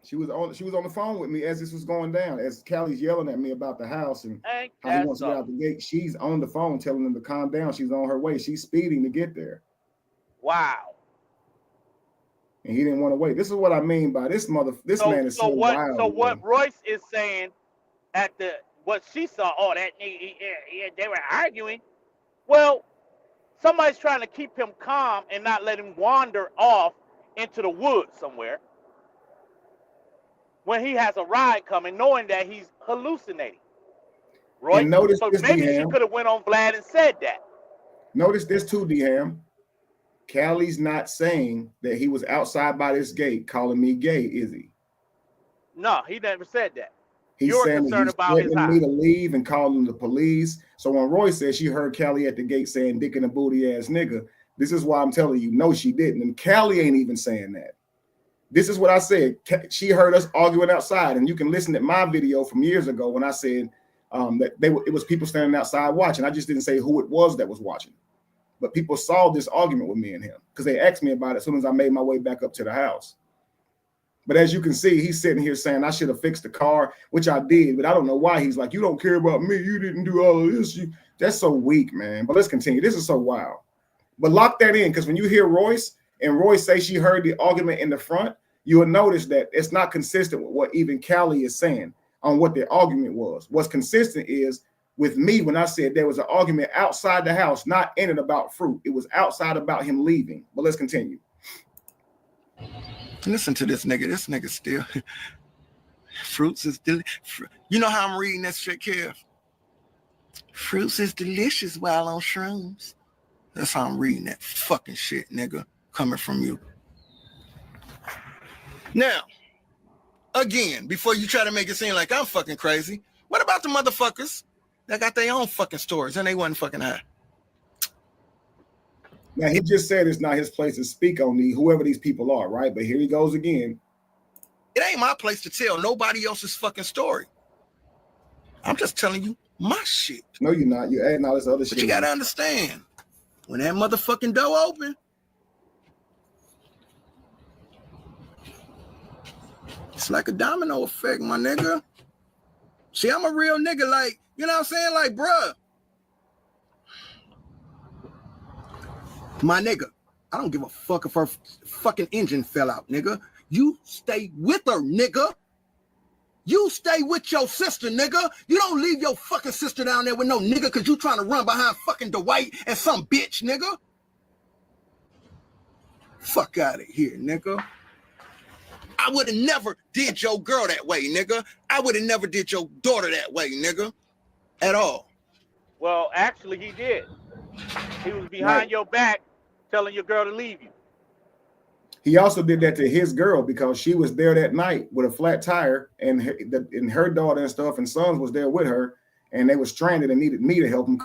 She was on the phone with me as this was going down, as Callie's yelling at me about the house and how he wants to get out the gate. She's on the phone telling them to calm down. She's on her way. She's speeding to get there. Wow. And he didn't want to wait. This is what I mean by this man is so wild. So what Royce is saying at what she saw, that nigga, they were arguing. Well, somebody's trying to keep him calm and not let him wander off into the woods somewhere when he has a ride coming, knowing that he's hallucinating. Royce, so maybe she could have went on Vlad and said that. Notice this too, D-Ham. Callie's not saying that he was outside by this gate calling me gay, is he? No, he never said that. He's saying that he's threatening me to leave and calling the police. So when Roy said she heard Callie at the gate saying dick and a booty ass nigga, this is why I'm telling you, no, she didn't. And Callie ain't even saying that. This is what I said. She heard us arguing outside, and you can listen to my video from years ago when I said that it was people standing outside watching. I just didn't say who it was that was watching. But people saw this argument with me and him because they asked me about it as soon as I made my way back up to the house. But as you can see, he's sitting here saying I should have fixed the car, which I did. But I don't know why he's like, you don't care about me. You didn't do all of this. That's so weak, man. But let's continue. This is so wild. But lock that in, because when you hear Royce and Royce say she heard the argument in the front, you will notice that it's not consistent with what even Callie is saying on what the argument was. What's consistent is with me when I said there was an argument outside the house, not in it about fruit. It was outside about him leaving. But let's continue. Listen to this nigga. This nigga still. Fruits is delicious. You know how I'm reading that shit, Kev? Fruits is delicious while on shrooms. That's how I'm reading that fucking shit, nigga, coming from you. Now, again, before you try to make it seem like I'm fucking crazy, what about the motherfuckers that got their own fucking stories and they wasn't fucking high? Now, he just said it's not his place to speak on whoever these people are, right? But here he goes again. It ain't my place to tell nobody else's fucking story. I'm just telling you my shit. No, you're not. You're adding all this other shit. But you gotta understand, when that motherfucking door open, it's like a domino effect, my nigga. See, I'm a real nigga, like, you know what I'm saying? Like, bruh, my nigga, I don't give a fuck if her fucking engine fell out, nigga. You stay with her, nigga. You stay with your sister, nigga. You don't leave your fucking sister down there with no nigga because you trying to run behind fucking Dwight and some bitch, nigga. Fuck out of here, nigga. I would have never did your girl that way, nigga. I would have never did your daughter that way, nigga. At all. Well, actually, he did. He was behind your back telling your girl to leave you. He also did that to his girl because she was there that night with a flat tire, and her daughter and stuff and sons was there with her, and they were stranded and needed me to help them.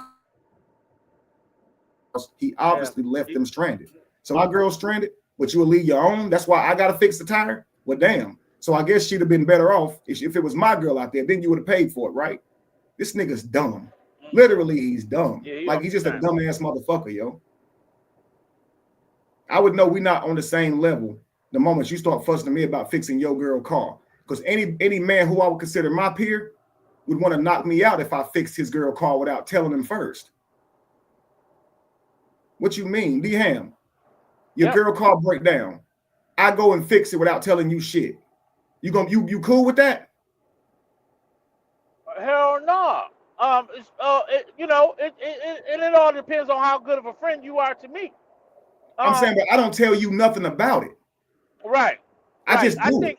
He obviously left them stranded. So my girl's stranded, but you will leave your own. That's why I got to fix the tire. Well, damn. So I guess she'd have been better off if it was my girl out there. Then you would have paid for it, right? This nigga's dumb. Literally, he's dumb. Yeah, he's just a dumbass motherfucker, yo. I would know we're not on the same level the moment you start fussing at me about fixing your girl car. Because any man who I would consider my peer would want to knock me out if I fixed his girl car without telling him first. What you mean? D-Ham, your girl car break down. I go and fix it without telling you shit. You cool with that? Hell no. It all depends on how good of a friend you are to me. I'm saying, but I don't tell you nothing about it. Right. I just do.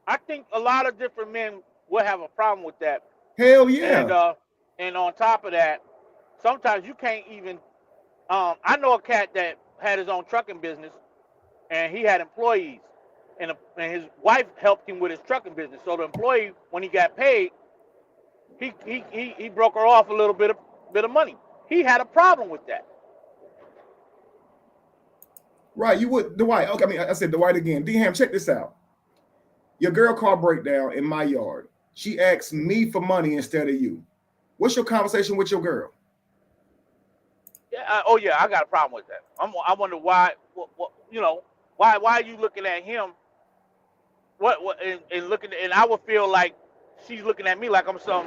I think a lot of different men will have a problem with that. Hell yeah. And on top of that, sometimes you can't even. I know a cat that had his own trucking business, and he had employees, and his wife helped him with his trucking business. So the employee, when he got paid, he broke her off a little bit of money. He had a problem with that. Right, you would, Dwight. Okay, I mean, I said Dwight again. D-Ham, check this out. Your girl car breakdown in my yard. She asked me for money instead of you. What's your conversation with your girl? Yeah, I got a problem with that. I wonder why. Why are you looking at him what and looking, and I would feel like she's looking at me like I'm some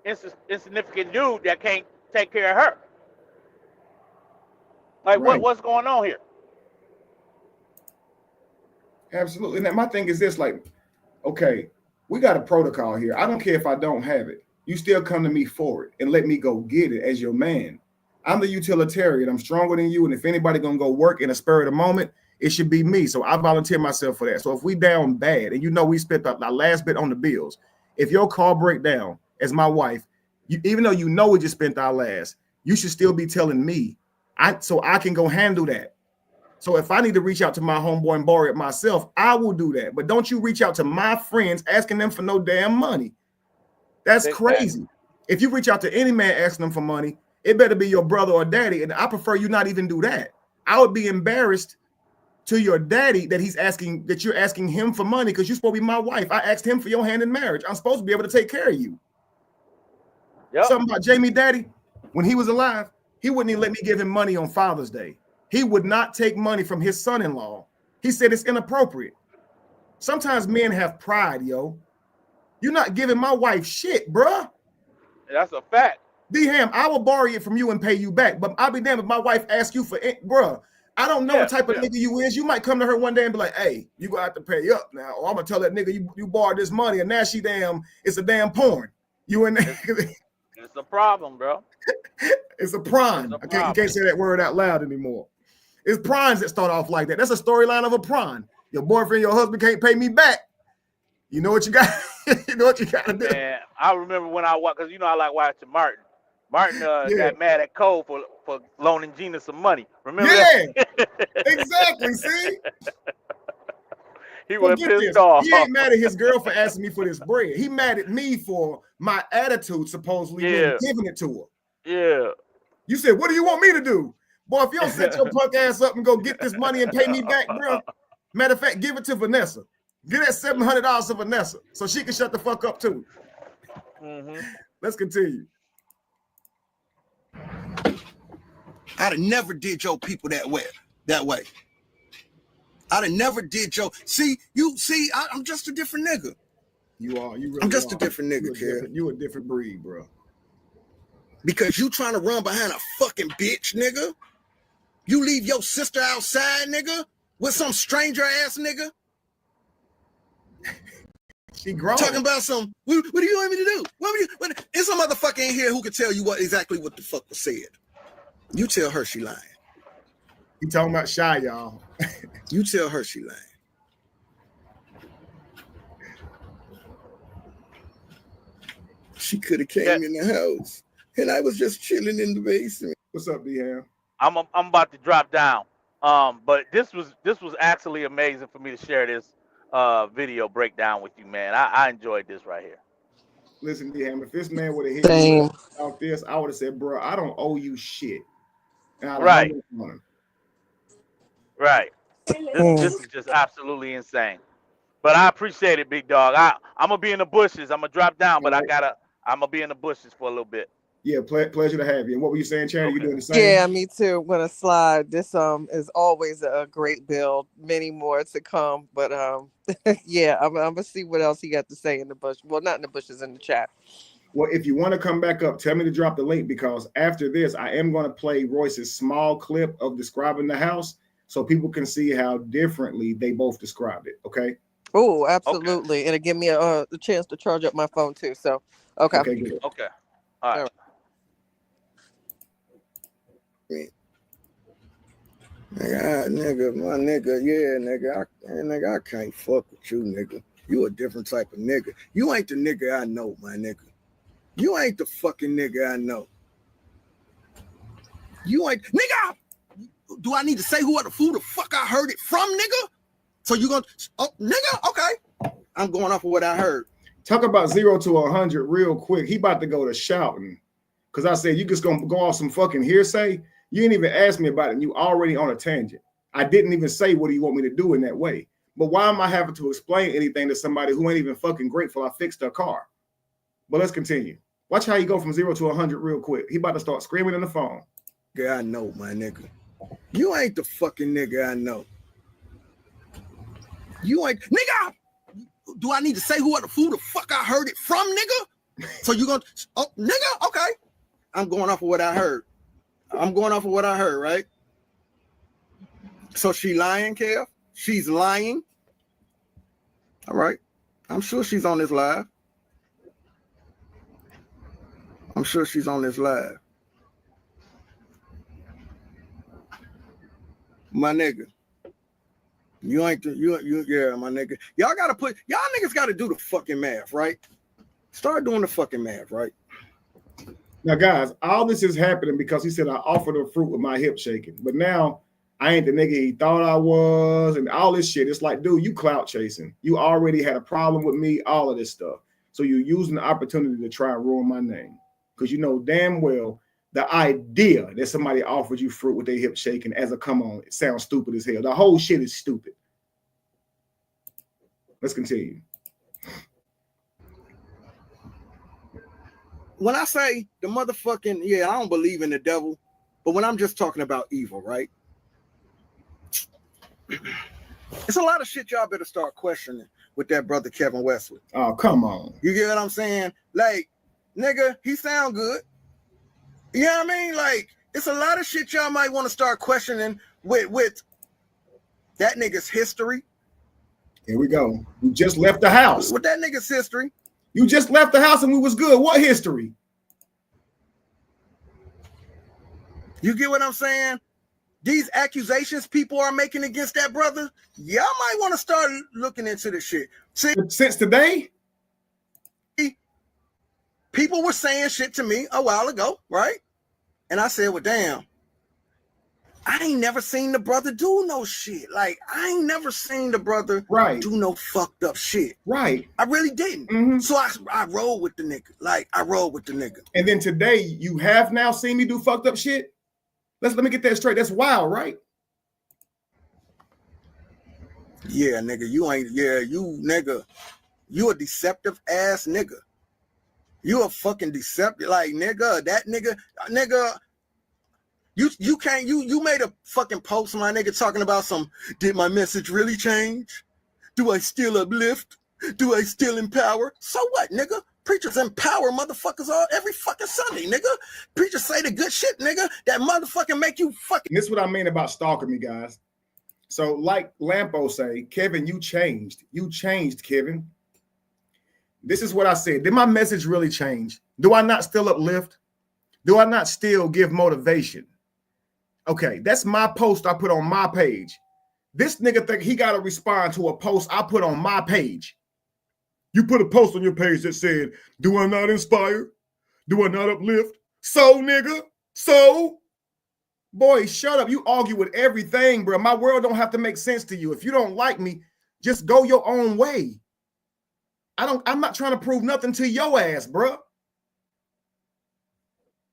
insignificant dude that can't take care of her. Like, Right. what's going on here? Absolutely. And my thing is this, like, okay, we got a protocol here. I don't care if I don't have it. You still come to me for it and let me go get it as your man. I'm the utilitarian. I'm stronger than you. And if anybody gonna go work in a spur of the moment, it should be me. So I volunteer myself for that. So if we down bad, and you know we spent our last bit on the bills, if your car break down as my wife, even though you know we just spent our last, you should still be telling me, so I can go handle that. So if I need to reach out to my homeboy and borrow it myself, I will do that. But don't you reach out to my friends asking them for no damn money. That's crazy. If you reach out to any man asking them for money, it better be your brother or daddy. And I prefer you not even do that. I would be embarrassed to your daddy that you're asking him for money because you're supposed to be my wife. I asked him for your hand in marriage. I'm supposed to be able to take care of you. Yep. Something about Jamie daddy, when he was alive, he wouldn't even let me give him money on Father's Day. He would not take money from his son-in-law. He said it's inappropriate. Sometimes men have pride, yo. You're not giving my wife shit, bruh. That's a fact. D-Ham, I will borrow it from you and pay you back, but I'll be damned if my wife asks you for it, bruh. I don't know what type of nigga you is. You might come to her one day and be like, hey, you gonna have to pay up now. Or I'm gonna tell that nigga you borrowed this money and now it's a damn porn. You in there. It's a problem, bro. It's a prime. You can't say that word out loud anymore. It's primes that start off like that. That's a storyline of a prime. Your boyfriend, your husband can't pay me back. You know what you got? You know what you got to do. And I remember when I watched, because I like watching Martin. Martin got mad at Cole for loaning Gina some money. Remember that? Exactly. See? He was pissed off. He ain't mad at his girl for asking me for this bread. He mad at me for my attitude, supposedly, when giving it to her. Yeah. You said, what do you want me to do? Boy, if you don't set your punk ass up and go get this money and pay me back, bro. Matter of fact, give it to Vanessa. Give that $700 to Vanessa so she can shut the fuck up too. Mm-hmm. Let's continue. I'd have never did your people that way. I'd have never did your. I'm just a different nigga. You are. You really I'm just are. a different nigga, kid. You a different breed, bro. Because you trying to run behind a fucking bitch, nigga. You leave your sister outside, nigga, with some stranger ass nigga. She grown. Talking about some. What do you want me to do? There's some motherfucker in here who can tell you exactly what the fuck was said. You tell her she lying. You talking about shy, y'all. You tell her she lying. She could have came in the house, and I was just chilling in the basement. What's up, D-Ham? I'm about to drop down. But this was actually amazing for me to share this video breakdown with you, man. I enjoyed this right here. Listen, D-Ham, if this man would have hit me about this, I would have said, bro, I don't owe you shit. Right. Right. This is just absolutely insane. But I appreciate it, big dog. I'm gonna be in the bushes. I'm gonna drop down, but I'm gonna be in the bushes for a little bit. Yeah, pleasure to have you. And what were you saying, Chad? Okay. You doing the same? Yeah, me too. Gonna slide. This is always a great build. Many more to come. But yeah, I'm gonna see what else he got to say in the bush. Well, not in the bushes, in the chat. Well, if you want to come back up, tell me to drop the link, because after this, I am going to play Royce's small clip of describing the house so people can see how differently they both described it. Okay. Oh, absolutely. Okay. And it give me a chance to charge up my phone too. So, okay. Okay, good. Okay. All right. Nigga, I can't fuck with you, nigga. You a different type of nigga. You ain't the nigga I know, my nigga. You ain't the fucking nigga I know. You ain't, nigga. Do I need to say who the fuck I heard it from, nigga? So you gonna, nigga? Okay. I'm going off of what I heard. Talk about 0 to 100 real quick. He about to go to shouting, because I said you just gonna go off some fucking hearsay. You didn't even ask me about it, and you already on a tangent. I didn't even say what do you want me to do in that way. But why am I having to explain anything to somebody who ain't even fucking grateful I fixed their car? But let's continue. Watch how you go from 0 to 100 real quick. He about to start screaming in the phone. Yeah, I know, my nigga. You ain't the fucking nigga I know. You ain't, nigga. do I need to say who the fuck I heard it from, nigga? So you gonna, oh, nigga, okay. I'm going off of what I heard. Right? So she lying, Kev? She's lying. All right. I'm sure she's on this live. My nigga. You ain't yeah, my nigga. Y'all niggas gotta do the fucking math, right? Start doing the fucking math, right? Now, guys, all this is happening because he said I offered him fruit with my hip shaking. But now I ain't the nigga he thought I was, and all this shit. It's like, dude, you clout chasing. You already had a problem with me, all of this stuff. So you're using the opportunity to try and ruin my name. Because you know damn well the idea that somebody offers you fruit with their hip shaking as a come on, it sounds stupid as hell. The whole shit is stupid. Let's continue. When I say the motherfucking, yeah, I don't believe in the devil, but when I'm just talking about evil, right? It's a lot of shit y'all better start questioning with that brother Kevin Westwood. Oh, come on. You get what I'm saying? Like, nigga, he sound good. You know what I mean? Like, it's a lot of shit y'all might want to start questioning with that nigga's history. Here we go. You just left the house. With that nigga's history. You just left the house and we was good. What history? You get what I'm saying? These accusations people are making against that brother, y'all might want to start looking into this shit. See, since today, people were saying shit to me a while ago, right? And I said, well, damn, I ain't never seen the brother do no shit. Like, I ain't never seen the brother do no fucked up shit. Right. I really didn't. Mm-hmm. So I rolled with the nigga. Like, I rolled with the nigga. And then today, you have now seen me do fucked up shit? Let me get that straight. That's wild, right? Yeah, nigga, you ain't, yeah, you nigga, you a deceptive ass nigga. You a fucking deceptive, like, nigga, that nigga, you can't, you made a fucking post, my nigga, talking about some, did my message really change? Do I still uplift? Do I still empower? So what, nigga? Preachers empower motherfuckers all every fucking Sunday, nigga. Preachers say the good shit, nigga, that motherfucking make you fucking. And this is what I mean about stalking me, guys. So like Lampo say, Kevin, you changed. You changed, Kevin. This is what I said. Did my message really change? Do I not still uplift? Do I not still give motivation? Okay, that's my post I put on my page. This nigga think he got to respond to a post I put on my page. You put a post on your page that said, do I not inspire? Do I not uplift? So, nigga, so? Boy, shut up. You argue with everything, bro. My world don't have to make sense to you. If you don't like me, just go your own way. I'm not trying to prove nothing to your ass, bro.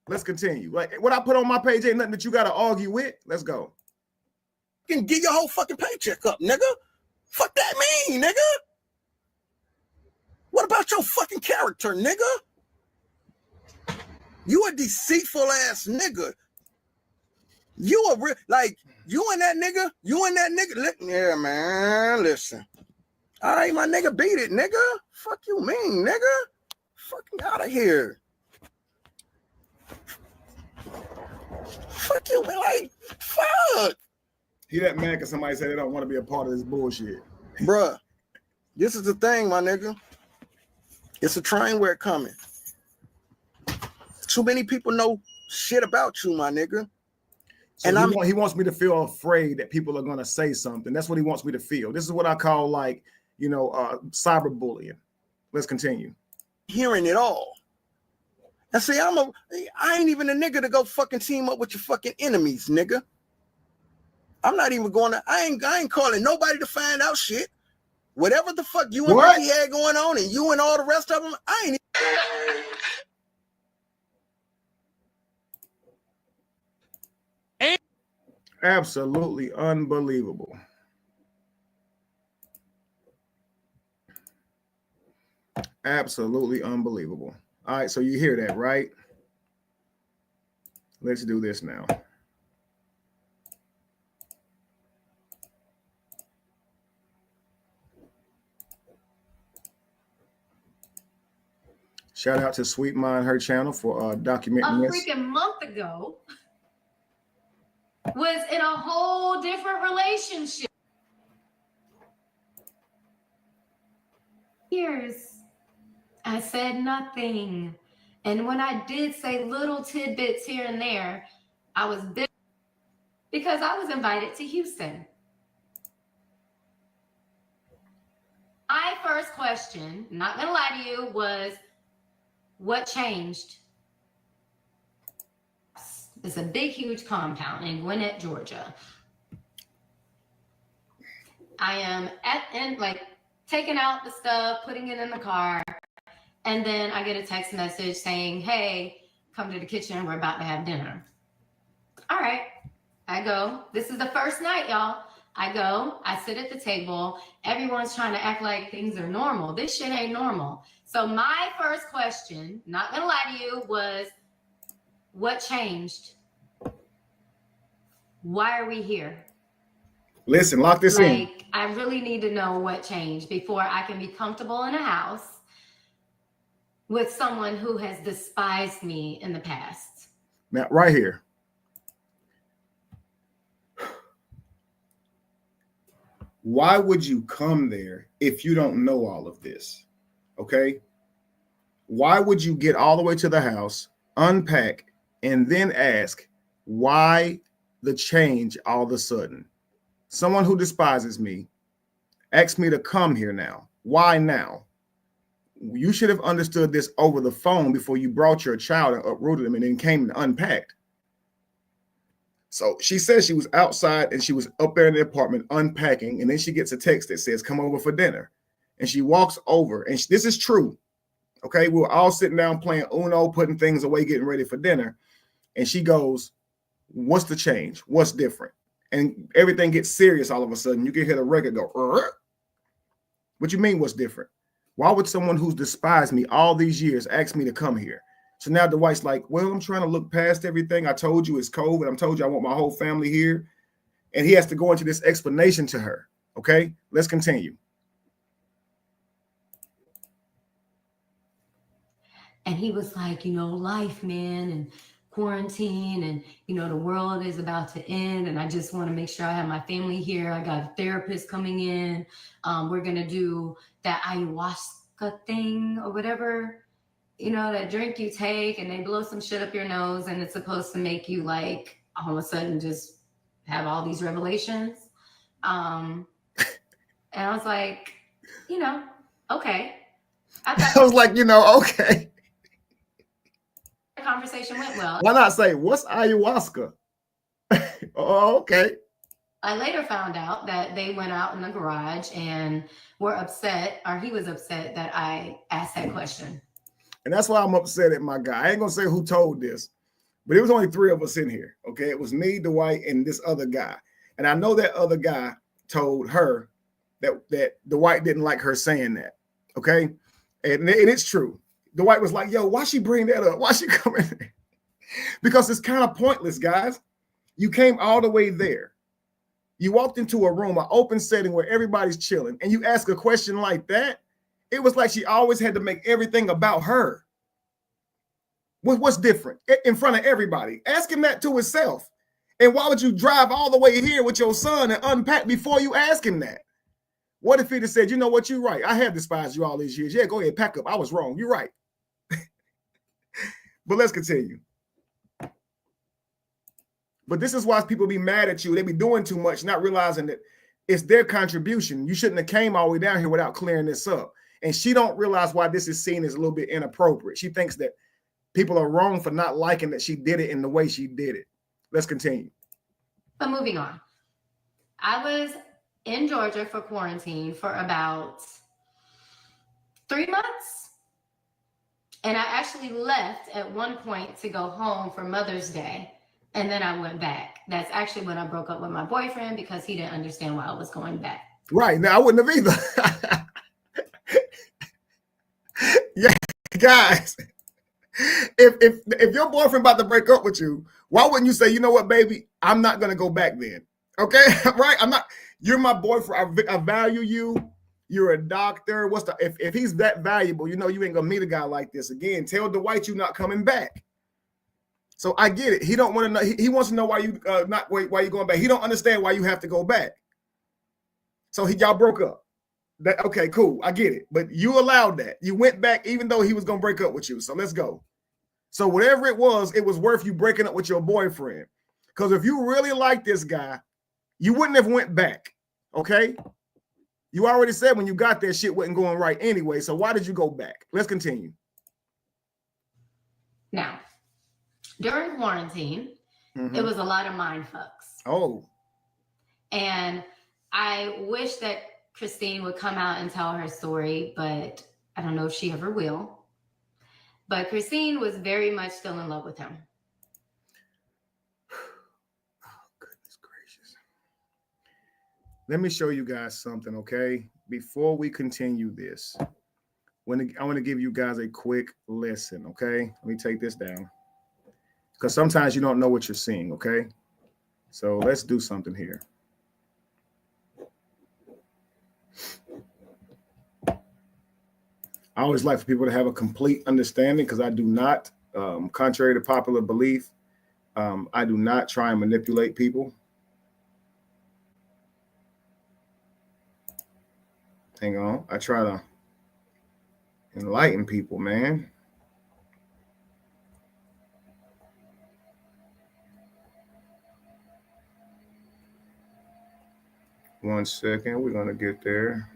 Let's continue. Like, what I put on my page ain't nothing that you got to argue with. Let's go. You can get your whole fucking paycheck up, nigga. Fuck that mean, nigga. What about your fucking character, nigga? You a deceitful ass nigga. You a real, like, you and that nigga, yeah, man, listen. All right, my nigga, beat it, nigga. Fuck you mean, nigga. Fucking out of here. Fuck you, man, like, fuck. He that mad because somebody said they don't want to be a part of this bullshit. Bruh, this is the thing, my nigga. It's a train where it coming. Too many people know shit about you, my nigga. So and he wants me to feel afraid that people are going to say something. That's what he wants me to feel. This is what I call, like, you know, cyberbullying. Let's continue. Hearing it all. And see, I ain't even a nigga to go fucking team up with your fucking enemies, nigga. I'm not even going to, I ain't calling nobody to find out shit. Whatever the fuck you and Ricky had going on and you and all the rest of them, I ain't Absolutely unbelievable. Absolutely unbelievable. All right, so you hear that, right? Let's do this now. Shout out to Sweet Mind, her channel, for documenting a this. freaking month ago was in a whole different relationship. Years, I said nothing. And when I did say little tidbits here and there, I was bitter because I was invited to Houston. My first question, not gonna lie to you, was what changed? It's a big, huge compound in Gwinnett, Georgia. I am taking out the stuff, putting it in the car, and then I get a text message saying, hey, come to the kitchen, we're about to have dinner. All right, I go. This is the first night, y'all. I go, I sit at the table, everyone's trying to act like things are normal. This shit ain't normal. So my first question, not gonna lie to you, was what changed? Why are we here? Listen, lock this in. I really need to know what changed before I can be comfortable in a house with someone who has despised me in the past. Now, right here. Why would you come there if you don't know all of this? Okay. Why would you get all the way to the house, unpack, and then ask why the change all of a sudden? Someone who despises me asked me to come here now. Why now? You should have understood this over the phone before you brought your child and uprooted him and then came and unpacked. So she says she was outside and she was up there in the apartment unpacking, and then she gets a text that says, come over for dinner. And she walks over, and this is true. Okay, we were all sitting down playing Uno, putting things away, getting ready for dinner. And she goes, what's the change? What's different? And everything gets serious all of a sudden. You can hear the record go, what you mean what's different? Why would someone who's despised me all these years ask me to come here? So now Dwight's like, well, I'm trying to look past everything. I told you it's COVID. I told you I want my whole family here. And he has to go into this explanation to her. Okay, let's continue. And he was like, life, man, and quarantine, and, the world is about to end. And I just want to make sure I have my family here. I got a therapist coming in. We're going to do that ayahuasca thing or whatever. That drink you take and they blow some shit up your nose and it's supposed to make you all of a sudden just have all these revelations. And I was like, okay. I was like, okay. The conversation went well. Why not say, what's ayahuasca? Oh, okay. I later found out that they went out in the garage and were upset, or he was upset that I asked that question. And that's why I'm upset at my guy. I ain't gonna say who told this, but it was only 3 of us in here. Okay, it was me, Dwight, and this other guy. And I know that other guy told her that Dwight didn't like her saying that. Okay, and it's true. Dwight was like, "Yo, why she bring that up? Why she coming?" Because it's kind of pointless, guys. You came all the way there. You walked into a room, an open setting where everybody's chilling, and you ask a question like that. It was like she always had to make everything about her. What's different in front of everybody? Ask him that to himself. And why would you drive all the way here with your son and unpack before you ask him that? What if he'd have said, you know what, you're right. I have despised you all these years. Yeah, go ahead, pack up. I was wrong. You're right. But let's continue. But this is why people be mad at you. They be doing too much, not realizing that it's their contribution. You shouldn't have came all the way down here without clearing this up. And she don't realize why this is seen as a little bit inappropriate. She thinks that people are wrong for not liking that she did it in the way she did it. Let's continue. But moving on. I was in Georgia for quarantine for about 3 months. And I actually left at one point to go home for Mother's Day. And then I went back. That's actually when I broke up with my boyfriend because he didn't understand why I was going back. Right. Now, I wouldn't have either. Yeah, guys, if your boyfriend about to break up with you, why wouldn't you say, you know what, baby, I'm not going to go back then? Okay, right? You're my boyfriend. I value you. You're a doctor. What's the if he's that valuable, you know you ain't gonna meet a guy like this again. Tell Dwight you're not coming back. So I get it. He don't want to know. He wants to know why you why you going back. He don't understand why you have to go back. So y'all broke up. That okay, cool. I get it. But you allowed that. You went back even though he was gonna break up with you. So let's go. So whatever it was worth you breaking up with your boyfriend. Because if you really like this guy, you wouldn't have went back. Okay. You already said when you got there, shit wasn't going right anyway. So why did you go back? Let's continue. Now, during quarantine, it was a lot of mind fucks. Oh. And I wish that Christine would come out and tell her story, but I don't know if she ever will. But Christine was very much still in love with him. Oh, goodness gracious. Let me show you guys something, okay? Before we continue this, I want to give you guys a quick lesson, okay? Let me take this down. Because sometimes you don't know what you're seeing, okay? So let's do something here. I always like for people to have a complete understanding because I do not, contrary to popular belief, I do not try and manipulate people. Hang on. I try to enlighten people, man. One second. We're going to get there.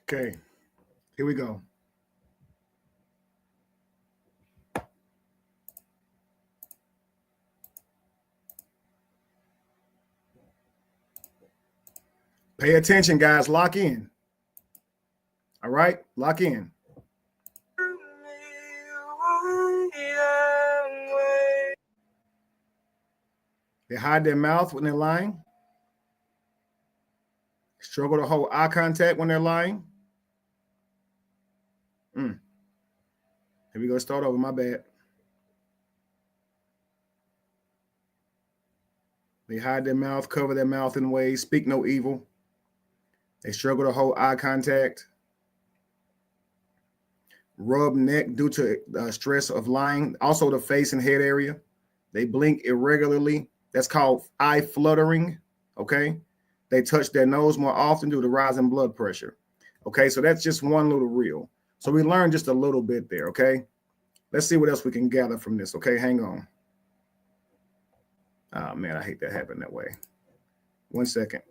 Okay, here we go. Pay attention, guys. Lock in. All right, lock in. They hide their mouth when they're lying. Struggle to hold eye contact when they're lying. Here we go. Start over. My bad. They hide their mouth, cover their mouth in ways, speak no evil. They struggle to hold eye contact. Rub neck due to stress of lying. Also the face and head area. They blink irregularly. That's called eye fluttering. Okay. They touch their nose more often due to rising blood pressure. Okay. So that's just one little reel. So we learned just a little bit there. Okay. Let's see what else we can gather from this. Okay. Hang on. Oh, man, I hate that happened that way. 1 second.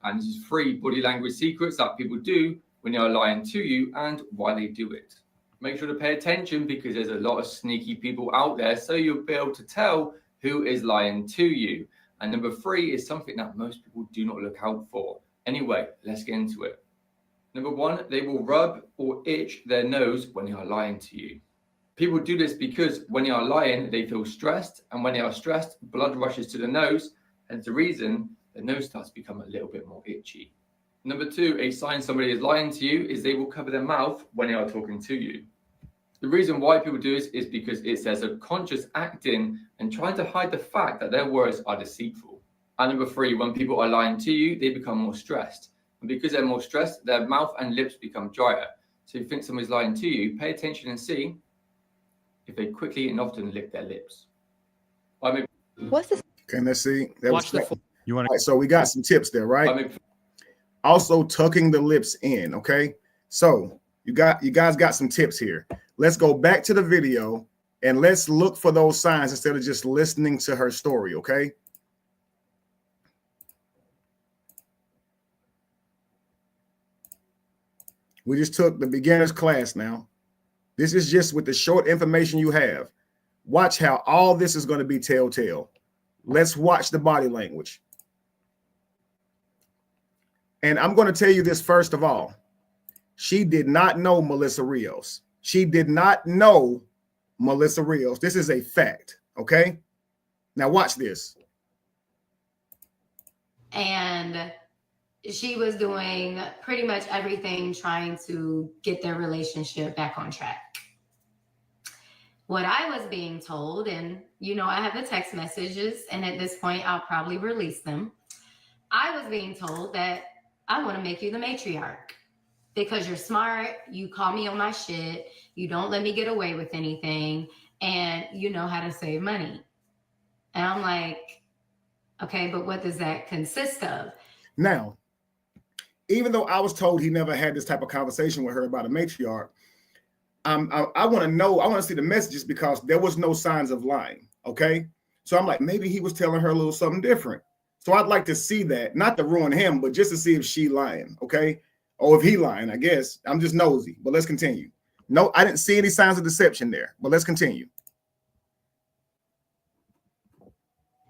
And this is 3 body language secrets that people do when they are lying to you and why they do it. Make sure to pay attention because there's a lot of sneaky people out there, so you'll be able to tell who is lying to you. And number 3 is something that most people do not look out for. Anyway, let's get into it. Number 1, they will rub or itch their nose when they are lying to you. People do this because when they are lying, they feel stressed, and when they are stressed, blood rushes to the nose, and the reason the nose starts to become a little bit more itchy. Number 2, a sign somebody is lying to you is they will cover their mouth when they are talking to you. The reason why people do this is because it's their subconscious acting and trying to hide the fact that their words are deceitful. And number 3, when people are lying to you, they become more stressed. And because they're more stressed, their mouth and lips become drier. So if you think somebody's lying to you, pay attention and see if they quickly and often lick their lips. What's this? Okay, let's see. That Watch was the. You want right, so we got some tips there, right? Also tucking the lips in, okay? So you guys got some tips here. Let's go back to the video And let's look for those signs instead of just listening to her story, okay? We just took the beginner's class now. This is just with the short information you have. Watch how all this is going to be telltale. Let's watch the body language. And I'm going to tell you this first of all. She did not know Melissa Rios. She did not know Melissa Rios. This is a fact, okay? Now watch this. And she was doing pretty much everything trying to get their relationship back on track. What I was being told, and you know, I have the text messages, and at this point, I'll probably release them. I was being told that I want to make you the matriarch because you're smart, you call me on my shit, you don't let me get away with anything, and you know how to save money. And I'm like, okay, but what does that consist of? Now, even though I was told he never had this type of conversation with her about a matriarch, I want to know, I want to see the messages because there was no signs of lying, okay? So I'm like, maybe he was telling her a little something different. So I'd like to see that, not to ruin him, but just to see if she lying, okay? Or if he lying, I guess. I'm just nosy, but let's continue. No, I didn't see any signs of deception there, but let's continue.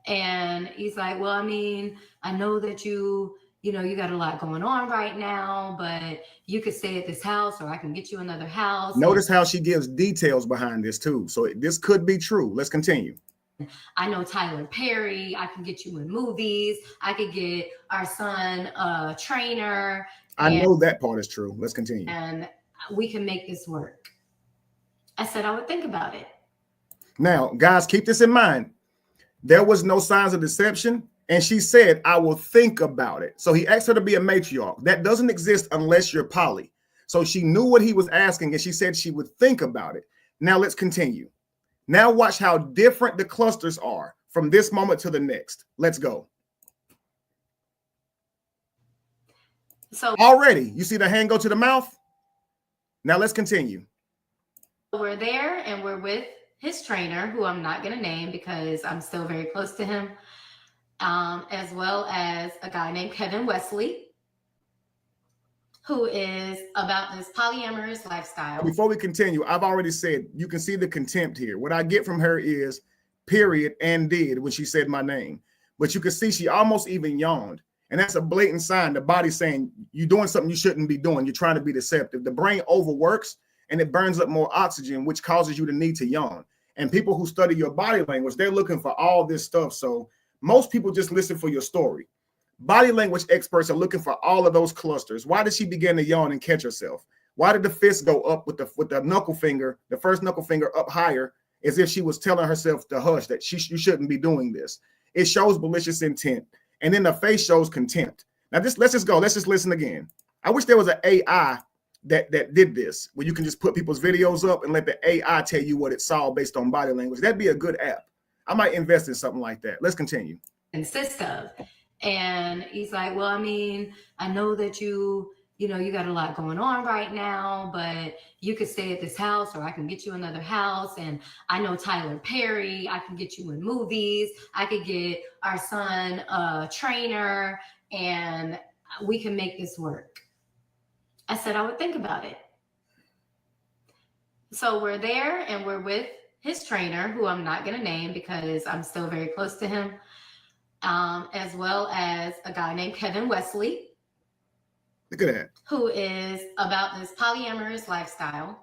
And he's like, well, I mean, I know that you know, you got a lot going on right now, but you could stay at this house or I can get you another house. Notice how she gives details behind this too. So this could be true. Let's continue. I know Tyler Perry. I can get you in movies. I could get our son a trainer. I know that part is true. Let's continue. And we can make this work. I said I would think about it. Now, guys, keep this in mind. There was no signs of deception. And she said, I will think about it. So he asked her to be a matriarch. That doesn't exist unless you're poly. So she knew what he was asking, and she said she would think about it. Now let's continue. Now watch how different the clusters are from this moment to the next. Let's go. So already, you see the hand go to the mouth? Now let's continue. We're there and we're with his trainer, who I'm not going to name because I'm still very close to him. As well as a guy named Kevin Wesley, who is about this polyamorous lifestyle. Before we continue, I've already said, you can see the contempt here. What I get from her is period and did when she said my name. But you can see she almost even yawned. And that's a blatant sign. The body saying you're doing something you shouldn't be doing. You're trying to be deceptive. The brain overworks and it burns up more oxygen, which causes you to need to yawn. And people who study your body language, they're looking for all this stuff. So most people just listen for your story. Body language experts are looking for all of those clusters. Why did she begin to yawn and catch herself? Why did the fist go up with the knuckle finger, the first knuckle finger up higher, as if she was telling herself to hush, that you shouldn't be doing this? It shows malicious intent. And then the face shows contempt. Now let's just go. Let's just listen again. I wish there was an AI that did this, where you can just put people's videos up and let the AI tell you what it saw based on body language. That'd be a good app. I might invest in something like that. Let's continue. Consist of. And he's like, well, I mean, I know that you know, you got a lot going on right now, but you could stay at this house or I can get you another house. And I know Tyler Perry. I can get you in movies. I could get our son a trainer and we can make this work. I said I would think about it. So we're there and we're with his trainer, who I'm not going to name because I'm still very close to him, as well as a guy named Kevin Wesley. Look at that. Who is about this polyamorous lifestyle.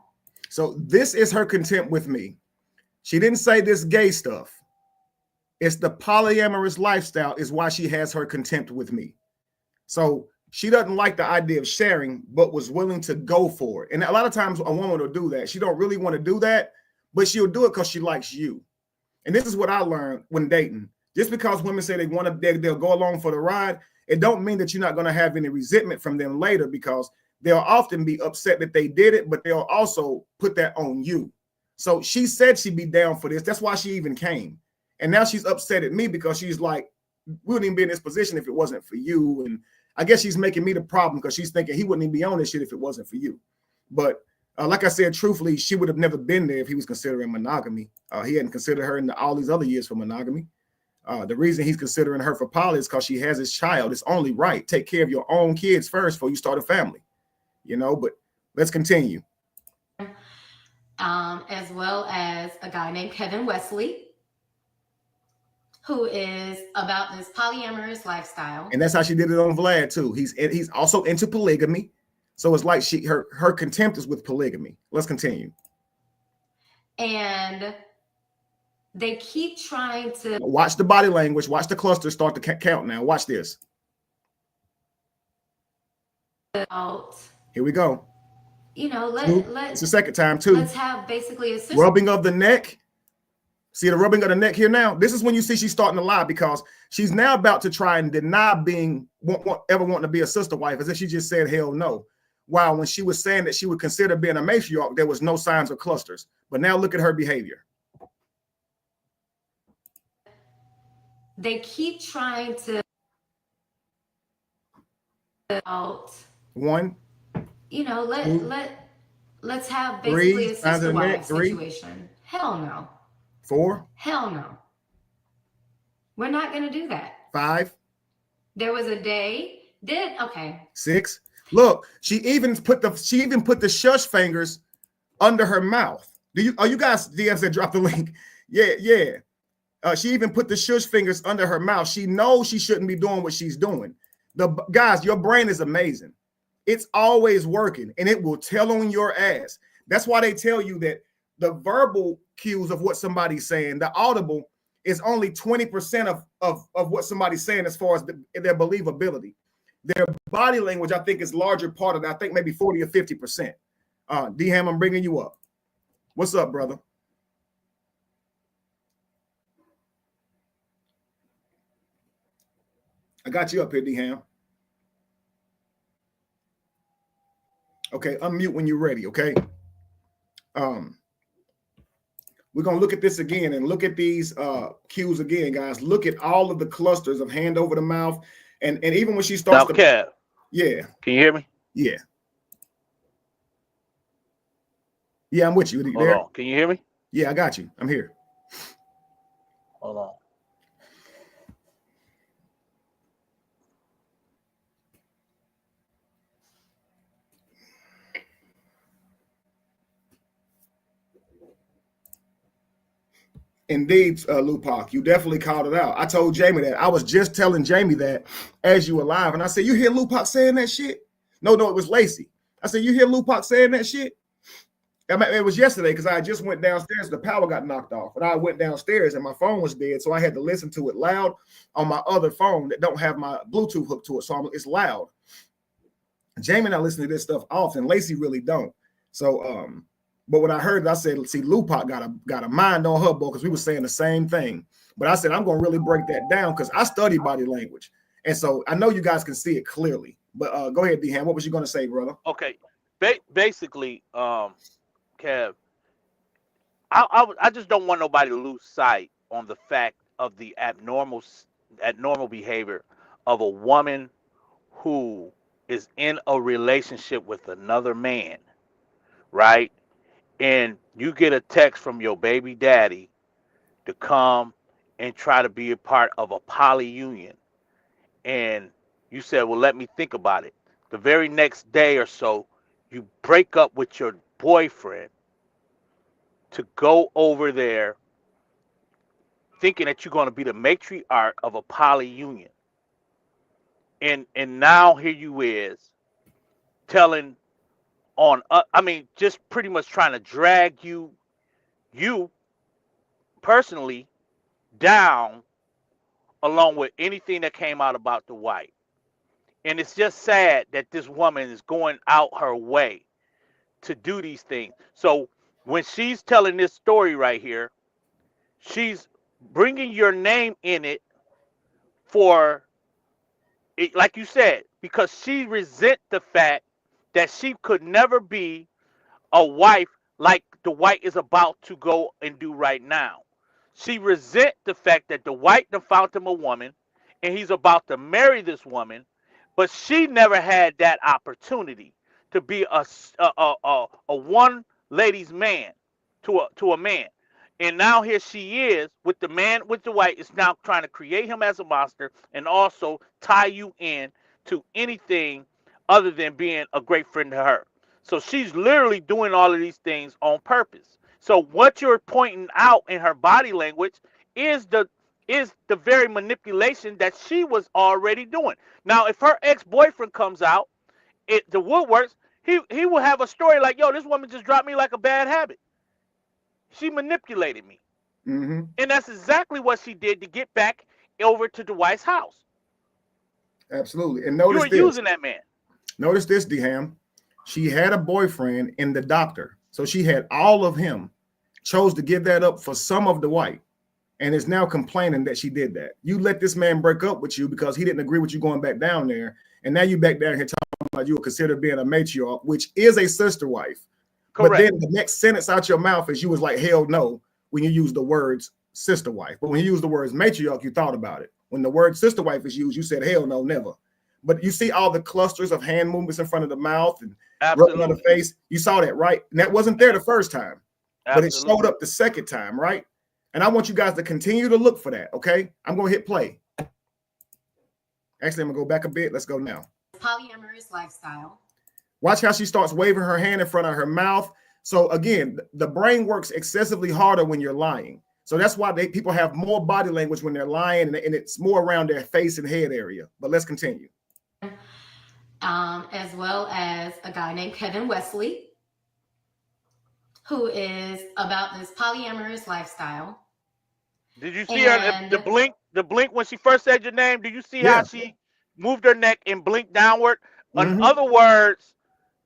So this is her contempt with me. She didn't say this gay stuff. It's the polyamorous lifestyle is why she has her contempt with me. So she doesn't like the idea of sharing, but was willing to go for it. And a lot of times a woman will do that. She don't really want to do that, but she'll do it because she likes you. And this is what I learned when dating. Just because women say they'll go along for the ride, it don't mean that you're not going to have any resentment from them later, because they'll often be upset that they did it, but they'll also put that on you. So she said she'd be down for this. That's why she even came. And now she's upset at me because she's like, we wouldn't even be in this position if it wasn't for you. And I guess she's making me the problem because she's thinking he wouldn't even be on this shit if it wasn't for you. But Like I said, truthfully, she would have never been there if he was considering monogamy. He hadn't considered her in all these other years for monogamy. The reason he's considering her for poly is because she has his child. It's only right. Take care of your own kids first before you start a family, you know, but let's continue. As well as a guy named Kevin Wesley, who is about this polyamorous lifestyle. And that's how she did it on Vlad too. He's also into polygamy. So it's like her contempt is with polygamy. Let's continue. And they keep trying to watch the body language, watch the cluster start to count now. Watch this. Here we go. You know, it's the second time too. Let's have basically a system. Rubbing of the neck. See the rubbing of the neck here now? This is when you see she's starting to lie, because she's now about to try and deny ever wanting to be a sister wife, as if she just said hell no. While when she was saying that she would consider being a matriarch, there was no signs of clusters. But now look at her behavior. They keep trying to one. You know, let's have basically a sister wife situation. Hell no. 4. Hell no. We're not going to do that. 5. There was a day. Okay. 6. Look, she even put the shush fingers under her mouth. Are you guys? DM said drop the link. Yeah. She even put the shush fingers under her mouth. She knows she shouldn't be doing what she's doing. Guys, your brain is amazing. It's always working, and it will tell on your ass. That's why they tell you that the verbal cues of what somebody's saying, the audible, is only 20% of what somebody's saying as far as their believability. Their body language, I think, is larger part of that. I think maybe 40 or 50%. D-Ham, I'm bringing you up. What's up, brother? I got you up here, D-Ham. Okay, unmute when you're ready, okay? We're going to look at this again and look at these cues again, guys. Look at all of the clusters of hand over the mouth. And even when she starts yeah. Can you hear me? Yeah. Yeah, I'm with you. Hold on. Can you hear me? Yeah, I got you. I'm here. Hold on. Indeed, Lupac, you definitely called it out. I told Jamie that. I was just telling Jamie that as you were live. And I said, you hear Lupac saying that shit? No, it was Lacey. I said, you hear Lupac saying that shit? It was yesterday because I just went downstairs. The power got knocked off. And I went downstairs and my phone was dead. So I had to listen to it loud on my other phone that don't have my Bluetooth hooked to it. So it's loud. Jamie and I listen to this stuff often. Lacey really don't. So, but when I heard it, I said, see, Lupac got a mind on her, boy, because we were saying the same thing. But I said, I'm going to really break that down because I study body language. And so I know you guys can see it clearly. But go ahead, D-Ham. What was you going to say, brother? Okay. Basically, Kev, I just don't want nobody to lose sight on the fact of the abnormal behavior of a woman who is in a relationship with another man, right? And you get a text from your baby daddy to come and try to be a part of a poly union. And you said, well, let me think about it. The very next day or so, you break up with your boyfriend to go over there thinking that you're going to be the matriarch of a poly union. And now here you is telling on, just pretty much trying to drag you personally down along with anything that came out about the white. And it's just sad that this woman is going out her way to do these things. So when she's telling this story right here, she's bringing your name in it for it, like you said, because she resent the fact that she could never be a wife like the white is about to go and do right now. She resent the fact that the white done found him a woman and he's about to marry this woman, but she never had that opportunity. to be a one lady's man to a man. And now here she is with the man with the white is now trying to create him as a monster and also tie you in to anything other than being a great friend to her. So she's literally doing all of these things on purpose. So what you're pointing out in her body language is the very manipulation that she was already doing. Now, if her ex-boyfriend comes out, the woodworks, he will have a story like, yo, this woman just dropped me like a bad habit. She manipulated me. Mm-hmm. And that's exactly what she did to get back over to Dwight's house. Absolutely. And notice you were using that man. Notice this, D-Ham. She had a boyfriend in the doctor. So she had all of him, chose to give that up for some of Dwight, and is now complaining that she did that. You let this man break up with you because he didn't agree with you going back down there. And now you back down here talking about you will consider being a matriarch, which is a sister wife. Correct. But then the next sentence out your mouth is you was like, hell no, when you use the words sister wife. But when you use the words matriarch, you thought about it. When the word sister wife is used, you said, hell no, never. But you see all the clusters of hand movements in front of the mouth and rubbing on the face. You saw that, right? And that wasn't there the first time, but it showed up the second time, right? And I want you guys to continue to look for that, okay? I'm going to hit play. Actually, I'm going to go back a bit. Let's go now. Polyamorous lifestyle. Watch how she starts waving her hand in front of her mouth. So again, the brain works excessively harder when you're lying. So that's why people have more body language when they're lying, and it's more around their face and head area. But let's continue. As well as a guy named Kevin Wesley, who is about this polyamorous lifestyle. Did you see her the blink when she first said your name? Did you see how she moved her neck and blinked downward? In other words,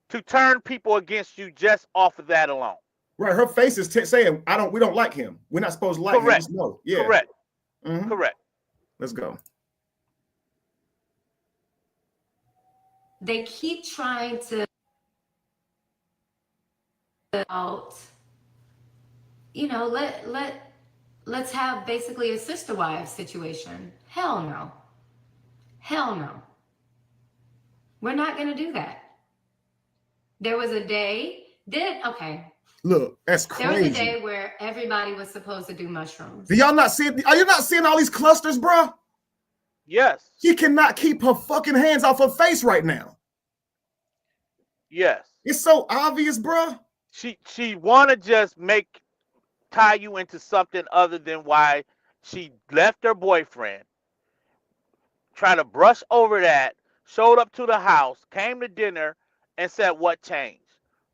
to turn people against you just off of that alone. Right. Her face is saying, we don't like him. We're not supposed to like him. Just no. Yeah. Correct. Mm-hmm. Correct. Let's go. They keep trying to let's have basically a sister wife situation. Hell no. Hell no. We're not going to do that. There was a day, Look, that's crazy. There was a day where everybody was supposed to do mushrooms. Are you not seeing all these clusters, bro? Yes. She cannot keep her fucking hands off her face right now. Yes. It's so obvious, bro. She want to just tie you into something other than why she left her boyfriend, trying to brush over that, showed up to the house, came to dinner, and said, what changed?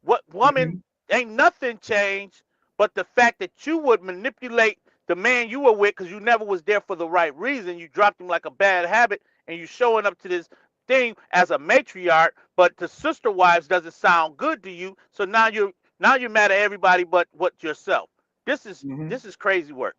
What woman, ain't nothing changed but the fact that you would manipulate the man you were with because you never was there for the right reason. You dropped him like a bad habit, and you showing up to this thing as a matriarch, but the sister wives doesn't sound good to you. So now you're mad at everybody but yourself. This is crazy work.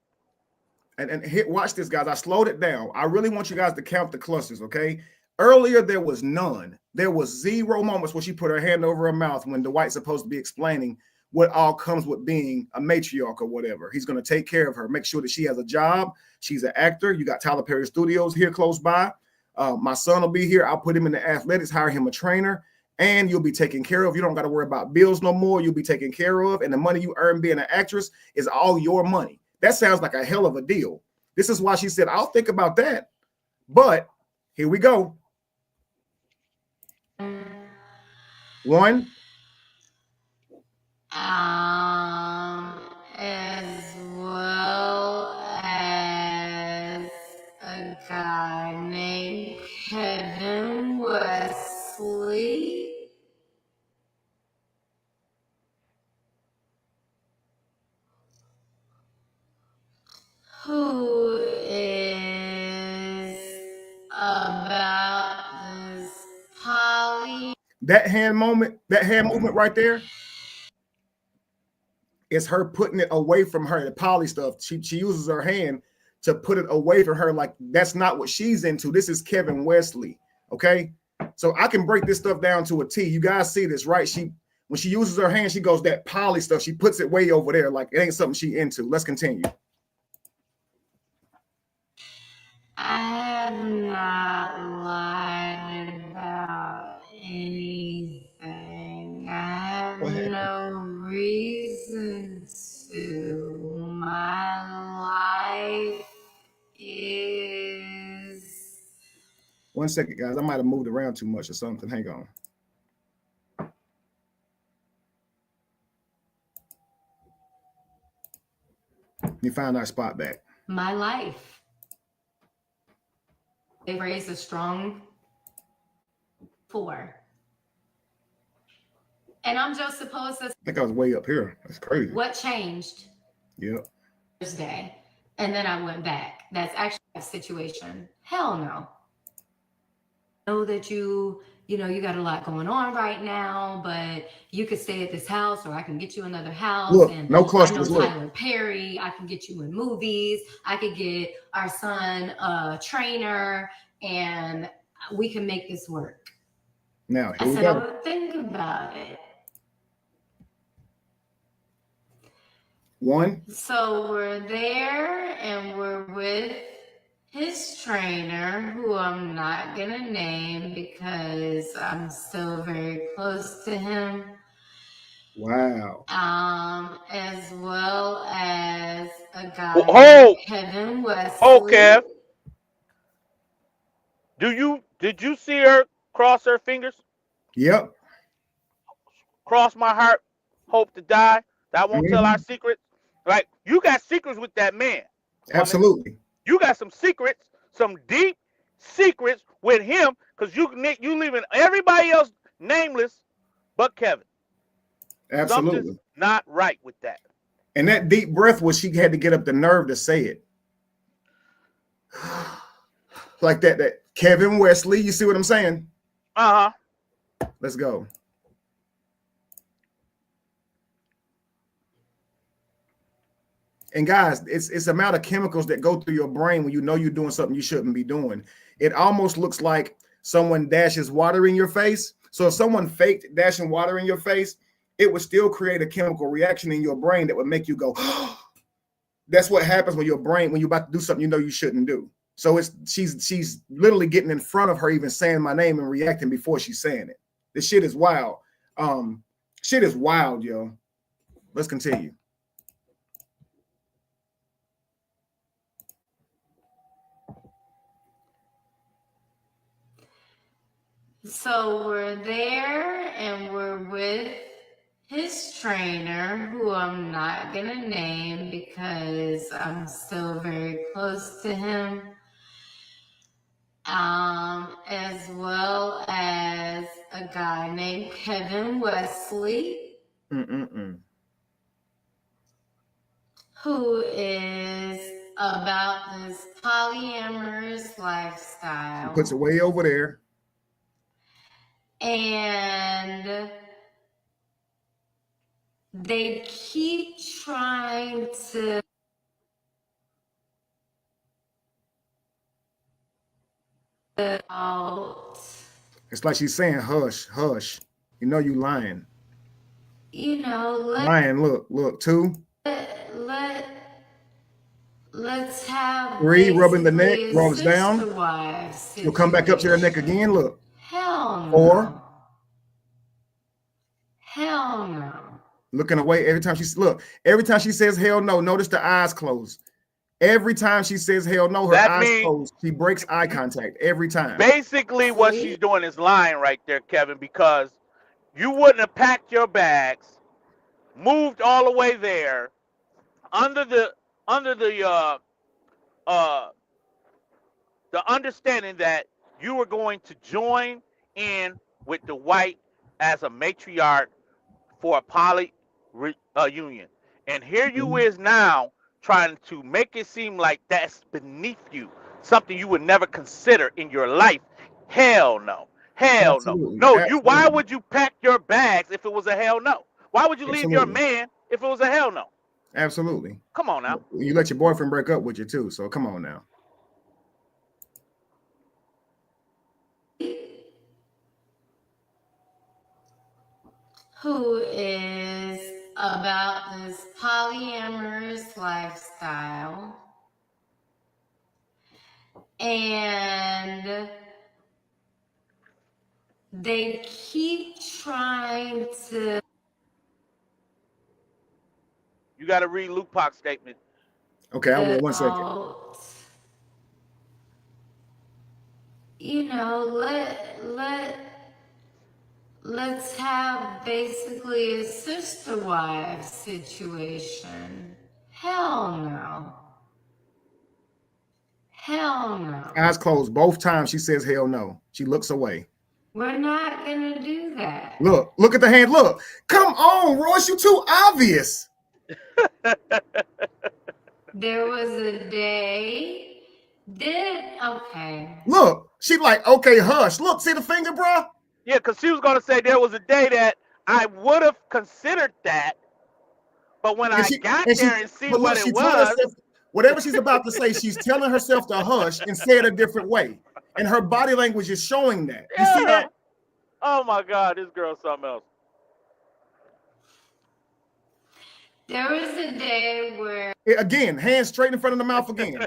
And watch this, guys. I slowed it down. I really want you guys to count the clusters, okay? Earlier, there was none. There was 0 moments where she put her hand over her mouth when Dwight's supposed to be explaining what all comes with being a matriarch or whatever. He's going to take care of her, make sure that she has a job. She's an actor. You got Tyler Perry Studios here close by. My son will be here. I'll put him in the athletics, hire him a trainer, and you'll be taken care of. You don't got to worry about bills no more. You'll be taken care of. And the money you earn being an actress is all your money. That sounds like a hell of a deal. This is why she said, I'll think about that. But here we go. 1. As well as a guy named Kevin Wesley. Who is about this that hand movement right there is her putting it away from her, the poly stuff. She uses her hand to put it away from her. Like, that's not what she's into. This is Kevin Wesley. Okay. So I can break this stuff down to a T. You guys see this, right? When she uses her hand, she goes that poly stuff. She puts it way over there. Like, it ain't something she into. Let's continue. I'm not lying about anything. no reason to. My life is. 1 second, guys. I might have moved around too much or something. Hang on. Let me find our spot back. My life. They raised a strong 4. And I'm just supposed to. I think I was way up here. That's crazy. What changed? Yep. Thursday. And then I went back. That's actually a situation. Hell no. I know that you got a lot going on right now, but you could stay at this house or I can get you another house. Look, and no I clusters. know Look. Tyler Perry. I can get you in movies. I could get our son a trainer and we can make this work. Now, I here we said, I go. would think about it. 1. So we're there and we're with his trainer, who I'm not going to name because I'm still very close to him. Wow. As well as a guy Oh, Kevin Wesley. oh, Kev. Did you see her cross her fingers? Yep. Cross my heart, hope to die. That won't tell Mhm. our secrets. Like, you got secrets with that man. woman. Absolutely. You got some secrets, some deep secrets with him, because you leaving everybody else nameless but Kevin. Absolutely. Something's not right with that. And that deep breath was she had to get up the nerve to say it. Like that Kevin Wesley, you see what I'm saying? Uh-huh. Let's go. And guys, it's the amount of chemicals that go through your brain when you know you're doing something you shouldn't be doing. It almost looks like someone dashes water in your face. So if someone faked dashing water in your face, it would still create a chemical reaction in your brain that would make you go, that's what happens when your brain, when you're about to do something you know you shouldn't do. So she's literally getting in front of her, even saying my name and reacting before she's saying it. This shit is wild. Shit is wild, yo. Let's continue. So we're there and we're with his trainer, who I'm not going to name because I'm still very close to him. As well as a guy named Kevin Wesley, who is about this polyamorous lifestyle. She puts it way over there. And they keep trying to out. It's like she's saying, hush, hush. You know you lying. You know, lying. Look, 2. Let's have 3, rubbing the neck, rubs down. She'll come back up to her neck again. Look. Hell no. 4. Hell no. Looking away every time every time she says hell no, notice the eyes closed. Every time she says hell no, her eyes closed. She breaks eye contact every time. Basically, what she's doing is lying right there, Kevin, because you wouldn't have packed your bags, moved all the way there, under the understanding that you were going to join in with the white as a matriarch for a poly union. And here you is now trying to make it seem like that's beneath you, something you would never consider in your life. Hell no. Hell Absolutely. no. No, Absolutely. why would you pack your bags if it was a hell no? Why would you leave Absolutely. your man if it was a hell no? Absolutely. Come on now. You let your boyfriend break up with you too, so come on now. Who is about this polyamorous lifestyle, and they keep trying to You got to read Luke Pac's statement. Okay, I will. 1 second. You know, let's have basically a sister wife situation. Hell no. Hell no. Eyes closed. Both times she says hell no. She looks away. We're not gonna do that. Look at the hand. Look. Come on, Royce. You too obvious. There was a day. Okay. Look, she like, okay, hush. Look, see the finger, bro? Yeah, because she was going to say there was a day that I would have considered that, but when I got there and see what it was. Herself, whatever she's about to say, she's telling herself to hush and say it a different way. And her body language is showing that. You see that? Oh, my God, this girl's something else. There was a day where again, hands straight in front of the mouth again.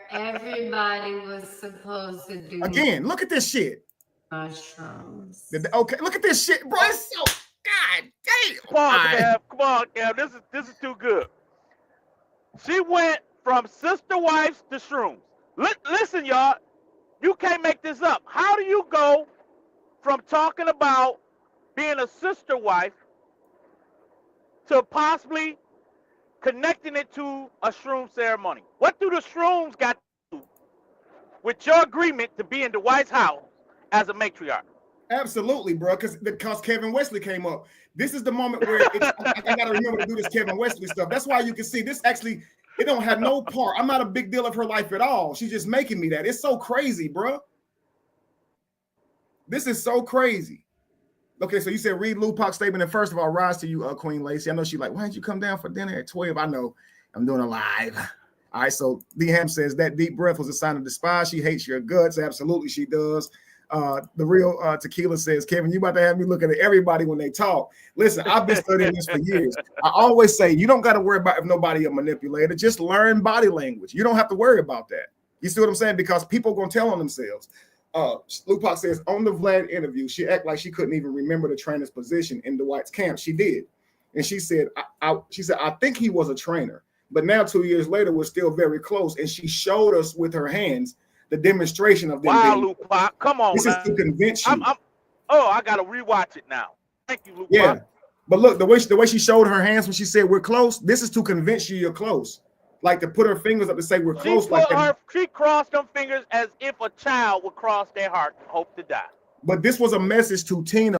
Everybody was supposed to do again. Look at this shit. Mushrooms. Okay, look at this shit, bro. It's so God damn. Come on, Kev. This is too good. She went from sister wives to shrooms. Listen, y'all. You can't make this up. How do you go from talking about being a sister wife to possibly connecting it to a shroom ceremony? What do the shrooms got to do with your agreement to be in the White House as a matriarch? Absolutely, bro, because Kevin Wesley came up. This is the moment where I got to remember to do this Kevin Wesley stuff. That's why you can see this actually, it don't have no part. I'm not a big deal of her life at all. She's just making me that. It's so crazy, bro. This is so crazy. Okay, so you said read Luke Pac's statement, and first of all, rise to you, Queen Lacey. I know she's like, why didn't you come down for dinner at 12? I know, I'm doing a live. All right, so D Ham says that deep breath was a sign of despise. She hates your guts. Absolutely, she does. The real Tequila says, Kevin, you about to have me looking at everybody when they talk. Listen, I've been studying this for years. I always say, you don't got to worry about if nobody a manipulator. Just learn body language. You don't have to worry about that. You see what I'm saying? Because people are going to tell on themselves. Luke Pac says, on the Vlad interview, she acted like she couldn't even remember the trainer's position in Dwight's camp. She did. And she said, I think he was a trainer. But now 2 years later, we're still very close. And she showed us with her hands the demonstration of them. Wow, Luke Pac, come on. This is to convince you. I got to rewatch it now. Thank you, Luke Pac. But look, the way she showed her hands when she said we're close, this is to convince you you're close. Like to put her fingers up to say we're close. She crossed them fingers as if a child would cross their heart and hope to die. But this was a message to Tino.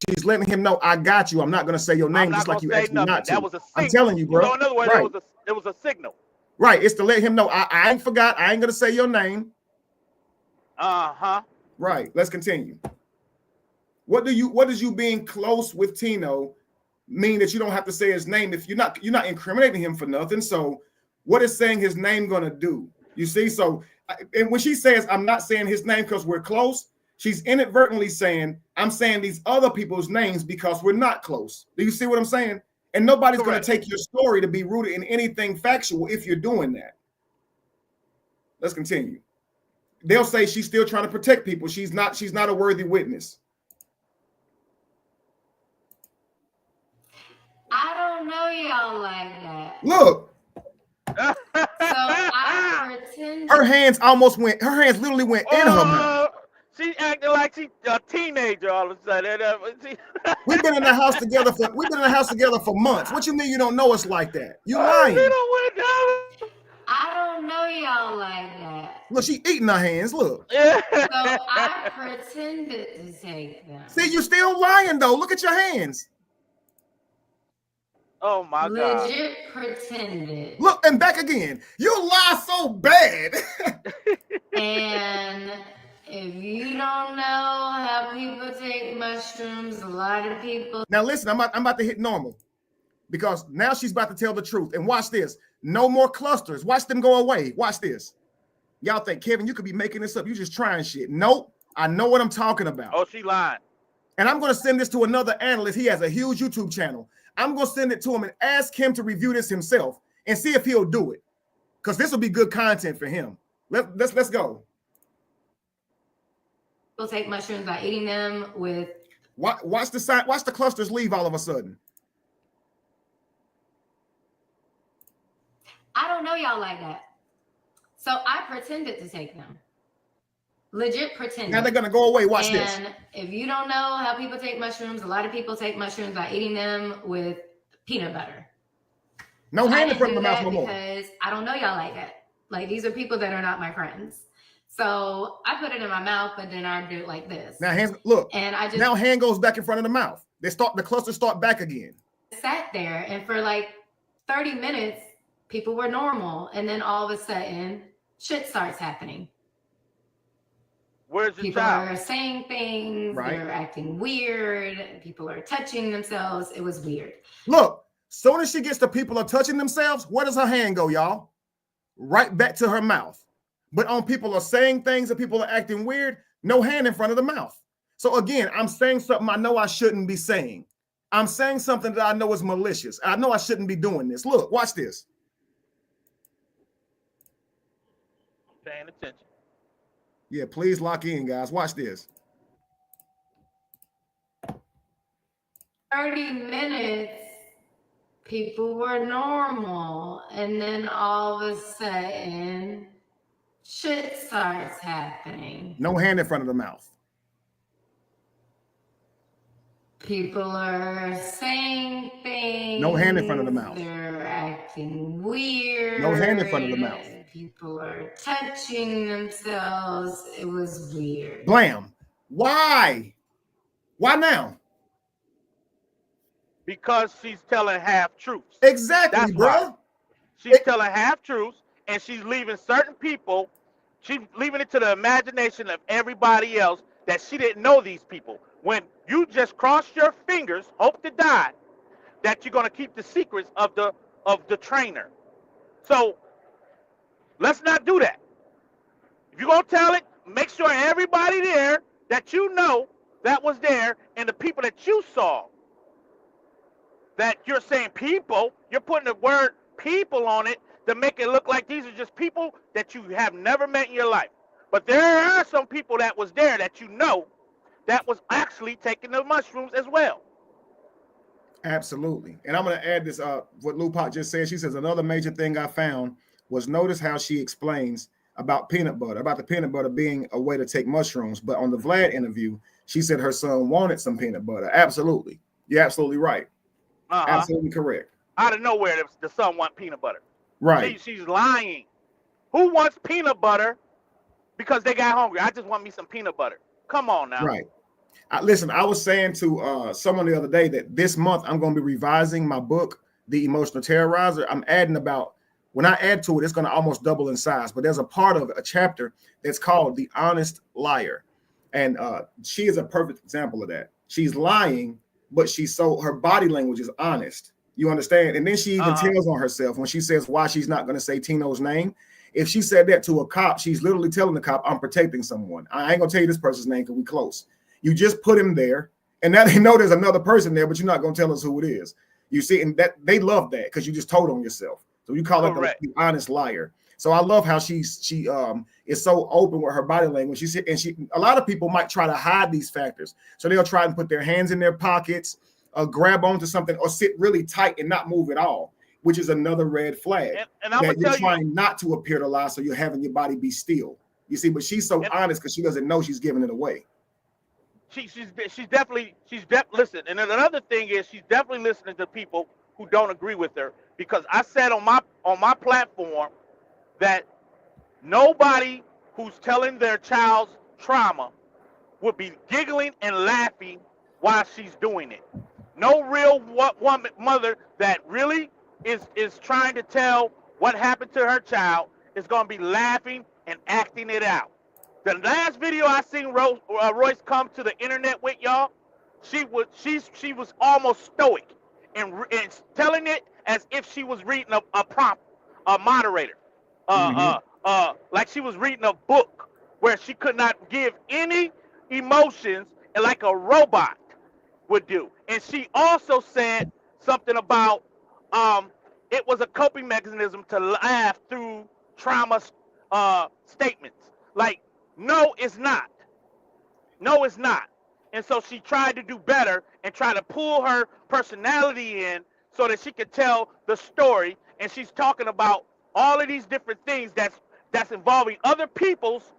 She's letting him know, I got you. I'm not going to say your name just like you asked me not to. That was a signal. I'm telling you, bro. In other words, right. It was a signal. Right. It's to let him know, I ain't forgot. I ain't going to say your name. Uh-huh. Right. Let's continue. What does you being close with Tino mean that you don't have to say his name if you're not incriminating him for nothing? So what is saying his name going to do? You see? So, and when she says, I'm not saying his name because we're close, she's inadvertently saying, I'm saying these other people's names because we're not close. Do you see what I'm saying? And nobody's going to take your story to be rooted in anything factual if you're doing that. Let's continue. They'll say she's still trying to protect people. She's not a worthy witness. I don't know y'all like that. Look. So I pretend her hands literally went in her mouth. She acting like she's a teenager all of a sudden. We've been in the house together for months. What you mean you don't know us like that? You lying. I don't know y'all like that. Look, she eating her hands. Look. So I pretended to take them. See, you still lying though. Look at your hands. Oh my God. Legit pretended. Look, and back again. You lie so bad. And if you don't know how people take mushrooms, a lot of people. Now listen, I'm about to hit normal because now she's about to tell the truth. And watch this. No more clusters. Watch them go away. Watch this. Y'all think, Kevin, you could be making this up. You just trying shit. Nope. I know what I'm talking about. Oh, she lying. And I'm going to send this to another analyst. He has a huge YouTube channel. I'm going to send it to him and ask him to review this himself and see if he'll do it. Because this will be good content for him. Let's go. People take mushrooms by eating them with. Watch the clusters leave all of a sudden. don't know y'all like that. So I pretended to take them. Legit pretended. Now they're going to go away. Watch this. And if you don't know how people take mushrooms, a lot of people take mushrooms by eating them with peanut butter. No hand in front of the mouth no more. Because I don't know y'all like that. Like, these are people that are not my friends. So I put it in my mouth, but then I do it like this. Now hands, look. And I just now hand goes back in front of the mouth. The clusters start back again. Sat there, and for like 30 minutes, people were normal, and then all of a sudden, shit starts happening. Where's your people child? Are saying things, right. They're acting weird, people are touching themselves. It was weird. Look, soon as she gets the people are touching themselves, where does her hand go, y'all? Right back to her mouth. But on people are saying things and people are acting weird, no hand in front of the mouth. So again, I'm saying something I know I shouldn't be saying. I'm saying something that I know is malicious. I know I shouldn't be doing this. Look, watch this. Paying attention. Yeah, please lock in, guys. Watch this. 30 minutes, people were normal. And then all of a sudden, shit starts happening. No hand in front of the mouth. People are saying things. No hand in front of the mouth. They're acting weird. No hand in front of the mouth. People are touching themselves. It was weird. Blam. Why? Why now? Because she's telling half truths. Exactly, That's bro. Right. She's telling half truths, and she's leaving certain people. She's leaving it to the imagination of everybody else that she didn't know these people. When you just cross your fingers, hope to die, that you're gonna keep the secrets of the trainer. So let's not do that. If you're gonna tell it, make sure everybody there that you know that was there and the people that you saw. That you're saying people, you're putting the word people on it to make it look like these are just people that you have never met in your life. But there are some people that was there that you know that was actually taking the mushrooms as well. Absolutely. And I'm going to add this, what Lupac just said. She says, another major thing I found was notice how she explains about peanut butter, about the peanut butter being a way to take mushrooms. But on the Vlad interview, she said her son wanted some peanut butter. Absolutely. You're absolutely right. Absolutely correct. Out of nowhere, the son want peanut butter. Right. She's lying. Who wants peanut butter because they got hungry? I just want me some peanut butter. Come on now. Right. Listen, I was saying to someone the other day that this month I'm going to be revising my book, The Emotional Terrorizer. I'm adding about, when I add to it, it's going to almost double in size. But there's a part of a chapter that's called The Honest Liar. And she is a perfect example of that. She's lying, but her body language is honest. You understand? And then she even tells on herself when she says why she's not going to say Tino's name. If she said that to a cop, she's literally telling the cop, I'm protecting someone. I ain't going to tell you this person's name because we close. You just put him there, and now they know there's another person there, but you're not going to tell us who it is. You see, and that they love that because you just told on yourself. So you call it the honest liar. So I love how she is so open with her body language. A lot of people might try to hide these factors. So they'll try and put their hands in their pockets, grab onto something, or sit really tight and not move at all, which is another red flag. And I'm that you're trying not to appear to lie, so you're having your body be still. You see, but she's so honest because she doesn't know she's giving it away. She's definitely listen. And then another thing is she's definitely listening to people who don't agree with her, because I said on my platform that nobody who's telling their child's trauma would be giggling and laughing while she's doing it. No real woman mother that really is trying to tell what happened to her child is going to be laughing and acting it out. The last video I seen Royce come to the internet with, y'all, she was almost stoic and telling it as if she was reading a prompt, a moderator, like she was reading a book where she could not give any emotions like a robot would do. And she also said something about it was a coping mechanism to laugh through trauma statements. Like, no, it's not. No, it's not. And so she tried to do better and try to pull her personality in so that she could tell the story. And she's talking about all of these different things that's involving other people's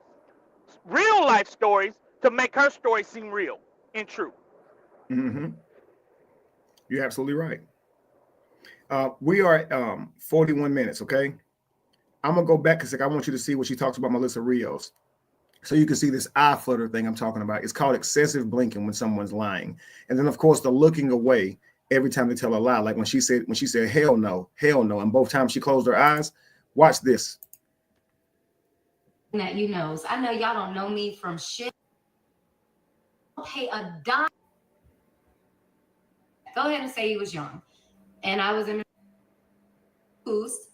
real life stories to make her story seem real and true. Mm-hmm. You're absolutely right. We are at 41 minutes, okay? I'm going to go back because I want you to see what she talks about Melissa Rios. So you can see this eye flutter thing I'm talking about. It's called excessive blinking when someone's lying. And then, of course, the looking away every time they tell a lie. Like when she said, hell no. And both times she closed her eyes. Watch this. That you knows. I know y'all don't know me from shit. Pay a dime. Go ahead and say he was young. And I was in who's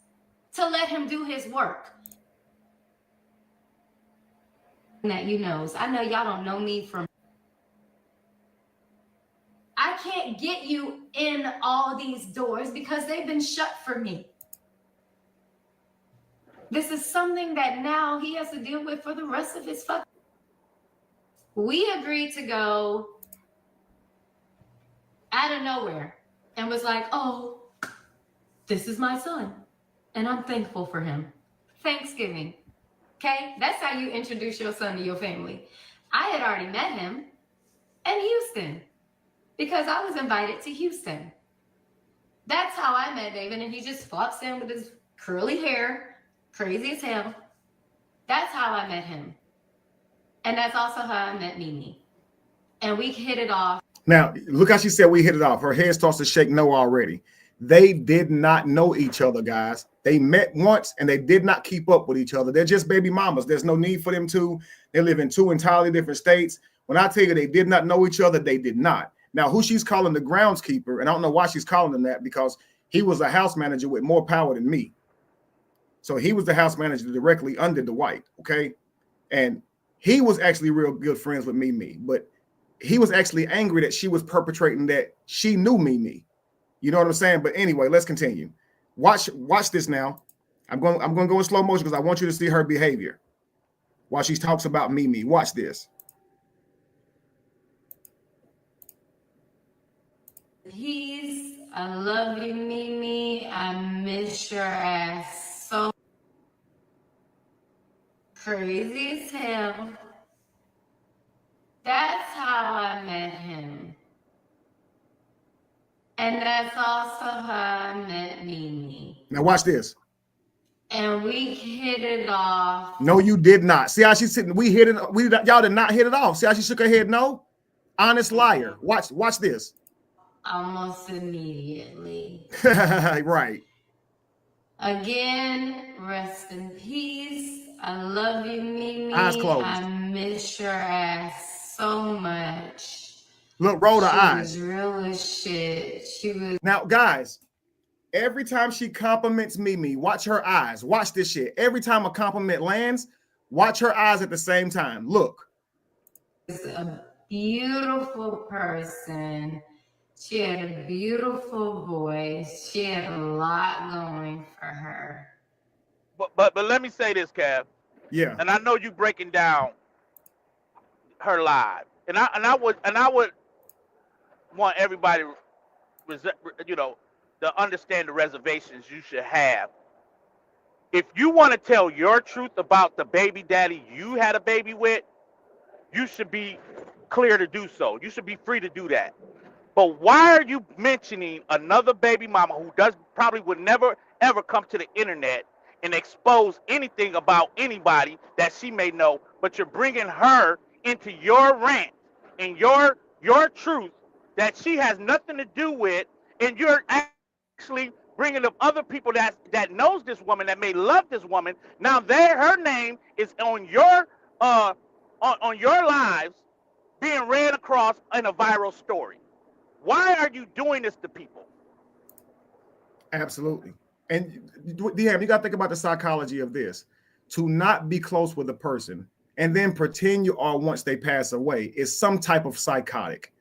to let him do his work. That you knows. I know y'all don't know me from. I can't get you in all these doors because they've been shut for me. This is something that now he has to deal with for the rest of his fucking. We agreed to go out of nowhere and was like, oh, this is my son. And I'm thankful for him. Thanksgiving. Okay, that's how you introduce your son to your family. I had already met him in Houston because I was invited to Houston. That's how I met David, and he just flops in with his curly hair, crazy as hell. That's how I met him. And that's also how I met Mimi. And we hit it off. Now, look how she said we hit it off. Her head starts to shake no already. They did not know each other, guys. They met once and they did not keep up with each other. They're just baby mamas. There's no need for them to. They live in two entirely different states. When I tell you they did not know each other, they did not. Now, who she's calling the groundskeeper, and I don't know why she's calling him that, because he was a house manager with more power than me. So he was the house manager directly under Dwight, okay? And he was actually real good friends with Mimi, but he was actually angry that she was perpetrating that she knew Mimi. You know what I'm saying? But anyway, let's continue. Watch this now. I'm going to go in slow motion because I want you to see her behavior while she talks about Mimi. Watch this. I love you, Mimi. I miss your ass so crazy as hell. That's how I met him. And that's also how I met Mimi. Now watch this. And we hit it off. No, you did not. See how she's sitting? We hit it. Y'all did not hit it off. See how she shook her head? No. Honest liar. Watch this. Almost immediately. Right. Again, rest in peace. I love you, Mimi. Eyes closed. I miss your ass so much. Look, roll her eyes. She was real as shit. She was. Now, guys, every time she compliments Mimi, watch her eyes. Watch this shit. Every time a compliment lands, watch her eyes at the same time. Look. She's a beautiful person. She had a beautiful voice. She had a lot going for her. But let me say this, Kev. Yeah. And I know you breaking down her live, and I would want everybody, to understand the reservations you should have. If you want to tell your truth about the baby daddy you had a baby with, you should be clear to do so. You should be free to do that. But why are you mentioning another baby mama who probably would never ever come to the internet and expose anything about anybody that she may know, but you're bringing her into your rant and your truth that she has nothing to do with, and you're actually bringing up other people that knows this woman, that may love this woman. Now her name is on your on your lives being read across in a viral story. Why are you doing this to people? Absolutely. And DM, you got to think about the psychology of this. To not be close with a person and then pretend you are once they pass away is some type of psychotic.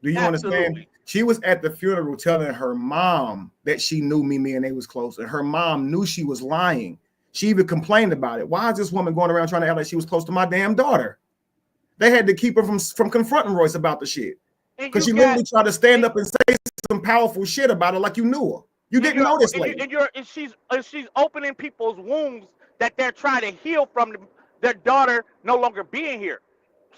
Do you understand? She was at the funeral telling her mom that she knew Mimi and they was close, and her mom knew she was lying. She even complained about it. Why is this woman going around trying to act like she was close to my damn daughter? They had to keep her from confronting Royce about the shit. Because she literally tried to stand up and say some powerful shit about her like you knew her. You didn't know this lady. And she's opening people's wounds that they're trying to heal from their daughter no longer being here.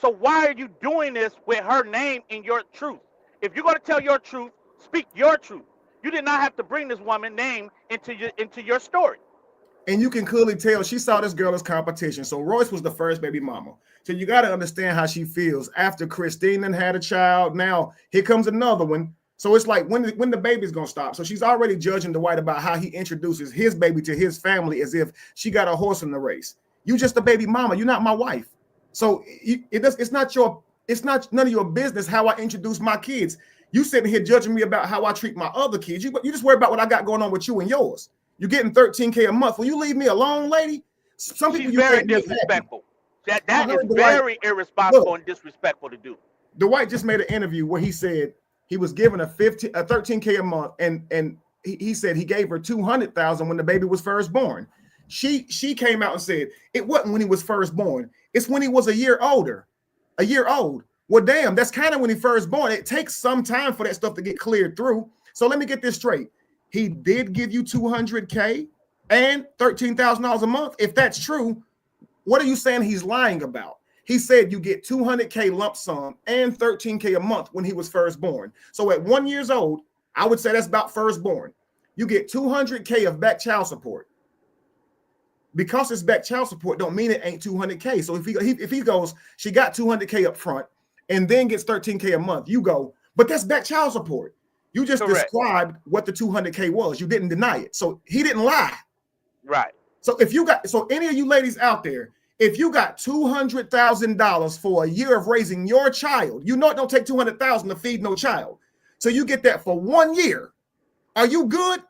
So why are you doing this with her name and your truth? If you're going to tell your truth, speak your truth. You did not have to bring this woman's name into your story. And you can clearly tell she saw this girl as competition. So Royce was the first baby mama. So you got to understand how she feels after Christine then had a child. Now here comes another one. So it's like when the baby's gonna stop. So she's already judging Dwight about how he introduces his baby to his family as if she got a horse in the race. You just a baby mama. You're not my wife. So it's not none of your business how I introduce my kids. You sitting here judging me about how I treat my other kids. You just worry about what I got going on with you and yours. You're getting $13K a month. Will you leave me alone, lady? Some people She's very disrespectful. That is very irresponsible and disrespectful to do. Dwight just made an interview where he said he was given a $13K a month, and he said he gave her $200,000 when the baby was first born. She came out and said it wasn't when he was first born. It's when he was a year old. Well, damn, that's kind of when he first born. It takes some time for that stuff to get cleared through. So let me get this straight. He did give you $200K and $13,000 a month. If that's true, what are you saying he's lying about? He said you get $200K lump sum and $13K a month when he was first born. So at 1 year old, I would say that's about firstborn. You get $200K of back child support. Because it's back child support don't mean it ain't $200K. So if he goes, she got $200K up front and then gets $13K a month, you go, but that's back child support. You just described what the $200K was. You didn't deny it. So he didn't lie. Right. So any of you ladies out there, if you got $200,000 for a year of raising your child, you know it don't take $200,000 to feed no child. So you get that for 1 year. Are you good?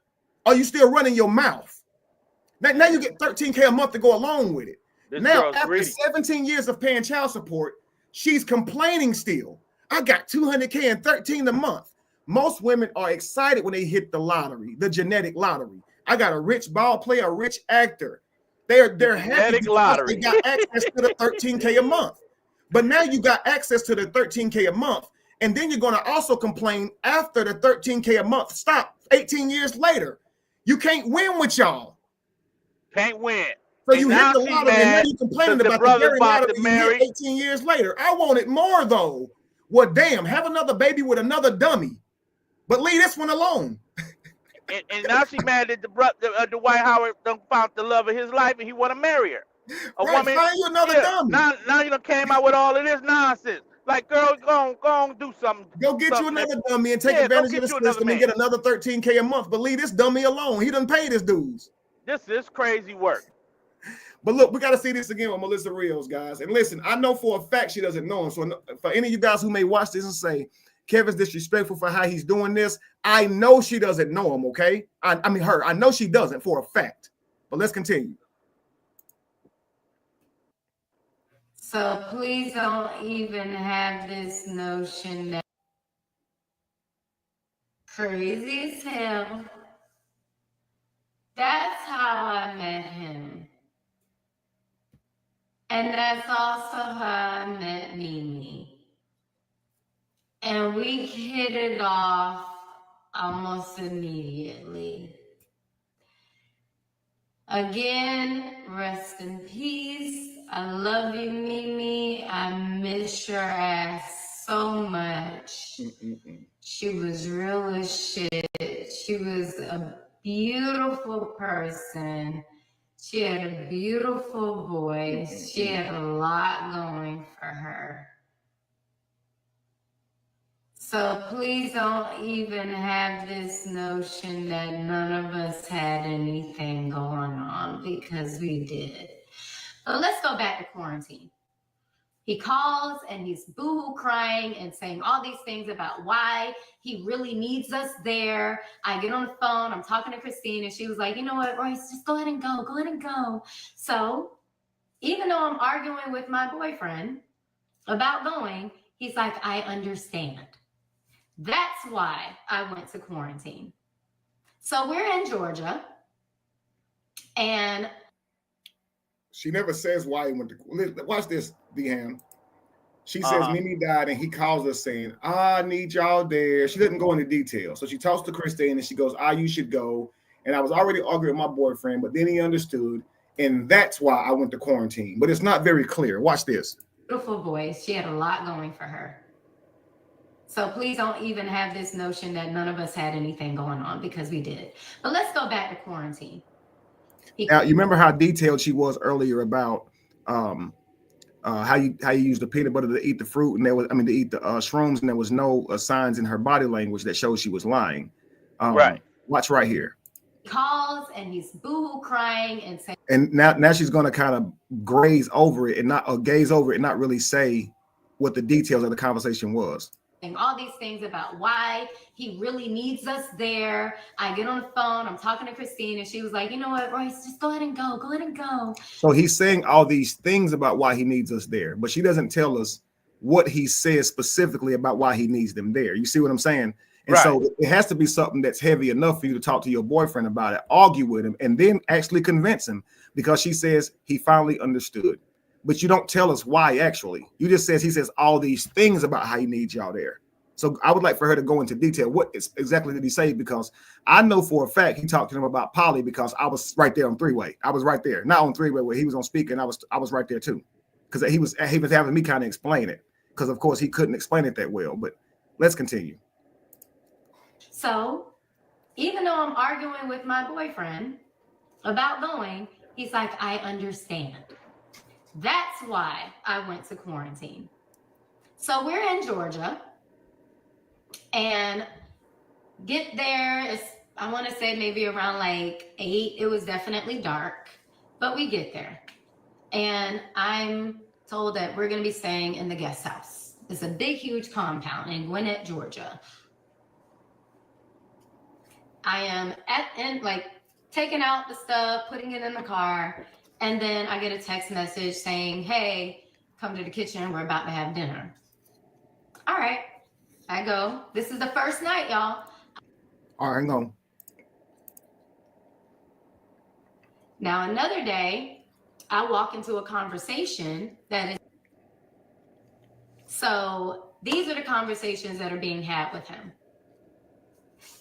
Are you still running your mouth? Now you get $13K a month to go along with it. Now, after 17 years of paying child support, she's complaining still. I got $200K and $13 a month. Most women are excited when they hit the lottery, the genetic lottery. I got a rich ball player, a rich actor. They're happy because they got access to the $13K a month. But now you got access to the $13K a month, and then you're going to also complain after the $13K a month stop 18 years later. You can't win with y'all. Can't win. So you hit the lottery and now you're complaining about the very lottery you hit 18 years later. I wanted more though. Well, damn, have another baby with another dummy. But leave this one alone. And now she's mad that Dwight Howard found the love of his life and he want to marry her. Find you another dummy. Now you done came out with all of this nonsense. Like, girl, go on, do something. Go get you another dummy and take advantage of the system and get another $13K a month. But leave this dummy alone. He done paid his dues. This is crazy work. But look, we got to see this again with Melissa Rios, guys. And listen, I know for a fact she doesn't know him. So for any of you guys who may watch this and say, Kevin's disrespectful for how he's doing this, I know she doesn't know him, okay? I mean her. I know she doesn't for a fact. But let's continue. So please don't even have this notion that crazy as hell. That's how I met him. And that's also how I met Mimi. And we hit it off almost immediately. Again, rest in peace. I love you, Mimi. I miss your ass so much. She was real as shit. She was a beautiful person. She had a beautiful voice. She had a lot going for her. So please don't even have this notion that none of us had anything going on, because we did. But let's go back to quarantine. He calls and he's boo-hoo crying and saying all these things about why he really needs us there. I get on the phone, I'm talking to Christine, and she was like, you know what, Royce, just go ahead and go. So even though I'm arguing with my boyfriend about going, he's like, I understand. That's why I went to quarantine. So we're in Georgia, and she never says why he went to. Watch this, Beham. She says Mimi died, and he calls us saying, I need y'all there. She doesn't go into detail. So she talks to Christine, and she goes, you should go. And I was already arguing with my boyfriend, but then he understood. And that's why I went to quarantine. But it's not very clear. Watch this. Beautiful voice. She had a lot going for her. So please don't even have this notion that none of us had anything going on, because we did. But let's go back to quarantine. Now, you remember how detailed she was earlier about how you use the peanut butter to eat the fruit, and to eat the shrooms, and there was no signs in her body language that showed she was lying. Right. Watch right here. He calls and he's boo-hoo crying and saying, and now she's going to kind of gaze over it and not really say what the details of the conversation was. All these things about why he really needs us there. I get on the phone, I'm talking to Christine, and she was like, you know what, Royce, just go ahead and go. So he's saying all these things about why he needs us there, but she doesn't tell us what he says specifically about why he needs them there. You see what I'm saying? And right. So it has to be something that's heavy enough for you to talk to your boyfriend about it, argue with him, and then actually convince him, because she says he finally understood. But you don't tell us why, actually. You just he says all these things about how he needs y'all there. So I would like for her to go into detail. What exactly did he say? Because I know for a fact he talked to him about Polly, because I was right there on three-way. I was right there. Not on three-way where he was on speaker, and I was right there too. Because he was having me kind of explain it. Because of course he couldn't explain it that well. But let's continue. So even though I'm arguing with my boyfriend about going, he's like, I understand. That's why I went to quarantine. So we're in Georgia and get there. I want to say maybe around like 8. It was definitely dark, but we get there. And I'm told that we're going to be staying in the guest house. It's a big, huge compound in Gwinnett, Georgia. I am taking out the stuff, putting it in the car. And then I get a text message saying, hey, come to the kitchen. We're about to have dinner. All right. I go. This is the first night, y'all. All right, hang on. Now, another day, I walk into a conversation that is. So these are the conversations that are being had with him.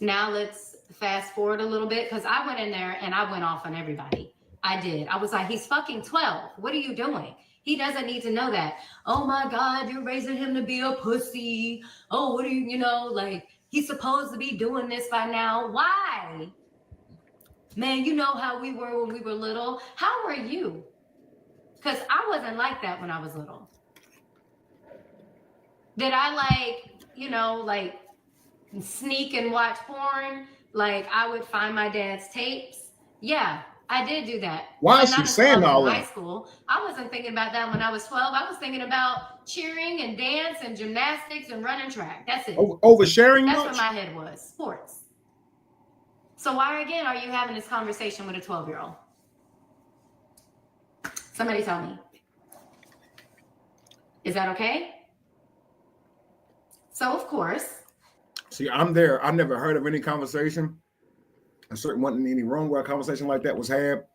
Now let's fast forward a little bit, because I went in there and I went off on everybody. I did. I was like, he's fucking 12. What are you doing? He doesn't need to know that. Oh my God, you're raising him to be a pussy. Oh, what are you, he's supposed to be doing this by now. Why? Man, you know how we were when we were little. How were you? Because I wasn't like that when I was little. Did I sneak and watch porn? I would find my dad's tapes. Yeah, I did do that. Why is she saying all that? In high school, I wasn't thinking about that when I was 12. I was thinking about cheering and dance and gymnastics and running track. That's it. Oversharing? That's what my head was. Sports. So why again are you having this conversation with a 12-year-old? Somebody tell me. Is that okay? So of course. See, I'm there. I've never heard of any conversation. I certainly wasn't in any room where a conversation like that was had,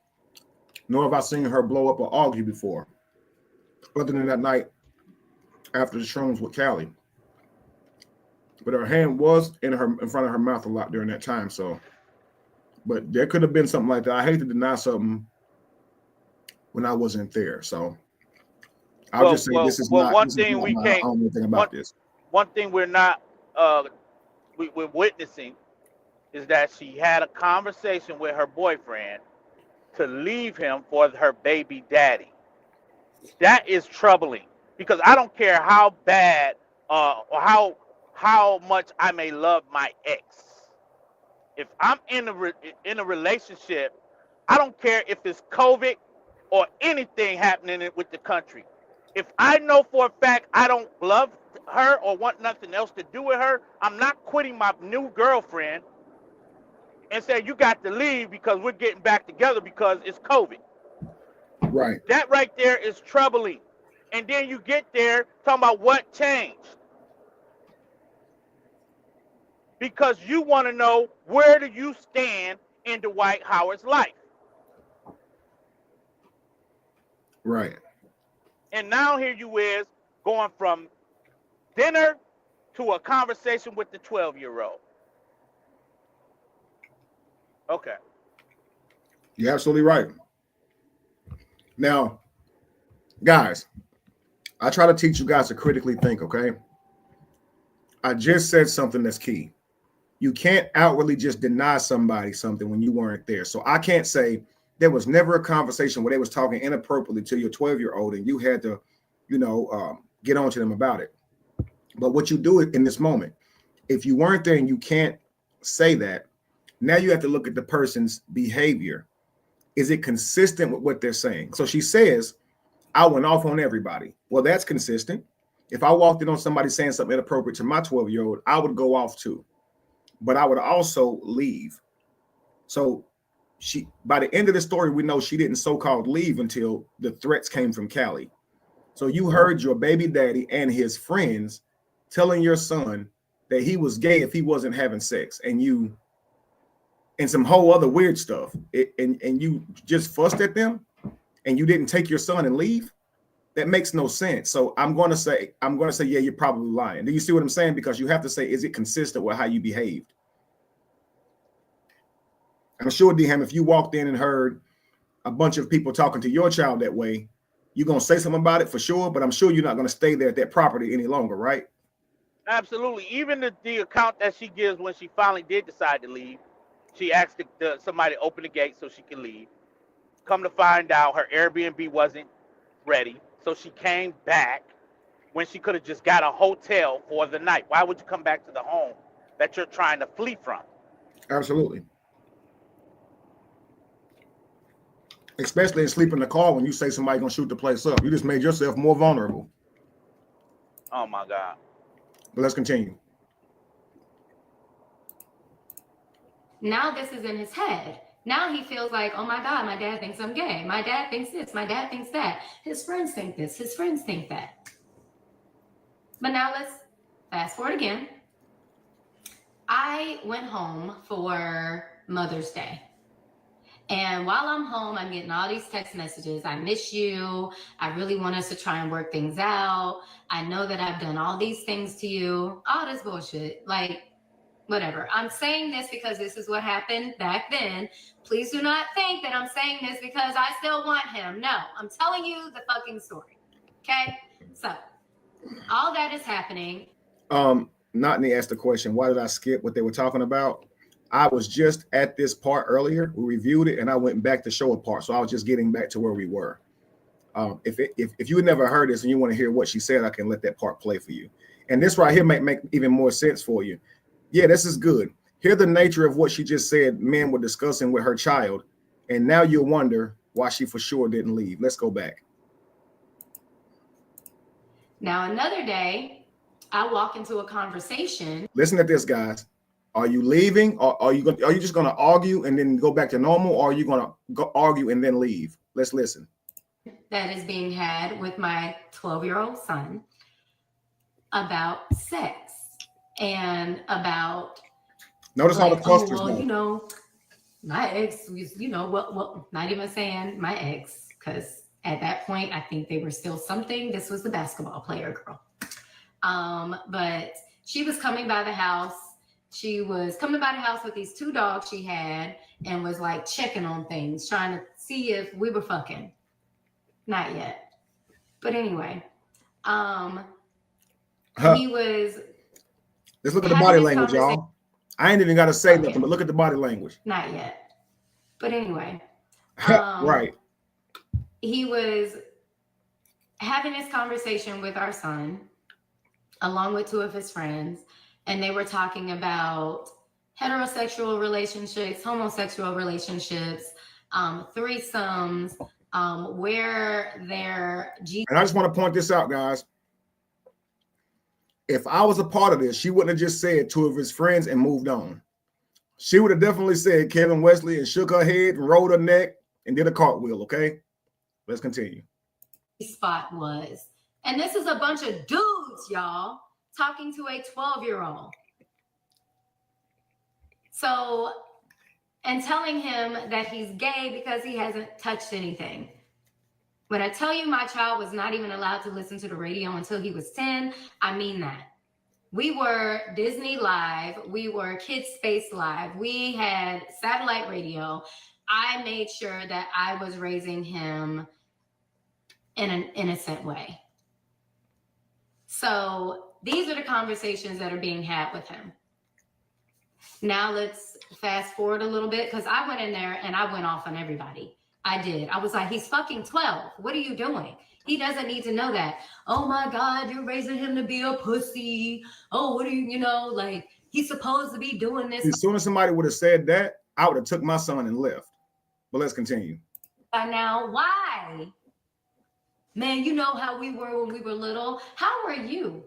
nor have I seen her blow up or argue before, other than that night after the shrooms with Callie. But her hand was in front of her mouth a lot during that time. So, but there could have been something like that. I hate to deny something when I wasn't there. So I'll just say this is not. One thing we can't. I don't know anything about this. One thing we're not. We're witnessing is that she had a conversation with her boyfriend to leave him for her baby daddy. That is troubling, because I don't care how bad or how much I may love my ex. If I'm in a relationship, I don't care if it's COVID or anything happening with the country. If I know for a fact I don't love her or want nothing else to do with her, I'm not quitting my new girlfriend and say you got to leave because we're getting back together because it's COVID. Right. That right there is troubling. And then you get there talking about what changed. Because you want to know, where do you stand in Dwight Howard's life? Right. And now here you is going from dinner to a conversation with the 12-year-old. Okay. You're absolutely right. Now, guys, I try to teach you guys to critically think, okay? I just said something that's key. You can't outwardly just deny somebody something when you weren't there. So I can't say there was never a conversation where they was talking inappropriately to your 12-year-old and you had to, get on to them about it. But what you do in this moment, if you weren't there and you can't say that, now you have to look at the person's behavior. Is it consistent with what they're saying? So she says, I went off on everybody. Well, that's consistent. If I walked in on somebody saying something inappropriate to my 12-year-old, I would go off too. But I would also leave. So by the end of the story, we know she didn't so-called leave until the threats came from Callie. So you heard your baby daddy and his friends telling your son that he was gay if he wasn't having sex, and some whole other weird stuff. And you just fussed at them and you didn't take your son and leave. That makes no sense. So I'm going to say, yeah, you're probably lying. Do you see what I'm saying? Because you have to say, is it consistent with how you behaved? I'm sure, D-Ham, if you walked in and heard a bunch of people talking to your child that way, you're going to say something about it for sure, but I'm sure you're not going to stay there at that property any longer, right? Absolutely. Even the account that she gives when she finally did decide to leave, she asked somebody to open the gate so she can leave. Come to find out, her Airbnb wasn't ready. So she came back when she could have just got a hotel for the night. Why would you come back to the home that you're trying to flee from? Absolutely. Especially in sleep in the car when you say somebody's going to shoot the place up. You just made yourself more vulnerable. Oh, my God. But let's continue. Now this is in his head. Now he feels like, oh my God, my dad thinks I'm gay. My dad thinks this. My dad thinks that. His friends think this. His friends think that. But now let's fast forward again. I went home for Mother's Day. And while I'm home, I'm getting all these text messages. I miss you. I really want us to try and work things out. I know that I've done all these things to you. All this bullshit. Like, whatever. I'm saying this because this is what happened back then. Please do not think that I'm saying this because I still want him. No, I'm telling you the fucking story. Okay? So, all that is happening. Notney asked the question, why did I skip what they were talking about? I was just at this part earlier. We reviewed it and I went back to show a part. So I was just getting back to where we were. If you had never heard this and you want to hear what she said, I can let that part play for you. And this right here might make even more sense for you. Yeah, this is good. Hear the nature of what she just said men were discussing with her child. And now you'll wonder why she for sure didn't leave. Let's go back. Now, another day, I walk into a conversation. Listen to this, guys. Are you leaving, or are you just going to argue and then go back to normal, or are you going to go argue and then leave? Let's listen. That is being had with my 12-year-old son about sex and about. Notice all the clusters. Oh, well, my ex was, well, not even saying my ex, because at that point I think they were still something. This was the basketball player girl. But she was coming by the house. She was coming by the house with these 2 dogs she had and was like checking on things, trying to see if we were fucking. Not yet. But anyway, he was. Let's look at the body language, y'all. I ain't even got to say nothing, but look at the body language. Not yet. But anyway. Right. He was having this conversation with our son, along with 2 of his friends. And they were talking about heterosexual relationships, homosexual relationships, threesomes, where their And I just want to point this out, guys. If I was a part of this, she wouldn't have just said 2 of his friends and moved on. She would have definitely said Kevin Wesley and shook her head and rolled her neck and did a cartwheel, okay? Let's continue. Spot was. And this is a bunch of dudes, y'all, talking to a 12-year-old. So, and telling him that he's gay because he hasn't touched anything. When I tell you my child was not even allowed to listen to the radio until he was 10, I mean that. We were Disney Live. We were Kids Space Live. We had satellite radio. I made sure that I was raising him in an innocent way. So these are the conversations that are being had with him. Now let's fast forward a little bit, because I went in there and I went off on everybody. I did. I was like, he's fucking 12. What are you doing? He doesn't need to know that. Oh my God, you're raising him to be a pussy. Oh, what are you, like, he's supposed to be doing this. As soon as somebody would have said that, I would have took my son and left. But let's continue. By now, why? Man, you know how we were when we were little. How were you?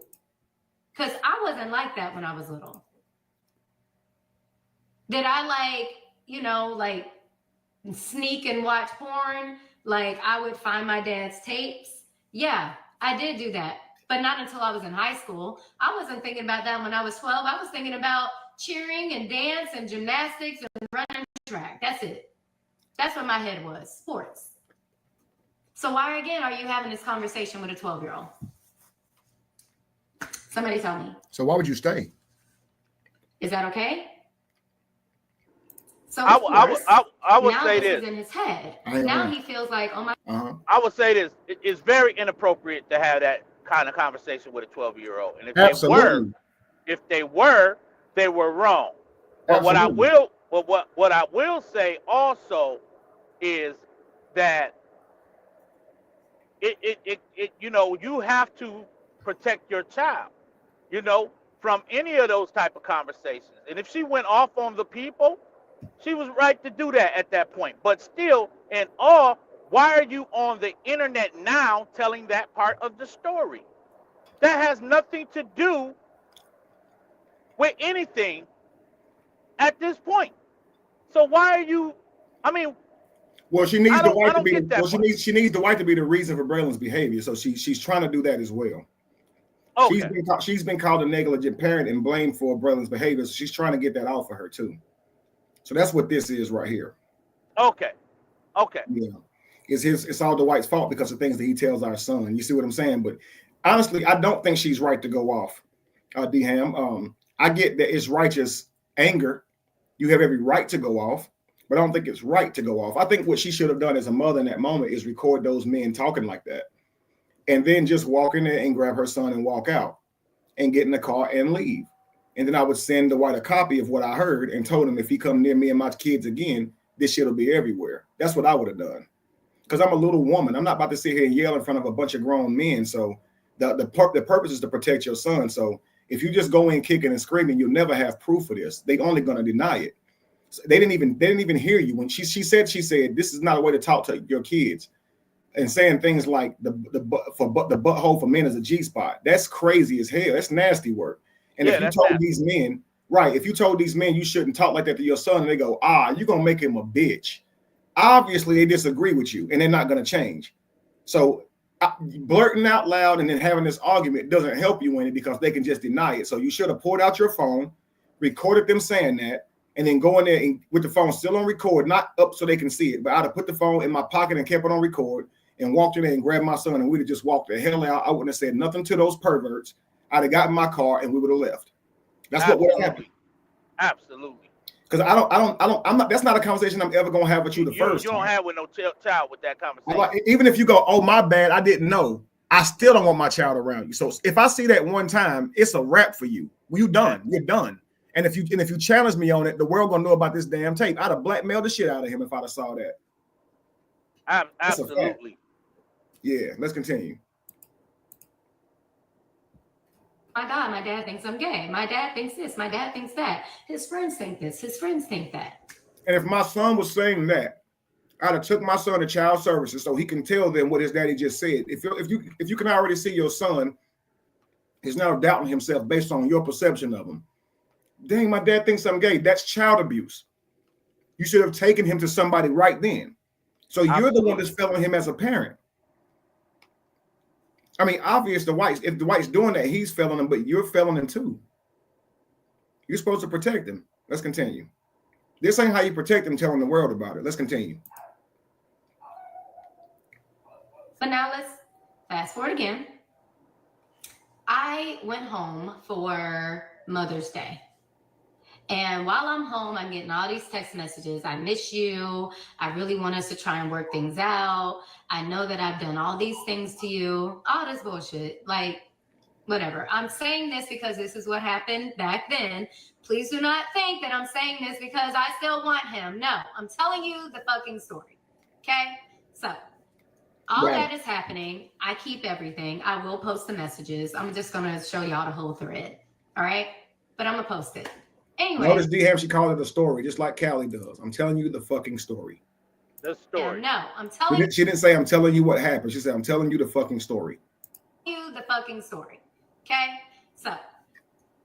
Because I wasn't like that when I was little. Did I sneak and watch porn? Like, I would find my dad's tapes. Yeah, I did do that, but not until I was in high school. I wasn't thinking about that when I was 12. I was thinking about cheering and dance and gymnastics and running track. That's it. That's what my head was, sports. So why, again, are you having this conversation with a 12-year-old? Somebody tell me. So why would you stay? Is that okay? So I would say this. Is in his head. Now he feels like, oh my. I would say this. It's very inappropriate to have that kind of conversation with a 12-year-old. And if they were, they were wrong. But what I will say also is that you have to protect your child, from any of those type of conversations. And if she went off on the people, she was right to do that at that point. But still, in all, why are you on the internet now telling that part of the story? That has nothing to do with anything at this point. So why are you? I mean, well, she needs the wife to be. Well, she needs the wife to be the reason for Braylon's behavior. So she's trying to do that as well. Okay. She's been called a negligent parent and blamed for Braylon's behavior. So she's trying to get that out for her too. So that's what this is right here. Okay. Yeah. It's all Dwight's fault because of things that he tells our son. You see what I'm saying? But honestly, I don't think she's right to go off, D-Ham. I get that it's righteous anger. You have every right to go off, but I don't think it's right to go off. I think what she should have done as a mother in that moment is record those men talking like that. And then just walk in there and grab her son and walk out and get in the car and leave. And then I would send Dwight a copy of what I heard and told him if he come near me and my kids again, this shit will be everywhere. That's what I would have done. Because I'm a little woman. I'm not about to sit here and yell in front of a bunch of grown men. So the purpose is to protect your son. So if you just go in kicking and screaming, you'll never have proof of this. They're only going to deny it. So they didn't even hear you. When she said, this is not a way to talk to your kids. And saying things like the butthole for men is a G-spot. That's crazy as hell. That's nasty work. And if you told these men, if you told these men you shouldn't talk like that to your son, and they go, you're going to make him a bitch. Obviously, they disagree with you, and they're not going to change. So blurting out loud and then having this argument doesn't help you in it because they can just deny it. So you should have pulled out your phone, recorded them saying that, and then go in there and, with the phone still on record, not up so they can see it, but I'd have put the phone in my pocket and kept it on record and walked in there and grabbed my son, and we'd have just walked the hell out. I wouldn't have said nothing to those perverts. I'd have gotten my car and we would have left. That's what would have happened. Absolutely. Because I'm not. That's not a conversation I'm ever gonna have with you the first time. You don't have with no child with that conversation. Even if you go, oh my bad, I didn't know. I still don't want my child around you. So if I see that one time, it's a wrap for you. You done. You're done. And if you challenge me on it, the world gonna know about this damn tape. I'd have blackmailed the shit out of him if I'd have saw that. Absolutely. Yeah. Let's continue. My God, my dad thinks I'm gay. My dad thinks this. My dad thinks that. His friends think this. His friends think that. And if my son was saying that, I'd have took my son to child services so he can tell them what his daddy just said. If you can already see your son is now doubting himself based on your perception of him. Dang, my dad thinks I'm gay. That's child abuse. You should have taken him to somebody right then. So you're the one that's failing him as a parent. I mean, obvious if Dwight's doing that, he's failing him, but you're failing him too. You're supposed to protect him. Let's continue. This ain't how you protect him telling the world about it. Let's continue. But now let's fast forward again. I went home for Mother's Day. And while I'm home, I'm getting all these text messages. I miss you. I really want us to try and work things out. I know that I've done all these things to you. All this bullshit. Like, whatever. I'm saying this because this is what happened back then. Please do not think that I'm saying this because I still want him. No, I'm telling you the fucking story. Okay? So, all that is happening. I keep everything. I will post the messages. I'm just going to show y'all the whole thread. All right? But I'm going to post it. Anyway. Notice D-Ham, she called it a story, just like Callie does. I'm telling you the fucking story. The story. No, I'm telling you. She didn't say I'm telling you what happened. She said I'm telling you the fucking story. You the fucking story. Okay? So,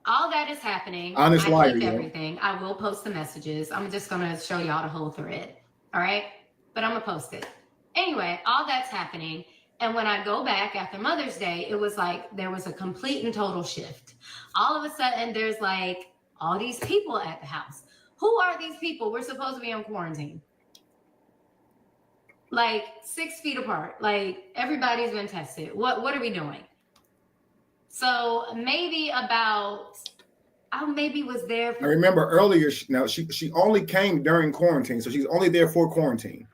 all that is happening. Honest liar, I keep yo. everything. I will post the messages. I'm just going to show y'all the whole thread. All right? But I'm going to post it. Anyway, all that's happening. And when I go back after Mother's Day, it was like there was a complete and total shift. All of a sudden, there's like all these people at the house. Who are these people? We're supposed to be on quarantine. Like 6 feet apart. Like everybody's been tested. What are we doing? So maybe about, I maybe was there. I remember earlier, she only came during quarantine. So she's only there for quarantine.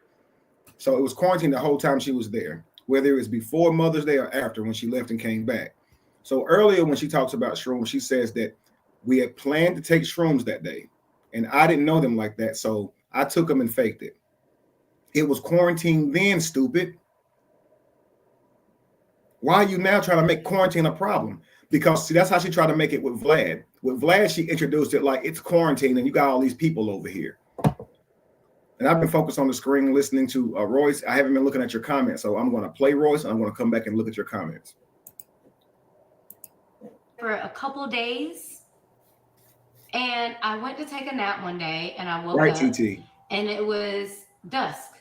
So it was quarantine the whole time she was there, whether it was before Mother's Day or after when she left and came back. So earlier when she talks about shrooms, she says that we had planned to take shrooms that day. And I didn't know them like that. So I took them and faked it. It was quarantine then, stupid. Why are you now trying to make quarantine a problem? Because see, that's how she tried to make it with Vlad. With Vlad, she introduced it like it's quarantine and you got all these people over here. And I've been focused on the screen listening to Royce. I haven't been looking at your comments. So I'm going to play Royce and I'm going to come back and look at your comments. For a couple of days. And I went to take a nap one day and I woke up. TT. And it was dusk.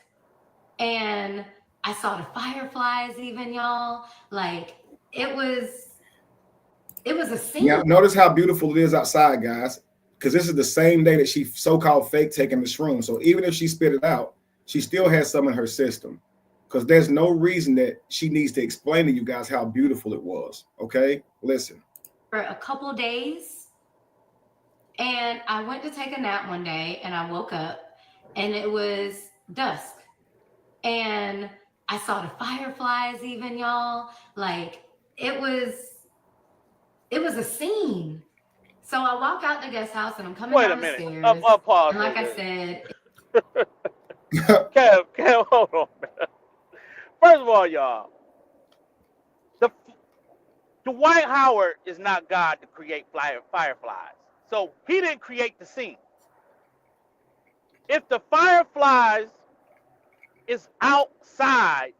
And I saw the fireflies even, y'all. Like it was a scene. Yeah, notice how beautiful it is outside, guys. Because this is the same day that she so-called fake taking the shroom. So even if she spit it out, she still has some in her system. Because there's no reason that she needs to explain to you guys how beautiful it was. Okay, listen. For a couple of days. And I went to take a nap one day and I woke up and it was dusk. And I saw the fireflies even, y'all. Like it was a scene. So I walk out the guest house and I'm coming down the stairs. Pause. And like I said. Kev, hold on, man. First of all, y'all, Dwight Howard is not God to create fireflies. So he didn't create the scene. If the fireflies is outside,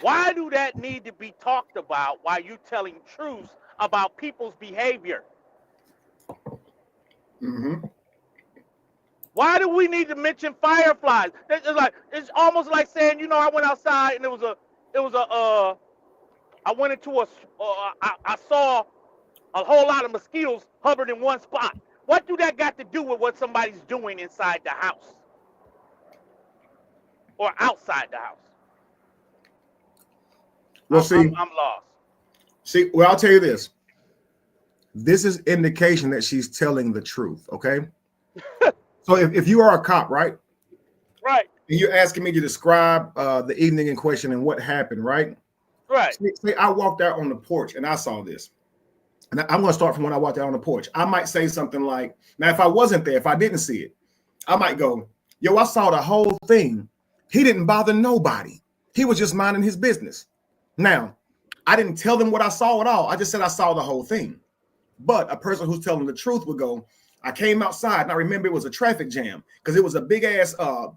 why do that need to be talked about while you telling truths about people's behavior? Mm-hmm. Why do we need to mention fireflies? It's almost like saying, I went outside and I went into I saw a whole lot of mosquitoes hovered in one spot. What do that got to do with what somebody's doing inside the house or outside the house? Well, I'm lost. See, well, I'll tell you this. This is indication that she's telling the truth, okay? So if you are a cop, right? Right. And you're asking me to describe the evening in question and what happened, right? Right. See, I walked out on the porch and I saw this. And I'm going to start from when I walked out on the porch. I might say something like, now, if I wasn't there, if I didn't see it, I might go, yo, I saw the whole thing. He didn't bother nobody. He was just minding his business. Now, I didn't tell them what I saw at all. I just said I saw the whole thing. But a person who's telling the truth would go, I came outside and I remember it was a traffic jam because it was a big ass Honda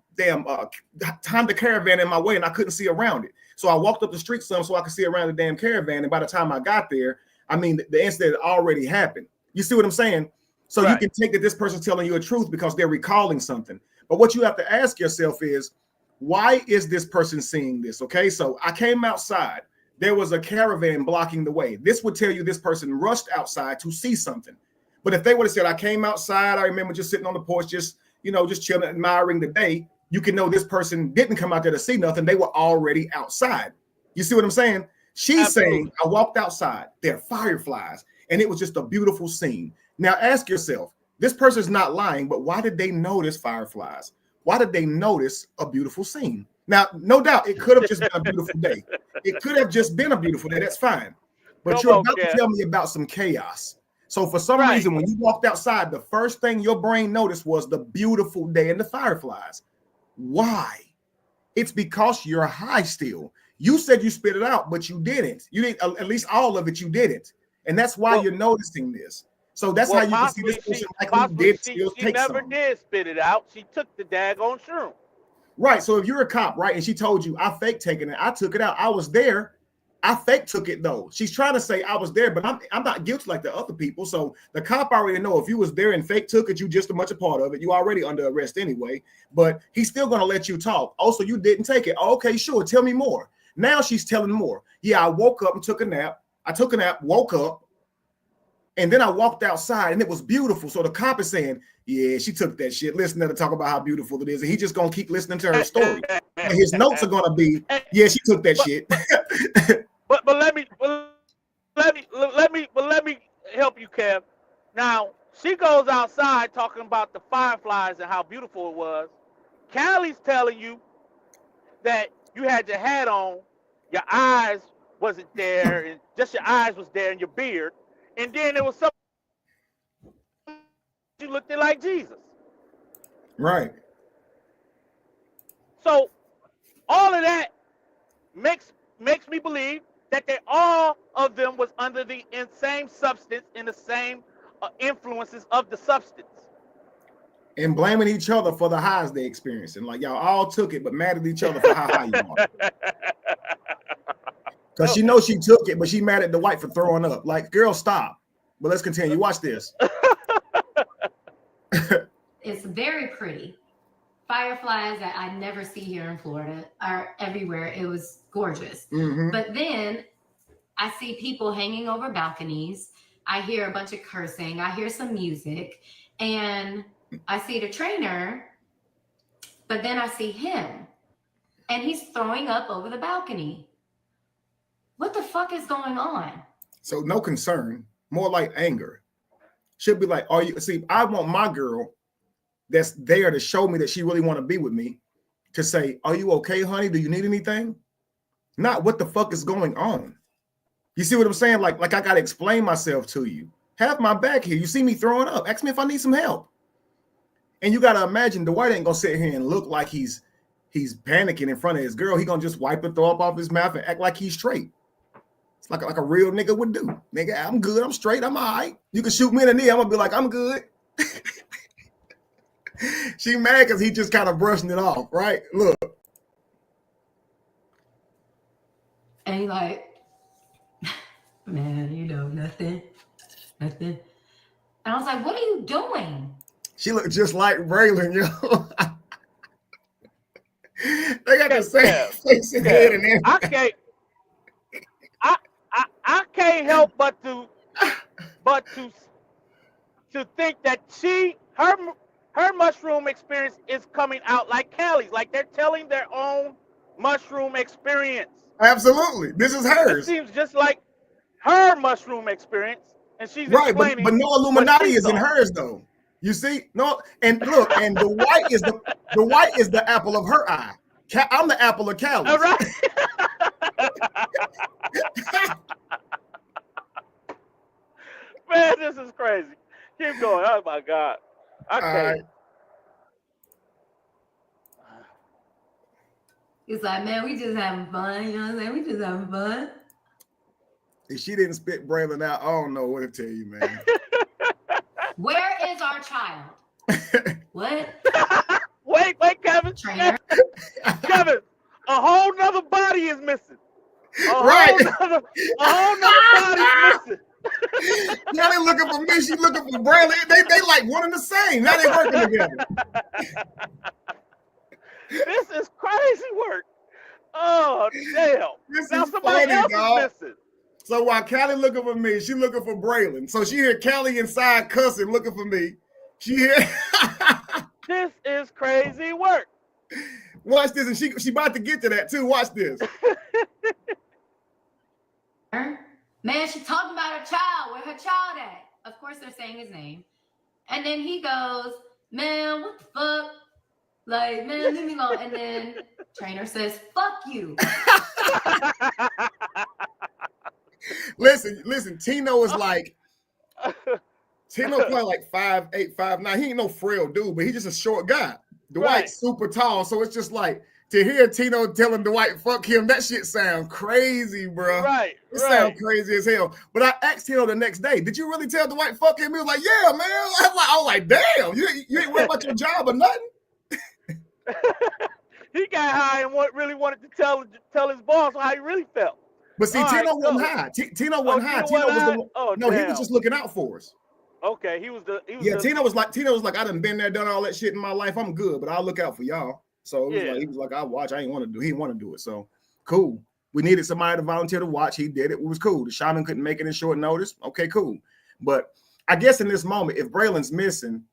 Caravan in my way and I couldn't see around it. So I walked up the street some so I could see around the damn Caravan. And by the time I got there, I mean, the incident already happened. You see what I'm saying? So right. You can take that this person's telling you a truth because they're recalling something. But what you have to ask yourself is, why is this person seeing this? Okay, so I came outside. There was a caravan blocking the way. This would tell you this person rushed outside to see something. But if they would have said, I came outside, I remember just sitting on the porch, just chilling, admiring the day, you can know this person didn't come out there to see nothing. They were already outside. You see what I'm saying? She's Absolutely. saying, I walked outside, there are fireflies, and it was just a beautiful scene. Now ask yourself, this person's not lying, but why did they notice fireflies? Why did they notice a beautiful scene? Now, no doubt, it could have just been a beautiful day. It could have just been a beautiful day. That's fine. But you're about to tell me about some chaos. So for some reason, when you walked outside, the first thing your brain noticed was the beautiful day and the fireflies. Why? It's because you're high still. You said you spit it out, but you didn't. You didn't, at least all of it, you didn't. And that's why you're noticing this. So that's how you can see this person likely did still take some. She never did spit it out. She took the daggone shroom. Right. So if you're a cop, right, and she told you, I fake taking it, I took it out, I was there. I fake took it though. She's trying to say I was there, but I'm not guilty like the other people. So the cop already know if you was there and fake took it, you just as much a part of it. You already under arrest anyway, but he's still gonna let you talk. Also, you didn't take it. Oh, okay, sure. Tell me more. Now she's telling more. Yeah, I woke up and took a nap. I took a nap, woke up, and then I walked outside and it was beautiful. So the cop is saying, yeah, she took that shit. Listen to her talk about how beautiful it is. And he's just gonna keep listening to her story. And his notes are gonna be, yeah, she took that shit. But let me help you, Kev. Now she goes outside talking about the fireflies and how beautiful it was. Callie's telling you that you had your hat on, your eyes wasn't there, and just your eyes was there and your beard, and then there was something you looked like Jesus. Right. So all of that makes me believe that all of them was under the same substance and the same influences of the substance. And blaming each other for the highs they experienced. And like y'all all took it, but mad at each other for how high you are. Because she knows she took it, but she mad at the white for throwing up. Like, girl, stop. But let's continue. Watch this. It's very pretty. Fireflies that I never see here in Florida are everywhere. It was gorgeous. Mm-hmm. But then I see people hanging over balconies. I hear a bunch of cursing. I hear some music. And I see the trainer, but then I see him. And he's throwing up over the balcony. What the fuck is going on? So no concern, more like anger. She'll be like, are you, see, I want my girl that's there to show me that she really want to be with me to say, are you okay, honey? Do you need anything? Not what the fuck is going on. You see what I'm saying? Like I got to explain myself to you. Have my back here. You see me throwing up. Ask me if I need some help. And you got to imagine the white ain't going to sit here and look like he's panicking in front of his girl. He going to just wipe the throw up off his mouth and act like he's straight. It's like a real nigga would do. Nigga, I'm good. I'm straight. I'm all right. You can shoot me in the knee. I'm going to be like, I'm good. She mad because he just kind of brushing it off, right? Look. And he like, man, you know, nothing. And I was like, what are you doing? She looked just like Braylon, yo. They got the same face and head and everything. I can't help but to think that her mushroom experience is coming out like Callie's, like they're telling their own mushroom experience. Absolutely, this is hers. It seems just like her mushroom experience, and she's right. But no Illuminati is in hers though. You see, no, and look, and the white is the apple of her eye. I'm the apple of Callie's. All right. Man, this is crazy. Keep going. Oh my God. Okay. He's like, man, we just having fun. You know what I'm saying? We just having fun. If she didn't spit Braylon out, I don't know what to tell you, man. Where is our child? What? Wait, Kevin. Trainer. Kevin, a whole nother body is missing. A Right. whole nother body is missing. Now they looking for me. She looking for Braylon. They like one and the same. Now they working together. This is crazy work. Oh damn! This Now is somebody funny, else dog. is missing. So while Callie looking for me, she looking for Braylon. So she hear Callie inside cussing, looking for me. She hear. This is crazy work. Watch this, and she about to get to that too. Watch this. man, she's talking about her child. Where her child at? Of course, they're saying his name. And then he goes, man, what the fuck? Like, man, leave me alone. And then trainer says, fuck you. Listen, Tino is like, Tino probably like 5'8", 5'9". He ain't no frail dude, but he's just a short guy. Dwight's super tall, so it's just like, to hear Tino telling Dwight, fuck him, that shit sound crazy, bro. Right. It sound crazy as hell. But I asked Tino the next day, did you really tell Dwight, fuck him? He was like, yeah, man. I was like, damn, you ain't worried about your job or nothing? He got high and really wanted to tell his boss how he really felt. But see, Tino wasn't high. Tino wasn't high. Tino was no, he was just looking out for us. Okay, Tino was like, I done been there, done all that shit in my life. I'm good, but I'll look out for y'all. So he was like, I'll watch. I ain't want to do. He didn't want to do it. So cool. We needed somebody to volunteer to watch. He did it. It was cool. The shaman couldn't make it in short notice. Okay, cool. But I guess in this moment, if Braylon's missing,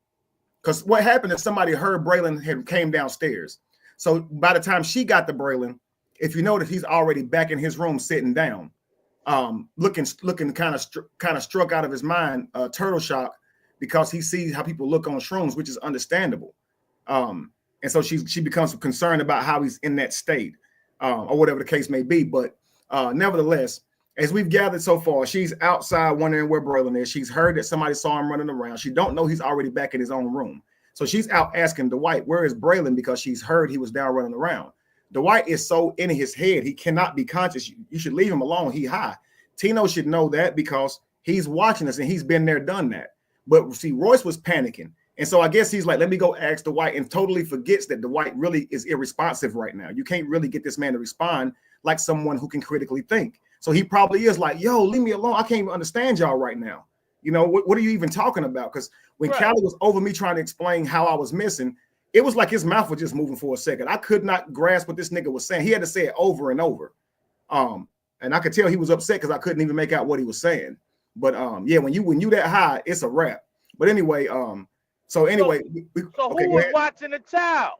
because what happened is somebody heard Braylon had came downstairs. So by the time she got to Braylon, if you notice, he's already back in his room sitting down, looking kind of struck out of his mind, turtle shock, because he sees how people look on shrooms, which is understandable. And so she becomes concerned about how he's in that state, or whatever the case may be. But nevertheless, as we've gathered so far, she's outside wondering where Braylon is. She's heard that somebody saw him running around. She don't know he's already back in his own room. So she's out asking Dwight, where is Braylon? Because she's heard he was down running around. Dwight is so in his head, he cannot be conscious. You should leave him alone. He high. Tino should know that because he's watching us and he's been there, done that. But see, Royce was panicking. And so I guess he's like, let me go ask Dwight, and totally forgets that Dwight really is irresponsive right now. You can't really get this man to respond like someone who can critically think. So he probably is like, yo, leave me alone. I can't even understand y'all right now. You know, what are you even talking about? Because when Callie was over me trying to explain how I was missing, it was like his mouth was just moving for a second. I could not grasp what this nigga was saying. He had to say it over and over. And I could tell he was upset because I couldn't even make out what he was saying. But yeah, when you that high, it's a wrap. But anyway, so who was watching the child?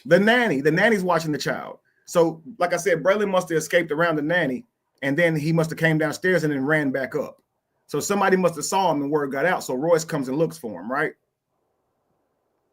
The nanny. The nanny's watching the child. So like I said, Braylon must have escaped around the nanny, and then he must have came downstairs and then ran back up. So somebody must have saw him and word got out. So Royce comes and looks for him, right?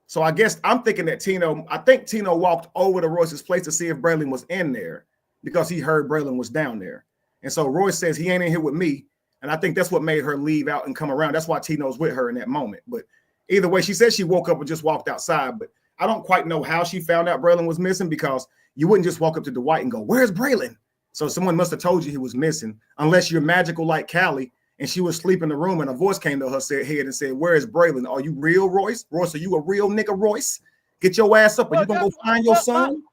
So I guess I'm thinking that Tino walked over to Royce's place to see if Braylon was in there because he heard Braylon was down there. And so Royce says he ain't in here with me. And I think that's what made her leave out and come around. That's why Tino's with her in that moment. But either way, she said she woke up and just walked outside. But I don't quite know how she found out Braylon was missing, because you wouldn't just walk up to Dwight and go, where's Braylon? So someone must have told you he was missing, unless you're magical like Callie and she was asleep in the room and a voice came to her head and said, where is Braylon? Are you real, Royce? Royce, are you a real nigga, Royce? Get your ass up. Are you going to go find your son?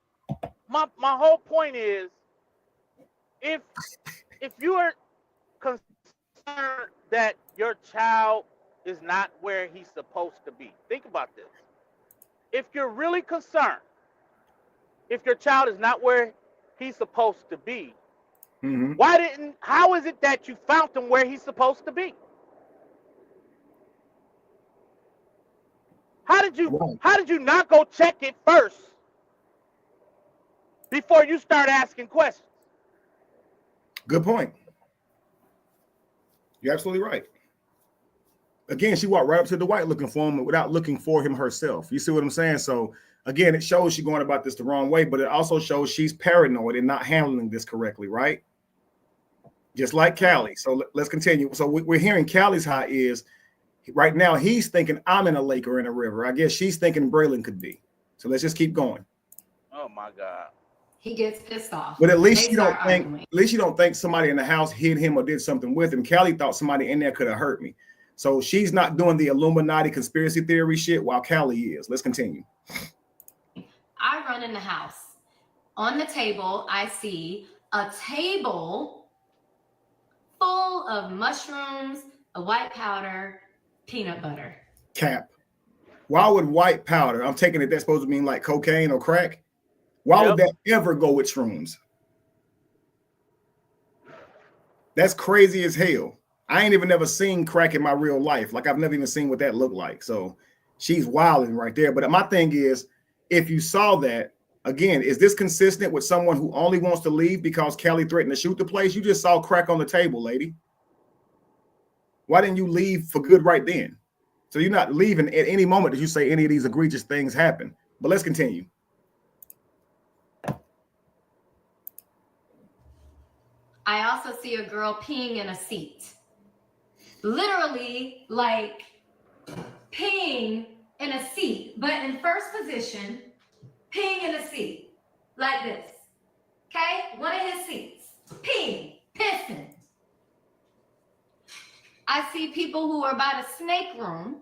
My whole point is, if you are concerned that your child is not where he's supposed to be, think about this. If you're really concerned, if your child is not where he's supposed to be, how is it that you found him where he's supposed to be? How did you not go check it first before you start asking questions? Good point. You're absolutely right. Again, she walked right up to Dwight looking for him without looking for him herself. You see what I'm saying? So again, it shows she's going about this the wrong way, but it also shows she's paranoid and not handling this correctly, right? Just like Callie. So let's continue. So we're hearing Callie's high is right now he's thinking I'm in a lake or in a river. I guess she's thinking Braylon could be. So let's just keep going. Oh my God. He gets pissed off. But at least you don't think somebody in the house hid him or did something with him. Callie thought somebody in there could have hurt me. So she's not doing the Illuminati conspiracy theory shit while Callie is. Let's continue. I run in the house. On the table, I see a table full of mushrooms, a white powder, peanut butter. Cap. Why would white powder, I'm taking it that's supposed to mean like cocaine or crack. Why would that ever go with shrooms? That's crazy as hell. I ain't even never seen crack in my real life. Like I've never even seen what that looked like. So she's wilding right there. But my thing is, if you saw that, again, is this consistent with someone who only wants to leave because Callie threatened to shoot the place? You just saw crack on the table, lady. Why didn't you leave for good right then? So you're not leaving at any moment that you say any of these egregious things happen. But let's continue. I also see a girl peeing in a seat. Literally, like peeing in a seat, but in first position, peeing in a seat, like this. Okay? One of his seats. Peeing, pissing. I see people who are by the snake room,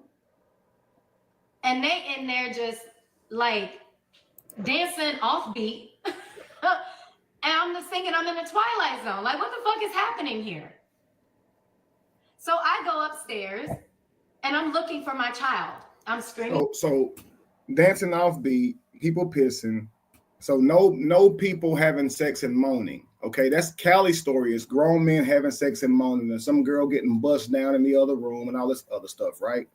and they in there just like dancing offbeat. And I'm just thinking I'm in a Twilight Zone. Like, what the fuck is happening here? So I go upstairs and I'm looking for my child. I'm screaming. So dancing offbeat, people pissing. So no people having sex and moaning. Okay, that's Callie's story. It's grown men having sex and moaning, and some girl getting bust down in the other room and all this other stuff, right?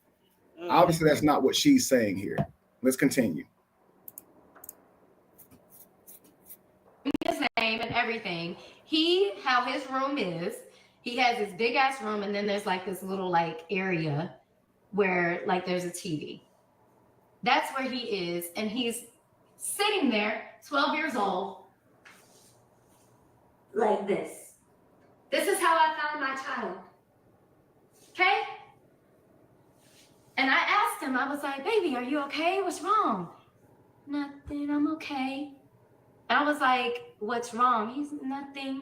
Obviously, that's not what she's saying here. Let's continue. His name and everything. How his room is, he has this big ass room, and then there's like this little like area where like there's a TV. That's where he is, and he's sitting there, 12 years old, like this. This is how I found my child. Okay? And I asked him, I was like, baby, are you okay? What's wrong? Nothing, I'm okay. And I was like, what's wrong? He's nothing.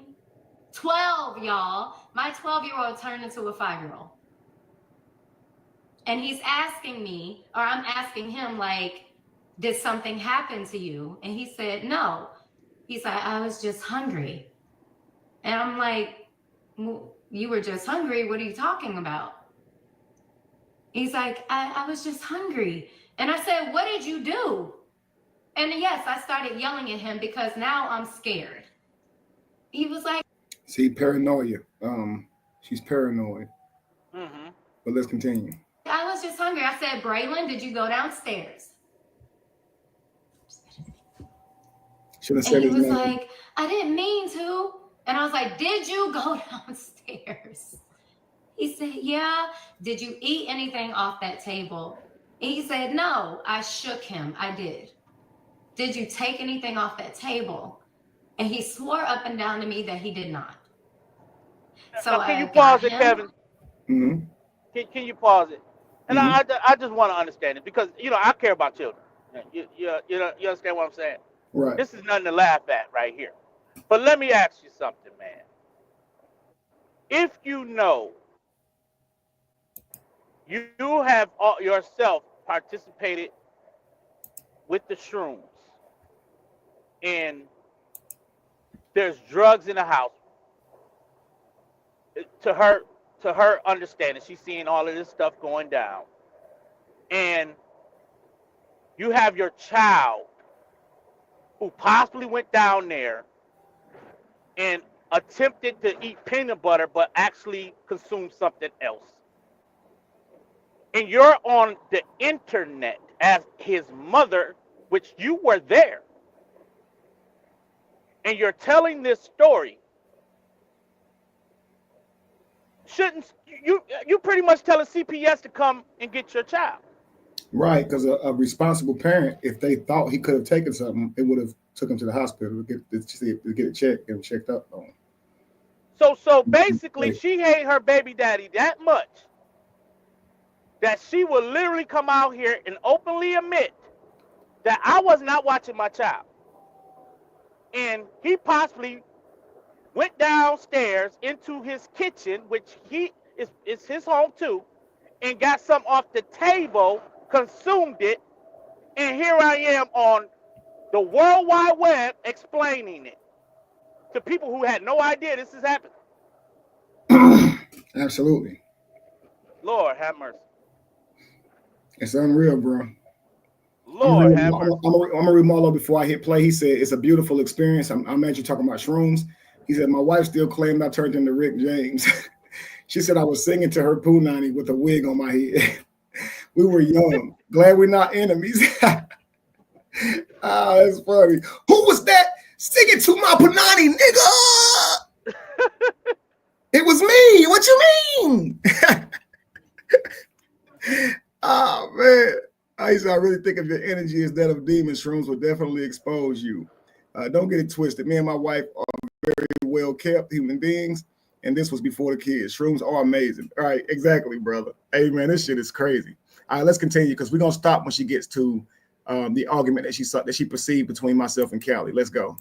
12, y'all. My 12-year-old turned into a 5-year-old. And he's asking me, or I'm asking him, like, did something happen to you? And he said, no. He's like, I was just hungry. And I'm like, you were just hungry? What are you talking about? He's like, I was just hungry. And I said, what did you do? And yes, I started yelling at him because now I'm scared. He was like, see, paranoia. She's paranoid. Mm-hmm. But let's continue. I was just hungry. I said, Braylon, did you go downstairs? Should have And said he his was name. like, I didn't mean to. And I was like, did you go downstairs? He said, yeah. Did you eat anything off that table? And he said, no. I shook him. I did. Did you take anything off that table? And he swore up and down to me that he did not. So can you pause it, Kevin? Mm-hmm. Can you pause it? And Mm-hmm. I just want to understand it because I care about children. You understand what I'm saying? Right. This is nothing to laugh at right here. But let me ask you something, man. If you know you have yourself participated with the shrooms and there's drugs in the house, to her understanding, she's seeing all of this stuff going down, and you have your child who possibly went down there and attempted to eat peanut butter but actually consumed something else, and you're on the internet as his mother, which you were there, and you're telling this story, shouldn't you pretty much telling CPS to come and get your child? Right, because a responsible parent, if they thought he could have taken something, it would have took him to the hospital to get it checked and checked up on. So basically, she hate her baby daddy that much that she will literally come out here and openly admit that I was not watching my child, and he possibly went downstairs into his kitchen, which is his home too, and got something off the table, consumed it, and here I am on the World Wide Web explaining it to people who had no idea this is happening. Absolutely. Lord have mercy. It's unreal, bro. Lord have mercy. I'm gonna read Marlo before I hit play. He said it's a beautiful experience. I'm actually talking about shrooms. He said my wife still claimed I turned into Rick James. She said I was singing to her Punani with a wig on my head. We were young. Glad we're not enemies. Ah, that's funny. Who was that singing to my Punani, nigga? It was me. What you mean? Aisha, I really think if your energy is that of demons, shrooms will definitely expose you. Don't get it twisted. Me and my wife are very well kept human beings, and this was before the kids. Shrooms are amazing. All right, exactly, brother. Hey, man, this shit is crazy. All right, let's continue because we're gonna stop when she gets to the argument that she perceived between myself and Callie. Let's go.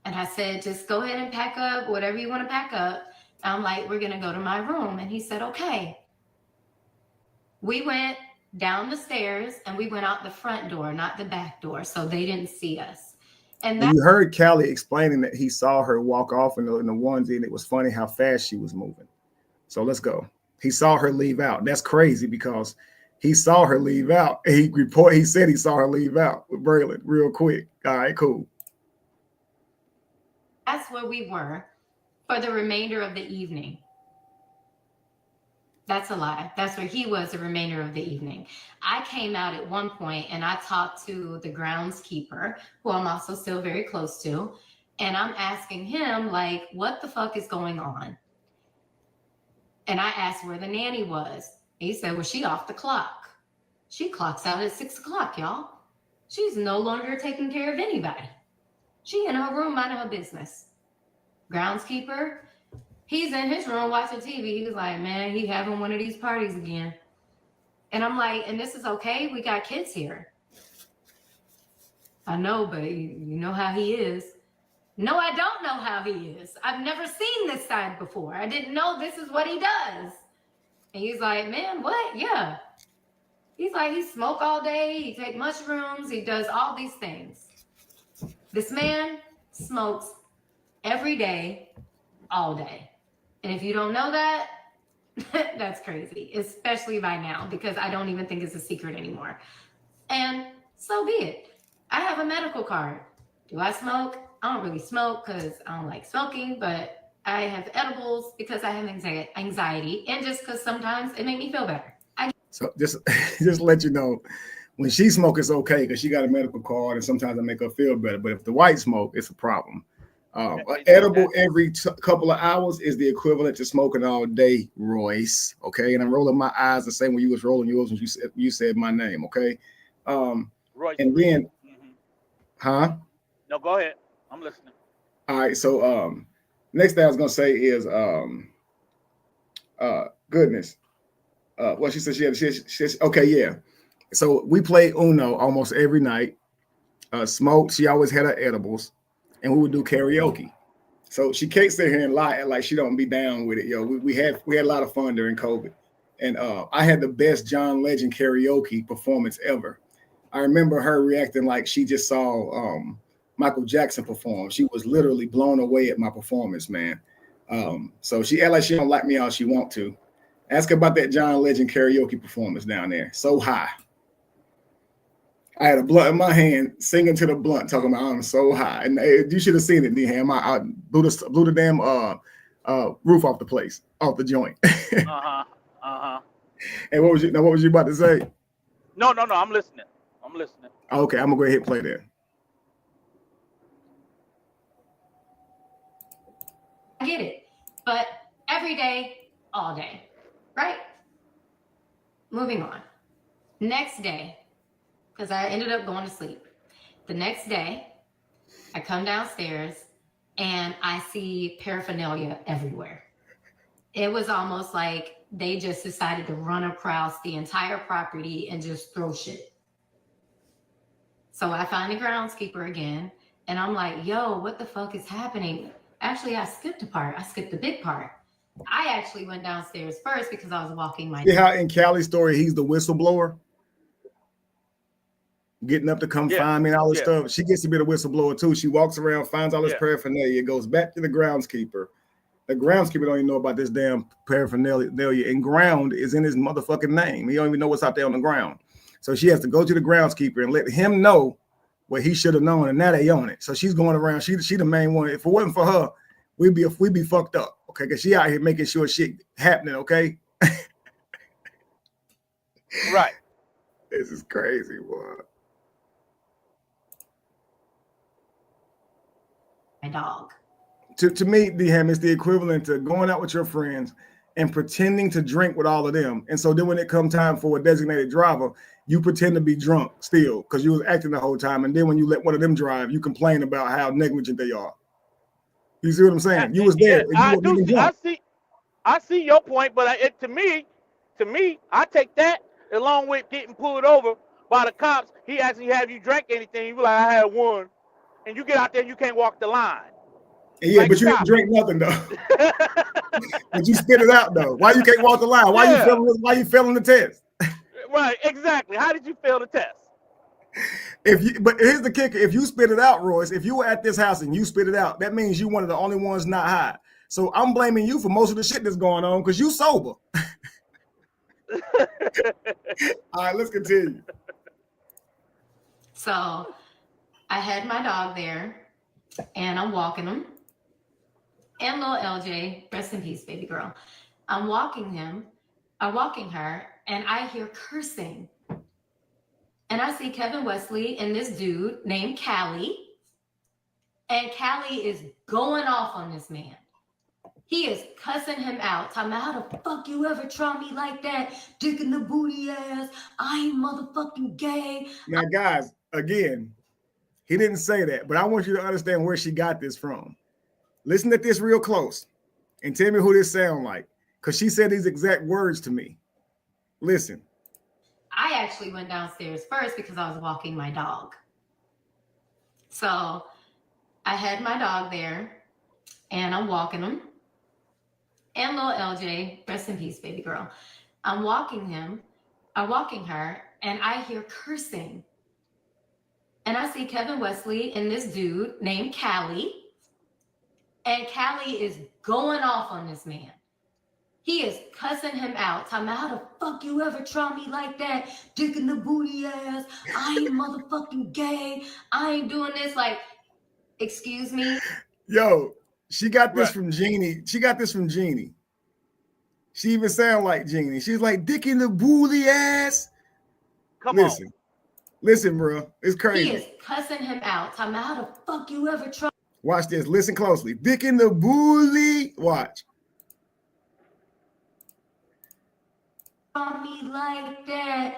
And I said, just go ahead and pack up whatever you want to pack up. I'm like, we're gonna go to my room, and he said, okay. We went down the stairs and we went out the front door, not the back door, so they didn't see us. And you heard Callie explaining that he saw her walk off in the onesie, and it was funny how fast she was moving. So let's go. He saw her leave out. That's crazy because he saw her leave out. He said he saw her leave out with Braylon real quick. All right, cool. That's where we were for the remainder of the evening. That's a lie. That's where he was the remainder of the evening. I came out at one point and I talked to the groundskeeper, who I'm also still very close to. And I'm asking him, like, what the fuck is going on? And I asked where the nanny was. He said, well, she off the clock. She clocks out at 6 o'clock, y'all. She's no longer taking care of anybody. She in her room minding her business. Groundskeeper, he's in his room watching TV. He was like, man, he having one of these parties again. And I'm like, and this is okay? We got kids here. I know, but you know how he is. No, I don't know how he is. I've never seen this side before. I didn't know this is what he does. And he's like, man, what? Yeah. He's like, he smoke all day. He take mushrooms. He does all these things. This man smokes every day, all day. And if you don't know that, that's crazy, especially by now, because I don't even think it's a secret anymore. And so be it. I have a medical card. Do I smoke? I don't really smoke because I don't like smoking, but I have edibles because I have anxiety and just because sometimes it makes me feel better. So just let you know, when she smoke, it's okay because she got a medical card and sometimes I make her feel better. But if the white smoke, it's a problem. An edible every couple of hours is the equivalent to smoking all day, Royce. Okay, and I'm rolling my eyes the same way you was rolling yours when you said my name. Okay, Royce, and then, huh? No, go ahead. I'm listening. All right. So next thing I was gonna say is goodness. What she said she okay, yeah. So we play Uno almost every night. Smoke. She always had her edibles. And we would do karaoke. So she can't sit here and lie like she don't be down with it. Yo, we had a lot of fun during COVID. And I had the best John Legend karaoke performance ever. I remember her reacting like she just saw Michael Jackson perform. She was literally blown away at my performance, man. So she act like she don't like me all she want to. Ask her about that John Legend karaoke performance down there. So high. I had a blunt in my hand, singing to the blunt, talking about I'm so high. And you should have seen it, D-Ham. I blew the damn roof off the place, off the joint. And what was you about to say? No. I'm listening. Okay, I'm gonna go ahead and play that. I get it, but every day, all day, right? Moving on. Next day, because I ended up going to sleep. The next day, I come downstairs and I see paraphernalia everywhere. It was almost like they just decided to run across the entire property and just throw shit. So I find the groundskeeper again and I'm like, yo, what the fuck is happening? Actually, I skipped a part. I skipped the big part. I actually went downstairs first because I was walking my dog. See how in Callie's story, he's the whistleblower? Getting up to come find me and all this stuff. She gets to be the whistleblower too. She walks around, finds all this paraphernalia, goes back to the groundskeeper. The groundskeeper don't even know about this damn paraphernalia, and ground is in his motherfucking name. He don't even know what's out there on the ground. So she has to go to the groundskeeper and let him know what he should have known, and now they own it. So she's going around. She the main one. If it wasn't for her, we'd be fucked up. Okay, because she out here making sure shit happening. Okay. Right. This is crazy, boy. My dog. To me, D-Ham, it's the equivalent to going out with your friends and pretending to drink with all of them. And so then when it comes time for a designated driver, you pretend to be drunk still because you was acting the whole time. And then when you let one of them drive, you complain about how negligent they are. You see what I'm saying? You was there. I see your point, but to me, I take that along with getting pulled over by the cops. He actually have you drink anything. You be like, I had one, and you get out there, and you can't walk the line. Yeah, like but you didn't drink nothing though. But you spit it out though. Why you can't walk the line? Why you failing the test? Right, exactly. How did you fail the test? But here's the kicker: if you spit it out, Royce, if you were at this house and you spit it out, that means you one of the only ones not high. So I'm blaming you for most of the shit that's going on because you sober. All right, let's continue. So I had my dog there and I'm walking him. And little LJ, rest in peace, baby girl. I'm walking her, and I hear cursing. And I see Kevin Wesley and this dude named Callie. And Callie is going off on this man. He is cussing him out, talking about how the fuck you ever try me like that, dick in the booty ass, I ain't motherfucking gay. Now, guys, again, he didn't say that, but I want you to understand where she got this from. Listen to this real close and tell me who this sound like, because she said these exact words to me. Listen. I actually went downstairs first because I was walking my dog. So I had my dog there and I'm walking him. And little LJ, rest in peace, baby girl. I'm walking her, and I hear cursing. And I see Kevin Wesley and this dude named Callie. And Callie is going off on this man. He is cussing him out, talking about how the fuck you ever try me like that, dick in the booty ass, I ain't motherfucking gay, I ain't doing this. Like, excuse me? Yo, she got this from Jeannie. She got this from Jeannie. She even sound like Jeannie. She's like, dick in the booty ass. Listen, bro. It's crazy. He is cussing him out, talking about how the fuck you ever try. Watch this. Listen closely. Dick in the booty. Watch. Me like that,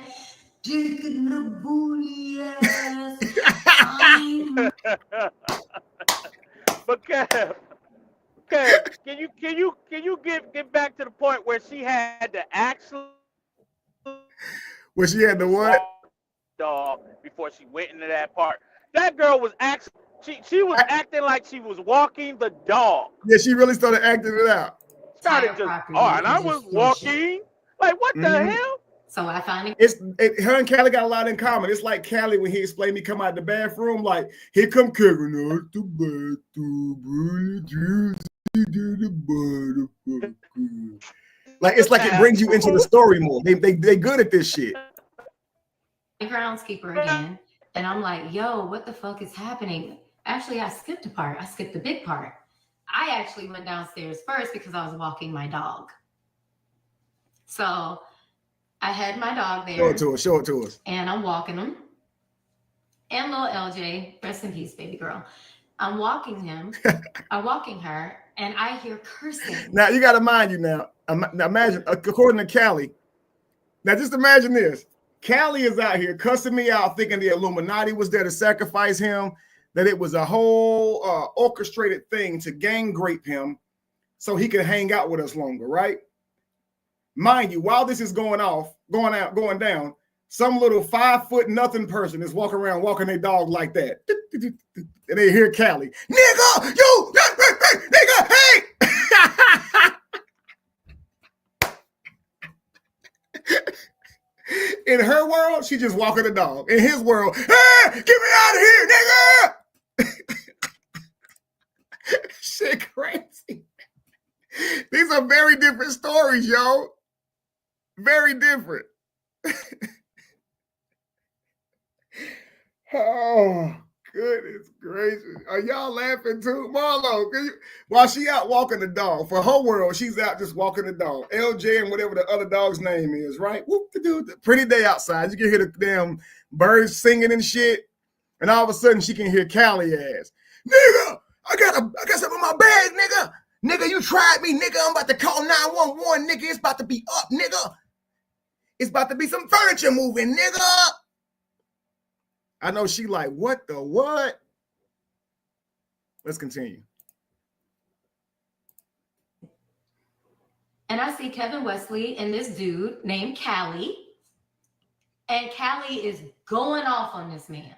dick in the booty ass. But Kev, can you get back to the point where she had to actually what? Dog before she went into that part. That girl was actually she was acting like she was walking the dog. Yeah, she really started acting it out. And I was walking. Like, what the hell? So I finally her and Callie got a lot in common. It's like Callie when he explained me come out the bathroom, like, here come Kevin out the bathroom. Like, it's like it brings you into the story more. They good at this shit. Groundskeeper again, and I'm like, yo, what the fuck is happening? Actually, I skipped a part. I skipped the big part. I actually went downstairs first because I was walking my dog. So I had my dog there. Show it to us. And I'm walking him. And little LJ, rest in peace, baby girl. I'm walking her, and I hear cursing. Now, you got to mind you now. Imagine, according to Callie, now just imagine this. Callie is out here cussing me out, thinking the Illuminati was there to sacrifice him, that it was a whole orchestrated thing to gang grape him so he could hang out with us longer, right? Mind you, while this is going down, some little 5 foot nothing person is walking around walking their dog like that. And they hear Callie, nigga, you, nigga, hey! In her world, she just walking the dog. In his world, hey, get me out of here, nigga! Shit crazy. These are very different stories, yo. Very different. Oh, goodness gracious. Are y'all laughing too? Marlo, while she out walking the dog, for her world, she's out just walking the dog. LJ and whatever the other dog's name is, right? Whoop, pretty day outside. You can hear the damn birds singing and shit. And all of a sudden, she can hear Callie ass. Nigga, I got something in my bag, nigga. Nigga, you tried me, nigga. I'm about to call 911, nigga. It's about to be up, nigga. It's about to be some furniture moving, nigga. I know she like, what the what? Let's continue. And I see Kevin Wesley and this dude named Callie. And Callie is going off on this man.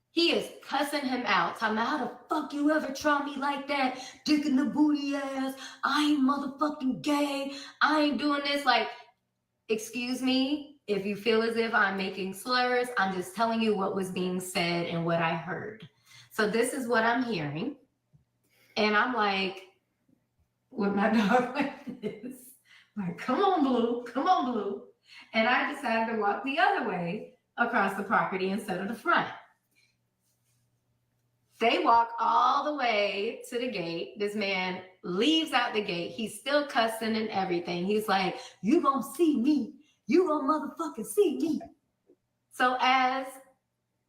He is cussing him out, talking about how the fuck you ever try me like that, dick in the booty ass. I ain't motherfucking gay. I ain't doing this. Like, excuse me, if you feel as if I'm making slurs, I'm just telling you what was being said and what I heard. So this is what I'm hearing. And I'm like, with my dog like this, like, come on, Blue, come on, Blue. And I decided to walk the other way across the property instead of the front. They walk all the way to the gate. This man leaves out the gate. He's still cussing and everything. He's like, you gonna see me. You gonna motherfucking see me. So as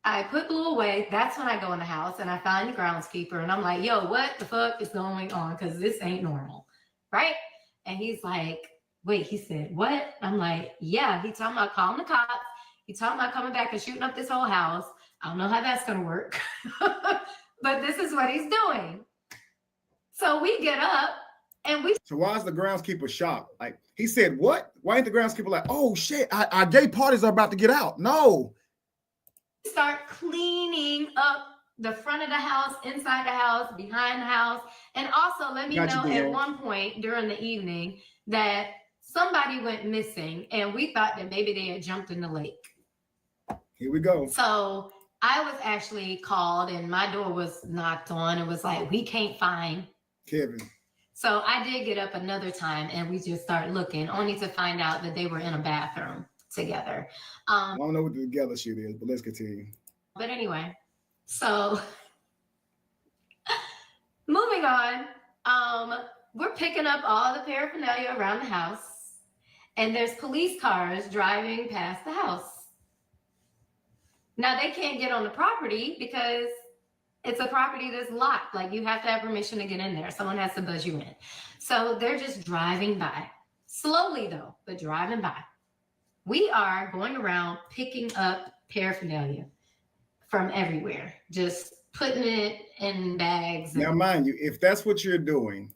I put Blue away, that's when I go in the house and I find the groundskeeper and I'm like, yo, what the fuck is going on? Because this ain't normal, right? And he's like, wait, he said, what? I'm like, yeah, he talking about calling the cops. He talking about coming back and shooting up this whole house. I don't know how that's gonna work. But this is what he's doing. So we get up and we. So why is the groundskeeper shocked? Like, he said, what? Why ain't the groundskeeper like, oh shit, our gay parties are about to get out? No. Start cleaning up the front of the house, inside the house, behind the house. And also let me know at one point during the evening that somebody went missing and we thought that maybe they had jumped in the lake. Here we go. So I was actually called and my door was knocked on. It was like, we can't find Kevin. So I did get up another time and we just started looking, only to find out that they were in a bathroom together. I don't know what the together shit is, but let's continue. But anyway, so moving on, we're picking up all the paraphernalia around the house and there's police cars driving past the house. Now they can't get on the property because it's a property that's locked. Like you have to have permission to get in there. Someone has to buzz you in. So they're just driving by. Slowly though, but driving by. We are going around picking up paraphernalia from everywhere. Just putting it in bags. Now mind you, if that's what you're doing,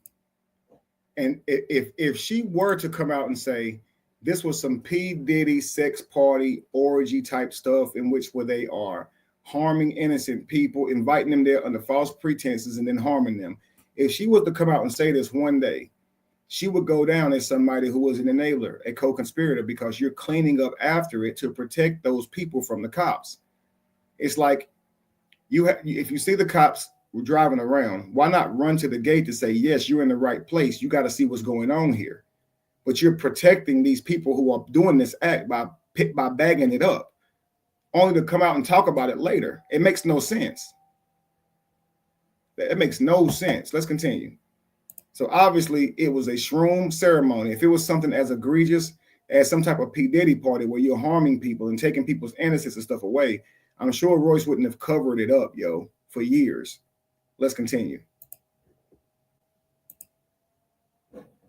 and if she were to come out and say, this was some P. Diddy sex party orgy type stuff in which where they are harming innocent people, inviting them there under false pretenses and then harming them. If she was to come out and say this one day, she would go down as somebody who was an enabler, a co-conspirator, because you're cleaning up after it to protect those people from the cops. It's like if you see the cops driving around, why not run to the gate to say, yes, you're in the right place. You got to see what's going on here. But you're protecting these people who are doing this act by bagging it up, only to come out and talk about it later. It makes no sense. It makes no sense. Let's continue. So obviously it was a shroom ceremony. If it was something as egregious as some type of P. Diddy party where you're harming people and taking people's innocence and stuff away, I'm sure Royce wouldn't have covered it up, for years. Let's continue.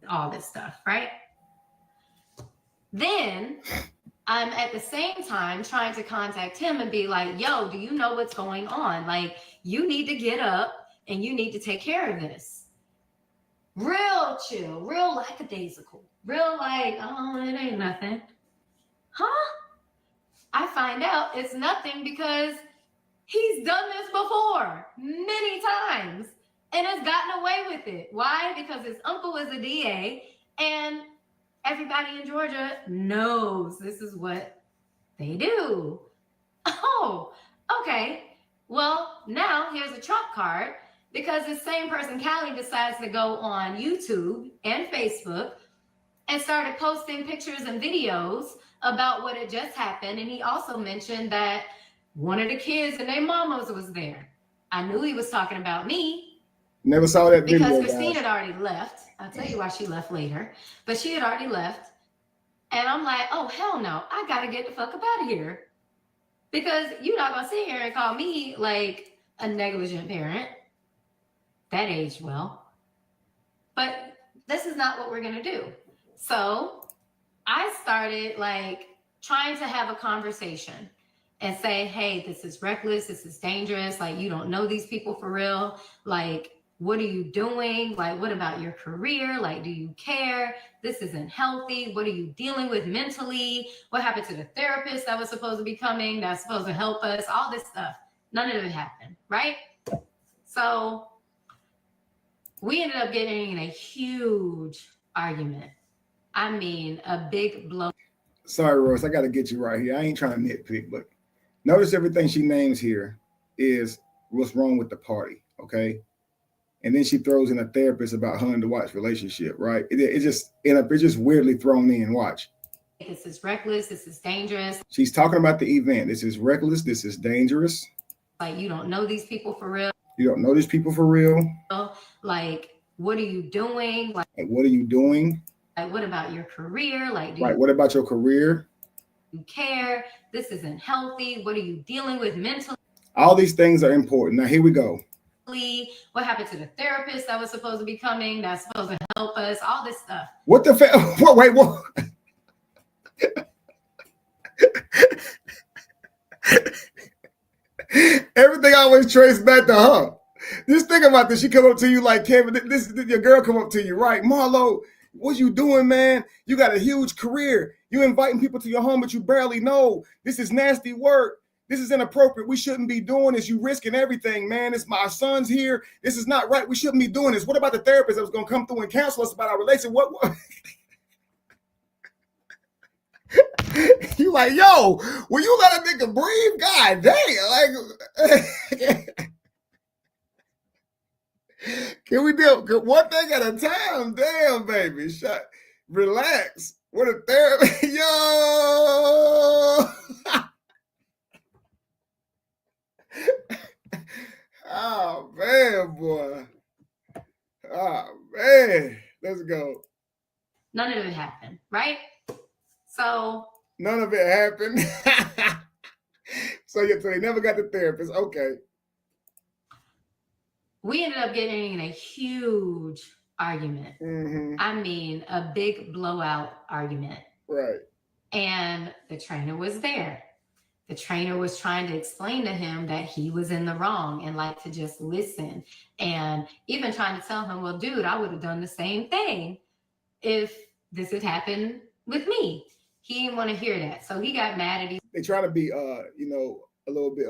All this stuff, right? Then I'm at the same time trying to contact him and be like, yo, do you know what's going on? Like, you need to get up and you need to take care of this. Real chill, real lackadaisical, real like, oh, it ain't nothing. Huh? I find out it's nothing because he's done this before many times and has gotten away with it. Why? Because his uncle is a DA and everybody in Georgia knows this is what they do. Oh, okay. Well, now here's a trump card because this same person, Callie, decides to go on YouTube and Facebook and started posting pictures and videos about what had just happened. And he also mentioned that one of the kids and their mamas was there. I knew he was talking about me. Never saw that video. Because Christine had already left. I'll tell you why she left later. But she had already left. And I'm like, oh, hell no. I got to get the fuck up out of here. Because you're not going to sit here and call me like a negligent parent. That aged well. But this is not what we're going to do. So I started like trying to have a conversation and say, hey, this is reckless, this is dangerous, like you don't know these people for real, like what are you doing? Like, what about your career? Like, do you care? This isn't healthy. What are you dealing with mentally? What happened to the therapist that was supposed to be coming, that's supposed to help us? All this stuff. None of it happened, right? So we ended up getting in a huge argument. I mean, a big blow. Sorry, Royce, I got to get you right here. I ain't trying to nitpick, but notice everything she names here is what's wrong with the party, okay? And then she throws in a therapist about her and Dwight's relationship, right? It's just weirdly thrown in. Watch. This is reckless. This is dangerous. She's talking about the event. This is reckless. This is dangerous. Like, you don't know these people for real. You don't know these people for real. Like, what are you doing? Like, what are you doing? Like, what about your career? Like, right. What about your career? You care? This isn't healthy. What are you dealing with mentally? All these things are important. Now, here we go. What happened to the therapist that was supposed to be coming, that's supposed to help us? All this stuff. What the wait, what? Everything always traced back to her. Just think about this. She come up to you like, Kevin, this your girl come up to you, right? Marlo, what you doing, man? You got a huge career. You inviting people to your home that you barely know. This is nasty work. This is inappropriate. We shouldn't be doing this. You risking everything, man. It's my son's here. This is not right. We shouldn't be doing this. What about the therapist that was going to come through and counsel us about our relationship? What? You like, yo, will you let a nigga breathe? God dang. Like, can we do one thing at a time? Damn, baby. Relax. What a therapist. Yo. Oh man, boy. Oh man. Let's go. None of it happened, right? So none of it happened. So they never got the therapist. Okay. We ended up getting in a huge argument. Mm-hmm. I mean, a big blowout argument. Right. And the trainer was there. The trainer was trying to explain to him that he was in the wrong and like to just listen, and even trying to tell him, well, dude, I would have done the same thing if this had happened with me. He didn't want to hear that. So he got mad at him. They try to be, a little bit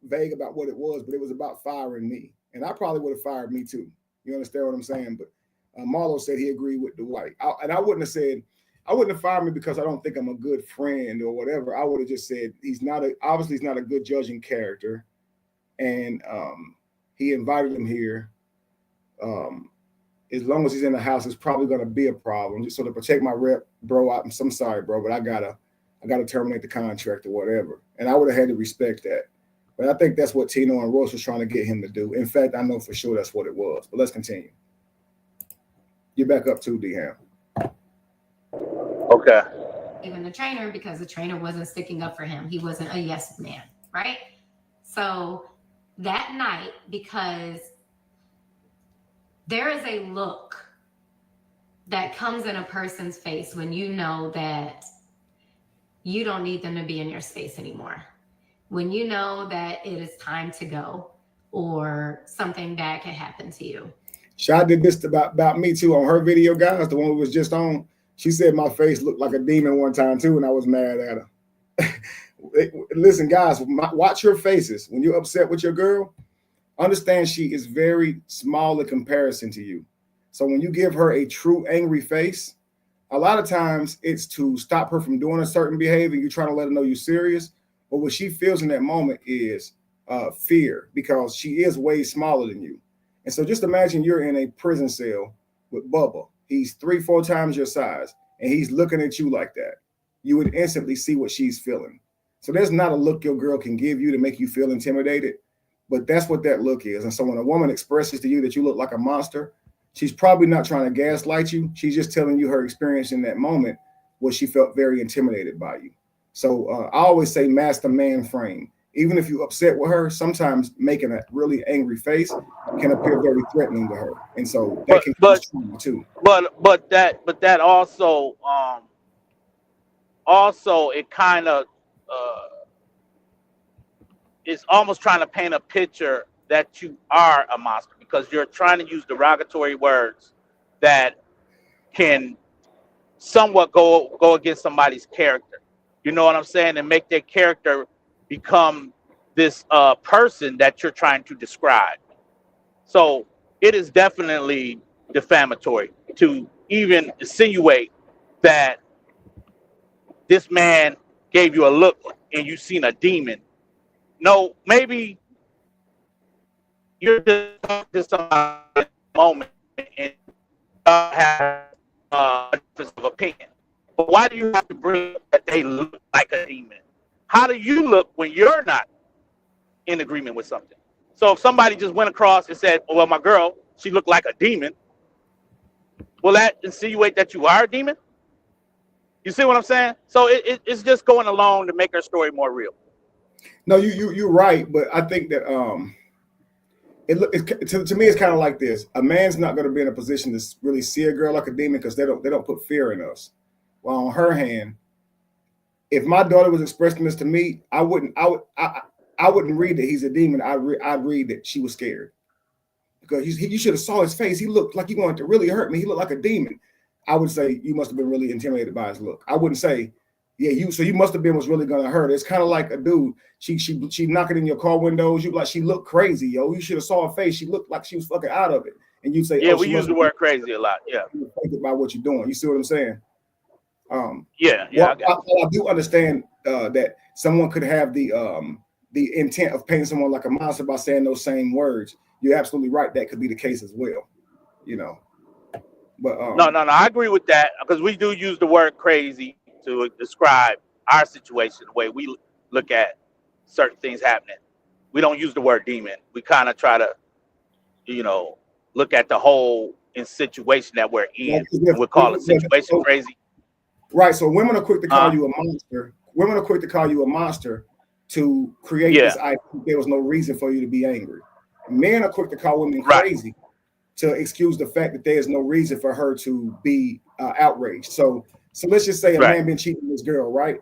vague about what it was, but it was about firing me. And I probably would have fired me too. You understand what I'm saying? But Marlo said he agreed with Dwight. I wouldn't have said, I wouldn't have fired me because I don't think I'm a good friend or whatever. I would have just said obviously he's not a good judging character, and he invited him here. As long as he's in the house, it's probably going to be a problem. Just so to protect my rep, bro. I'm sorry, bro, but I gotta terminate the contract or whatever. And I would have had to respect that. But I think that's what Tino and Royce was trying to get him to do. In fact, I know for sure that's what it was. But let's continue. You're back up too, D-Ham. Okay. Even the trainer, because the trainer wasn't sticking up for him. He wasn't a yes man, right? So that night, because there is a look that comes in a person's face when you know that you don't need them to be in your space anymore. When you know that it is time to go or something bad can happen to you. Shad did this about me too on her video, guys, the one we was just on. She said my face looked like a demon one time too, and I was mad at her. Listen, guys, watch your faces. When you're upset with your girl, understand she is very small in comparison to you. So when you give her a true angry face, a lot of times it's to stop her from doing a certain behavior. You're trying to let her know you're serious. But what she feels in that moment is fear, because she is way smaller than you. And so just imagine you're in a prison cell with Bubba. He's 3-4 times your size, and he's looking at you like that. You would instantly see what she's feeling. So there's not a look your girl can give you to make you feel intimidated, but that's what that look is. And so when a woman expresses to you that you look like a monster, she's probably not trying to gaslight you. She's just telling you her experience in that moment where she felt very intimidated by you. So I always say master man frame. Even if you're upset with her, sometimes making a really angry face can appear very threatening to her, and so that can cause trauma too. But that also also it kind of is almost trying to paint a picture that you are a monster because you're trying to use derogatory words that can somewhat go against somebody's character. You know what I'm saying? And make their character become this person that you're trying to describe. So it is definitely defamatory to even insinuate that this man gave you a look and you seen a demon. No, maybe you're just a moment and have a difference of opinion. But why do you have to bring up that they look like a demon? How do you look when you're not in agreement with something? So if somebody just went across and said, well, my girl, she looked like a demon, will that insinuate that you are a demon? You see what I'm saying? So it's just going along to make her story more real. No, you're right, but I think that to me it's kind of like this. A man's not going to be in a position to really see a girl like a demon because they don't put fear in us. Well, on her hand, if my daughter was expressing this to me, I wouldn't read that he's a demon. I'd read that she was scared because you should have saw his face. He looked like he wanted to really hurt me. He looked like a demon. I would say you must have been really intimidated by his look. I wouldn't say, yeah, you must have been was really gonna hurt. It's kind of like a dude. She knocking in your car windows. You like she looked crazy, yo. You should have saw her face. She looked like she was fucking out of it. And you say, yeah, we use the word crazy a lot. Yeah, by what you're doing. You see what I'm saying? Yeah. I do understand that someone could have the intent of painting someone like a monster by saying those same words. You're absolutely right. That could be the case as well. You know. But no, I agree with that because we do use the word crazy to describe our situation, the way we look at certain things happening. We don't use the word demon. We kind of try to, look at the whole situation that we're in. And we call it situation crazy. Right. So women are quick to call you a monster. Women are quick to call you a monster to create this idea there was no reason for you to be angry. Men are quick to call women crazy to excuse the fact that there's no reason for her to be outraged. So let's just say a man been cheating with this girl, right?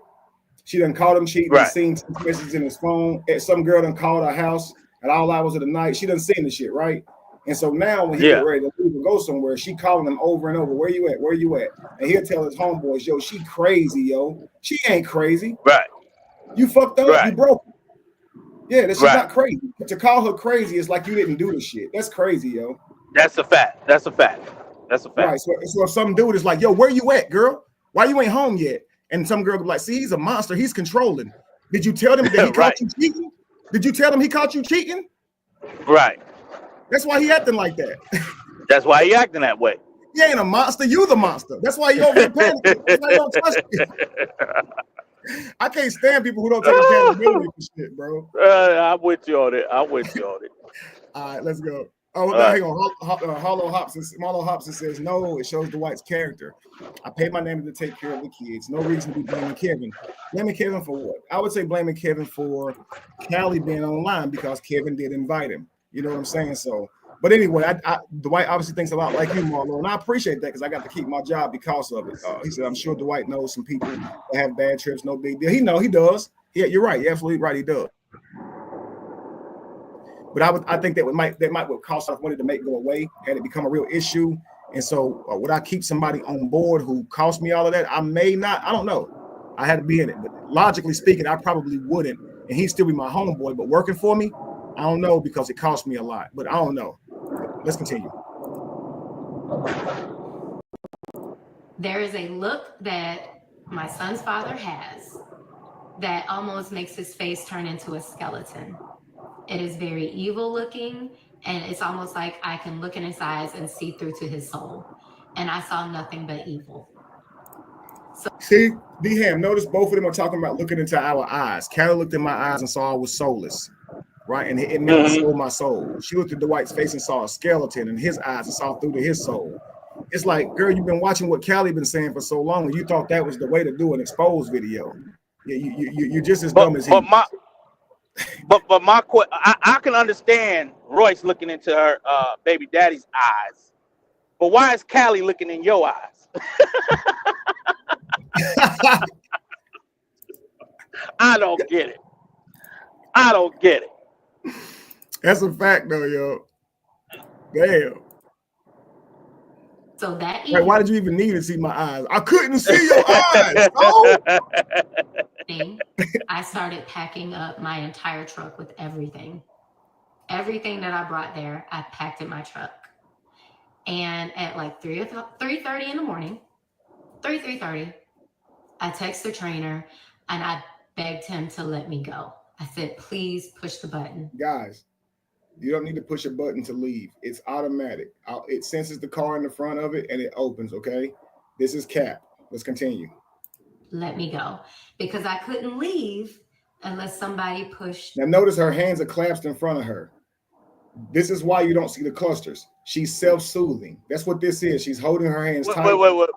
She done caught him cheating, seen messages in his phone. Some girl done called her house at all hours of the night. She done seen the shit, right? And so now when he get ready to leave and go somewhere, she calling him over and over, where you at? Where you at? And he'll tell his homeboys, yo, she crazy, yo. She ain't crazy. Right. You fucked up, you broke. Yeah, she's not crazy. But to call her crazy is like you didn't do the shit. That's crazy, yo. That's a fact. That's a fact. Right. So if some dude is like, yo, where you at, girl? Why you ain't home yet? And some girl will be like, see, he's a monster. He's controlling. Did you tell him that he caught you cheating? Did you tell him he caught you cheating? Right. That's why he acting like that. That's why he acting that way. He ain't a monster. You the monster. That's why you over there panicking. I don't trust you. I can't stand people who don't take accountability for shit, bro. I'm with you on it. All right, let's go. Oh, hang on. Marlo Hobson says, no, it shows Dwight's character. I paid my neighbor to take care of the kids. No reason to be blaming Kevin. Blaming Kevin for what? I would say blaming Kevin for Callie being online because Kevin did invite him. You know what I'm saying? So, but anyway, Dwight obviously thinks a lot like you, Marlo, and I appreciate that because I got to keep my job because of it. He said, I'm sure Dwight knows some people that have bad trips, no big deal. He does. Yeah, you're right. You're absolutely right. He does. But I think that might cost us money to make go away and it become a real issue. And so would I keep somebody on board who cost me all of that? I may not. I don't know. I had to be in it. But logically speaking, I probably wouldn't. And he'd still be my homeboy. But working for me, I don't know because it cost me a lot. But I don't know. Let's continue. There is a look that my son's father has that almost makes his face turn into a skeleton. It is very evil looking, and it's almost like I can look in his eyes and see through to his soul. And I saw nothing but evil. So, see, D-Ham, notice both of them are talking about looking into our eyes. Callie looked in my eyes and saw I was soulless, right? And it never sold my soul. She looked at Dwight's face and saw a skeleton in his eyes and saw through to his soul. It's like, girl, you've been watching what Callie been saying for so long, and you thought that was the way to do an exposed video. You're just as dumb as he. But I can understand Royce looking into her baby daddy's eyes, but why is Callie looking in your eyes? I don't get it. I don't get it. That's a fact, though, yo. Damn. So that Like, evening, why did you even need to see my eyes? I couldn't see your eyes. Oh. I started packing up my entire truck with everything. Everything that I brought there, I packed in my truck. And at like 3:30 in the morning, 3:30, I text the trainer and I begged him to let me go. I said, please push the button. Guys, you don't need to push a button to leave. It's automatic. It senses the car in the front of it and it opens, okay? This is Cap. Let's continue. Let me go. Because I couldn't leave unless somebody pushed. Now notice her hands are clasped in front of her. This is why you don't see the clusters. She's self-soothing. That's what this is. She's holding her hands tight. Wait.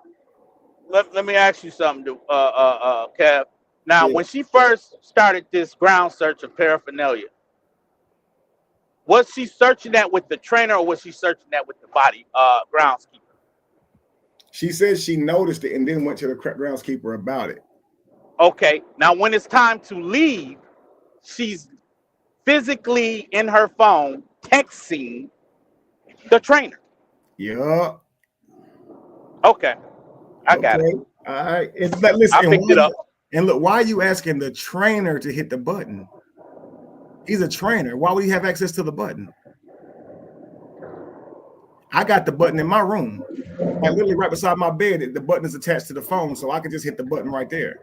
Let me ask you something, Kev. Now, when she first started this ground search of paraphernalia, was she searching that with the trainer or was she searching that with the body groundskeeper? She says she noticed it and then went to the groundskeeper about it. Okay. Now, when it's time to leave, she's physically in her phone texting the trainer. Yeah. Okay. I got it. All right. But listen, I picked it up. And look, why are you asking the trainer to hit the button? He's a trainer. Why would he have access to the button? I got the button in my room. Like literally right beside my bed. The button is attached to the phone, so I could just hit the button right there.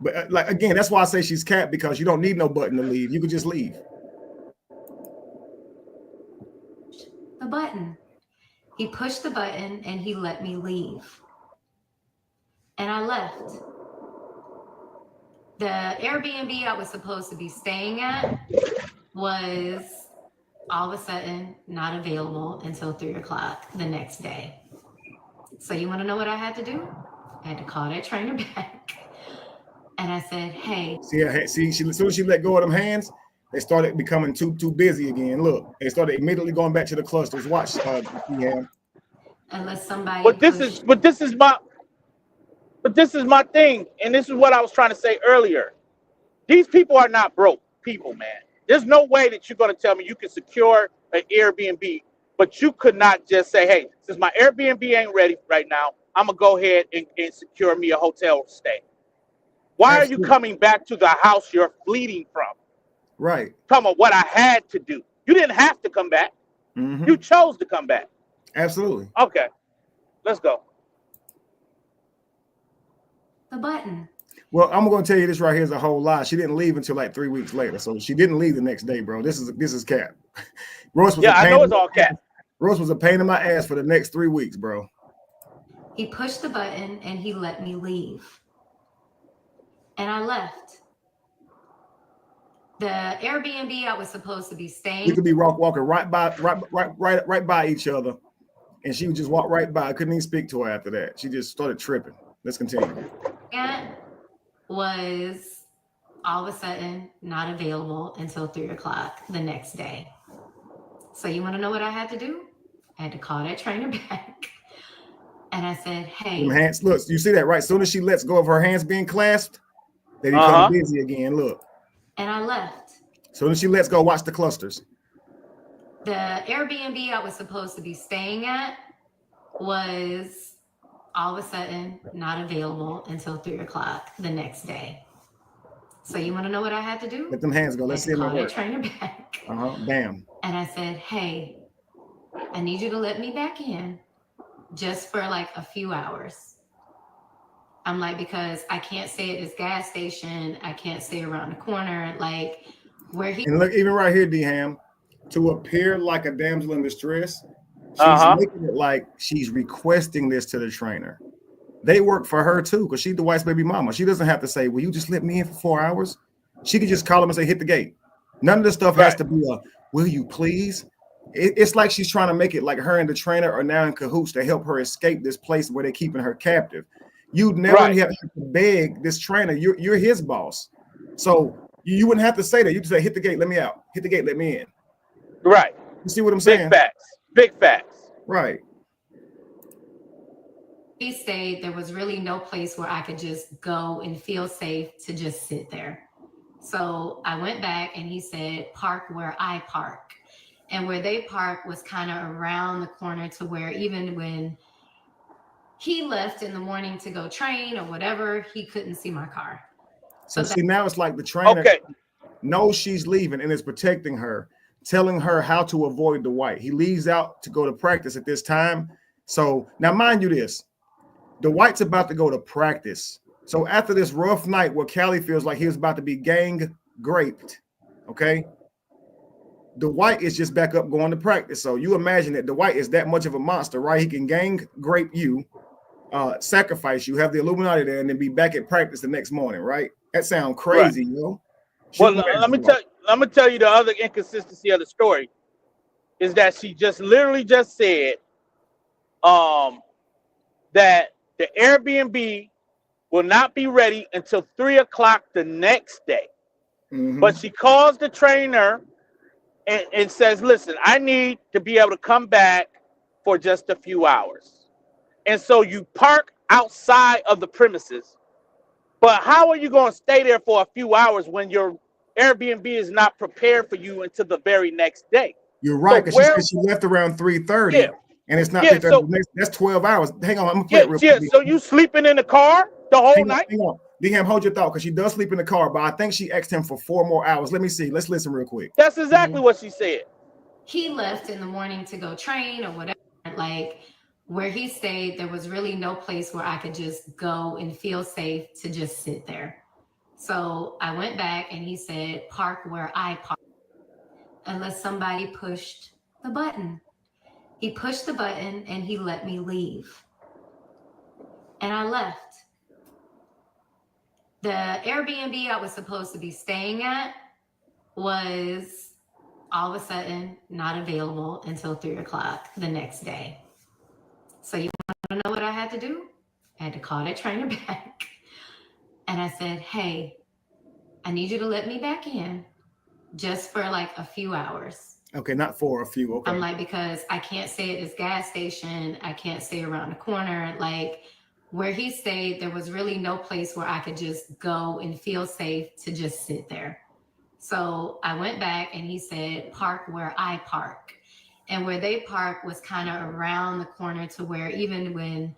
But like again, that's why I say she's Cap, because you don't need no button to leave. You could just leave. The button. He pushed the button and he let me leave. And I left. The Airbnb I was supposed to be staying at was all of a sudden not available until 3 o'clock the next day. So you want to know what I had to do? I had to call that trainer back. And I said, hey. See, as soon as she let go of them hands, they started becoming too busy again. Look, they started immediately going back to the clusters. Watch, unless somebody. But this is my thing, and this is what I was trying to say earlier. These people are not broke people, man. There's no way that you're going to tell me you can secure an Airbnb, but you could not just say, hey, since my Airbnb ain't ready right now, I'm going to go ahead and secure me a hotel stay. Why are you coming back to the house you're fleeing from? Right. Talking about what I had to do. You didn't have to come back. Mm-hmm. You chose to come back. Absolutely. Okay. Let's go. The button. Well, I'm going to tell you this right here is a whole lie. She didn't leave until like 3 weeks later. So she didn't leave the next day, bro. This is Cap. Royce was I know it's all Cap. Royce was a pain in my ass for the next 3 weeks, bro. He pushed the button and he let me leave. And I left. The Airbnb I was supposed to be staying. We could be walking right by each other, and she would just walk right by. I couldn't even speak to her after that. She just started tripping. Let's continue. And was all of a sudden not available until 3 o'clock the next day. So you want to know what I had to do? I had to call that trainer back. And I said, hey. Hands, look, you see that, right? As soon as she lets go of her hands being clasped, they become busy again. Look. And I left. As soon as she lets go, watch the clusters. The Airbnb I was supposed to be staying at was all of a sudden not available until 3 o'clock the next day. So you want to know what I had to do? Let them hands go. Let's see them work. Trainer back. Bam. And I said, hey, I need you to let me back in just for like a few hours. I'm like, because I can't stay at this gas station. I can't stay around the corner. Like where he. And look, even right here, D-Ham, to appear like a damsel in distress, she's making it like she's requesting this to the trainer. They work for her too, because she's the wife's baby mama. She doesn't have to say, will you just let me in for 4 hours? She could just call him and say, hit the gate. None of this stuff has to be a, will you please? It's like she's trying to make it like her and the trainer are now in cahoots to help her escape this place where they're keeping her captive. You'd never have to beg this trainer. You're his boss. So you wouldn't have to say that. You just say, hit the gate, let me out. Hit the gate, let me in. Right. You see what I'm saying? Big facts. Right. he stayed, there was really no place where I could just go and feel safe to just sit there. So I went back and he said, park where I park. And where they park was kind of around the corner to where even when he left in the morning to go train or whatever, he couldn't see my car. So see, now it's like the trainer knows she's leaving and is protecting her, telling her how to avoid Dwight. He leaves out to go to practice at this time. So now mind you this, Dwight's about to go to practice. So after this rough night where Callie feels like he was about to be gang raped, okay, Dwight is just back up going to practice. So you imagine that Dwight is that much of a monster, right? He can gang rape you, sacrifice you, have the Illuminati there, and then be back at practice the next morning, right? That sounds crazy, you know? Well, let me tell you the other inconsistency of the story is that she just literally just said that the Airbnb will not be ready until 3 o'clock the next day. Mm-hmm. But she calls the trainer and says, listen, I need to be able to come back for just a few hours. And so you park outside of the premises. But how are you going to stay there for a few hours when your Airbnb is not prepared for you until the very next day? You're right, because she left around 3:30. Yeah. And it's not that's 12 hours. Hang on, I'm gonna play it real quick. So you sleeping in the car the whole night? Hang on. DM, hold your thought, because she does sleep in the car, but I think she asked him for 4 more hours. Let me see. Let's listen real quick. That's exactly what she said. He left in the morning to go train or whatever. Like where he stayed, there was really no place where I could just go and feel safe to just sit there. So I went back and he said, park where I park, unless somebody pushed the button. He pushed the button and he let me leave. And I left. The Airbnb I was supposed to be staying at was all of a sudden not available until 3 o'clock the next day. So you want to know what I had to do? I had to call that trainer back. And I said, hey, I need you to let me back in just for like a few hours. Okay, not for a few. Okay. I'm like, because I can't stay at this gas station. I can't stay around the corner. Like where he stayed, there was really no place where I could just go and feel safe to just sit there. So I went back and he said, park where I park. And where they park was kind of around the corner to where even when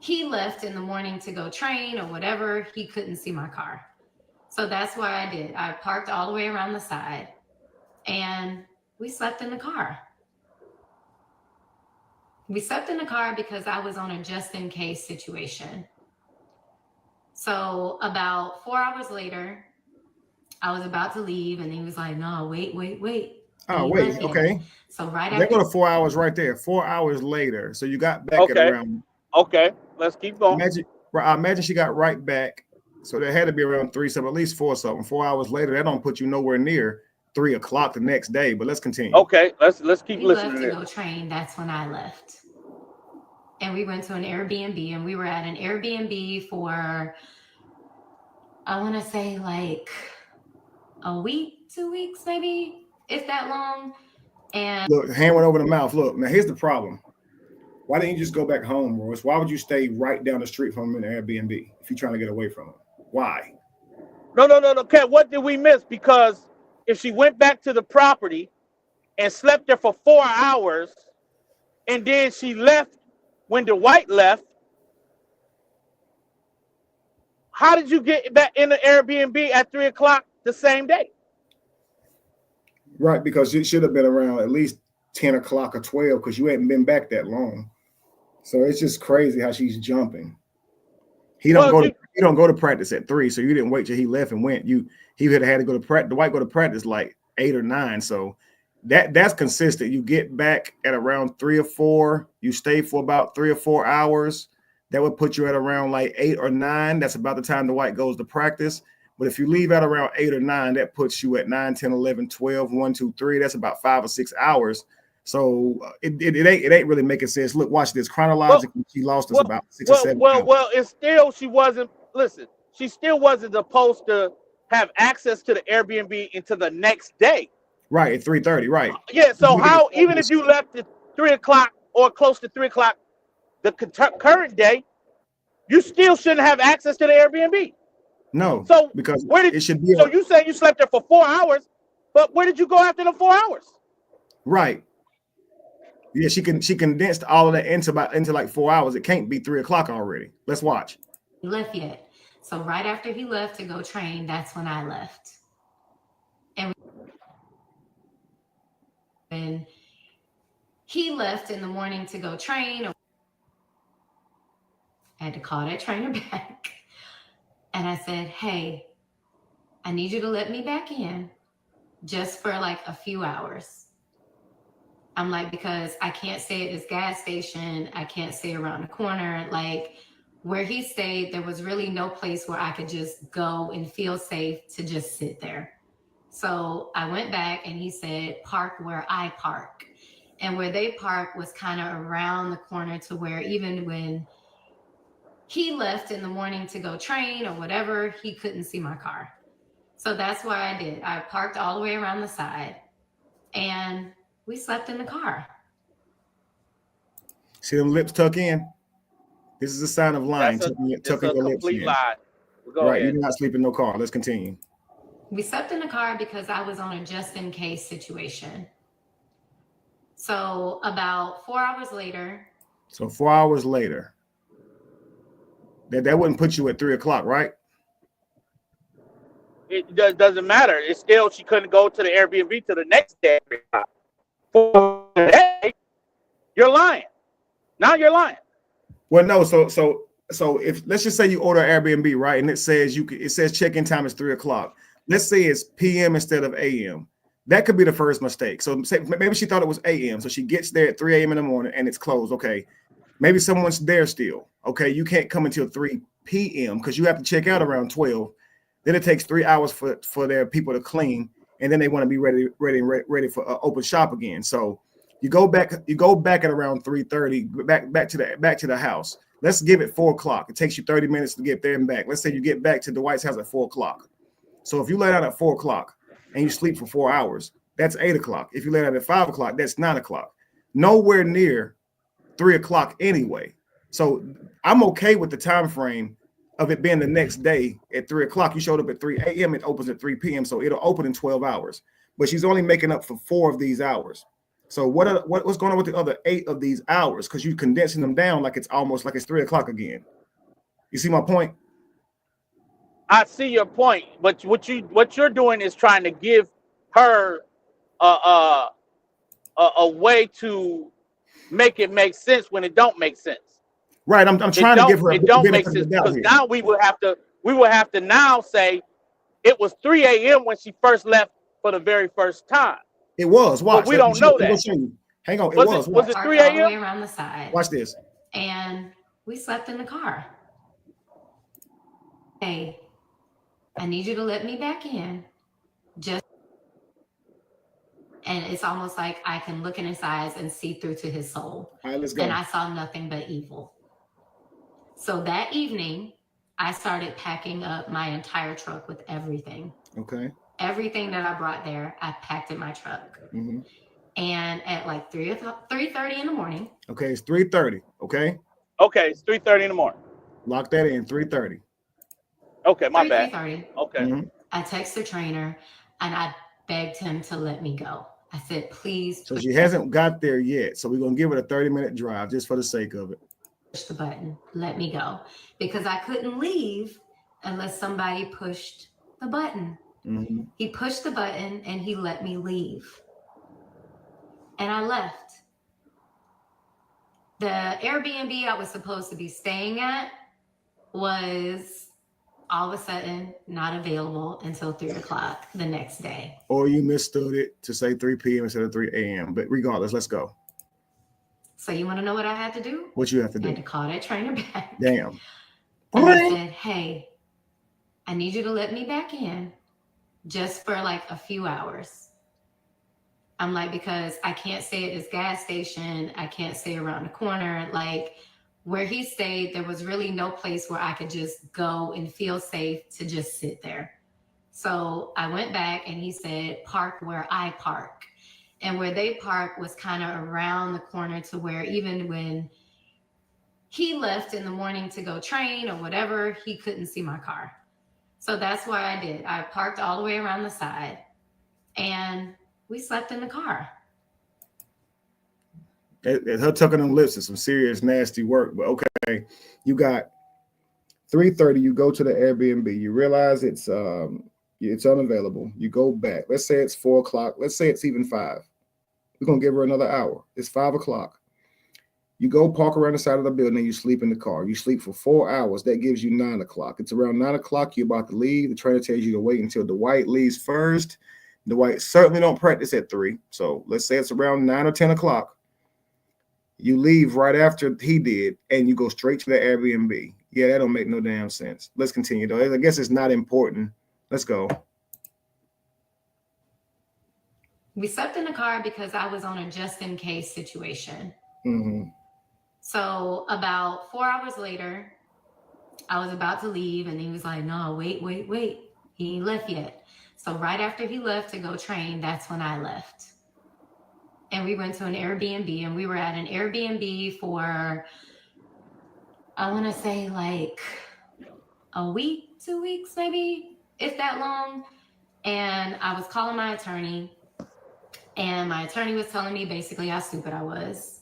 he left in the morning to go train or whatever, he couldn't see my car. So that's what I did. I parked all the way around the side. And we slept in the car. We slept in the car because I was on a just in case situation. So about 4 hours later, I was about to leave and he was like, no, wait. Oh, wait, okay. So right after. They go to 4 hours right there, 4 hours later. So you got back at around. Okay, let's keep going. I imagine she got right back. So there had to be around 3, so at least 4 something. 4 hours later, that don't put you nowhere near 3 o'clock the next day, but let's continue. Okay, let's keep listening. Left to go train. That's when I left, and we went to an Airbnb, and we were at an Airbnb for, I want to say like a week, 2 weeks, maybe, if that long. And look, hand went over the mouth. Look, now here's the problem. Why didn't you just go back home, Royce? Why would you stay right down the street from him in the Airbnb if you're trying to get away from him? Why? No, Kat, what did we miss? Because if she went back to the property and slept there for 4 hours, and then she left when Dwight left, how did you get back in the Airbnb at 3 o'clock the same day? Right, because it should have been around at least 10 o'clock or 12 because you hadn't been back that long. So it's just crazy how she's jumping. He don't go to practice at 3, so you didn't wait till he left and went. He would have had to go to practice. Dwight go to practice like 8 or 9. So that's consistent. You get back at around 3 or 4. You stay for about 3 or 4 hours. That would put you at around like 8 or 9. That's about the time Dwight goes to practice. But if you leave at around 8 or 9, that puts you at 9, 10, 11, 12, 1, 2, 3. That's about 5 or 6 hours. So it ain't really making sense. Look, watch this. Chronologically, she lost us about 6 or 7 hours. Well, it's still, she still wasn't supposed to have access to the Airbnb until the next day. Right, at 3:30, right. Yeah, so how, even if you left at 3 o'clock or close to 3 o'clock the current day, you still shouldn't have access to the Airbnb. No, So because where did it should be so you say you slept there for 4 hours, but where did you go after the 4 hours? right. Yeah, she condensed all of that into like 4 hours. It can't be 3 o'clock already. Let's watch. He left yet. So right after he left to go train, that's when I left. And when he left in the morning to go train, I had to call that trainer back. And I said, hey, I need you to let me back in just for like a few hours. I'm like, because I can't stay at this gas station. I can't stay around the corner. Like where he stayed, there was really no place where I could just go and feel safe to just sit there. So I went back and he said, park where I park. And where they park was kind of around the corner to where even when he left in the morning to go train or whatever, he couldn't see my car. So that's what I did. I parked all the way around the side and we slept in the car. See them lips tuck in? This is a sign of lying. Tucking your lips in. Lie. Right, you did not sleep in no car. Let's continue. We slept in the car because I was on a just in case situation. So about 4 hours later. So 4 hours later. That wouldn't put you at 3 o'clock, right? It doesn't matter. It's still she couldn't go to the Airbnb to the next day. For the day, you're lying. Now you're lying. Well, no. So if let's just say you order Airbnb, right, and it says check-in time is 3 o'clock. Let's say it's p.m. instead of a.m. That could be the first mistake. So maybe she thought it was a.m. So she gets there at 3 a.m. in the morning and it's closed. Okay. Maybe someone's there still. Okay. You can't come until 3 p.m. because you have to check out around 12. Then it takes 3 hours for their people to clean. And then they want to be ready for open shop again. So you go back at around 3:30, back to the house. Let's give it 4 o'clock. It takes you 30 minutes to get there and back. Let's say you get back to Dwight's house at 4 o'clock. So if you lay down at 4 o'clock and you sleep for 4 hours, that's 8 o'clock. If you lay down at 5 o'clock, that's 9 o'clock. Nowhere near 3 o'clock anyway. So I'm okay with the time frame of it being the next day at 3 o'clock. You showed up at 3 a.m. It opens at 3 p.m. So it'll open in 12 hours. But she's only making up for 4 of these hours. So what's going on with the other 8 of these hours? Because you're condensing them down like it's almost like it's 3 o'clock again. You see my point? I see your point, but what you're doing is trying to give her a way to make it make sense when it don't make sense. Right. I'm trying to give her. It don't make sense because now we will have to now say it was 3 a.m. when she first left for the very first time. It was. Watch. But we don't know that. Hang on. Was it 3 a.m.? Around the side. Watch this. And we slept in the car. Hey, I need you to let me back in. And it's almost like I can look in his eyes and see through to his soul. All right, let's go. And I saw nothing but evil. So that evening, I started packing up my entire truck with everything. Okay. Everything that I brought there, I packed in my truck. Mm-hmm. And at like 3:30 in the morning. Okay, it's 3:30. Okay. Okay, it's 3:30 in the morning. Lock that in. 3:30. Okay, my bad. 3:30. Okay. Mm-hmm. I texted the trainer and I begged him to let me go. I said, please. So she hasn't got there yet. So we're gonna give it a 30-minute drive just for the sake of it. Push the button. Let me go. Because I couldn't leave unless somebody pushed the button. Mm-hmm. He pushed the button and he let me leave. And I left. The Airbnb I was supposed to be staying at was all of a sudden not available until 3 o'clock the next day. Or you misstood it to say 3 p.m. instead of 3 a.m. But regardless, let's go. So you want to know what I had to do? What you have to do? I had to call that trainer back. Damn. And I said, hey, I need you to let me back in just for like a few hours. I'm like, because I can't stay at this gas station. I can't stay around the corner. Like where he stayed, there was really no place where I could just go and feel safe to just sit there. So I went back and he said, park where I park. And where they park was kind of around the corner to where even when he left in the morning to go train or whatever. He couldn't see my car. So that's what I did. I parked all the way around the side and we slept in the car. Her tucking them lips is some serious nasty work, but okay. You got 3:30, you go to the Airbnb, you realize it's unavailable. You go back. Let's say it's 4 o'clock. Let's say it's even 5. We're gonna give her another hour. It's 5 o'clock. You go park around the side of the building and you sleep in the car. You sleep for 4 hours. That gives you 9 o'clock. It's around 9 o'clock. You're about to leave. The trainer tells you to wait until Dwight leaves first. Dwight certainly don't practice at 3. So let's say it's around 9 or 10 o'clock. You leave right after he did, and you go straight to the Airbnb. Yeah, that don't make no damn sense. Let's continue, though. I guess it's not important. Let's go. We slept in the car because I was on a just-in-case situation. Mm-hmm. So about 4 hours later, I was about to leave, and he was like, no, wait. He ain't left yet. So right after he left to go train, that's when I left. And we went to an Airbnb, and we were at an Airbnb for, I want to say like a week, 2 weeks, maybe, if that long. And I was calling my attorney, and my attorney was telling me basically how stupid I was.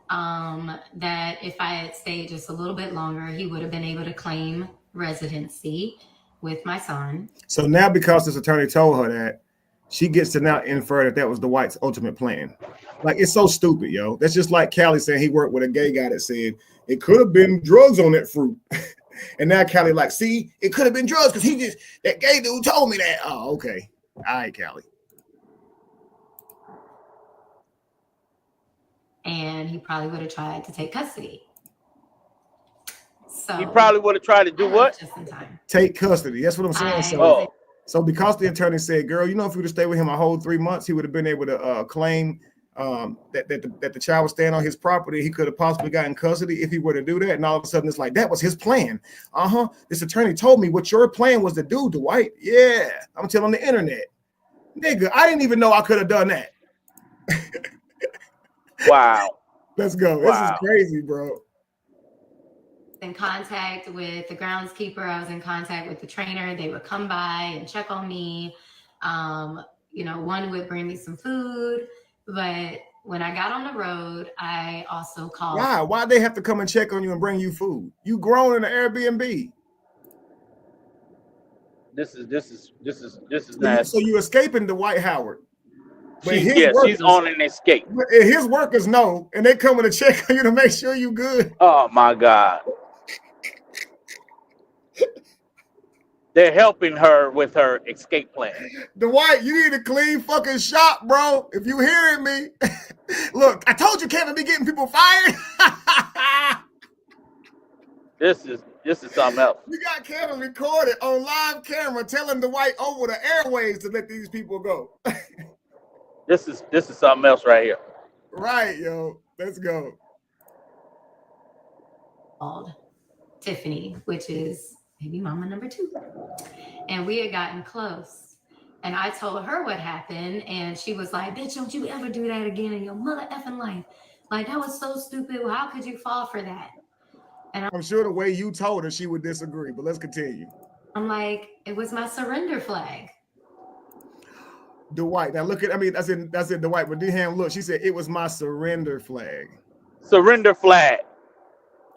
That if I had stayed just a little bit longer, he would have been able to claim residency with my son. So now, because this attorney told her that, she gets to now infer that was Dwight's ultimate plan. Like, it's so stupid, yo. That's just like Callie saying he worked with a gay guy that said it could have been drugs on that fruit. And now Callie like, see, it could have been drugs because that gay dude told me that. Oh, okay. All right, Callie. And he probably would have tried to take custody. So he probably would have tried to do what? Just in time. Take custody. That's what I'm saying. So because the attorney said, girl, you know, if you would have stayed with him a whole 3 months, he would have been able to claim that the child was staying on his property. He could have possibly gotten custody if he were to do that. And all of a sudden, it's like, that was his plan. This attorney told me what your plan was to do, Dwight. Yeah, I'm telling the internet. Nigga, I didn't even know I could have done that. Wow. Let's go. Wow. This is crazy, bro. In contact with the groundskeeper. I was in contact with the trainer. They would come by and check on me. One would bring me some food. But when I got on the road, I also called. Why they have to come and check on you and bring you food? You grown in an Airbnb. This is nasty. So you escaping Dwight Howard. But she's on an escape. His workers know, and they coming to check on you to make sure you good. Oh my God. They're helping her with her escape plan. Dwight, you need a clean fucking shop, bro. If you hearing me, look, I told you Kevin be getting people fired. This is something else. You got Kevin recorded on live camera telling Dwight over the airways to let these people go. This is something else right here. Right, yo. Let's go. Called Tiffany, which is baby mama number 2. And we had gotten close. And I told her what happened. And she was like, bitch, don't you ever do that again in your mother effing life. Like, that was so stupid. Well, how could you fall for that? And I'm sure the way you told her, she would disagree. But let's continue. I'm like, it was my surrender flag. Dwight. Now look at, that's in Dwight, but D-Ham, look, she said it was my surrender flag. Surrender flag.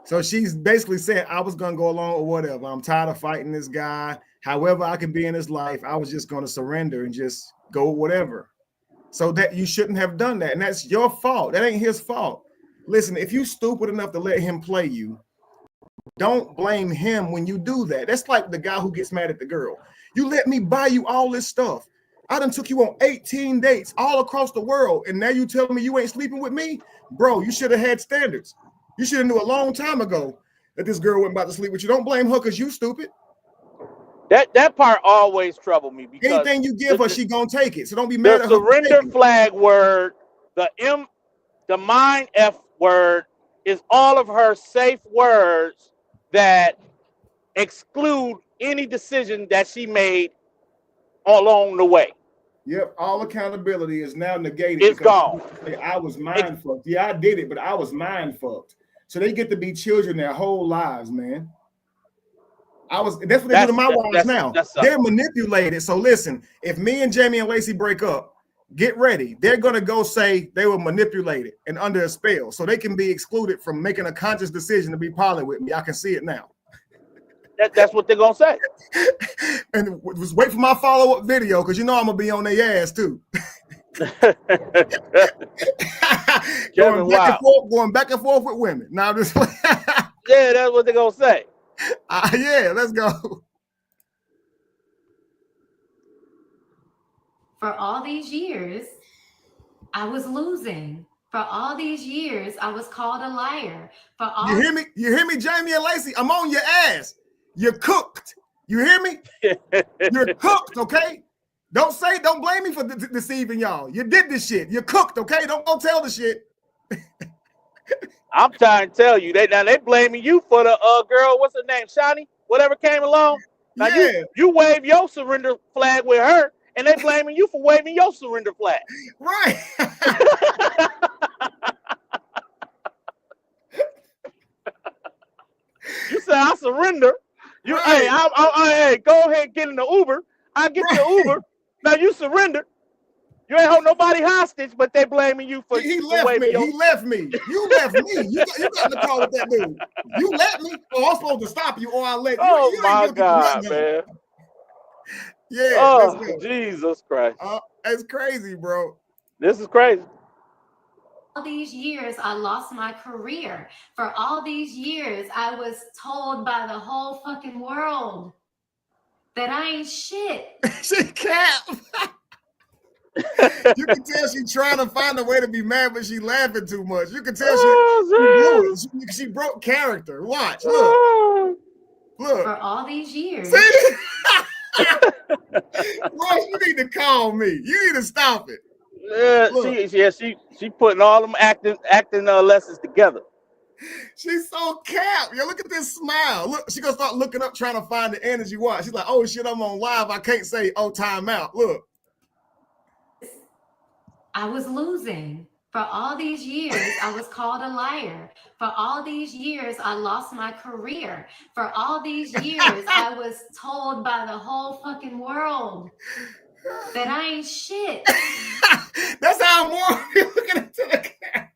So she's basically saying I was gonna go along or whatever. I'm tired of fighting this guy. However I can be in his life, I was just gonna surrender and just go whatever. So that you shouldn't have done that, and that's your fault. That ain't his fault. Listen, if you stupid enough to let him play you, don't blame him when you do that. That's like the guy who gets mad at the girl. You let me buy you all this stuff. I done took you on 18 dates all across the world, and now you telling me you ain't sleeping with me? Bro, you should have had standards. You should have knew a long time ago that this girl wasn't about to sleep with you. Don't blame her because you stupid. That part always troubled me because anything you give her, she gonna take it. So don't be mad at her. The surrender flag word, the mind F word is all of her safe words that exclude any decision that she made along the way. Yep, all accountability is now negated. It's gone. I was mind fucked. Yeah, I did it, but I was mind fucked. so they get to be children their whole lives, man. That's what they do to my wives now. They're manipulated. So listen, if me and Jamie and Lacey break up, get ready. They're gonna go say they were manipulated and under a spell, so they can be excluded from making a conscious decision to be poly with me. I can see it now. That's what they're gonna say. And just wait for my follow-up video, because you know I'm gonna be on their ass too. Going back and forth with women. Now this yeah, that's what they're gonna say. Yeah, let's go. For all these years, I was losing. For all these years, I was called a liar. For all You hear me, Jamie and Lacey? I'm on your ass. You're cooked. You hear me? You're cooked, okay? Don't blame me for deceiving y'all. You did this shit. You're cooked, okay? Don't go tell the shit. I'm trying to tell you, they blaming you for the girl, what's her name, Shani? Whatever came along. Now you wave your surrender flag with her, and they blaming you for waving your surrender flag. Right. You say I surrender. You hey, hey, go ahead and get in the Uber. I get the Uber. Now you surrender. You ain't hold nobody hostage, but they blaming you for he left me. He left me. You left me. You got to call with that dude. You let me, or I'm supposed to stop you, or I let you. Oh you my God, man. Yeah. Oh, Jesus Christ. It's crazy, bro. This is crazy. All these years, I lost my career. For all these years, I was told by the whole fucking world that I ain't shit. She can't. You can tell she's trying to find a way to be mad, but she's laughing too much. You can tell she broke character. Watch, look. For all these years. See? Royce, you need to call me. You need to stop it. She putting all them acting lessons together. She's so capped. Yo, look at this smile. Look, she gonna start looking up, trying to find the energy. Watch. She's like, oh shit, I'm on live. I can't say, oh, time out. Look. I was losing. For all these years, I was called a liar. For all these years, I lost my career. For all these years, I was told by the whole fucking world that I ain't shit. That's how more looking into the camera.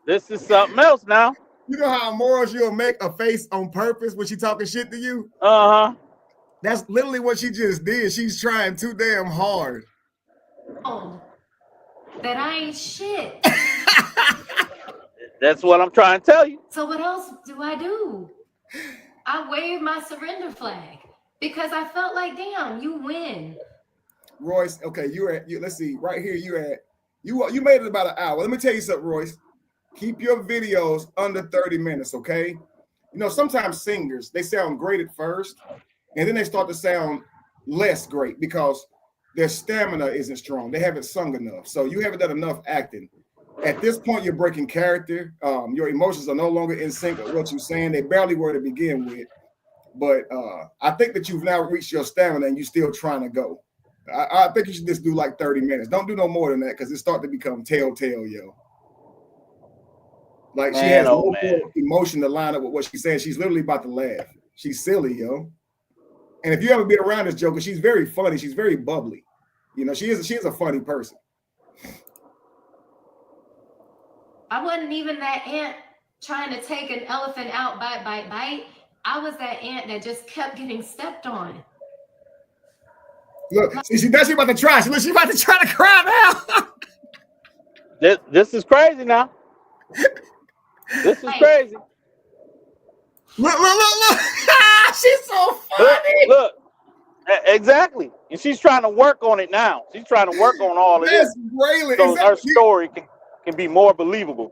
This is something else now. You know how Morals you'll make a face on purpose when she talking shit to you? Uh-huh. That's literally what she just did. She's trying too damn hard. That I ain't shit. That's what I'm trying to tell you. So what else do? I waved my surrender flag because I felt like, damn, you win. Royce, okay, let's see, right here, you made it about an hour. Let me tell you something, Royce. Keep your videos under 30 minutes, okay? You know, sometimes singers, they sound great at first, and then they start to sound less great because their stamina isn't strong. They haven't sung enough. So you haven't done enough acting. At this point, you're breaking character. Your emotions are no longer in sync with what you're saying. They barely were to begin with. But I think that you've now reached your stamina and you're still trying to go. I think you should just do like 30 minutes. Don't do no more than that because it starts to become telltale, yo. Like she has no more emotion to line up with what she's saying. She's literally about to laugh. She's silly, yo. And if you ever been around this joker, she's very funny. She's very bubbly. You know, she is a funny person. I wasn't even that ant trying to take an elephant out bite, bite, bite. I was that ant that just kept getting stepped on. Look, she's about to try. She's about to try to cry now. This is crazy now. This is crazy. Look. She's so funny. Look. Exactly. And she's trying to work on it now. She's trying to work on all of this. Braylon. So her story can be more believable.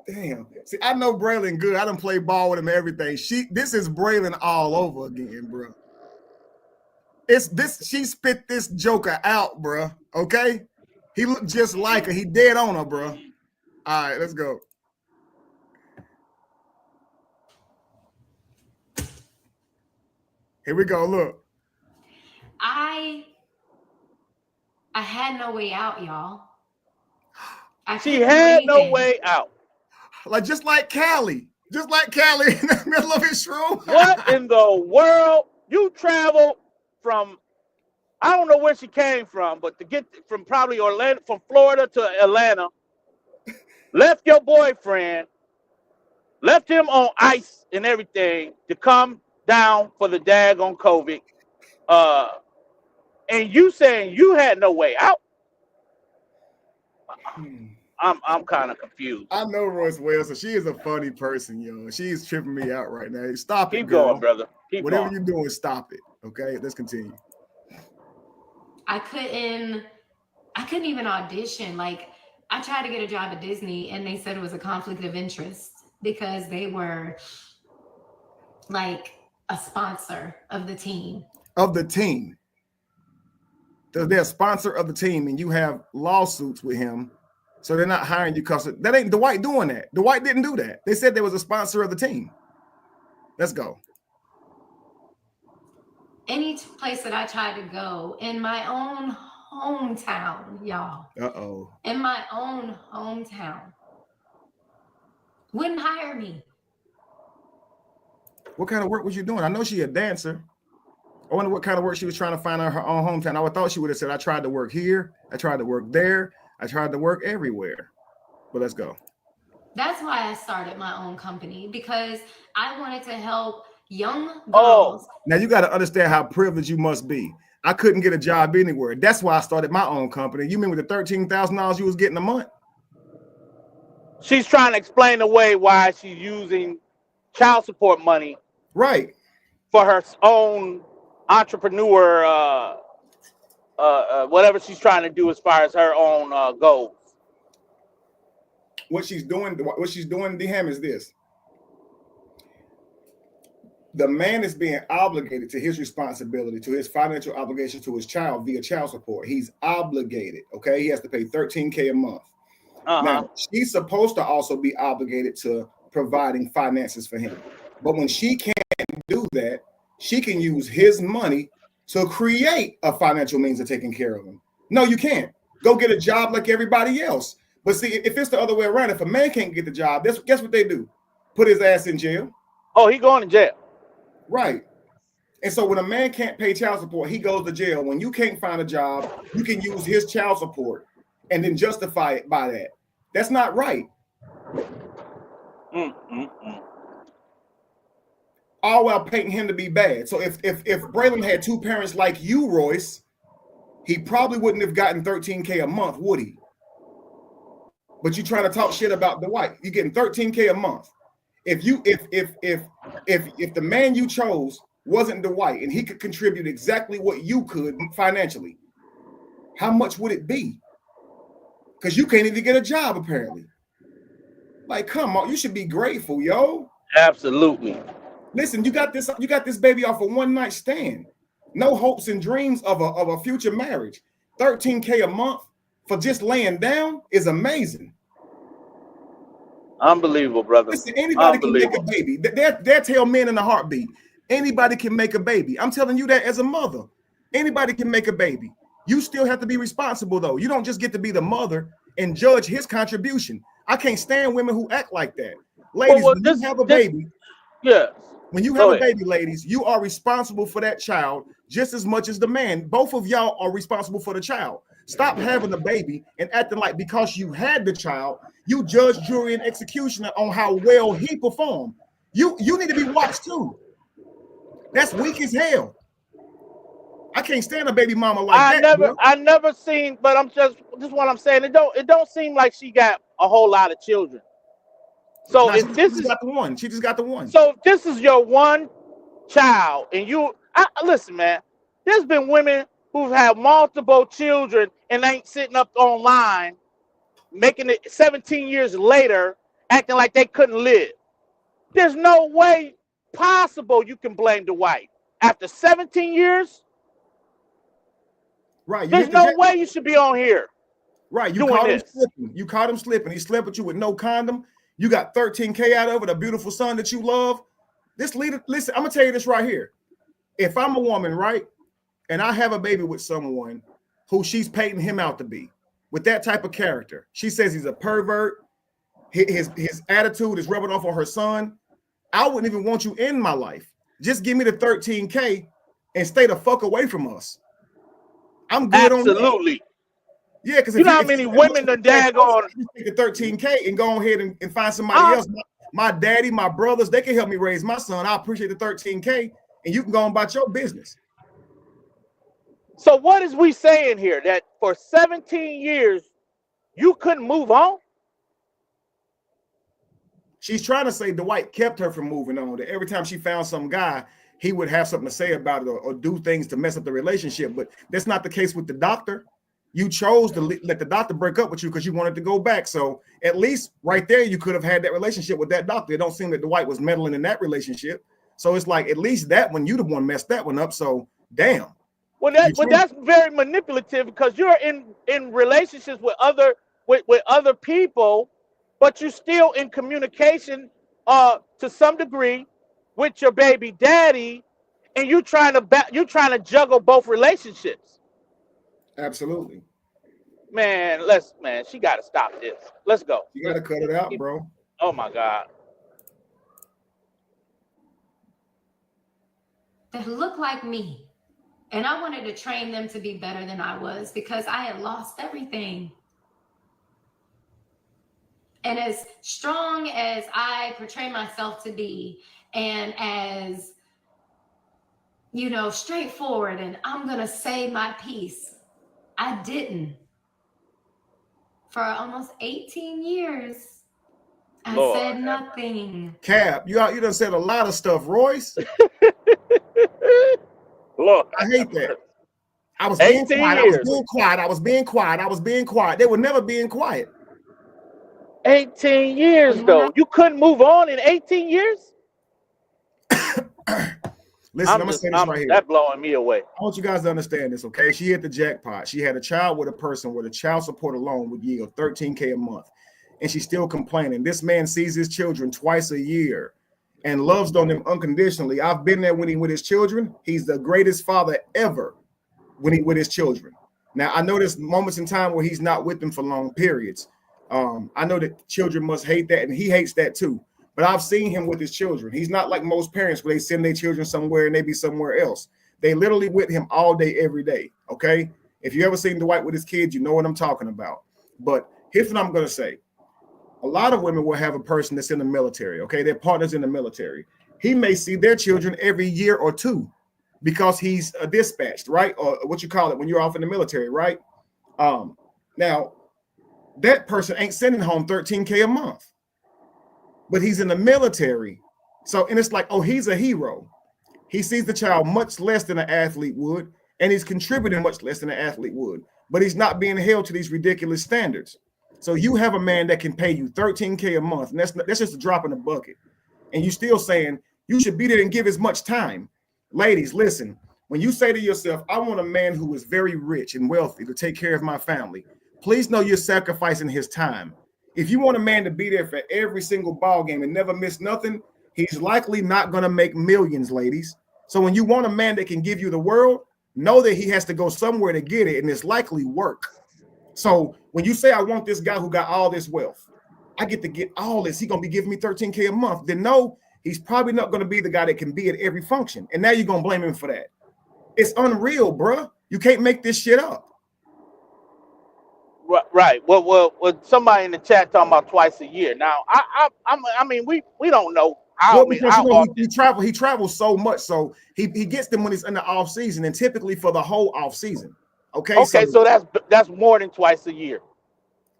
Damn. See, I know Braylon good. I done play ball with him and everything. This is Braylon all over again, bro. She spit this joker out, bro. Okay? He looked just like her. He dead on her, bro. All right, let's go. Here we go. Look. I had no way out, y'all. She had no way out. Like just like Cali in the middle of his room. What in the world? You travel from, I don't know where she came from, but to get from probably Orlando, from Florida to Atlanta, left your boyfriend, left him on ice and everything to come down for the daggone COVID. And you saying you had no way out? I'm kind of confused. I know Royce well, so she is a funny person, yo. She's tripping me out right now. Stop it, Keep girl. going, brother. Keep Whatever going. you're doing, stop it. Okay, let's continue. I couldn't even audition. Like, I tried to get a job at Disney and they said it was a conflict of interest because they were like a sponsor of the team. Of the team. They're a sponsor of the team and you have lawsuits with him. So they're not hiring you because that ain't Dwight doing that. Dwight didn't do that. They said there was a sponsor of the team. Let's go. Any place that I tried to go in my own hometown, y'all. Uh-oh. In my own hometown. Wouldn't hire me. What kind of work was you doing? I know she a dancer. I wonder what kind of work she was trying to find in her own hometown. I would thought she would have said, I tried to work here. I tried to work there. I tried to work everywhere. But let's go. That's why I started my own company, because I wanted to help young girls. Oh, now you got to understand how privileged you must be. I couldn't get a job anywhere. That's why I started my own company. You mean with the $13,000 you was getting a month? She's trying to explain away why she's using child support money, right, for her own entrepreneur, whatever she's trying to do as far as her own goals. What she's doing, D-Ham, is this. The man is being obligated to his responsibility, to his financial obligation to his child via child support. He's obligated, okay? He has to pay $13K a month. Now, she's supposed to also be obligated to providing finances for him. But when she can't do that, she can use his money to create a financial means of taking care of him. No, you can't. Go get a job like everybody else. But see, if it's the other way around, if a man can't get the job, guess what they do? Put his ass in jail. Oh, he going to jail. Right. And so when a man can't pay child support, he goes to jail. When you can't find a job, you can use his child support and then justify it by that. That's not right. All while painting him to be bad. So if Braylon had two parents like you, Royce, he probably wouldn't have gotten $13K a month, would he? But you trying to talk shit about Dwight. You're getting $13K a month. If the man you chose wasn't Dwight and he could contribute exactly what you could financially, how much would it be? Because you can't even get a job, apparently. Like, come on, you should be grateful, yo. Absolutely. Listen, you got this baby off a one-night stand. No hopes and dreams of a future marriage. $13K a month for just laying down is amazing. Unbelievable, brother. Listen, anybody can make a baby. They'll tell men in a heartbeat. Anybody can make a baby. I'm telling you that as a mother. Anybody can make a baby. You still have to be responsible, though. You don't just get to be the mother and judge his contribution. I can't stand women who act like that. Ladies, when you have a baby, when you have a baby, ladies, you are responsible for that child just as much as the man. Both of y'all are responsible for the child. Stop having a baby and acting like because you had the child, you judge, jury, and executioner on how well he performed. You need to be watched too. That's weak as hell. I can't stand a baby mama like that. I never seen, but I'm just what I'm saying. It don't seem like she got a whole lot of children. So if this is got the one, she just got the one. So if this is your one child, and listen, man, there's been women who've had multiple children and ain't sitting up online, making it 17 years later, acting like they couldn't live. There's no way possible you can blame Dwight after 17 years. Right. There's no way you should be on here. Right. You caught him slipping. You caught him slipping. He slept with you with no condom. You got $13K out of it, a beautiful son that you love. Listen, I'm gonna tell you this right here. If I'm a woman, right, and I have a baby with someone who she's painting him out to be, with that type of character, she says he's a pervert, his attitude is rubbing off on her son, I wouldn't even want you in my life. Just give me the 13K and stay the fuck away from us. I'm good on that. Absolutely. Yeah, because you know how many women the daggone take the 13K and go ahead and find somebody else. My daddy, my brothers, they can help me raise my son. I appreciate the 13K, and you can go on about your business. So what is we saying here? That for 17 years you couldn't move on? She's trying to say Dwight kept her from moving on. That every time she found some guy, he would have something to say about it or do things to mess up the relationship. But that's not the case with the doctor. You chose to let the doctor break up with you because you wanted to go back. So at least right there, you could have had that relationship with that doctor. It don't seem that Dwight was meddling in that relationship. So it's like, at least that one, you the one messed that one up. So damn. Well, that's very manipulative because you're in relationships with other people, but you're still in communication to some degree with your baby daddy, and you're trying to juggle both relationships. Absolutely. Man, she got to stop this. Let's go. You got to cut it out, bro. Oh my God. That look like me. And I wanted to train them to be better than I was because I had lost everything. And as strong as I portray myself to be, and as, straightforward, and I'm going to say my piece, I didn't. For almost 18 years, I said nothing. Cap, you done said a lot of stuff, Royce. Look, I hate that. I was being quiet. They were never being quiet. 18 years, though. You couldn't move on in 18 years? Listen, I'm going to say this right here. That's blowing me away. I want you guys to understand this, okay? She hit the jackpot. She had a child with a person where the child support alone would yield $13K a month. And she's still complaining. This man sees his children twice a year and loves on them unconditionally. I've been there when he with his children. He's the greatest father ever when he with his children. Now, I know there's moments in time where he's not with them for long periods. I know that children must hate that, and he hates that too. But I've seen him with his children. He's not like most parents where they send their children somewhere and they be somewhere else. They literally with him all day, every day, okay? If you ever seen Dwight with his kids, you know what I'm talking about. But here's what I'm going to say. A lot of women will have a person that's in the military, okay? Their partner's in the military. He may see their children every year or two because he's dispatched, right? Or what you call it when you're off in the military, right? Now, that person ain't sending home $13K a month, but he's in the military. So, and it's like, oh, he's a hero. He sees the child much less than an athlete would, and he's contributing much less than an athlete would, but he's not being held to these ridiculous standards. So you have a man that can pay you $13K a month, and that's just a drop in the bucket. And you still saying you should be there and give as much time. Ladies, listen, when you say to yourself, I want a man who is very rich and wealthy to take care of my family, please know you're sacrificing his time. If you want a man to be there for every single ball game and never miss nothing, he's likely not going to make millions, ladies. So when you want a man that can give you the world, know that he has to go somewhere to get it, and it's likely work. So when you say, I want this guy who got all this wealth, I get to get all this, he's going to be giving me $13K a month, then no, he's probably not going to be the guy that can be at every function. And now you're going to blame him for that. It's unreal, bruh. You can't make this shit up. Right. Well, somebody in the chat talking about twice a year. Now, I mean, we don't know how. He travels so much, so he gets them when he's in the off season, and typically for the whole off season. Okay, so that's more than twice a year.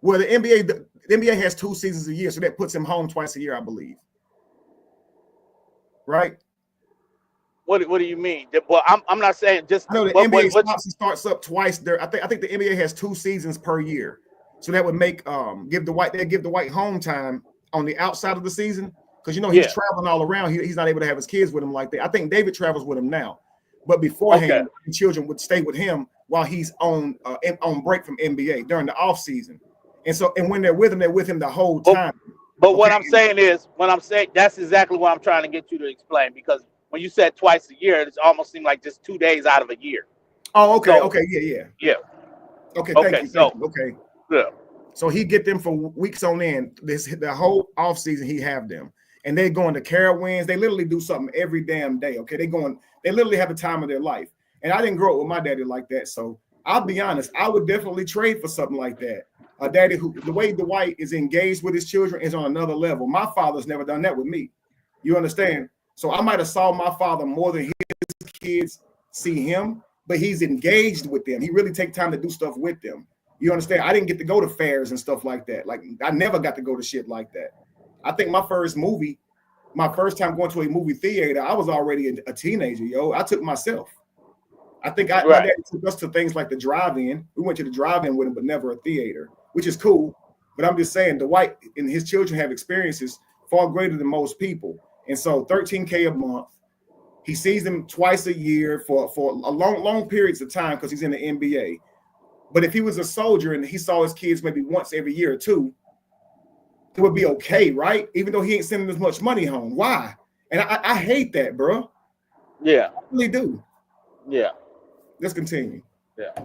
Well, the NBA has 2 seasons a year, so that puts him home twice a year, I believe. Right? What do you mean? Well, I'm not saying just. No, the NBA starts up twice there. I think the NBA has 2 seasons per year, so that would make give Dwight home time on the outside of the season because he's traveling all around. He's not able to have his kids with him like that. I think David travels with him now, but beforehand, the children would stay with him while he's on break from NBA during the off season, and when they're with him the whole time. But what I'm saying that's exactly what I'm trying to get you to explain, because when you said twice a year, it almost seemed like just 2 days out of a year. Oh, okay, so, yeah. Yeah. Okay, thank you. Yeah. So he get them for weeks on end. The whole off season he have them, and they going to Carowinds. They literally do something every damn day. Okay, they literally have the time of their life. And I didn't grow up with my daddy like that, so I'll be honest. I would definitely trade for something like that. A daddy who, the way Dwight is engaged with his children is on another level. My father's never done that with me. You understand? So I might have saw my father more than his kids see him, but he's engaged with them. He really take time to do stuff with them. You understand? I didn't get to go to fairs and stuff like that. Like, I never got to go to shit like that. I think my first time going to a movie theater, I was already a teenager, yo. I took myself. I think my dad took us to things like the drive-in. We went to the drive-in with him, but never a theater, which is cool. But I'm just saying, Dwight and his children have experiences far greater than most people. And so $13K a month, he sees them twice a year for a long periods of time because he's in the NBA. But if he was a soldier and he saw his kids maybe once every year or two, it would be okay, right? Even though he ain't sending as much money home. Why? And I hate that, bro. Yeah. I really do. Yeah. Let's continue. Yeah.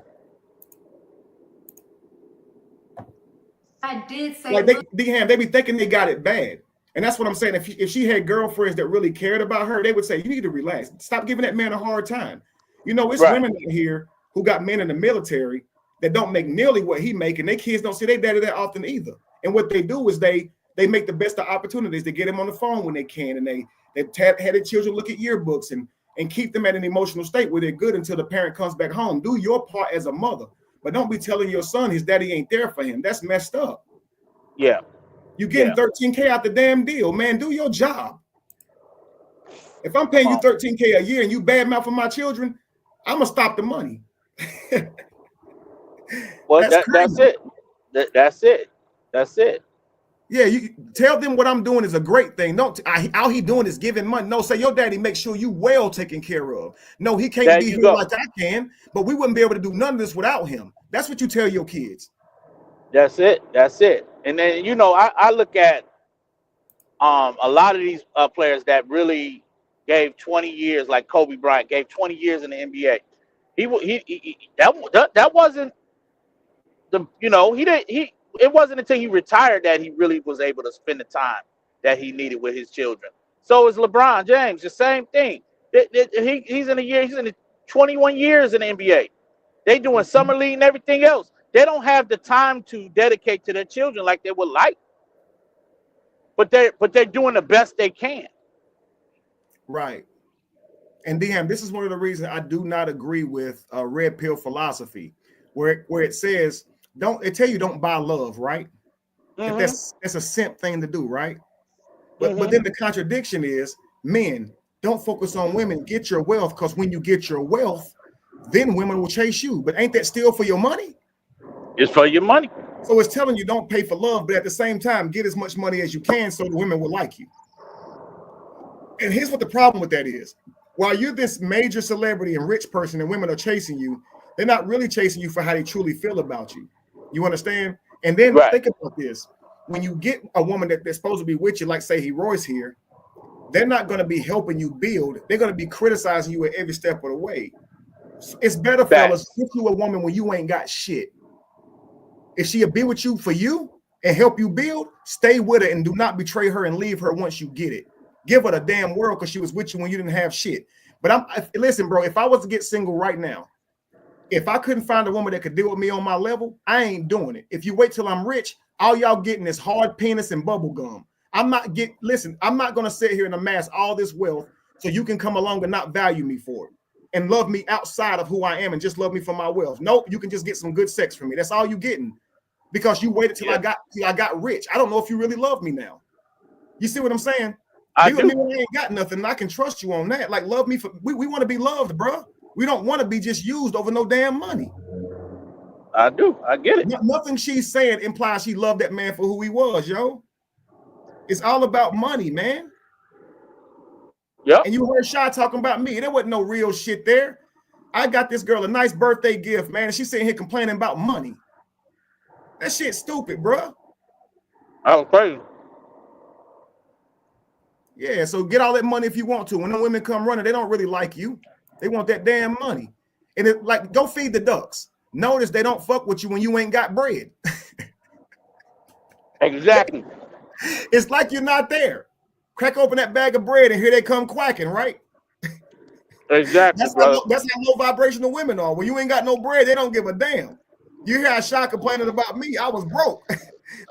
I did say, like they be thinking they got it bad. And that's what I'm saying. If she had girlfriends that really cared about her, they would say, you need to relax. Stop giving that man a hard time. You know, it's women out here who got men in the military that don't make nearly what he make, and their kids don't see their daddy that often either. And what they do is they make the best of opportunities. They get him on the phone when they can, and they had their children look at yearbooks and keep them at an emotional state where they're good until the parent comes back home. Do your part as a mother, but don't be telling your son his daddy ain't there for him. That's messed up. Yeah. You getting $13K out the damn deal, man. Do your job. If I'm paying you $13K a year and you badmouthing my children, I'm gonna stop the money. Well, that's it. That's it. Yeah, you tell them what I'm doing is a great thing. Don't all he doing is giving money. No, say your daddy make sure you well taken care of. No, he can't be here like I can, but we wouldn't be able to do none of this without him. That's what you tell your kids. That's it. That's it. And then, you know, I look at a lot of these players that really gave 20 years, like Kobe Bryant gave 20 years in the NBA. That wasn't the, you know, it wasn't until he retired that he really was able to spend the time that he needed with his children. So is LeBron James, the same thing. He's in the 21 years in the NBA. They doing summer league and everything else. They don't have the time to dedicate to their children like they would like. But they're doing the best they can. Right. And DM, this is one of the reasons I do not agree with red pill philosophy, where it says don't buy love, right? Mm-hmm. That's a simp thing to do, right? But then the contradiction is, men, don't focus on women, get your wealth, because when you get your wealth, then women will chase you. But ain't that still for your money? It's for your money. So it's telling you don't pay for love, but at the same time, get as much money as you can so the women will like you. And here's what the problem with that is. While you're this major celebrity and rich person and women are chasing you, they're not really chasing you for how they truly feel about you. You understand? And then think about this. When you get a woman that's supposed to be with you, like say Royce here, they're not going to be helping you build. They're going to be criticizing you at every step of the way. So it's better, fellas, get you a woman when you ain't got shit. If she'll be with you for you and help you build, stay with her and do not betray her and leave her once you get it. Give her the damn world because she was with you when you didn't have shit. But listen, bro, if I was to get single right now, if I couldn't find a woman that could deal with me on my level, I ain't doing it. If you wait till I'm rich, all y'all getting is hard penis and bubble gum. I'm not going to sit here and amass all this wealth so you can come along and not value me for it and love me outside of who I am and just love me for my wealth. Nope, you can just get some good sex from me. That's all you getting. Because you waited till I got rich. I don't know if you really love me now. You see what I'm saying? I ain't got nothing. I can trust you on that. Like, love me for we want to be loved, bro. We don't want to be just used over no damn money. I do. I get it. Nothing she's saying implies she loved that man for who he was, yo. It's all about money, man. Yeah. And you heard Shy talking about me. There wasn't no real shit there. I got this girl a nice birthday gift, man, and she's sitting here complaining about money. That shit's stupid, bro. I was crazy. Yeah, so get all that money if you want to. When the women come running, they don't really like you. They want that damn money. And go feed the ducks. Notice they don't fuck with you when you ain't got bread. Exactly. It's like you're not there. Crack open that bag of bread and here they come quacking, right? Exactly, brother. That's how low vibrational women are. When you ain't got no bread, they don't give a damn. You hear Asha complaining about me, I was broke.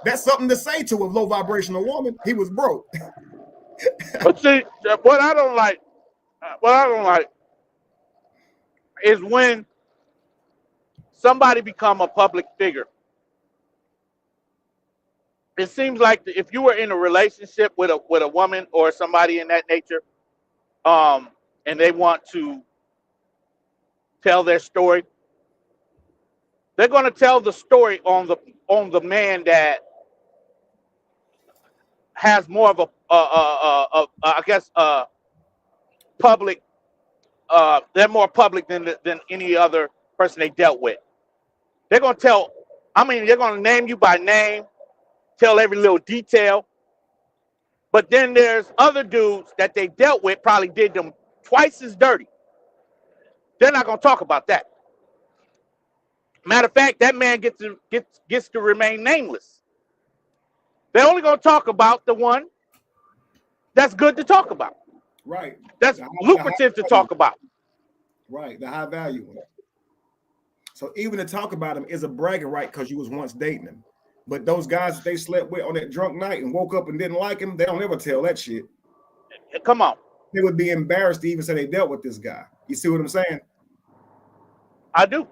That's something to say to a low vibrational woman. He was broke. But see, what I don't like is when somebody become a public figure. It seems like if you were in a relationship with a woman or somebody in that nature, and they want to tell their story, they're going to tell the story on the man that has more of a I guess public. They're more public than any other person they dealt with. They're going to tell. I mean, they're going to name you by name, tell every little detail. But then there's other dudes that they dealt with probably did them twice as dirty. They're not going to talk about that. Matter of fact, that man gets to remain nameless. They're only going to talk about the one that's good to talk about. Right. That's lucrative to talk about. Right. The high value one. So even to talk about him is a bragging right because you was once dating him. But those guys that they slept with on that drunk night and woke up and didn't like him, they don't ever tell that shit. Come on. They would be embarrassed to even say they dealt with this guy. You see what I'm saying? I do.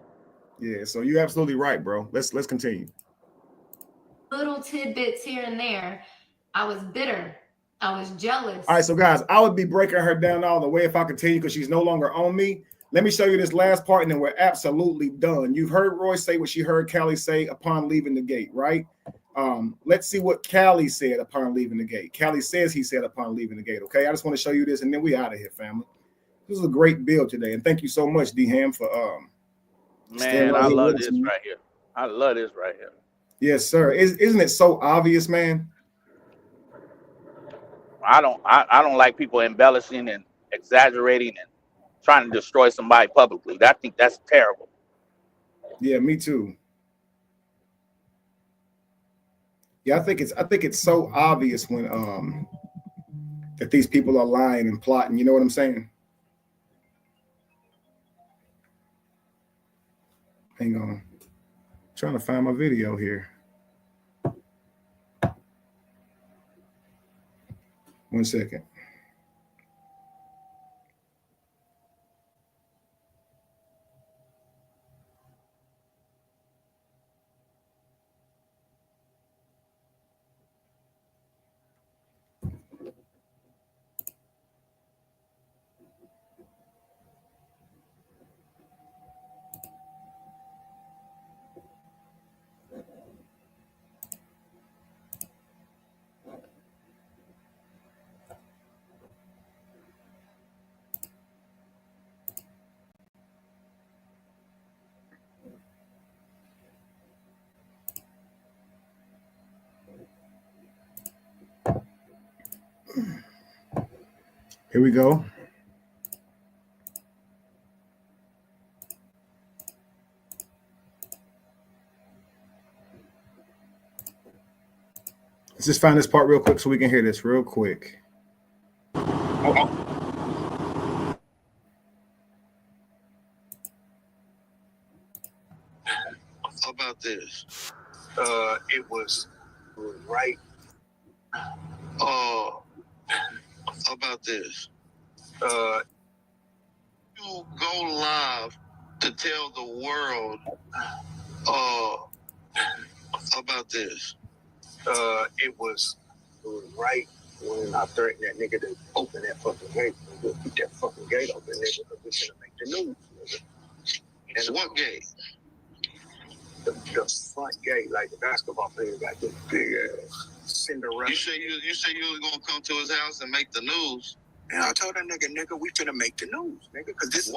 Yeah, so you're absolutely right, bro. Let's continue. Little tidbits here and there. I was bitter. I was jealous. All right, so guys, I would be breaking her down all the way if I continue because she's no longer on me. Let me show you this last part and then we're absolutely done. You've heard Roy say what she heard Callie say upon leaving the gate, right? Let's see what Callie said upon leaving the gate. Callie says he said upon leaving the gate, okay? I just want to show you this and then we out of here, family. This is a great build today. And thank you so much, D-Ham, for man, I love this right here. I love this right here. Yes, sir. Isn't it so obvious, man? I don't like people embellishing and exaggerating and trying to destroy somebody publicly. I think that's terrible. Yeah, me too. Yeah, I think it's so obvious when that these people are lying and plotting. You know what I'm saying? Hang on. I'm trying to find my video here. 1 second. Here we go. Let's just find this part real quick so we can hear this real quick. How about this? It was right. How about this? You go live to tell the world about this. It was right when I threatened that nigga to open that fucking gate. Keep that fucking gate open, nigga, because we're gonna make the news, nigga. And what gate? The front gate, like the basketball player got this big ass Cinderella. You say you was gonna come to his house and make the news. And I told that nigga, we finna make the news, nigga, because this is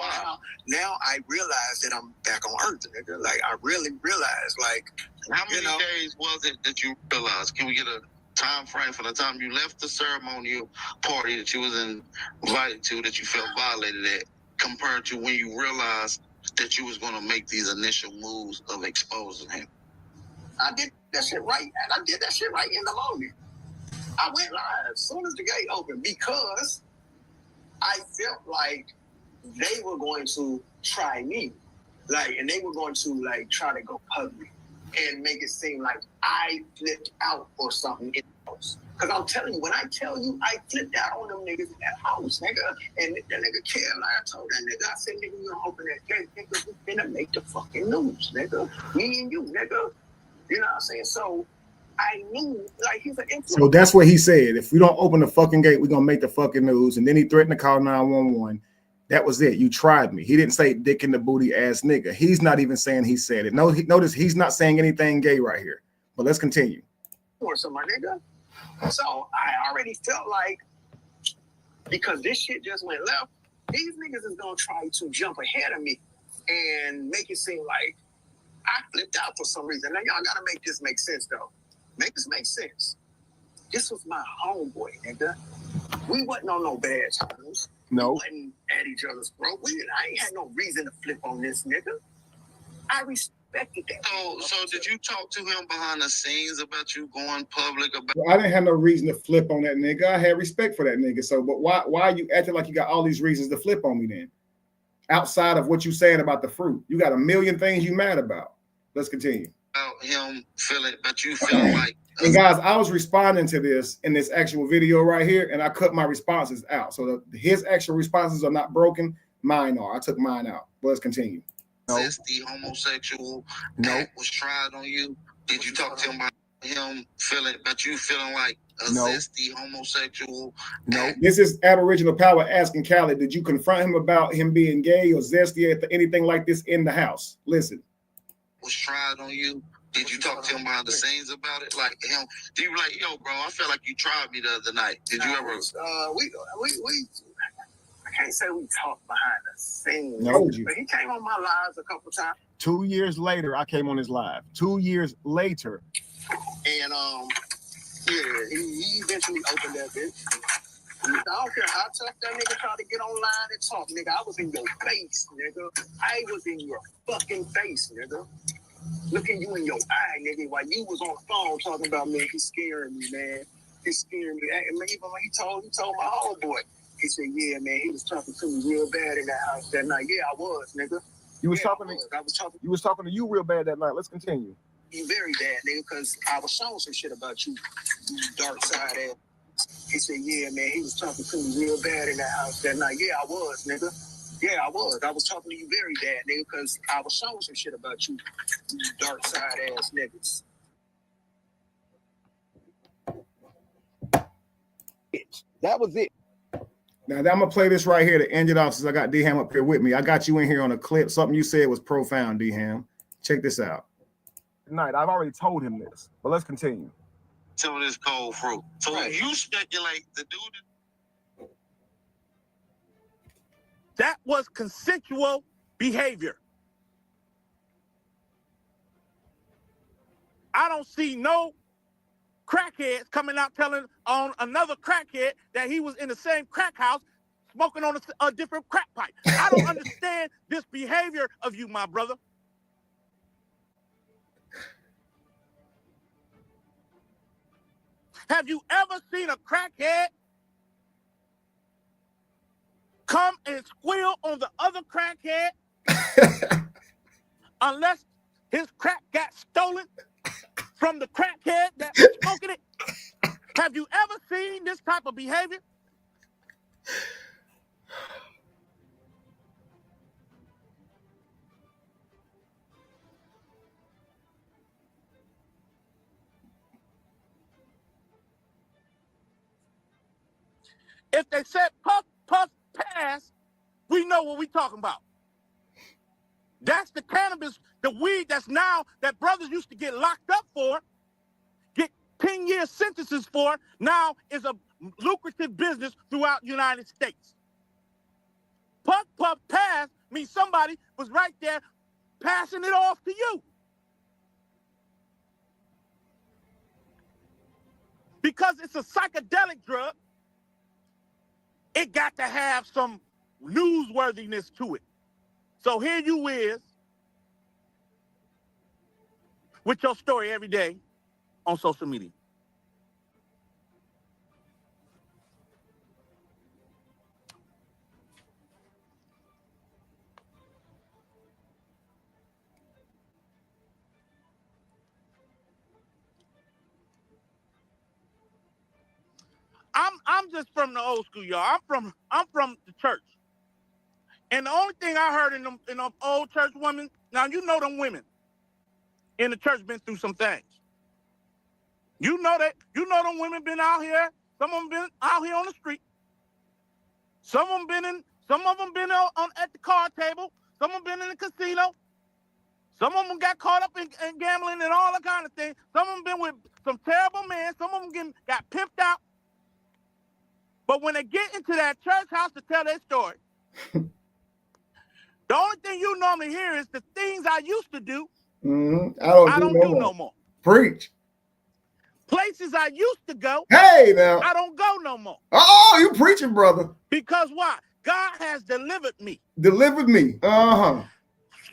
now I realize that I'm back on Earth, nigga. Like I really realized, like, how many days was it that you realized? Can we get a time frame from the time you left the ceremonial party that you was invited to, that you felt violated at, compared to when you realized that you was going to make these initial moves of exposing him? I did that shit right, and I did that shit right in the morning. I went live as soon as the gate opened because I felt like they were going to try me, like, and they were going to like try to go public and make it seem like I flipped out or something in the house. Because I'm telling you, when I tell you I flipped out on them niggas in that house, nigga, and that nigga Caroline, I told that nigga, I said, nigga, you gonna open that gate, nigga, we finna make the fucking news, nigga. Me and you, nigga. You know what I'm saying? So I knew, like, he's an influencer. So that's what he said. If we don't open the fucking gate, we're gonna make the fucking news. And then he threatened to call 911. That was it. You tried me. He didn't say dick in the booty ass nigga. He's not even saying he said it. No, notice he's not saying anything gay right here. But let's continue. Or some, my nigga. So I already felt like, because this shit just went left, these niggas is gonna try to jump ahead of me and make it seem like I flipped out for some reason. Now y'all gotta make this make sense though. Make this make sense. This was my homeboy, nigga. We wasn't on no bad times. No. We wasn't at each other's throat. I ain't had no reason to flip on this nigga. I respected that. So did you talk to him behind the scenes about you going public about? Well, I didn't have no reason to flip on that nigga. I had respect for that nigga. So, but why are you acting like you got all these reasons to flip on me then? Outside of what you saying about the fruit, you got a million things you mad about. Let's continue. About him feeling, but you feeling like. And guys, I was responding to this in this actual video right here, and I cut my responses out. So his actual responses are not broken. Mine are. I took mine out. But let's continue. No. Is the homosexual that was tried on you? Did you talk to him about him feeling, but you feeling like a zesty homosexual? No. This is Aboriginal Power asking Khaled, did you confront him about him being gay or zesty or anything like this in the house? Listen. Was tried on you? Did you talk to him behind the scenes about it? Like him, do you be like, yo, bro, I feel like you tried me the other night. Did you ever? We I can't say we talked behind the scenes. No, but he came on my lives a couple times. 2 years later, I came on his live. 2 years later. And yeah, he eventually opened that bitch. I don't care how tough that nigga tried to get online and talk, nigga. I was in your face, nigga. I was in your fucking face, nigga. Looking you in your eye, nigga, while you was on the phone talking about, man, he's scaring me, man. He's scaring me. And even when he told my homeboy, he said, yeah, man, he was talking to me real bad in that house that night. Yeah, I was, nigga. You was talking to you real bad that night. Let's continue. You very bad, nigga, because I was showing some shit about you dark side ass. He said, yeah, man, he was talking to me real bad in that house that night. Yeah, I was, nigga. Yeah, I was. I was talking to you very bad, nigga, because I was showing some shit about you dark side ass niggas. That was it. Now I'm gonna play this right here to end it off since I got D-Ham up here with me. I got you in here on a clip. Something you said was profound, D-Ham. Check this out. Tonight, I've already told him this, but let's continue. Some of this cold fruit. So you speculate the dude. That was consensual behavior. I don't see no crackheads coming out telling on another crackhead that he was in the same crack house smoking on a different crack pipe. I don't understand this behavior of you, my brother. Have you ever seen a crackhead come and squeal on the other crackhead unless his crack got stolen from the crackhead that was smoking it? Have you ever seen this type of behavior? If they said puff, puff, pass, we know what we talking about. That's the cannabis, the weed that's now, that brothers used to get locked up for, get 10-year sentences for, now is a lucrative business throughout the United States. Puff, puff, pass means somebody was right there passing it off to you. Because it's a psychedelic drug, it got to have some newsworthiness to it. So here you is, with your story every day on social media. I'm just from the old school, y'all. I'm from the church. And the only thing I heard in them old church women, now you know them women in the church been through some things. You know them women been out here. Some of them been out here on the street. Some of them been on at the card table. Some of them been in the casino. Some of them got caught up in gambling and all that kind of thing. Some of them been with some terrible men. Some of them got pimped out. But when they get into that church house to tell their story, the only thing you normally hear is the things I used to do. I don't do no more. Preach. Places I used to go. Hey, now. I don't go no more. Oh, you preaching, brother. Because why? God has delivered me. Delivered me. Uh-huh.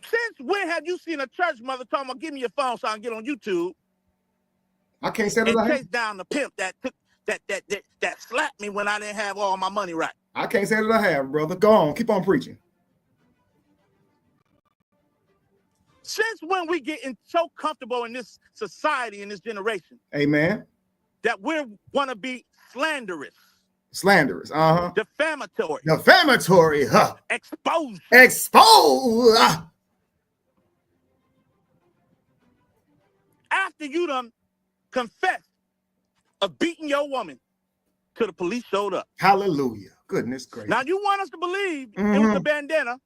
Since when have you seen a church mother talking about, give me your phone so I can get on YouTube? I can't say that and I have. chase down the pimp that slapped me when I didn't have all my money right. I can't say that I have, brother. Go on. Keep on preaching. Since when we getting so comfortable in this society, in this generation, amen, that we want to be slanderous. Slanderous, defamatory. Defamatory, huh? Exposed. Expose. After you done confessed of beating your woman till the police showed up. Hallelujah. Goodness gracious. Now you want us to believe it was the bandana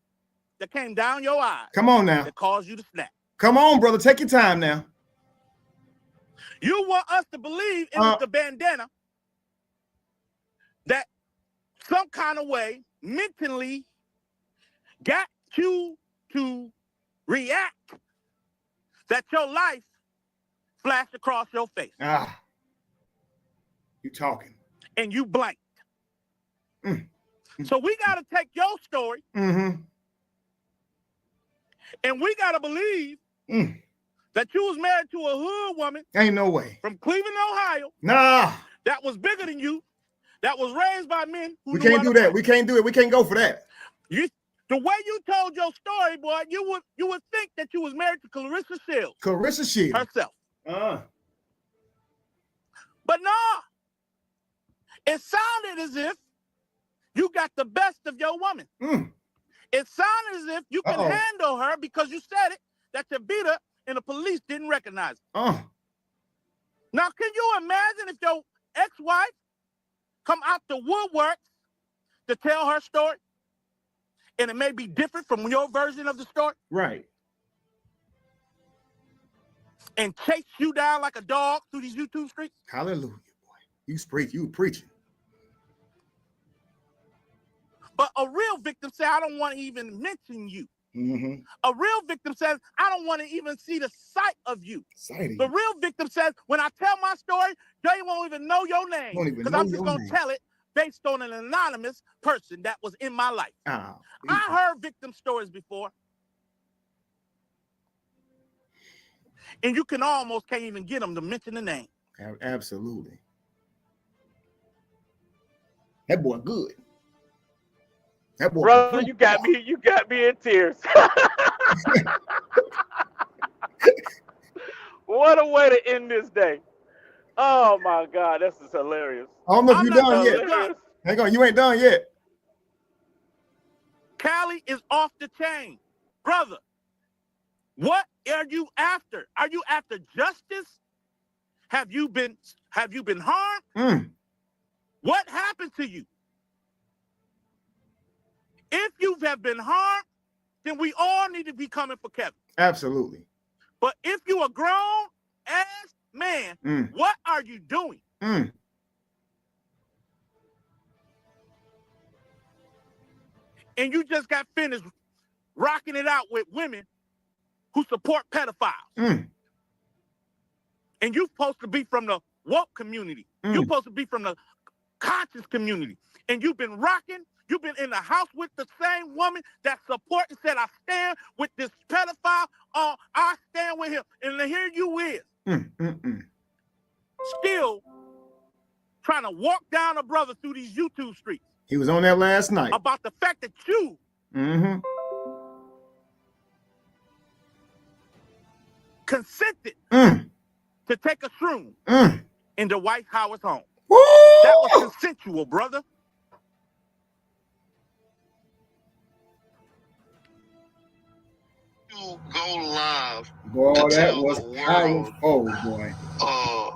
that came down your eyes. Come on now. That caused you to snap. Come on, brother. Take your time now. You want us to believe it was the bandana that some kind of way mentally got you to react, that your life flashed across your face. You talking. And you blanked. So we got to take your story and we got to believe that you was married to a hood woman. Ain't no way. From Cleveland, Ohio. Nah. That was bigger than you. That was raised by men. We can't do that. We can't do it. We can't go for that. The way you told your story, boy, you would think that you was married to Clarissa Shields. Clarissa Shields. Herself. But no. It sounded as if you got the best of your woman. It sounded as if you can handle her because you said it, that you beat her and the police didn't recognize it. Now, can you imagine if your ex-wife come out the woodwork to tell her story and it may be different from your version of the story? Right. And chase you down like a dog through these YouTube streets? Hallelujah, boy. You preaching. But a real victim said, I don't want to even mention you. A real victim says, I don't want to even see the sight of you. The real victim says, when I tell my story, they won't even know your name. Because I'm just going to tell it based on an anonymous person that was in my life. I heard victim stories before. And you can almost can't even get them to mention the name. Absolutely. That boy good. That boy, brother, you got me in tears. What a way to end this day. Oh my God, this is hilarious. I don't know if you're done yet. Hang on, you ain't done yet. Cali is off the chain. Brother, what are you after? Are you after justice? Have you been harmed? What happened to you? If you have been harmed, then we all need to be coming for Kevin. Absolutely. But if you are grown ass man, what are you doing? And you just got finished rocking it out with women who support pedophiles. And you're supposed to be from the woke community. You're supposed to be from the conscious community. and you've been rocking. You've been in the house with the same woman that support and said, I stand with this pedophile, or I stand with him. And here you is, still trying to walk down a brother through these YouTube streets. He was on that last night. About the fact that you consented to take a shroom in the White House home. Woo! That was consensual, brother. You go live. Boy, to that tell was the powerful, world, boy. uh,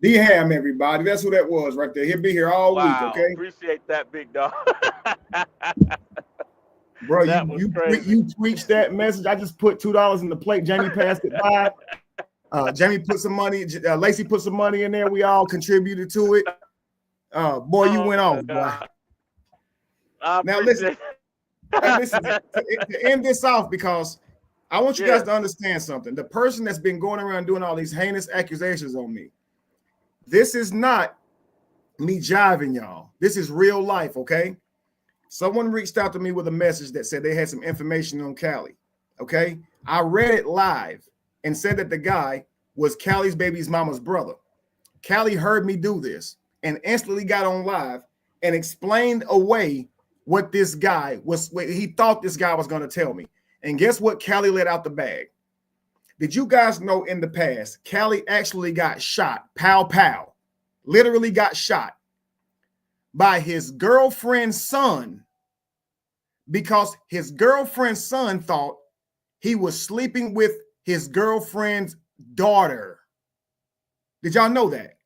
D-Ham, everybody. That's who that was right there. He'll be here all week, okay? Appreciate that, big dog. Bro, That was crazy. you preached that message. I just put $2 in the plate. Jamie passed it by. Jamie put some money. Lacey put some money in there. We all contributed to it. Boy, you went off, boy. Now listen, to end this off, because I want you guys to understand something. The person that's been going around doing all these heinous accusations on me, this is not me jiving y'all. This is real life, okay? Someone reached out to me with a message that said they had some information on Callie, okay? I read it live and said that the guy was Callie's baby's mama's brother. Callie heard me do this and instantly got on live and explained away what this guy was, what he thought this guy was going to tell me. And guess what Callie let out the bag? Did you guys know in the past, Callie actually got shot, pow, literally got shot by his girlfriend's son, because his girlfriend's son thought he was sleeping with his girlfriend's daughter. Did y'all know that?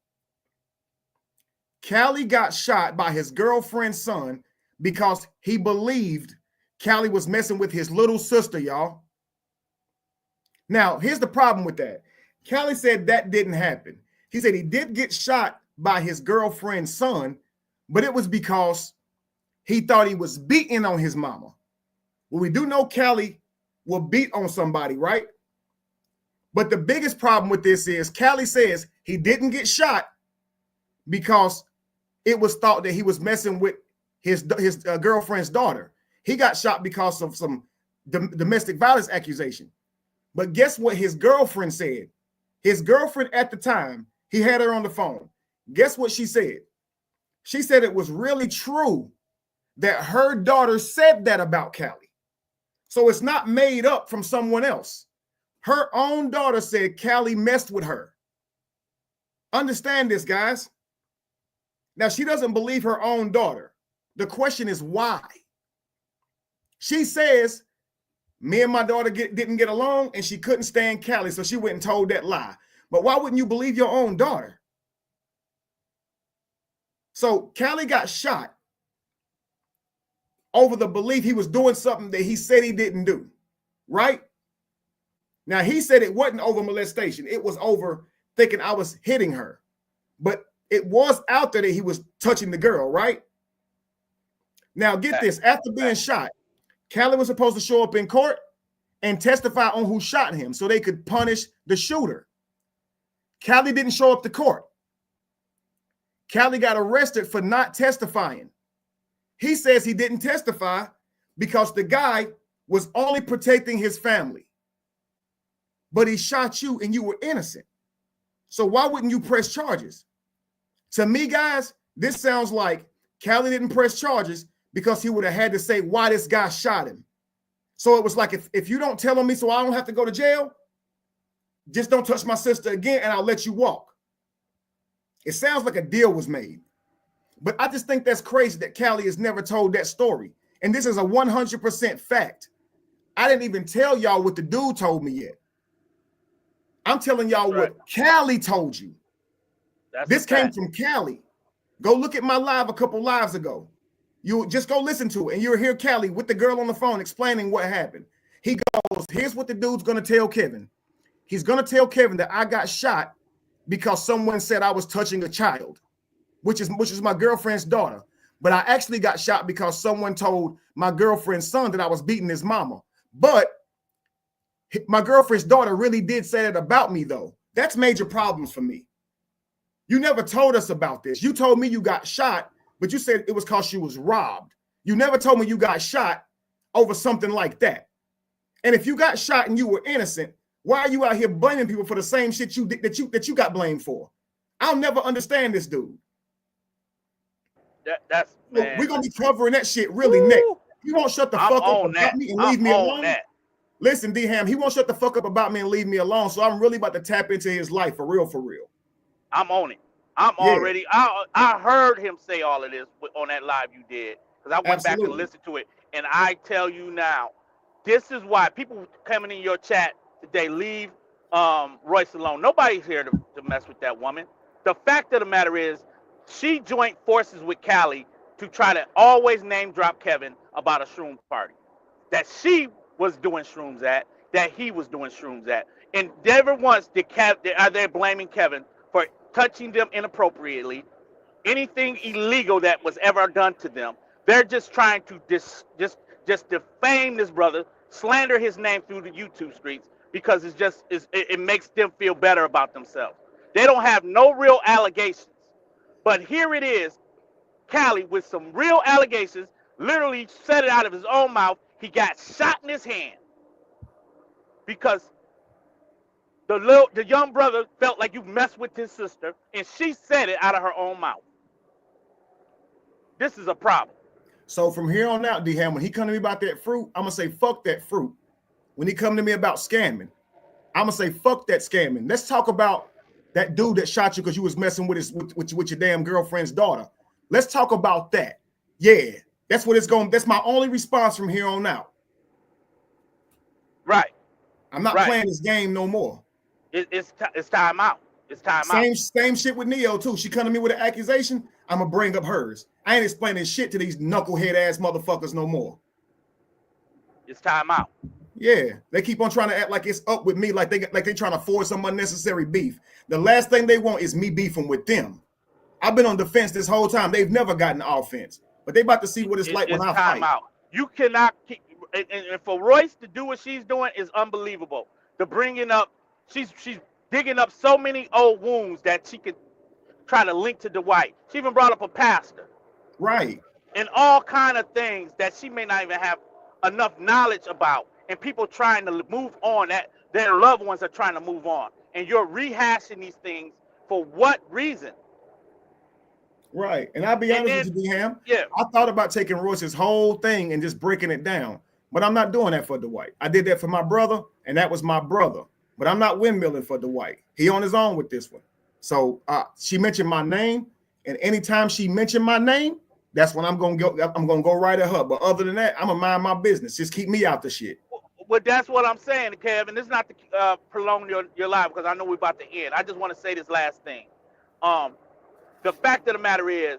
Callie got shot by his girlfriend's son because he believed Callie was messing with his little sister, y'all. Now, here's the problem with that. Callie said that didn't happen. He said he did get shot by his girlfriend's son, but it was because he thought he was beating on his mama. Well, we do know Callie will beat on somebody, right? But the biggest problem with this is Callie says he didn't get shot because it was thought that he was messing with his girlfriend's daughter. He got shot because of some domestic violence accusation. But guess what his girlfriend said? His girlfriend at the time, he had her on the phone. Guess what she said? She said it was really true that her daughter said that about Callie. So it's not made up from someone else. Her own daughter said Callie messed with her. Understand this, guys. Now, she doesn't believe her own daughter. The question is why? She says, me and my daughter didn't get along and she couldn't stand Callie, so she went and told that lie. But why wouldn't you believe your own daughter? So Callie got shot over the belief he was doing something that he said he didn't do, right? Now, he said it wasn't over molestation. It was over thinking I was hitting her. But it was out there that he was touching the girl, right? Now, get this. After being shot, Callie was supposed to show up in court and testify on who shot him so they could punish the shooter. Callie didn't show up to court. Callie got arrested for not testifying. He says he didn't testify because the guy was only protecting his family. But he shot you and you were innocent. So why wouldn't you press charges? To me, guys, this sounds like Callie didn't press charges because he would have had to say why this guy shot him. So it was like, if you don't tell on me so I don't have to go to jail, just don't touch my sister again and I'll let you walk. It sounds like a deal was made. But I just think that's crazy that Callie has never told that story. And this is a 100% fact. I didn't even tell y'all what the dude told me yet. I'm telling y'all what Callie told you. This came from Callie. Go look at my live a couple lives ago. You just go listen to it and you'll hear Callie with the girl on the phone explaining what happened. He goes, here's what the dude's going to tell Kevin. He's going to tell Kevin that I got shot because someone said I was touching a child, which is my girlfriend's daughter. But I actually got shot because someone told my girlfriend's son that I was beating his mama. But my girlfriend's daughter really did say that about me, though. That's major problems for me. You never told us about this. You told me you got shot, but you said it was because she was robbed. You never told me you got shot over something like that. And if you got shot and you were innocent, why are you out here blaming people for the same shit you did that you got blamed for? I'll never understand this dude. That's man. We're gonna be covering that shit really next. He won't shut the fuck up about me and leave me alone. Listen, D-Ham, he won't shut the fuck up about me and leave me alone. So I'm really about to tap into his life for real, for real. I'm on it. I'm already. I heard him say all of this on that live you did, because I went back and listened to it, and I tell you now, this is why people coming in your chat today leave Royce alone. Nobody's here to mess with that woman. The fact of the matter is, she joined forces with Callie to try to always name drop Kevin about a shroom party that she was doing shrooms at, that he was doing shrooms at, and never once are they blaming Kevin for touching them inappropriately, anything illegal that was ever done to them. They're just trying to just defame this brother, slander his name through the YouTube streets, because it makes them feel better about themselves. They don't have no real allegations, but here it is, Callie with some real allegations, literally said it out of his own mouth. He got shot in his hand because the young brother felt like you messed with his sister, and she said it out of her own mouth. This is a problem. So from here on out, D-Ham, when he come to me about that fruit, I'm gonna say fuck that fruit. When he come to me about scamming, I'm gonna say fuck that scamming. Let's talk about that dude that shot you because you was messing with with your damn girlfriend's daughter. Let's talk about that. Yeah, that's what it's going. That's my only response from here on out. Right. I'm not playing this game no more. It's time out. It's time out. Same shit with Neo too. She come to me with an accusation, I'm gonna bring up hers. I ain't explaining shit to these knucklehead ass motherfuckers no more. It's time out. Yeah, they keep on trying to act like it's up with me, like they trying to force some unnecessary beef. The last thing they want is me beefing with them. I've been on defense this whole time. They've never gotten offense, but they about to see what it's like when I fight. Out. You cannot keep, and for Royce to do what she's doing is unbelievable. To bringing up, she's digging up so many old wounds that she could try to link to Dwight. She even brought up a pastor, right, and all kind of things that she may not even have enough knowledge about. And people trying to move on, that their loved ones are trying to move on, and you're rehashing these things for what reason? Right, and I'll be honest with you, D-Ham. Yeah, I thought about taking Royce's whole thing and just breaking it down, but I'm not doing that for Dwight. I did that for my brother, and that was my brother. But I'm not windmilling for Dwight. He on his own with this one. So she mentioned my name, and anytime she mentioned my name, that's when I'm gonna go right at her. But other than that, I'm gonna mind my business. Just keep me out the shit. Well, that's what I'm saying, Kevin. This is not to prolong your life, because I know we're about to end. I just want to say this last thing. The fact of the matter is,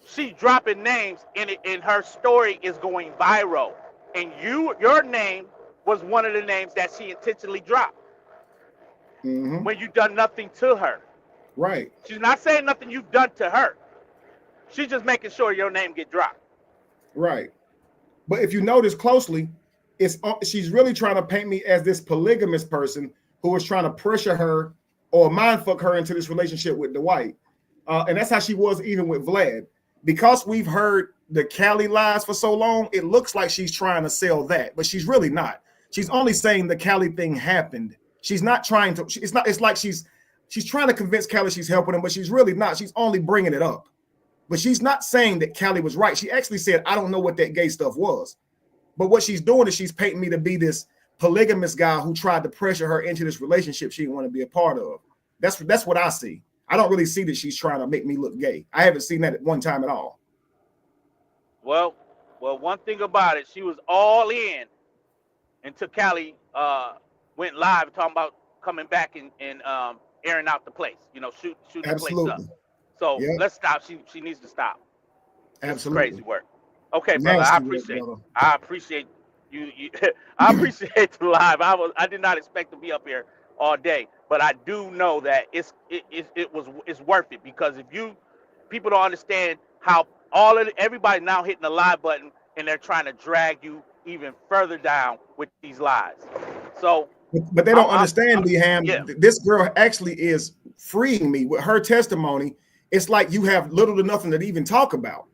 she's dropping names, and her story is going viral. And your name was one of the names that she intentionally dropped when you done nothing to her. Right. She's not saying nothing you've done to her. She's just making sure your name get dropped. Right. But if you notice closely, she's really trying to paint me as this polygamous person who was trying to pressure her or mindfuck her into this relationship with Dwight. And that's how she was even with Vlad. Because we've heard the Callie lies for so long, it looks like she's trying to sell that, but she's really not. She's only saying the Callie thing happened. She's not trying to, it's like she's trying to convince Callie she's helping him, but she's really not. She's only bringing it up. But she's not saying that Callie was right. She actually said, I don't know what that gay stuff was. But what she's doing is she's painting me to be this polygamous guy who tried to pressure her into this relationship she didn't want to be a part of. That's what I see. I don't really see that she's trying to make me look gay. I haven't seen that at one time at all. Well, one thing about it, she was all in until Callie went live talking about coming back and airing out the place, shoot the place up. So let's stop. She needs to stop. Absolutely. Crazy work. Okay, brother. I appreciate you. I appreciate the live. I did not expect to be up here all day, but I do know that it's worth it, because if people don't understand how everybody now hitting the live button and they're trying to drag you even further down with these lies. So, but they don't understand, D-Ham. This girl actually is freeing me with her testimony. it's like you have little to nothing to even talk about.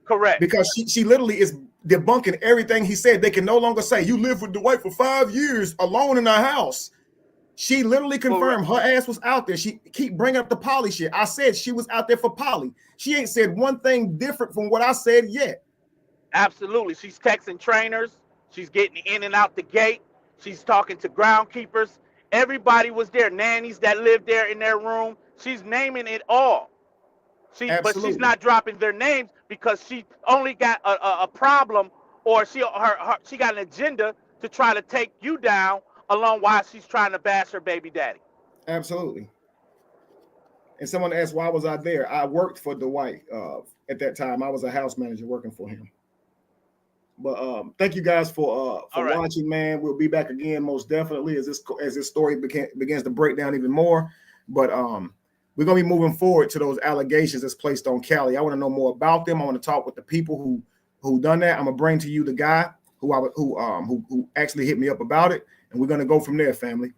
Correct. Because she literally is debunking everything he said. They can no longer say you lived with Dwight for 5 years alone in a house. She literally confirmed her ass was out there. She keep bringing up the poly shit. I said she was out there for poly. She ain't said one thing different from what I said yet. Absolutely. She's texting trainers. She's getting in and out the gate. She's talking to groundkeepers. Everybody was there. Nannies that lived there in their room. She's naming it all. But she's not dropping their names because she only got a problem, or she got an agenda to try to take you down along while she's trying to bash her baby daddy. Absolutely. And someone asked, why was I there? I worked for Dwight at that time. I was a house manager working for him. But thank you guys for watching, man. We'll be back again most definitely as this story begins to break down even more. But we're gonna be moving forward to those allegations that's placed on Cali. I want to know more about them. I want to talk with the people who done that. I'm gonna bring to you the guy who actually hit me up about it, and we're gonna go from there, family.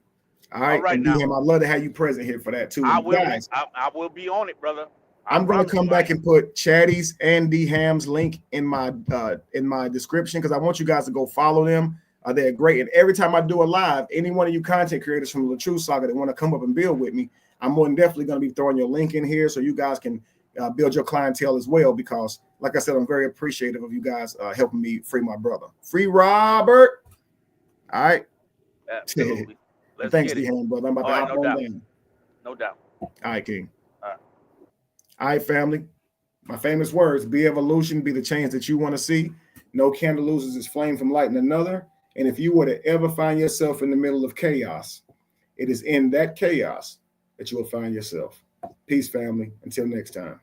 All right. And I'd love to have you present here for that too. I will be on it, brother. I'm going to come back and put Chatty's and D Ham's link in my description because I want you guys to go follow them. They're great. And every time I do a live, any one of you content creators from the Truth Saga that want to come up and build with me, I'm more than definitely going to be throwing your link in here so you guys can build your clientele as well. Because, like I said, I'm very appreciative of you guys helping me free my brother. Free Robert. All right. Absolutely. Thanks, D Ham, brother. I'm about to hop on down. No doubt. All right, King. All right, family. My famous words: be evolution, be the change that you want to see. No candle loses its flame from lighting another. And if you were to ever find yourself in the middle of chaos, it is in that chaos that you will find yourself. Peace, family. Until next time.